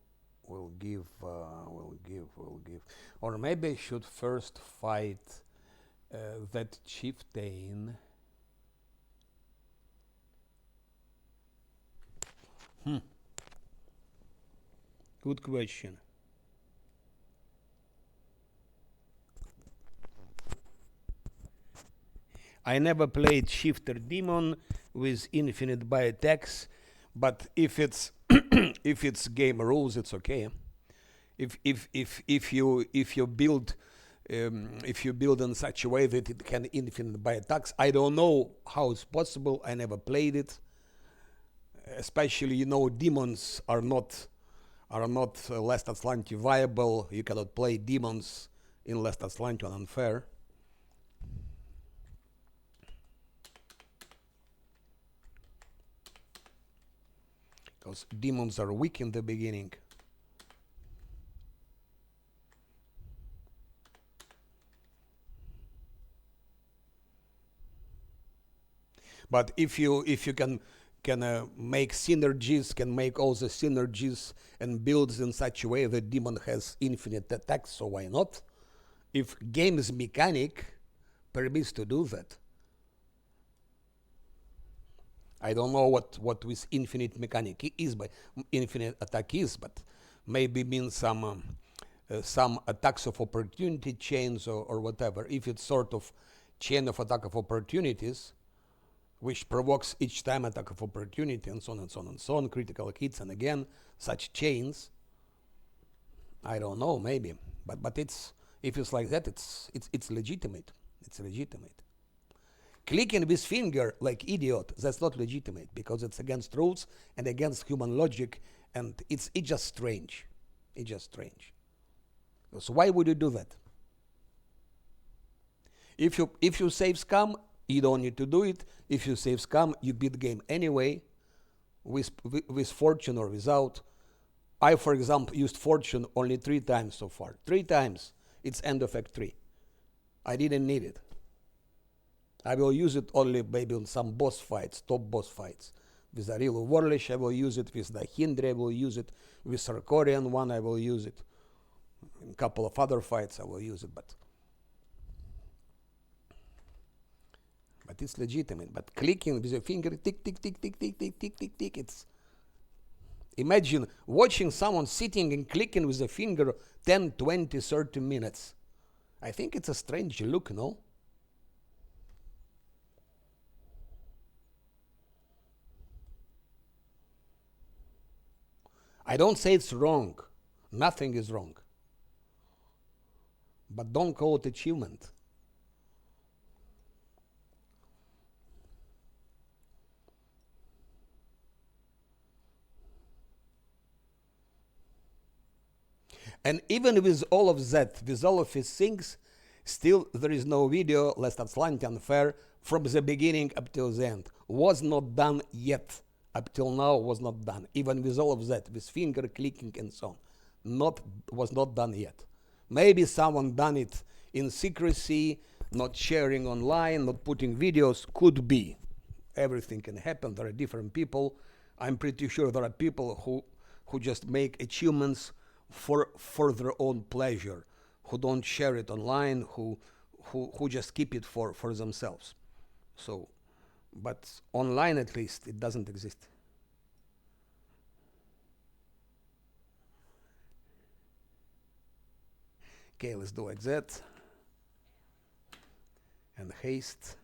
we'll give, or maybe I should first fight that chieftain. Good question. I never played Shifter Demon with infinite buy attacks, but if it's if it's game rules, it's okay. If you build if you build in such a way that it can infinite buy attacks, I don't know how it's possible. I never played it. Especially, demons are not Last Azlanti viable. You cannot play demons in Last Azlanti on unfair. Because demons are weak in the beginning. But if you can make synergies, can make all the synergies and builds in such a way that demon has infinite attacks, so why not? If game's mechanic permits to do that. I don't know what with infinite mechanic is, but infinite attack is, but maybe means some attacks of opportunity chains or whatever. If it's sort of chain of attack of opportunities, which provokes each time attack of opportunity and so on and so on and so on, critical hits, and again such chains. I don't know, maybe, but it's if it's like that, it's legitimate. It's legitimate. Clicking with finger like idiot, that's not legitimate because it's against rules and against human logic, and it's just strange. It's just strange. So why would you do that? If you save scam, you don't need to do it. If you save scam, you beat game anyway, with fortune or without. I, for example, used fortune only 3 times so far. 3 times. It's end of Act 3. I didn't need it. I will use it only maybe on some boss fights, top boss fights. With the real Warlish, I will use it. With the Hindri, I will use it. With Sarkorian one, I will use it. In a couple of other fights, I will use it, but it's legitimate. But clicking with your finger, tick, tick, tick, tick, tick, tick, tick, tick, tick, it's... Imagine watching someone sitting and clicking with a finger 10, 20, 30 minutes. I think it's a strange look, no? I don't say it's wrong. Nothing is wrong. But don't call it achievement. And even with all of that, with all of these things, still there is no video, Last Azlanti unfair, from the beginning up till the end. Was not done yet. Up till now was not done. Even with all of that, with finger clicking and so on. Was not done yet. Maybe someone done it in secrecy, not sharing online, not putting videos. Could be. Everything can happen. There are different people. I'm pretty sure there are people who just make achievements for their own pleasure, who don't share it online, who just keep it for themselves. So, but online at least it doesn't exist. Okay, let's do like that. And haste.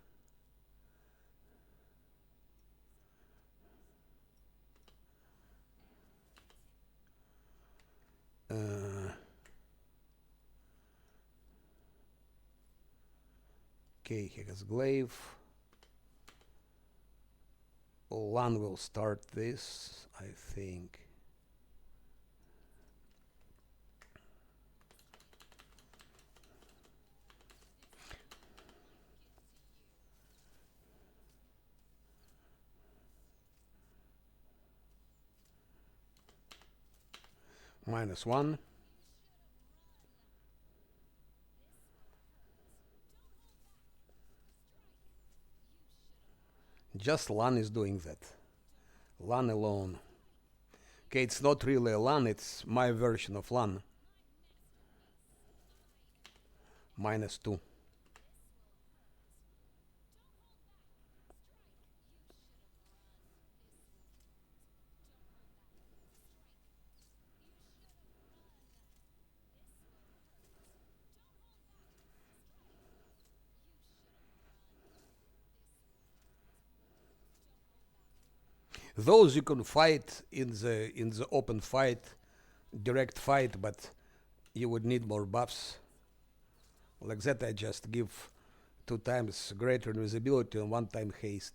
Okay, he has glaive. Lan will start this, I think. -1. Just Lan is doing that. Lan alone. Okay, it's not really a Lan, it's my version of Lan. -2. Those you can fight in the open fight, direct fight, but you would need more buffs. Like that, I just give 2 times greater invisibility and 1 time haste.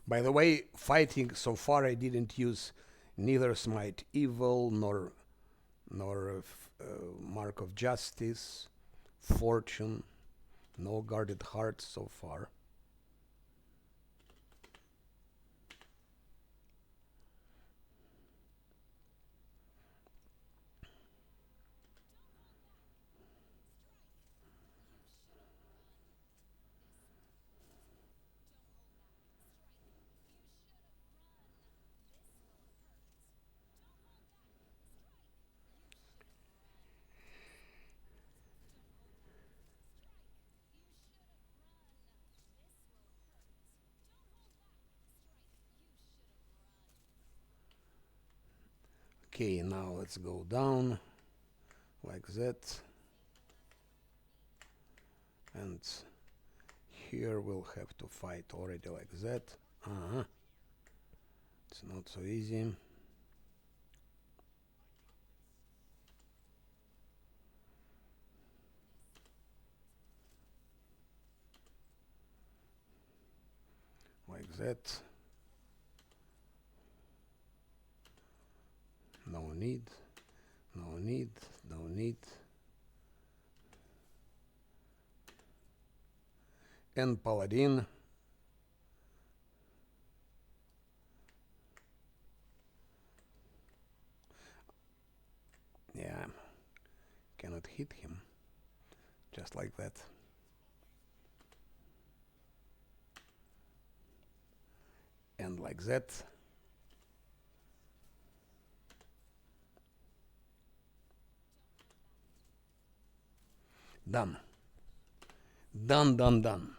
By the way, fighting so far I didn't use neither Smite Evil nor Mark of Justice, Fortune, no Guarded Hearts so far. Okay, now let's go down like that. And here we'll have to fight already like that. It's not so easy. Like that. No need, no need, no need. And Paladin. Yeah, cannot hit him. Just like that. And like that. Done. Done, done, done.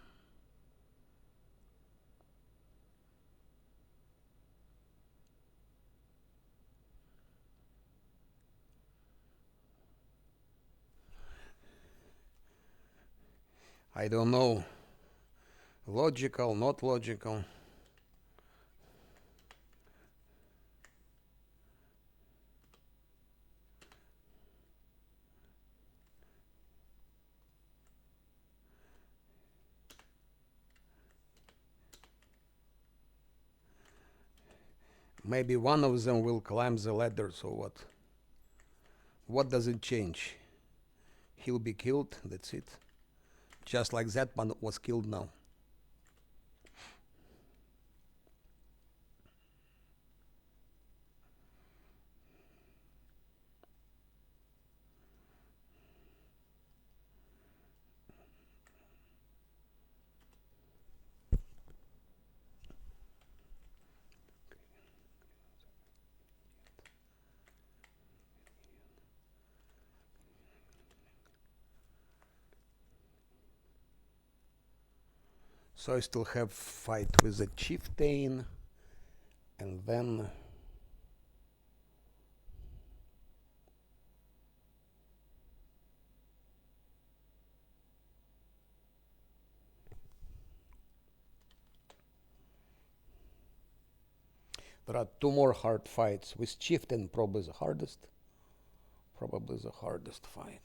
I don't know. Logical, not logical. Maybe one of them will climb the ladder, so what? What does it change? He'll be killed, that's it. Just like that one was killed now. So I still have fight with the chieftain, and then there are 2 more hard fights with chieftain, probably the hardest. Probably the hardest fight.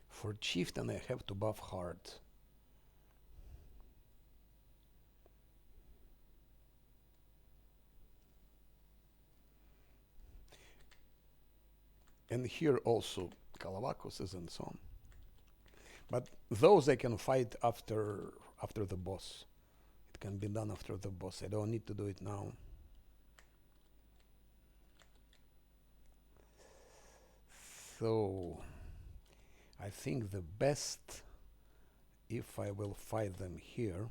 For chieftain I have to buff hard. And here also Kalavakosis and so on. But those I can fight after after the boss. It can be done after the boss. I don't need to do it now. So I think the best, if I will fight them here,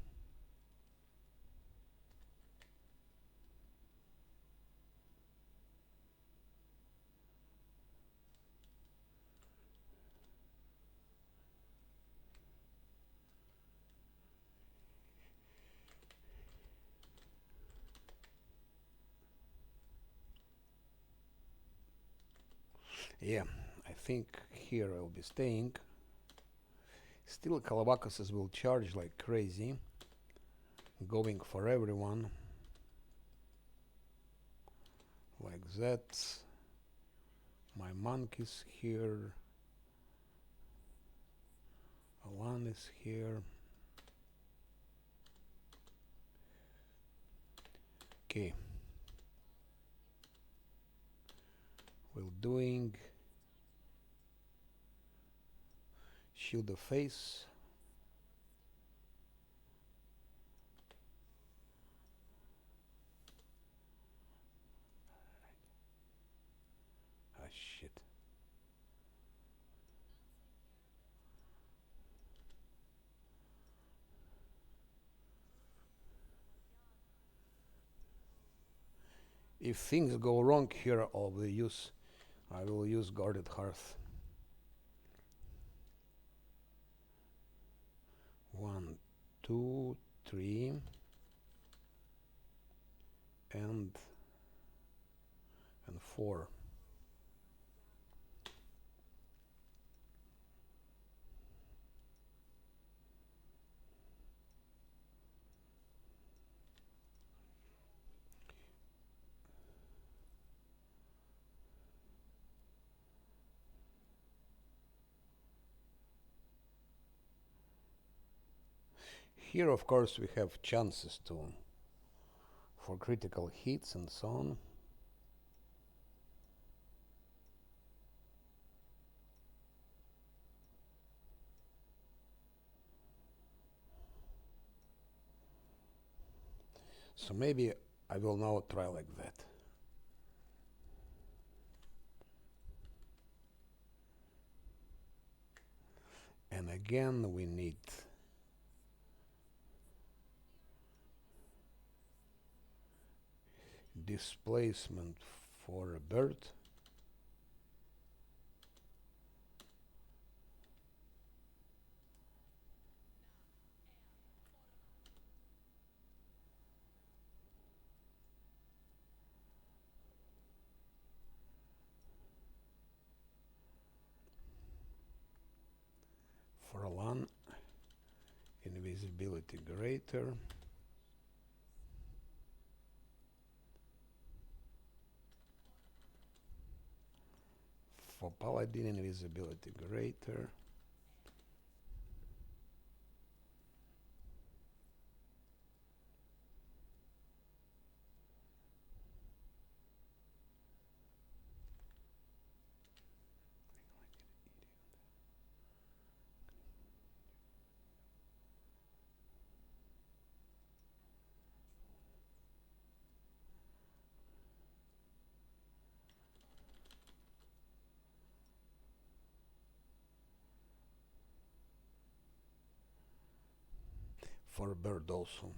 yeah, I think here I'll be staying. Still Calabacas will charge like crazy, going for everyone like that. My monk is here, Alan is here. Okay, we're doing shield of face. Ah, shit. If things go wrong here, I will use guarded hearth. 1, 2, 3, and 4. Here, of course, we have chances for critical hits and so on. So maybe I will now try like that. And again, we need displacement for a bird. For Alan, invisibility greater. For Paladin, invisibility greater. For a bird also.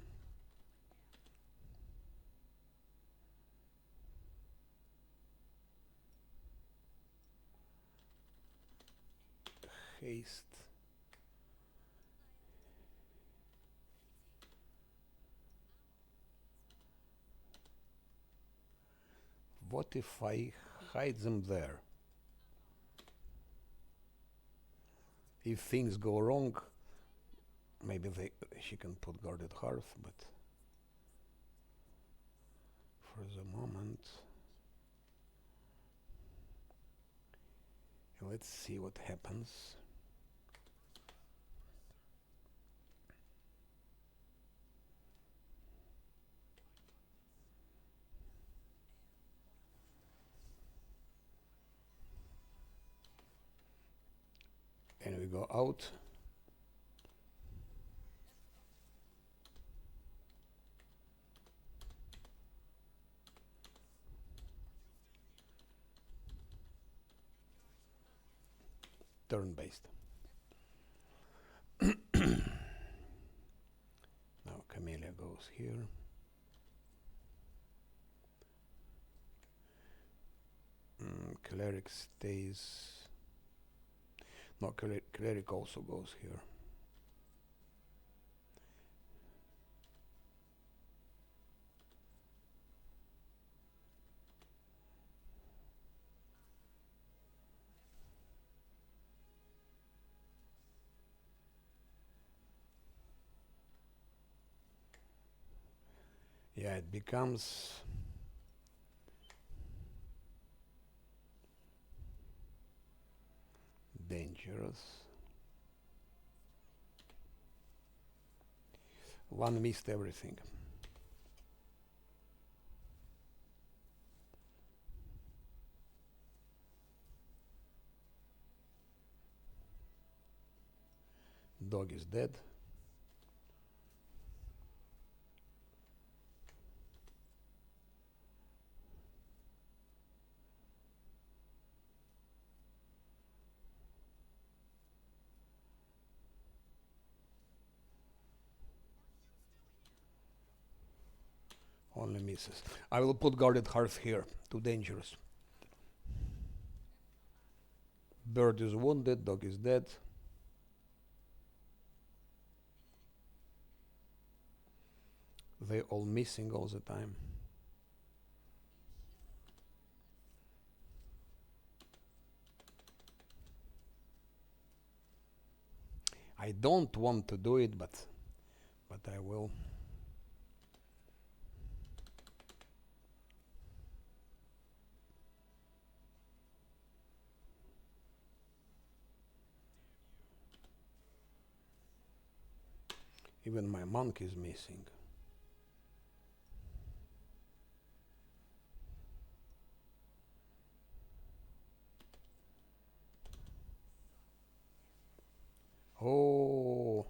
Haste. What if I hide them there? If things go wrong, maybe she can put guarded hearth, but for the moment, let's see what happens. And we go out. turn-based. Now Camellia goes here. Cleric stays. No, cleric also goes here. Yeah, it becomes dangerous. One missed everything. Dog is dead. Only misses. I will put guarded hearth here. Too dangerous. Bird is wounded. Dog is dead. They all missing all the time. I don't want to do it, but I will. Even my monk is missing. Oh.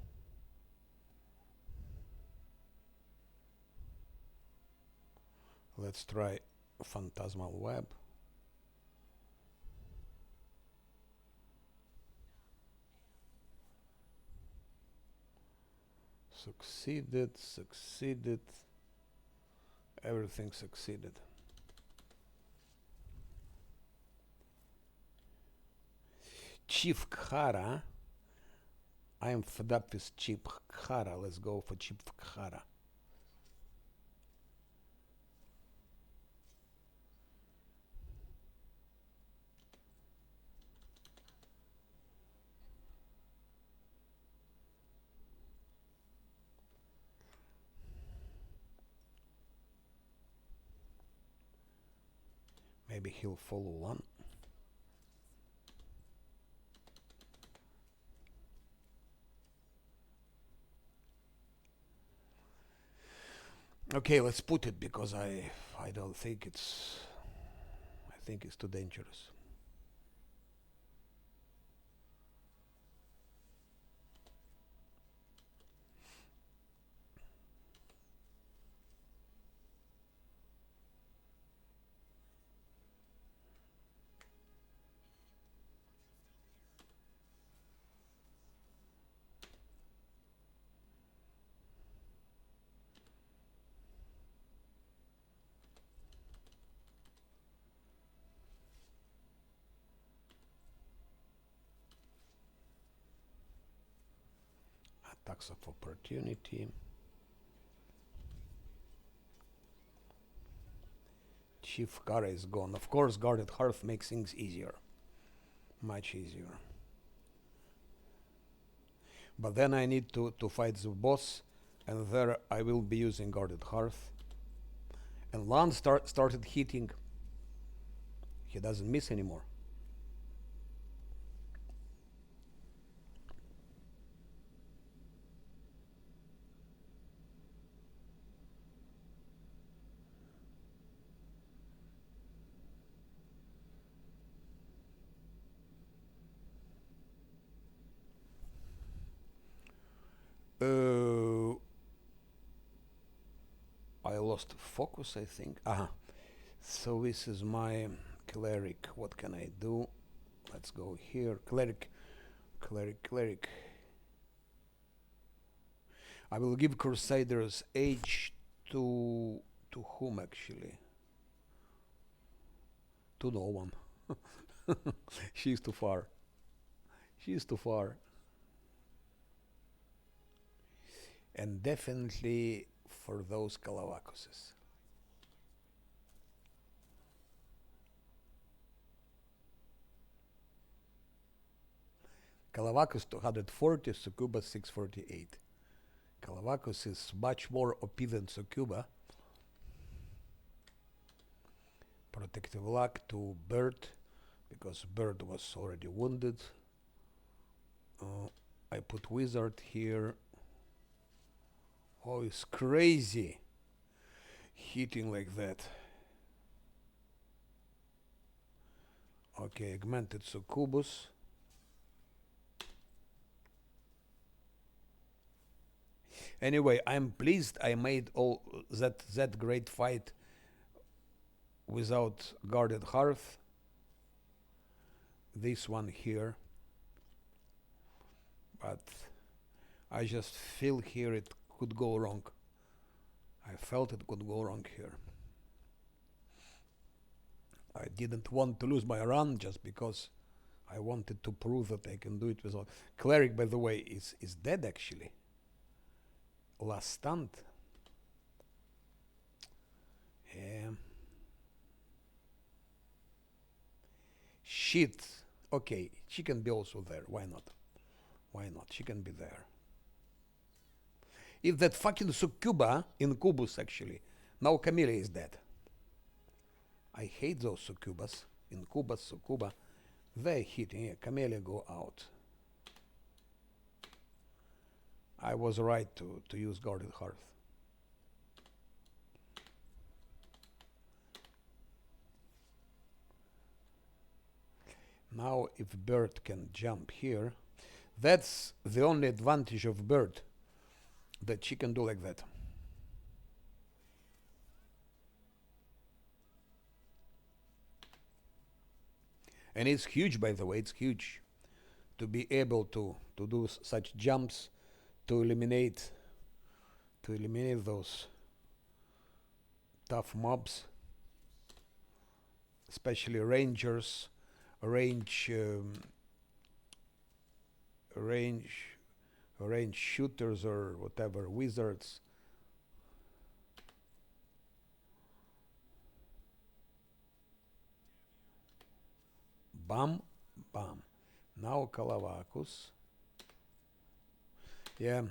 Let's try Phantasmal Web. Succeeded, succeeded. Everything succeeded. Chief Khara. I am fed up with Chief Khara. Let's go for Chief Khara. Maybe he'll follow one. Okay, let's put it because I don't think it's. I think it's too dangerous. Attacks of opportunity. Chief Khara is gone. Of course, guarded hearth makes things easier. Much easier. But then I need to fight the boss, and there I will be using guarded hearth. And Lan started hitting. He doesn't miss anymore. I lost focus, I think. So this is my cleric. What can I do? Let's go here. Cleric Cleric, cleric. I will give Crusader's age to whom actually? To no one. She's too far. She's too far. And definitely for those Kalavakoses. Kalavakos 240, Sukuba 648. Kalavakos is much more OP than Sukuba. Protective luck to Bird, because Bird was already wounded. I put Wizard here. Oh, it's crazy hitting like that. Okay, augmented Succubus. Anyway, I'm pleased I made all that great fight without guarded hearth. This one here. But I just feel here it could go wrong. I felt it could go wrong here. I didn't want to lose my run just because I wanted to prove that I can do it without. Cleric, by the way, is dead actually. Last stunt. Yeah. Shit. Okay, she can be also there. Why not? Why not? She can be there. If that fucking Succuba, Incubus actually, now Camilla is dead. I hate those Succubas. Incubus, Succuba. They're hitting. Yeah, Camellia go out. I was right to use guarded hearth. Now if Bird can jump here, that's the only advantage of Bird, that she can do like that. And it's huge, by the way, it's huge to be able to do such jumps to eliminate those tough mobs, especially rangers, range shooters or whatever, wizards. Bam, bam. Now Kalavakos. Yeah.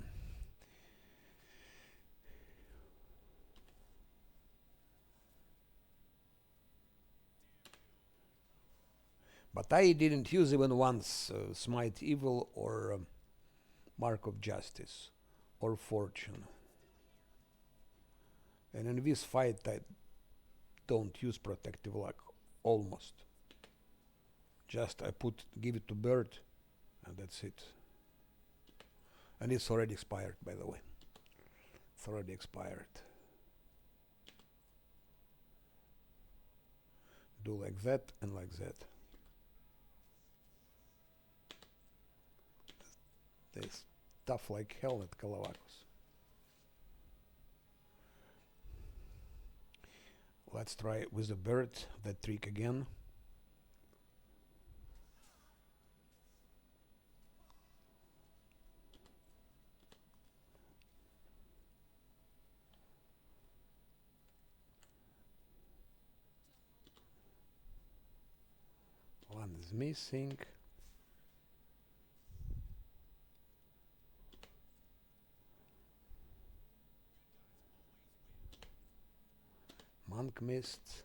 But I didn't use even once Smite Evil or Mark of Justice or Fortune. And in this fight I don't use Protective Luck, almost. Just I give it to Bird and that's it. And it's already expired, by the way. It's already expired. Do like that and like that. It's tough like hell at Kalavakos. Let's try with the Bird that trick again. One is missing. Monk missed.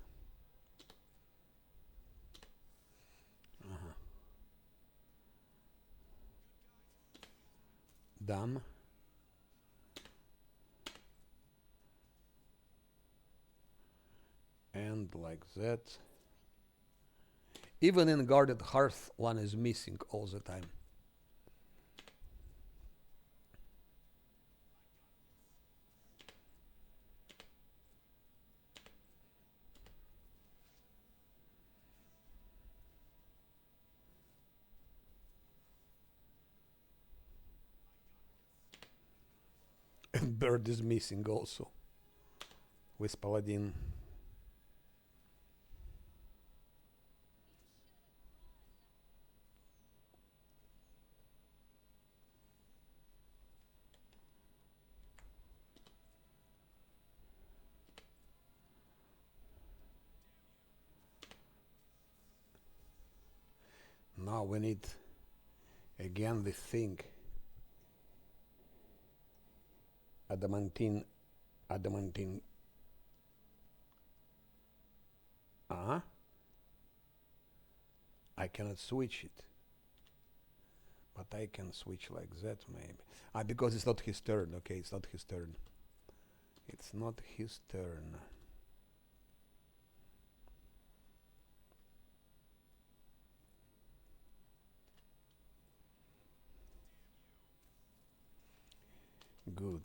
Done. And like that. Even in guarded hearth, one is missing all the time. bird is missing also with Paladin. Now we need again this thing. Adamantine. Uh-huh. I cannot switch it. But I can switch like that maybe. Because it's not his turn. Okay, it's not his turn. It's not his turn. Good.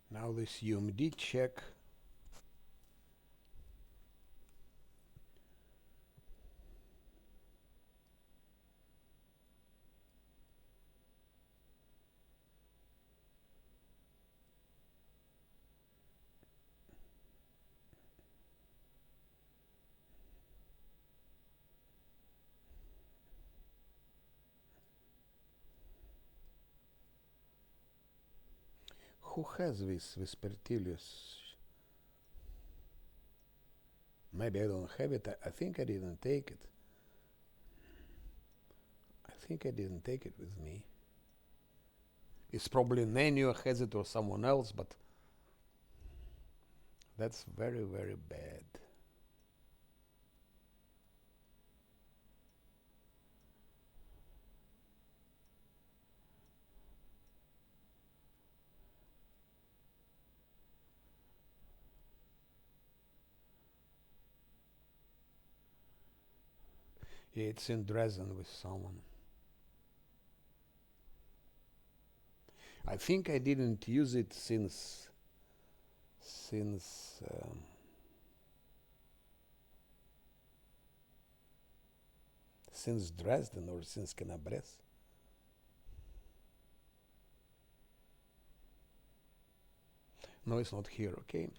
Now this UMD check. Who has this Vespertilius? Maybe I don't have it. I think I didn't take it. I think I didn't take it with me. It's probably Nenio has it or someone else, but that's very, very bad. Yeah, it's in Dresden with someone. I think I didn't use it since Dresden or since Canabres. No, it's not here. Okay.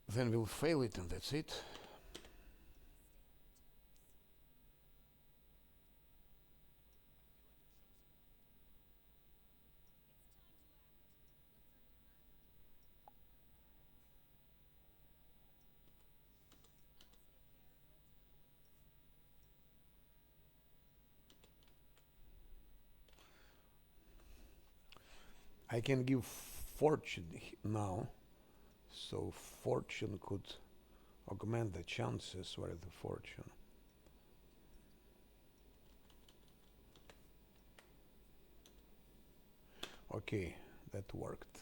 Then we'll fail it and that's it. I can give fortune now, so fortune could augment the chances. Where is the fortune? Okay, that worked.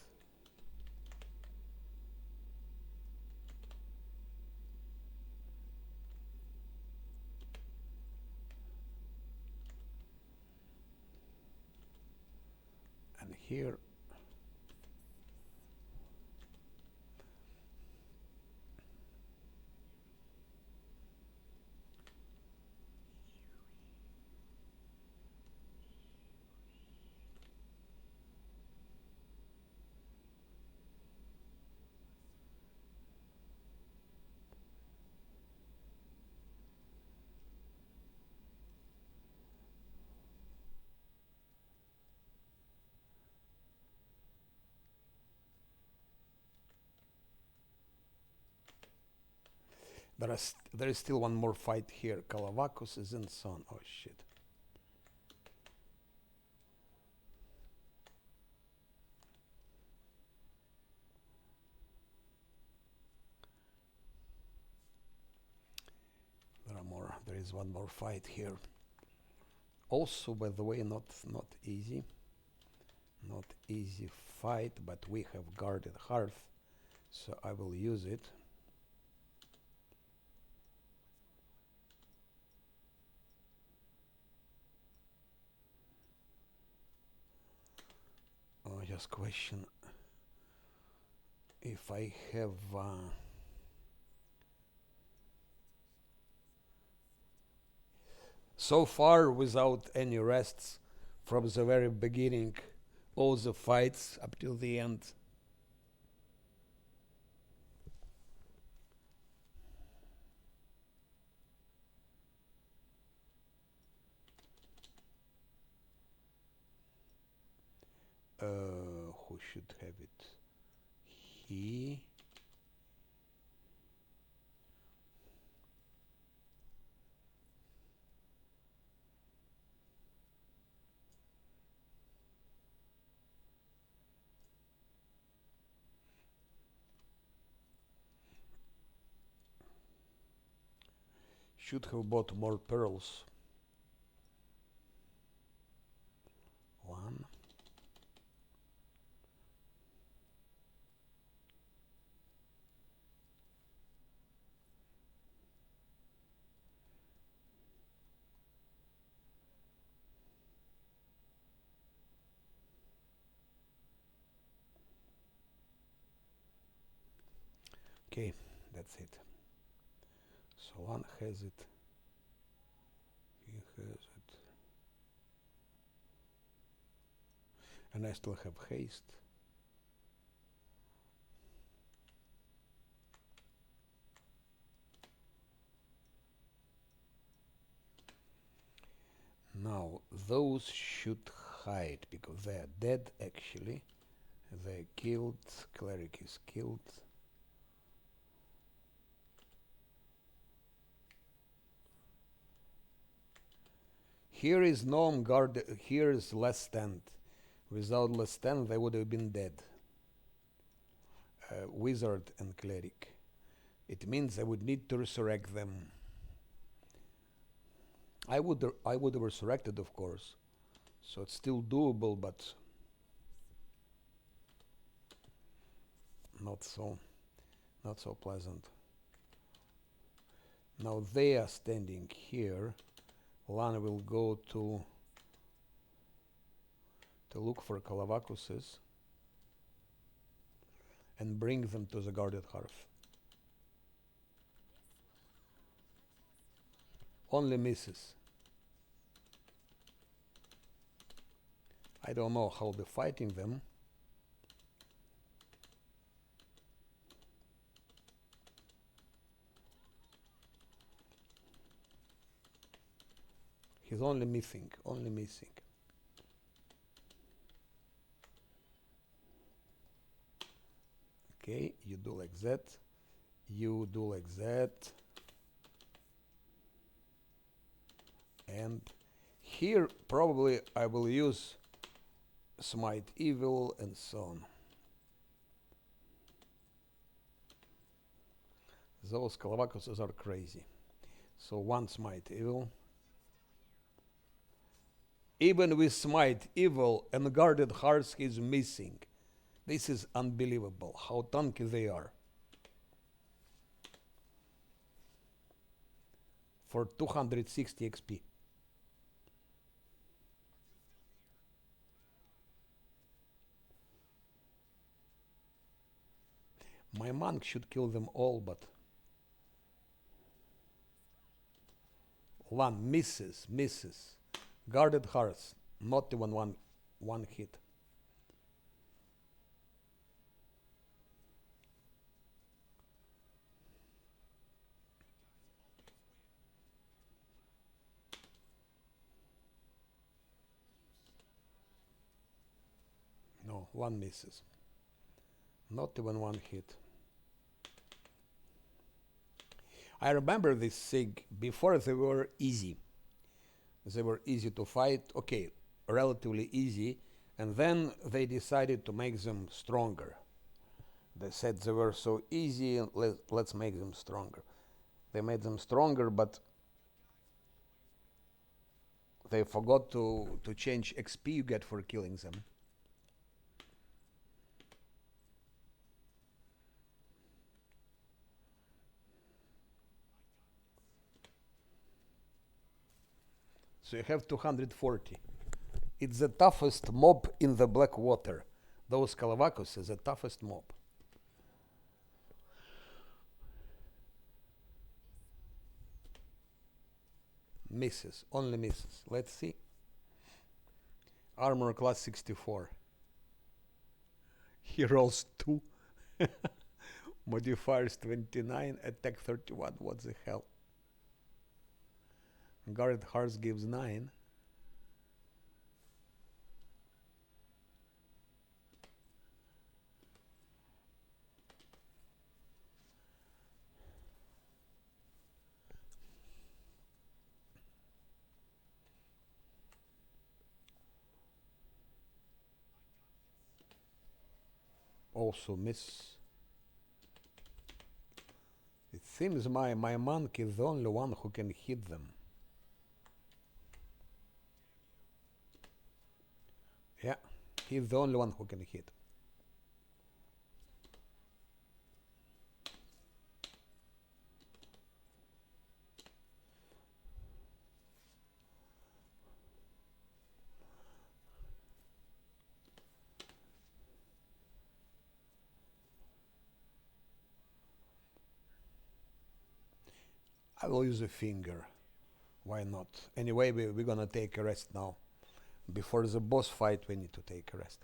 And here There is still one more fight here. Kalavakus is in Son. Oh shit. There is one more fight here. Also, by the way, not easy. Not easy fight, but we have guarded hearth, so I will use it. Just question if I have so far without any rests from the very beginning, all the fights up till the end. Who should have it? He. Should have bought more pearls. One. Okay, that's it. So one has it. He has it. And I still have haste. Now, those should hide because they are dead actually. They're killed. Cleric is killed. Here is Gnome guard. Here is less stand. Without less stand, they would have been dead. Wizard and cleric. It means I would need to resurrect them. I would have resurrected, of course. So it's still doable, but not so pleasant. Now they are standing here. Lana will go to look for Kalavakuses and bring them to the guarded hearth. Only misses. I don't know how they're fighting them. He's only missing. Okay, you do like that. You do like that. And here probably I will use Smite Evil and so on. Those Kalavakuses are crazy. So one Smite Evil. Even with Smite Evil and Guarded Hearts, he's missing. This is unbelievable how tanky they are. For 260 XP. My monk should kill them all, but one misses. Guarded Hearts, not even one hit. No, one misses. Not even one hit. I remember this thing before they were easy. They were easy to fight, okay, relatively easy, and then they decided to make them stronger. They said they were so easy, let's make them stronger. They made them stronger, but they forgot to change XP you get for killing them. So you have 240. It's the toughest mob in the black water. Those Kalavakus is the toughest mob. Misses, only misses. Let's see. Armor class 64. He rolls 2. Modifiers 29, attack 31. What the hell? Guard Hearts gives 9. Also miss. It seems my monk is the only one who can hit them. Yeah, he's the only one who can hit. I will use a finger. Why not? Anyway, we're gonna take a rest now. Before the boss fight, we need to take a rest.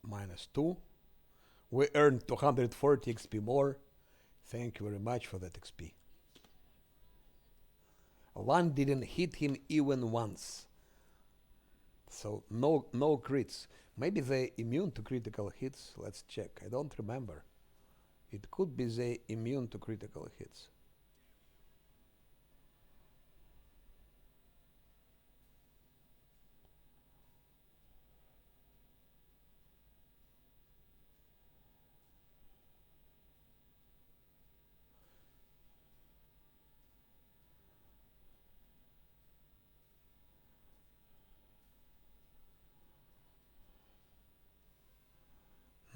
-2. We earned 240 XP more. Thank you very much for that XP. One didn't hit him even once. So no crits. Maybe they immune to critical hits. Let's check. I don't remember. It could be they immune to critical hits.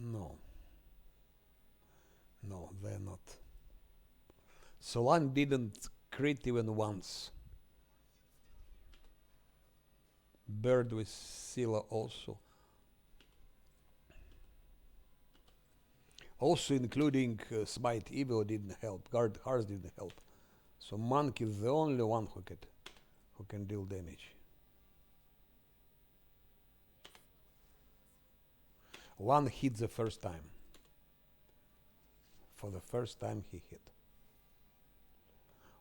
No. No, they're not. Solan didn't crit even once. Bird with Scylla also. Also including Smite Evil didn't help. Guard Hearts didn't help. So Monk is the only one who can deal damage. One hit the first time. For the first time he hit.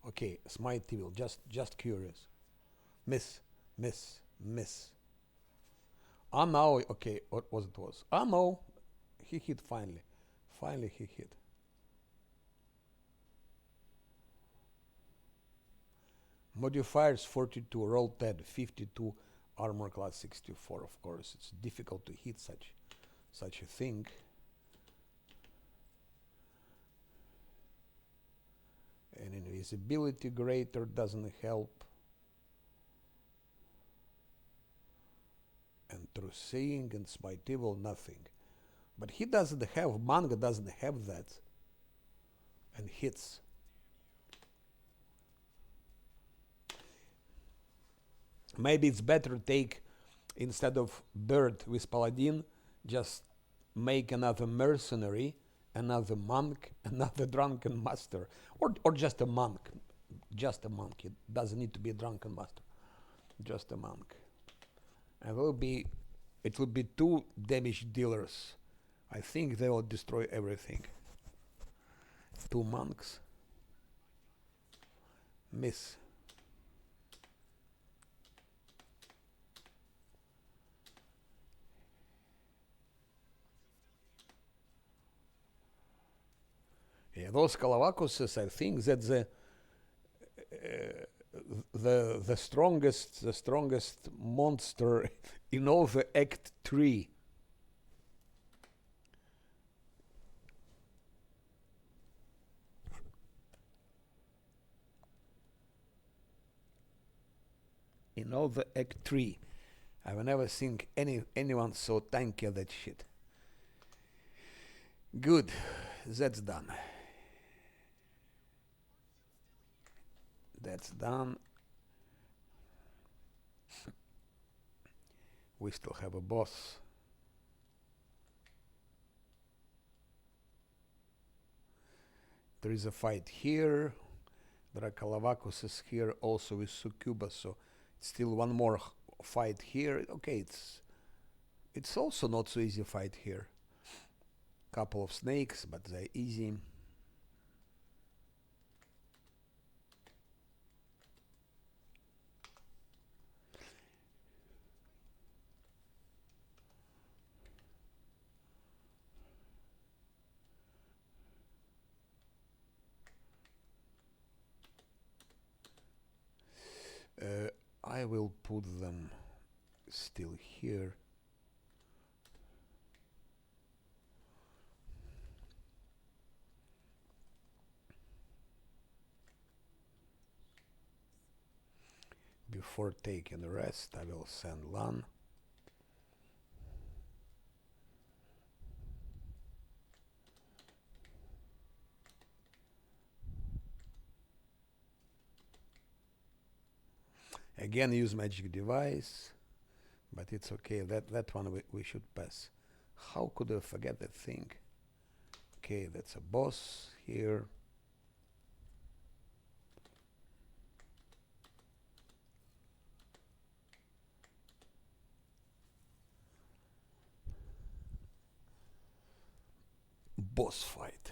Okay, Smite Evil, just curious. Miss. Ah now, okay, what was it was? Ah no, he hit finally. Finally he hit. Modifiers 42, roll 10, 52, armor class 64. Of course, it's difficult to hit such a thing. And invisibility greater doesn't help. And through seeing and smite evil, nothing. But he doesn't have, manga doesn't have that. And hits. Maybe it's better to take, instead of bird with paladin, just make another mercenary, another monk, another drunken master, or just a monk. Just a monk. It doesn't need to be a drunken master. Just a monk. And it will be 2 damage dealers. I think they will destroy everything. 2 monks. Miss. Yeah, those Kalavakuses, I think that the strongest monster in all the Act 3. In all the Act 3. I've never seen anyone so tanky at that shit. Good. That's done. That's done. We still have a boss. There is a fight here. There are Kalavakuses here also with Succubus, so still one more fight here. Okay, it's also not so easy fight here. Couple of snakes, but they're easy. I will put them still here. Before taking the rest, I will send Lan. Again, use magic device, but it's okay. That one we should pass. How could I forget that thing? Okay, that's a boss here. Boss fight.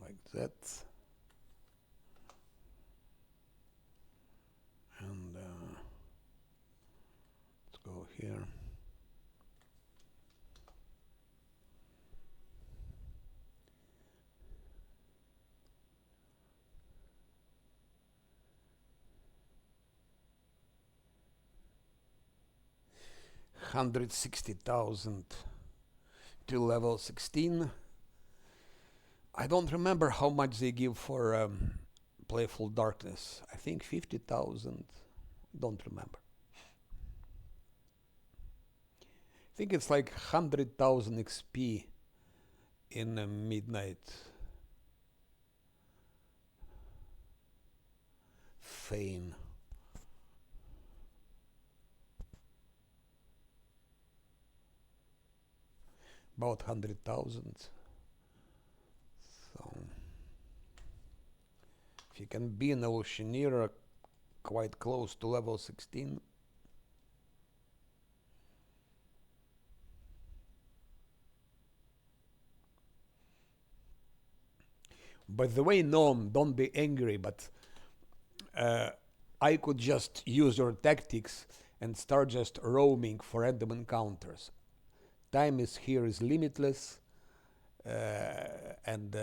Like that. And let's go here. $160,000 to level 16. I don't remember how much they give for Playful Darkness. I think 50,000. Don't remember. I think it's like 100,000 XP in Midnight Fane. About 100,000. So if you can be an Illusioneer quite close to level 16. By the way, Gnome, don't be angry, but I could just use your tactics and start just roaming for random encounters. Time is here is limitless, and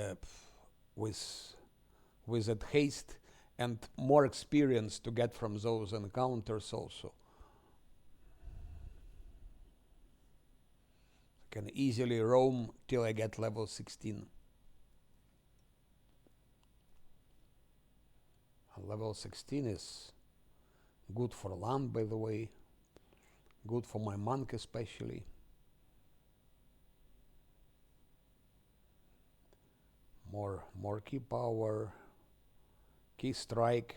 with that haste and more experience to get from those encounters also. I can easily roam till I get level 16. And level 16 is good for land, by the way, good for my monk especially. More key power. Key strike.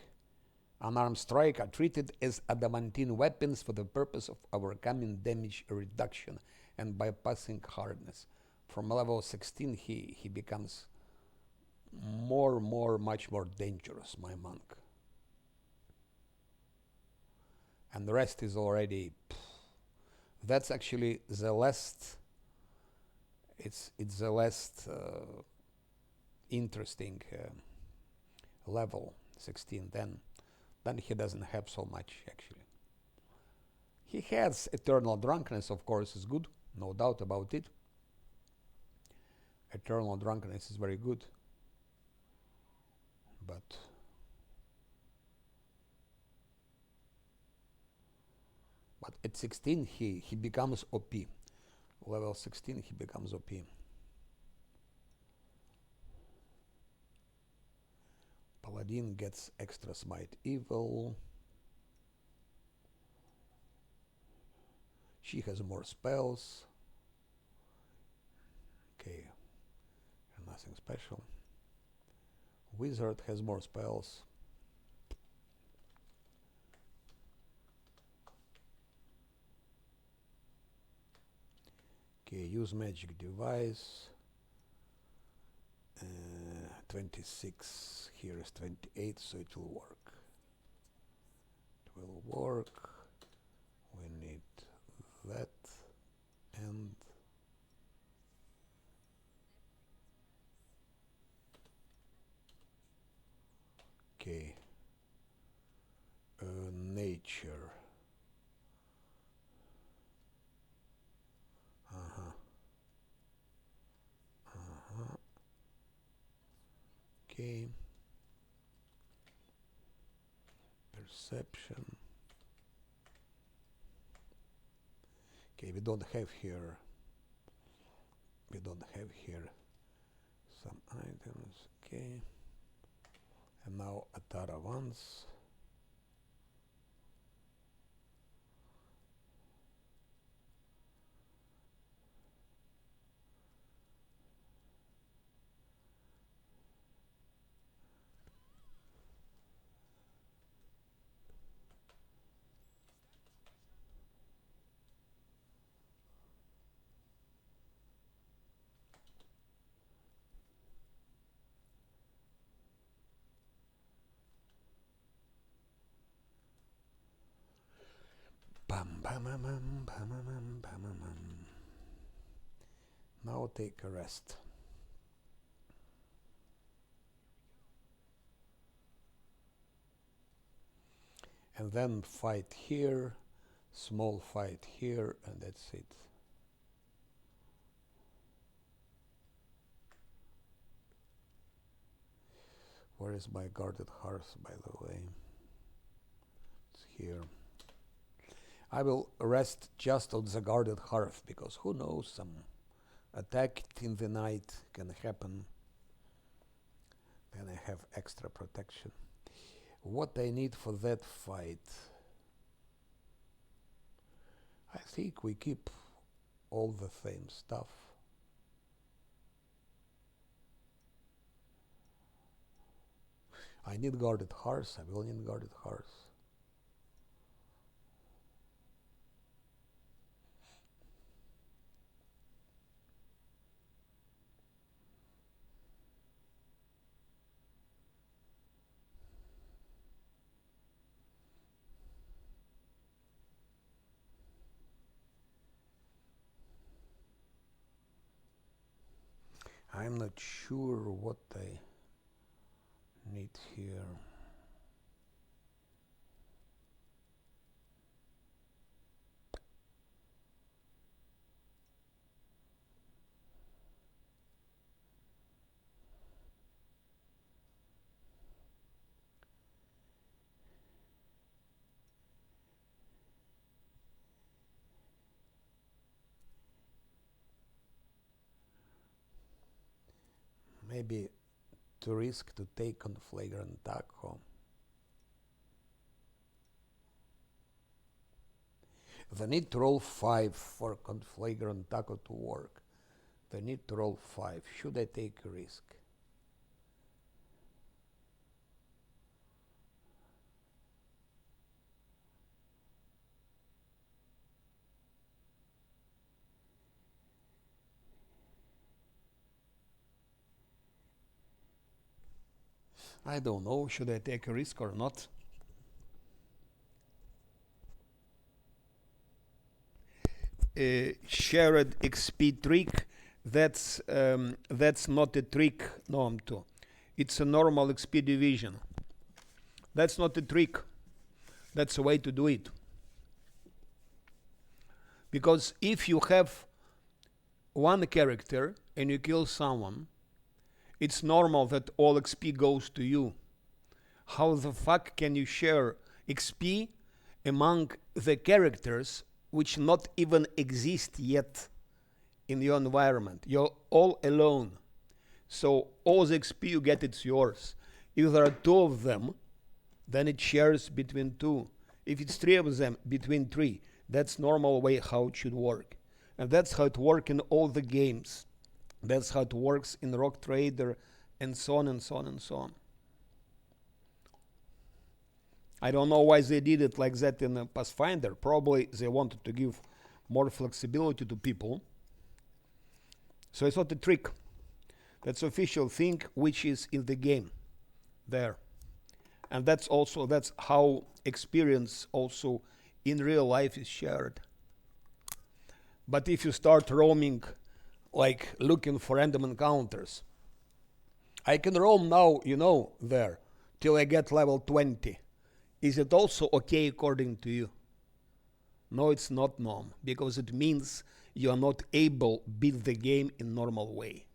Unarmed strike are treated as adamantine weapons for the purpose of overcoming damage reduction and bypassing hardness. From level 16 he becomes much more dangerous, my monk. And the rest is already, that's actually the last, it's the last interesting level 16. Then he doesn't have so much actually. He has eternal drunkenness, of course, is good, no doubt about it. Eternal drunkenness is very good, but at 16 he becomes OP. Level 16 he becomes OP. Paladin gets extra smite evil. She has more spells. Okay, nothing special. Wizard has more spells. Okay, use magic device. 26, here is 28, so it will work. It will work. We need that and okay. Nature. Okay. Perception. Okay, we don't have here some items. Okay. And now Atara once. Bam, bam, bam, bam, bam, bam, bam, bam. Now take a rest. And then fight here, small fight here, and that's it. Where is my guarded hearth, by the way? It's here. I will rest just on the guarded hearth, because who knows, some attack in the night can happen. Then I have extra protection. What I need for that fight? I think we keep all the same stuff. I need guarded hearth. I will need guarded hearth. I'm not sure what I need here. Maybe to risk to take on flagrant taco. They need to roll 5 for flagrant taco to work. They need to roll 5. Should I take a risk? I don't know, should I take a risk or not? Shared XP trick, that's not a trick, NoM2. It's a normal XP division. That's not a trick. That's a way to do it. Because if you have one character and you kill someone, it's normal that all XP goes to you. How the fuck can you share XP among the characters which not even exist yet in your environment? You're all alone. So all the XP you get, it's yours. If there are two of them, then it shares between two. If it's three of them, between three. That's normal way how it should work. And that's how it works in all the games. That's how it works in Rock Trader, and so on and so on and so on. I don't know why they did it like that in Pathfinder. Probably they wanted to give more flexibility to people. So it's not a trick. That's official thing which is in the game there. And that's how experience also in real life is shared. But if you start roaming, like looking for random encounters, I can roam now, there, till I get level 20. Is it also okay according to you? No, it's not, NoM, because it means you are not able to beat the game in normal way.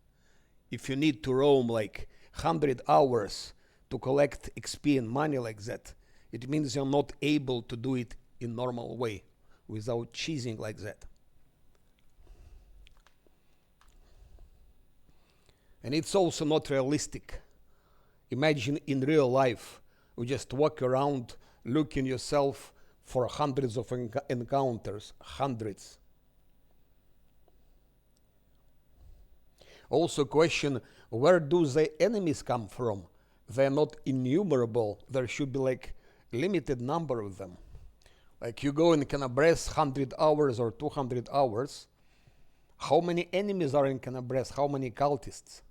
If you need to roam like 100 hours to collect XP and money like that, it means you're not able to do it in normal way without cheesing like that. And it's also not realistic. Imagine in real life, you just walk around looking yourself for hundreds of encounters, hundreds. Also question, where do the enemies come from? They're not innumerable. There should be like limited number of them. Like you go in Canabres 100 hours or 200 hours. How many enemies are in Canabres? How many cultists?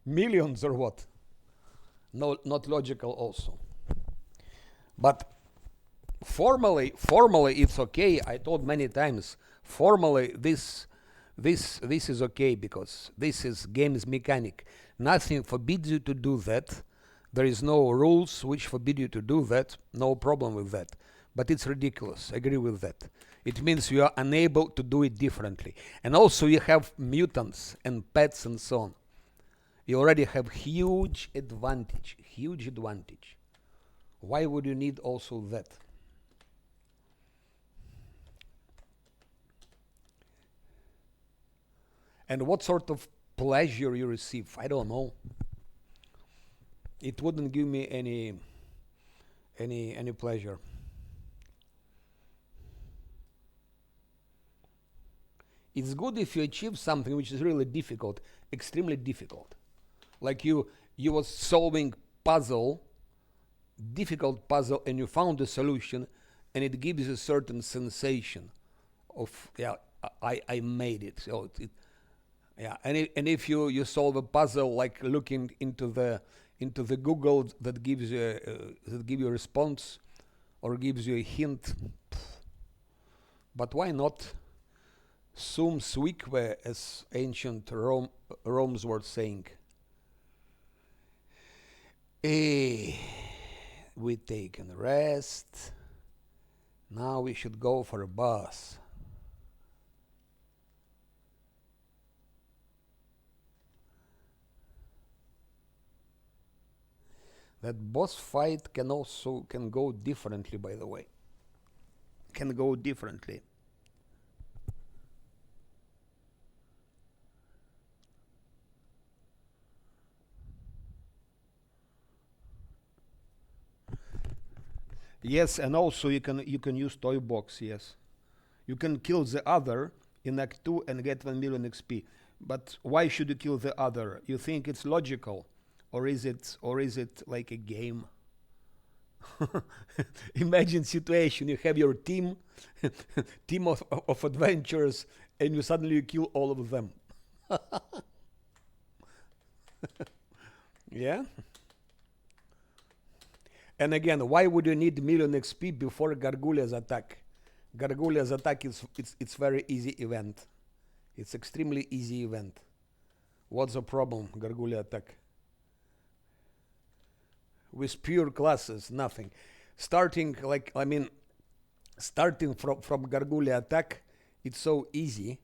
Millions or what? No, not logical also. But formally it's okay. I told many times, formally this is okay because this is game's mechanic. Nothing forbids you to do that. There is no rules which forbid you to do that. No problem with that. But it's ridiculous. I agree with that. It means you are unable to do it differently. And also you have mutants and pets and so on. You already have huge advantage. Huge advantage. Why would you need also that? And what sort of pleasure you receive? I don't know. It wouldn't give me any pleasure. It's good if you achieve something which is really difficult, extremely difficult. Like you was solving difficult puzzle, and you found a solution, and it gives you a certain sensation of, yeah, I made it. So yeah, and if you solve a puzzle like looking into the Google that gives you a response or gives you a hint, but why not? Sum suique, as ancient Romans were saying. We taken a rest. Now we should go for a bath. That boss fight can go differently, by the way. Can go differently. Yes, and also you can use toy box. Yes, you can kill the other in Act 2 and get 1 million XP. But why should you kill the other? You think it's logical, or is it like a game? Imagine situation: you have your team of adventurers, and you suddenly kill all of them. Yeah. And again, why would you need million XP before Gargulya's attack? Gargulya's attack is it's very easy event. It's extremely easy event. What's the problem, Gargulya attack? With pure classes, nothing. Starting starting from Gargulya attack, it's so easy.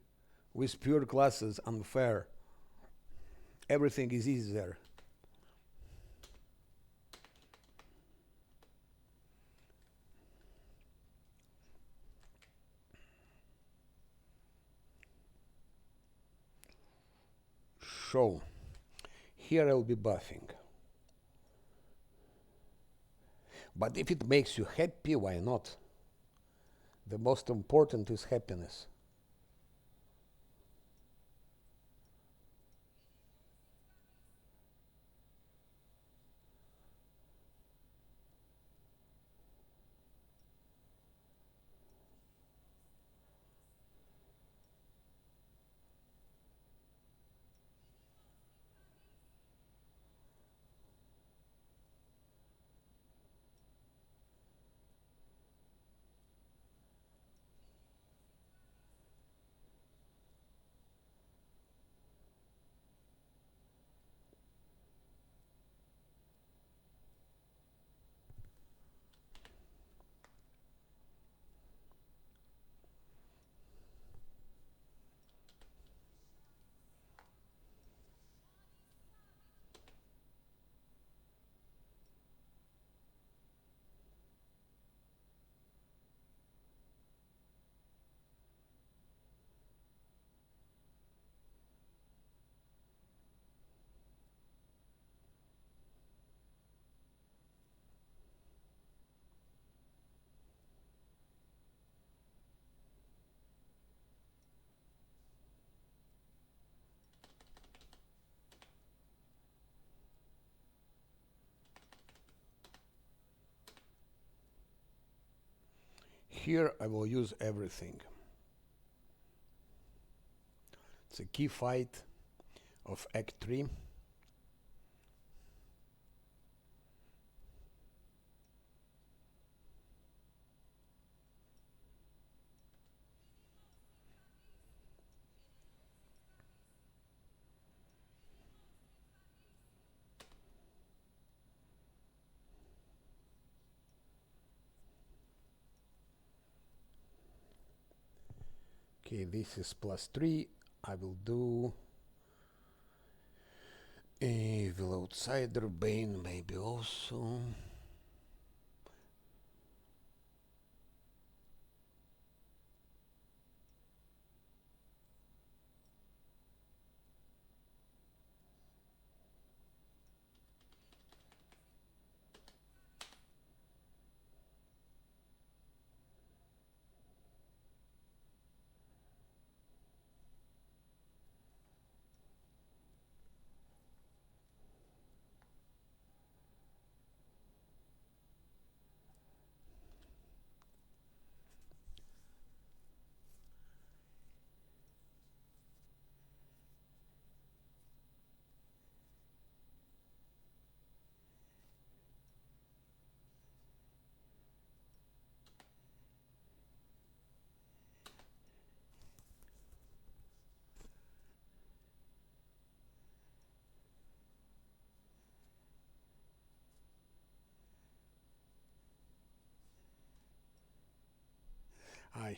With pure classes, unfair. Everything is easy there. So, here I'll be buffing. But if it makes you happy, why not? The most important is happiness. Here I will use everything. It's a key fight of Act 3. Okay, this is +3. I will do Evil Outsider, Bane maybe also.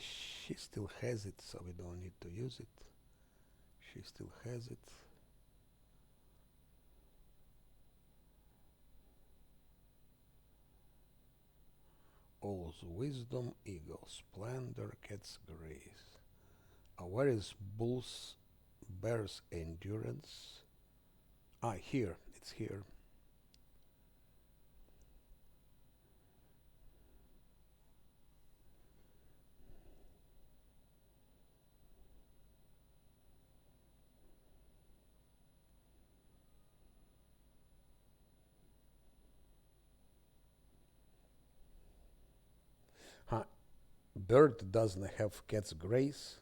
She still has it, so we don't need to use it. She still has it. Owl's Wisdom, Eagle Splendor, Cat's Grace. Where is Bull's Bear's Endurance? Here. It's here. Bird doesn't have Cat's Grace.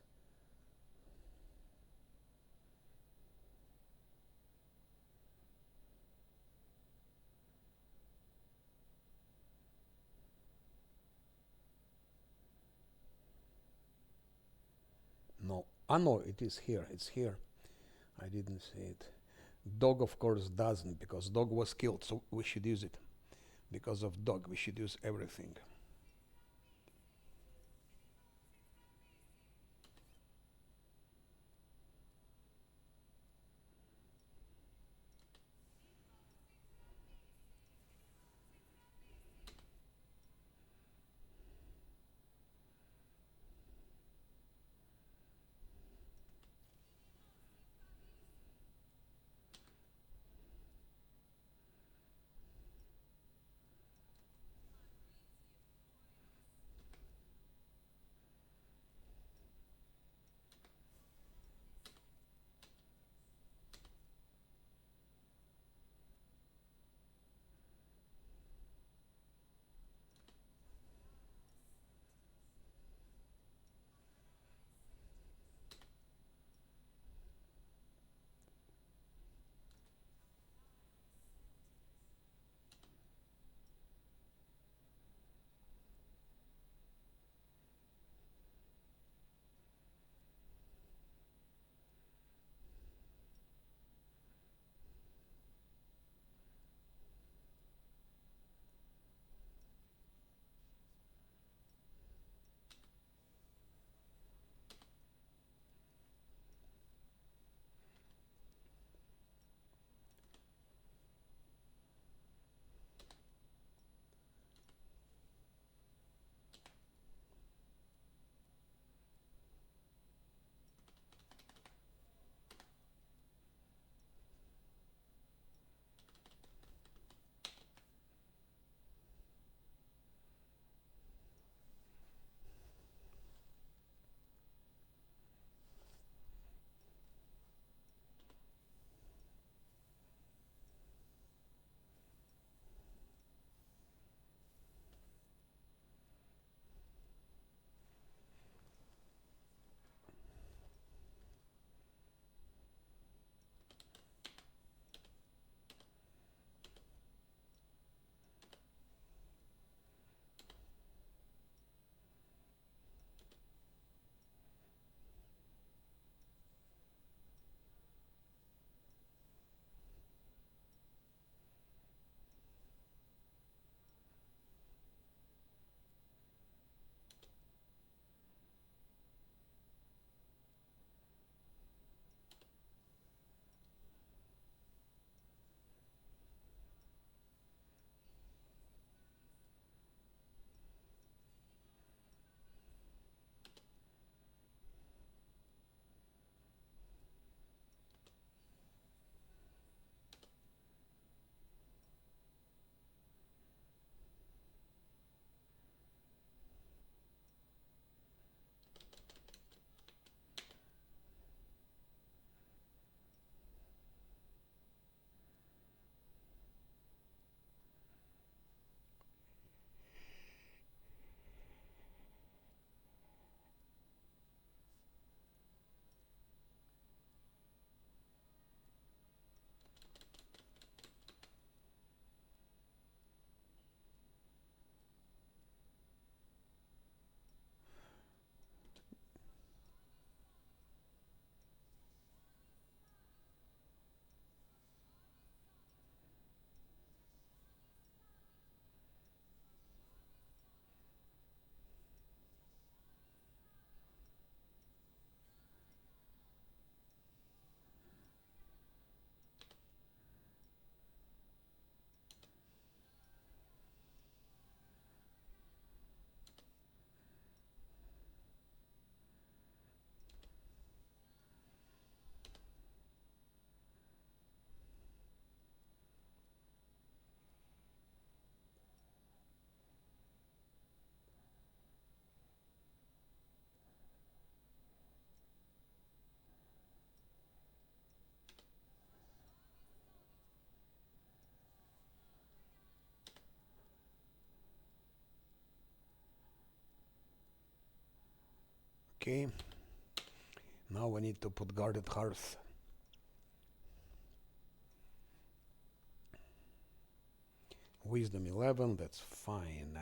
Ah, no, it is here. It's here. I didn't see it. Dog, of course, doesn't, because dog was killed, so we should use it. Because of dog, we should use everything. Okay. Now we need to put guarded hearth. Wisdom 11, that's fine.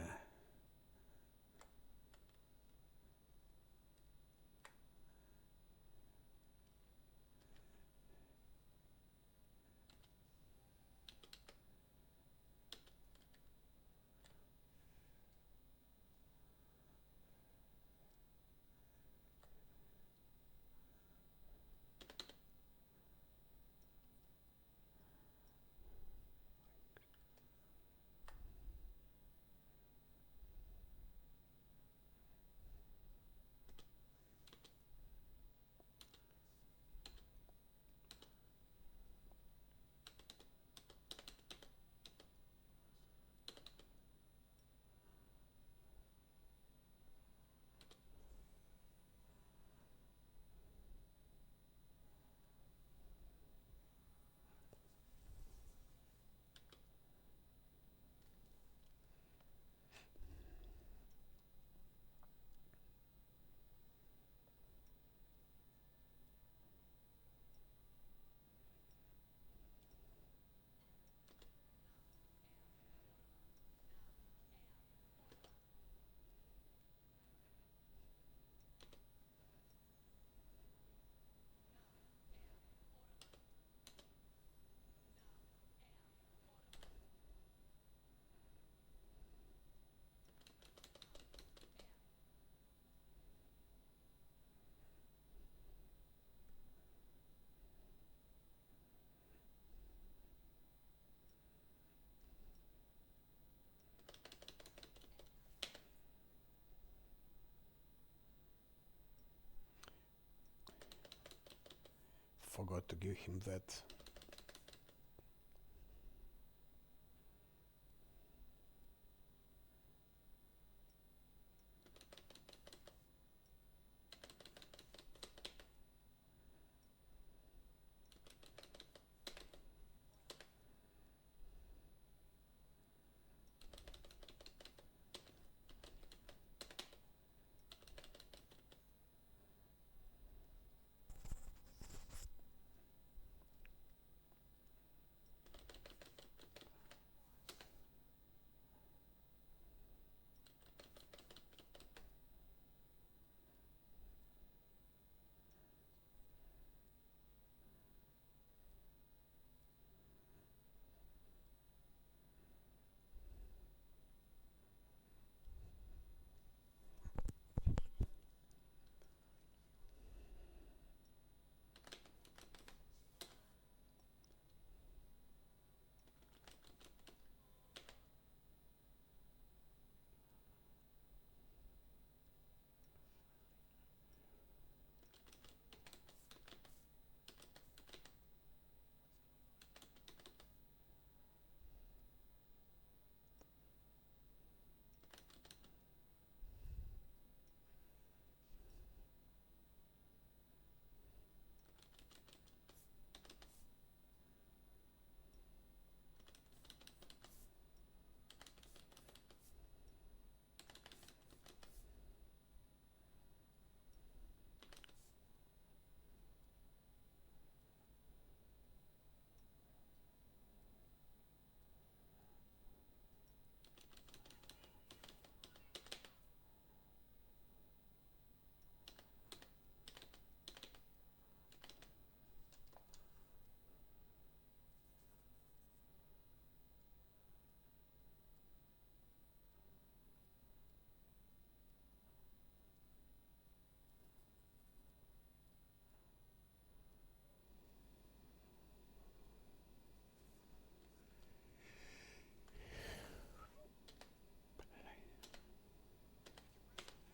forgot to give him that.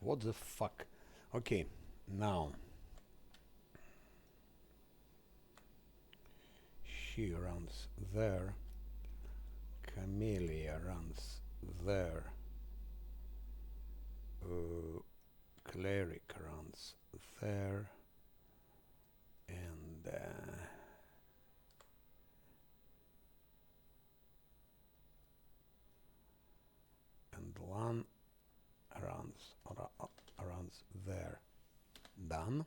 What the fuck? Okay, now she runs there, Camellia runs there, Cleric runs there, and one runs there. Done.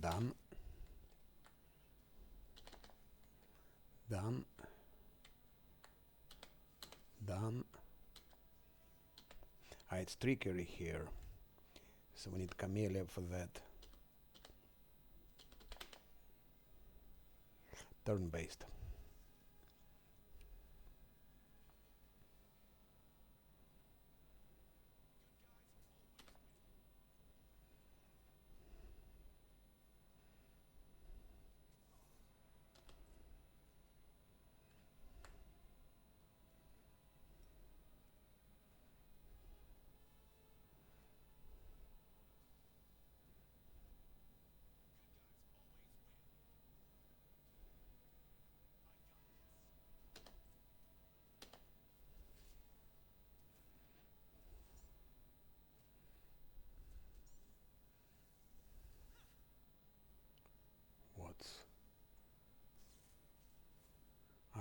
Done. Done. Done. It's trickery here, so we need Camellia for that. Turn-based.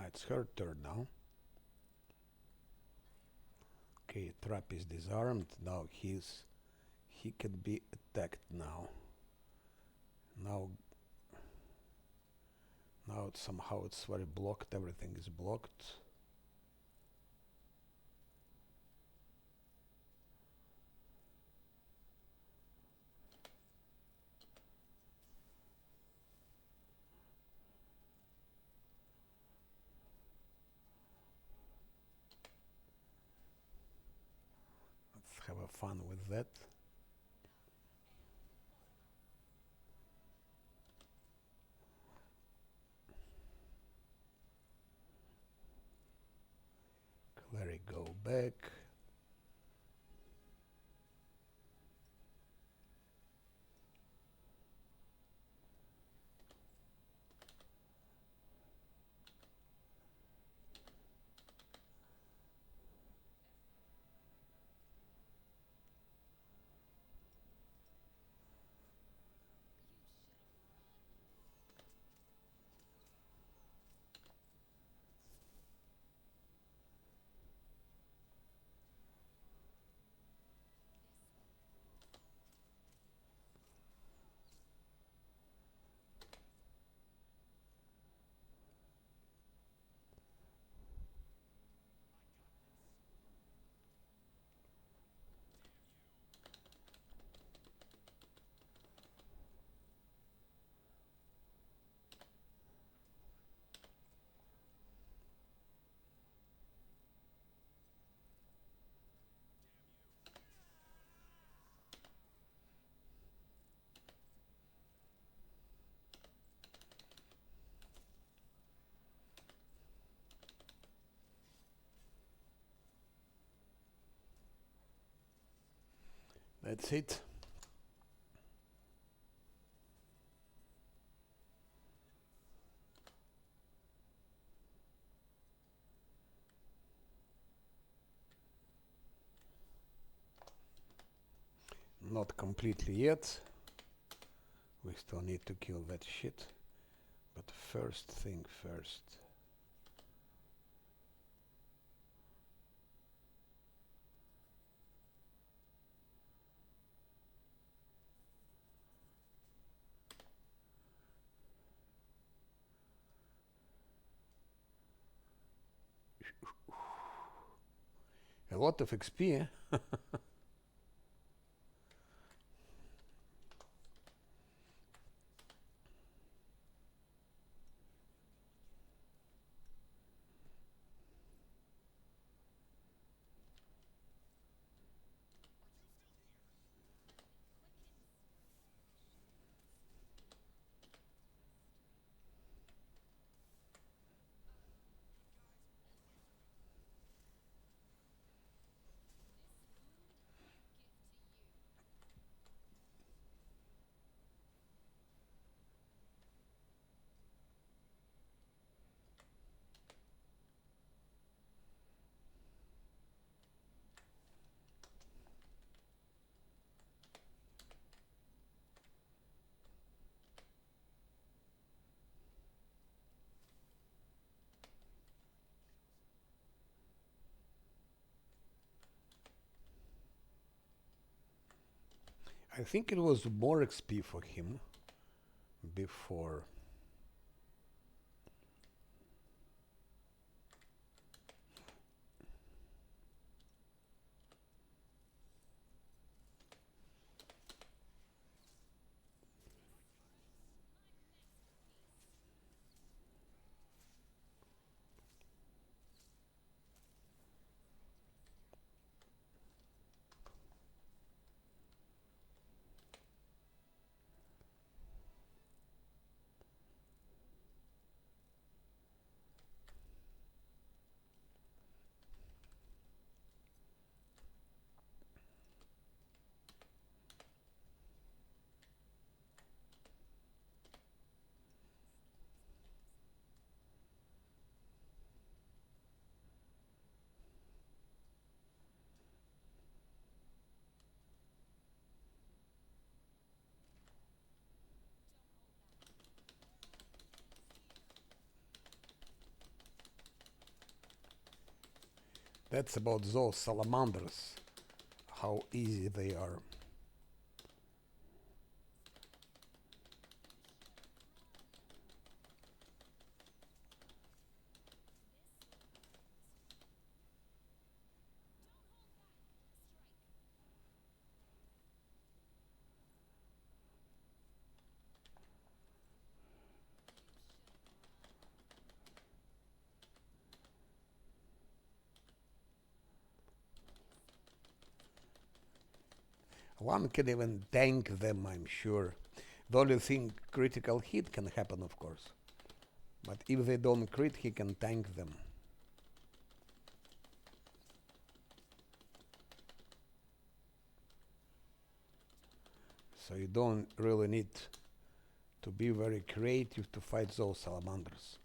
It's her turn now. Okay, trap is disarmed. Now he can be attacked now. Now somehow it's very blocked. Everything is blocked. Let's have a fun with that. Let it go back. That's it. Not completely yet. We still need to kill that shit. But first thing first. A lot of XP, eh? I think it was more XP for him before. That's about those salamanders. How easy they are. One can even tank them, I'm sure. The only thing, critical hit can happen, of course. But if they don't crit, he can tank them. So you don't really need to be very creative to fight those salamanders.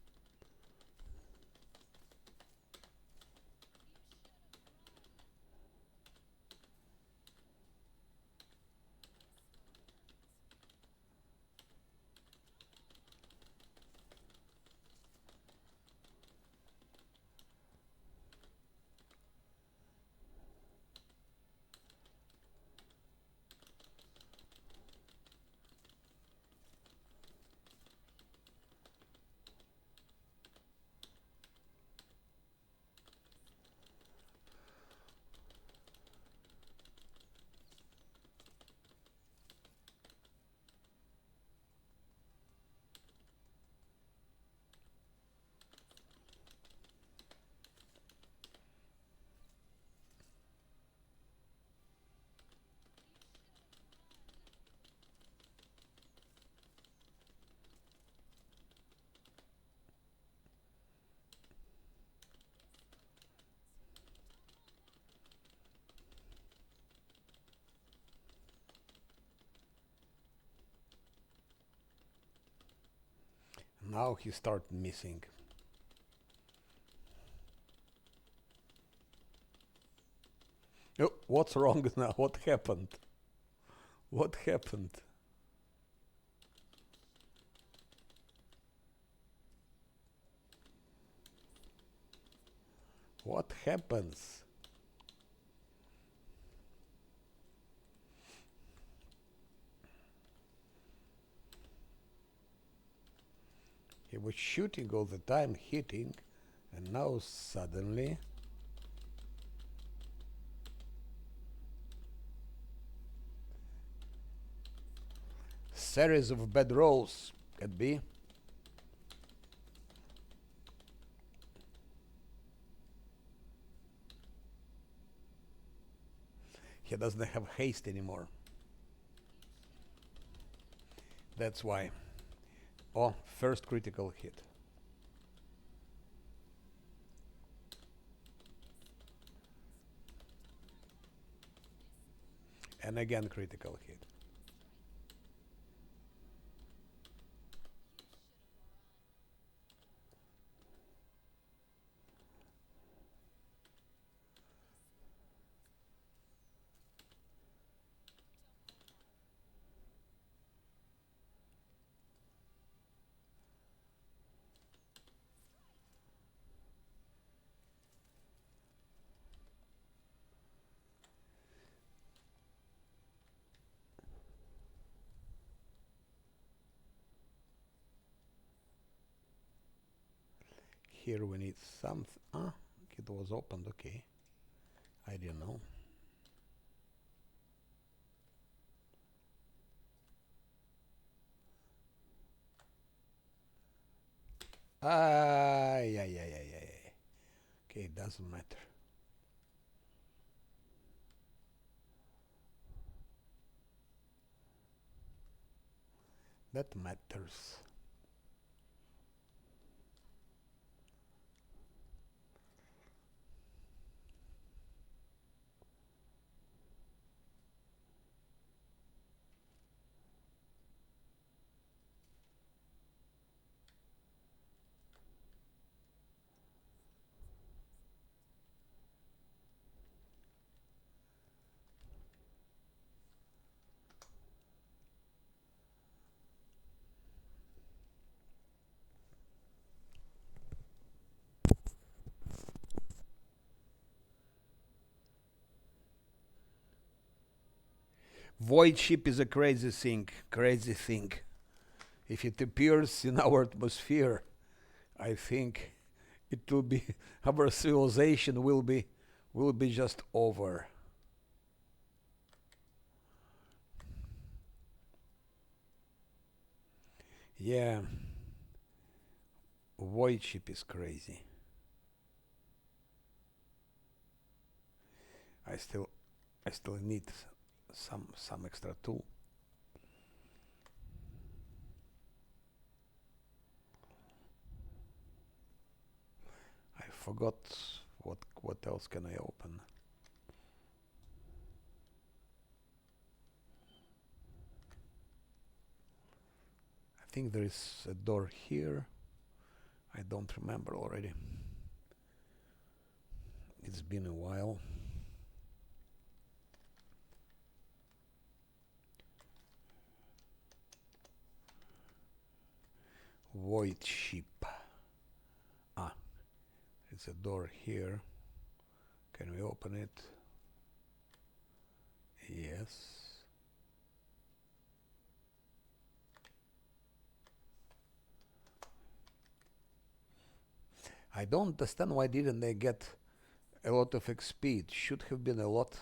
Now he started missing. Oh, what's wrong now? What happened? What happened? What happens? He was shooting all the time, hitting, and now suddenly series of bad rolls could be. He doesn't have haste anymore. That's why. Oh, first critical hit. And again critical hit. Here we need something. Ah, it was opened, okay. I didn't know. Ah, yeah. Okay, it doesn't matter. That matters. Void ship is a crazy thing. Crazy thing. If it appears in our atmosphere, I think it will be our civilization will be just over. Yeah, void ship is crazy. I still need some extra tool. I forgot what else can I open. think there is a door here. I don't remember already. It's been a while. Void ship. Ah, it's a door here. Can we open it? Yes. I don't understand why didn't they get a lot of XP. It should have been a lot.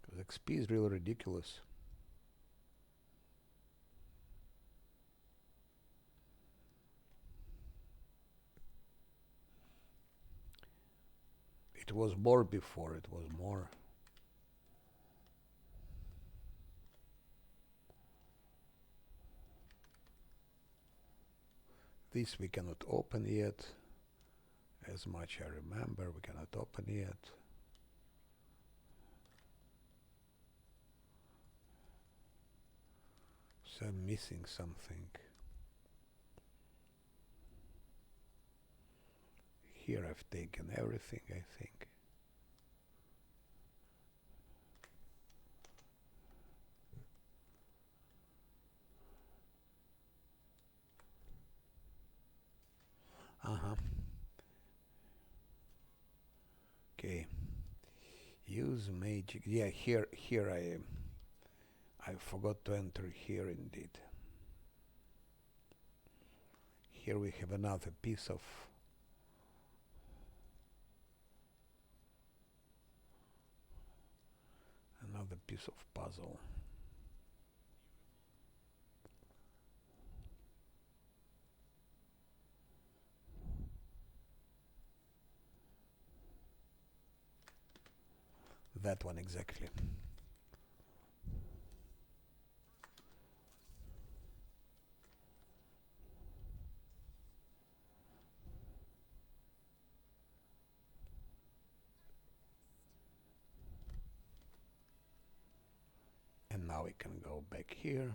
Because XP is really ridiculous. It was more before, it was more. This we cannot open yet. As much I remember, we cannot open yet. So I'm missing something. Here I've taken everything, I think. Uh-huh. Okay. Use magic. Yeah, here I forgot to enter here indeed. Here we have another piece of puzzle. That one exactly. And now we can go back here.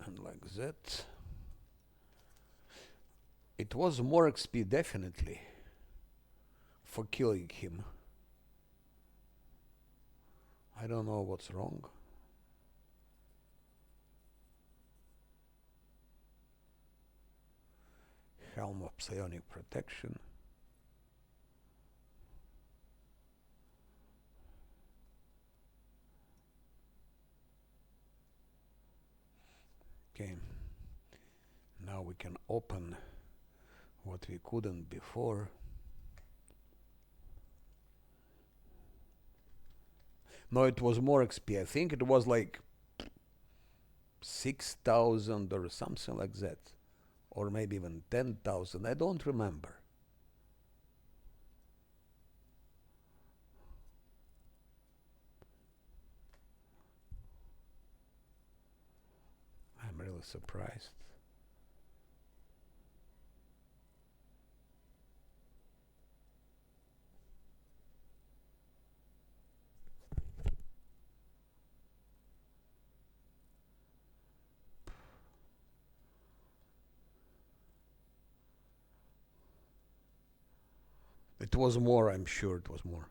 And like that. It was more XP definitely for killing him. I don't know what's wrong. Helm of psionic protection. Okay. Now we can open what we couldn't before. No, it was more XP. I think it was like 6,000 or something like that. Or maybe even 10,000. I don't remember. I'm really surprised. It was more, I'm sure it was more.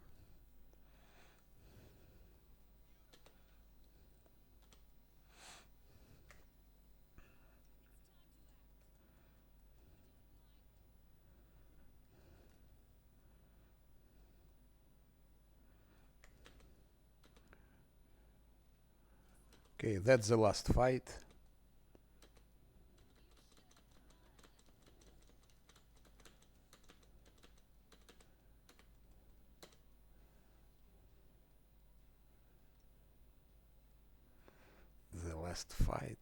Okay, that's the last fight. Last fight.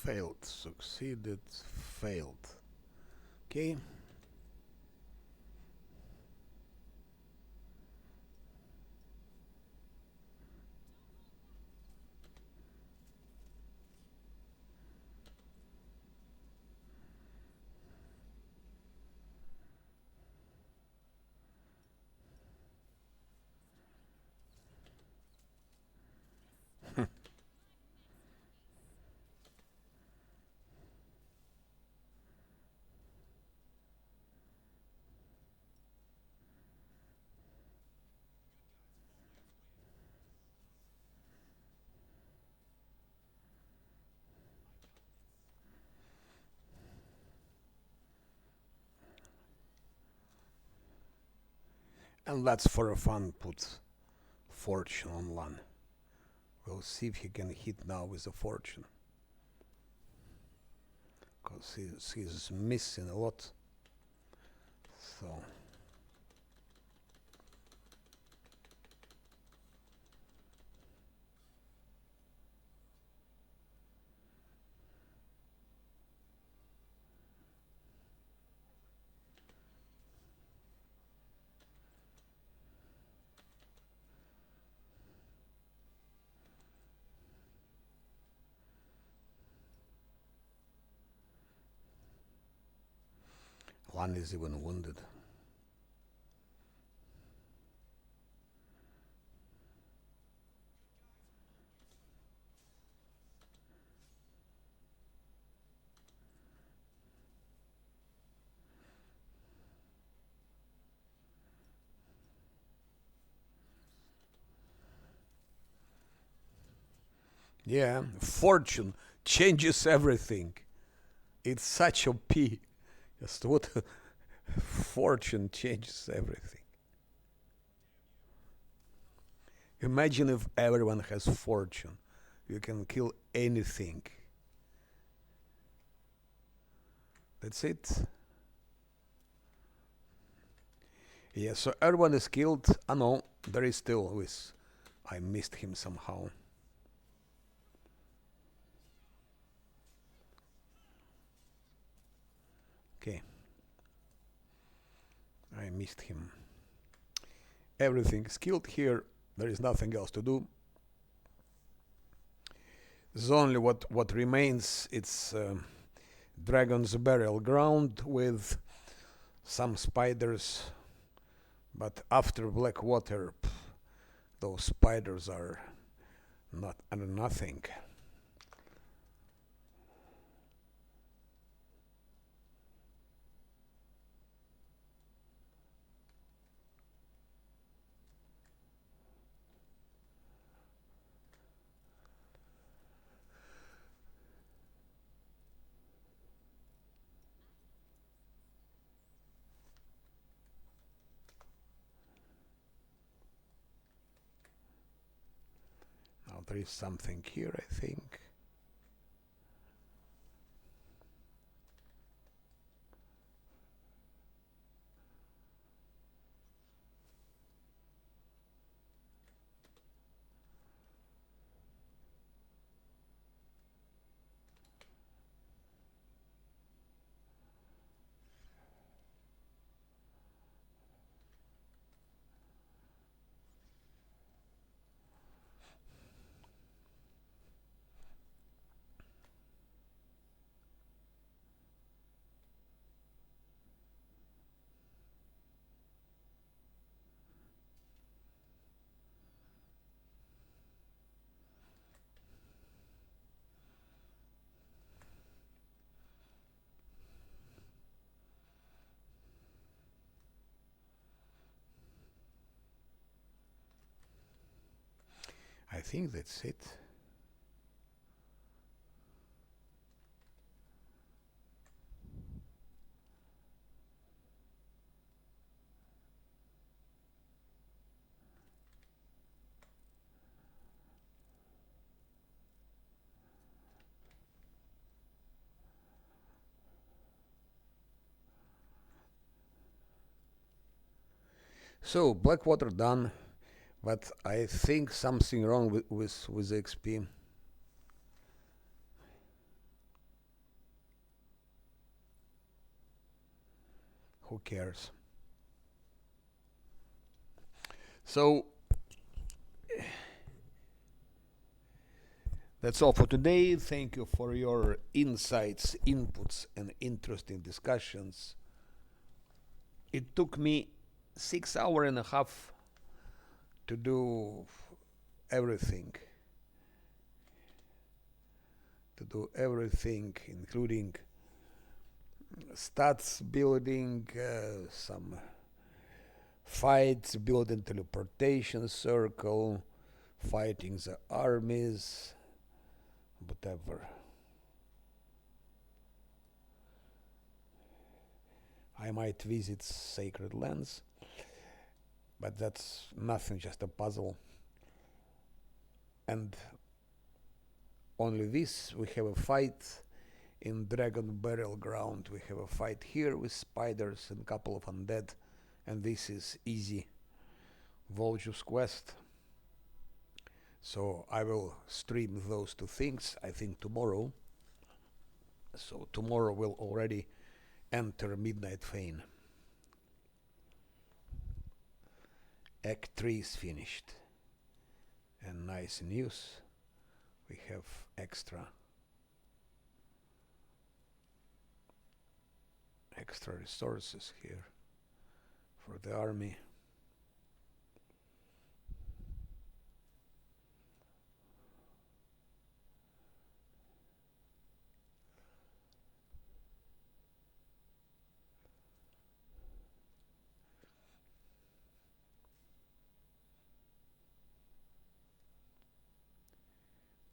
Failed, succeeded, failed. Okay. And let's for a fun put fortune on Lan. We'll see if he can hit now with a fortune. Because he's missing a lot. So Lan is even wounded. Yeah, fortune changes everything. It's such a P. Just what fortune changes everything. Imagine if everyone has fortune. You can kill anything. That's it. Yeah, so everyone is killed. Oh no, there is still Lewis. I missed him somehow. Okay. I missed him. Everything is killed here. There is nothing else to do. There's only what remains. It's Dragon's Burial Ground with some spiders But after Blackwater, those spiders are nothing. Now there is something here, I think. I think that's it. So Blackwater done, but I think something wrong with XP. Who cares? So that's all for today. Thank you for your insights, inputs, and interesting discussions. It took me 6 hours and a half to do everything. Including stats building, some fights, building teleportation circle, fighting the armies, whatever. I might visit Sacred Lands, but that's nothing, just a puzzle. And only this, we have a fight in Dragon Burial Ground. We have a fight here with spiders and a couple of undead, and this is easy Volju's quest. So I will stream those two things, I think tomorrow. So tomorrow we'll already enter Midnight Fane. Act 3 is finished. And nice news, we have extra resources here for the army.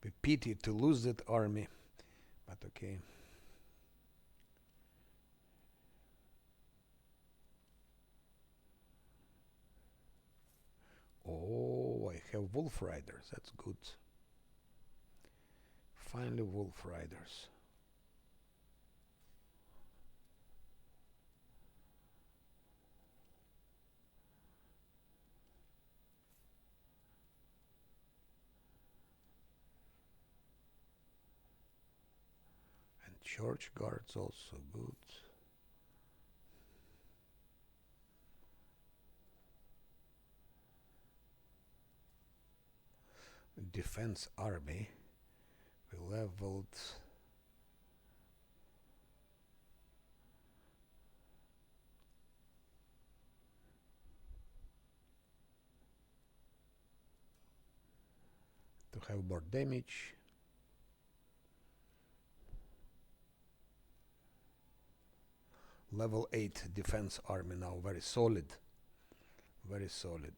Be pity to lose that army, but okay. Oh, I have Wolf Riders, that's good. Finally Wolf Riders. And Church Guards also good. Defense army, we leveled have more damage. Level 8 defense army now, very solid. Very solid.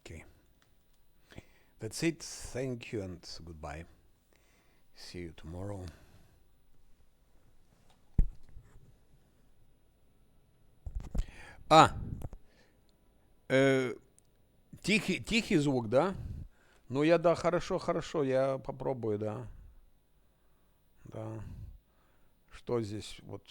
Okay. That's it. Thank you and goodbye. See you tomorrow. Тихий звук, да? Ну, да, хорошо, я попробую, да. Да. Что здесь вот...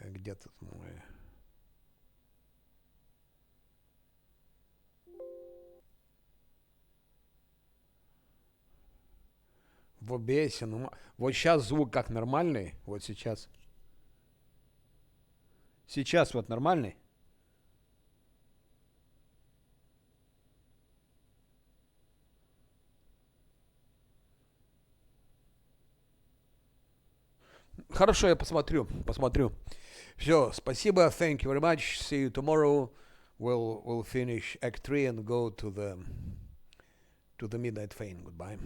Где тут мой... В OBS, ну, вот сейчас звук как нормальный, вот сейчас. Сейчас вот нормальный. Хорошо, я посмотрю. Все, спасибо, thank you very much. See you tomorrow. We'll finish Act 3 and go to the Midnight Fane. Goodbye.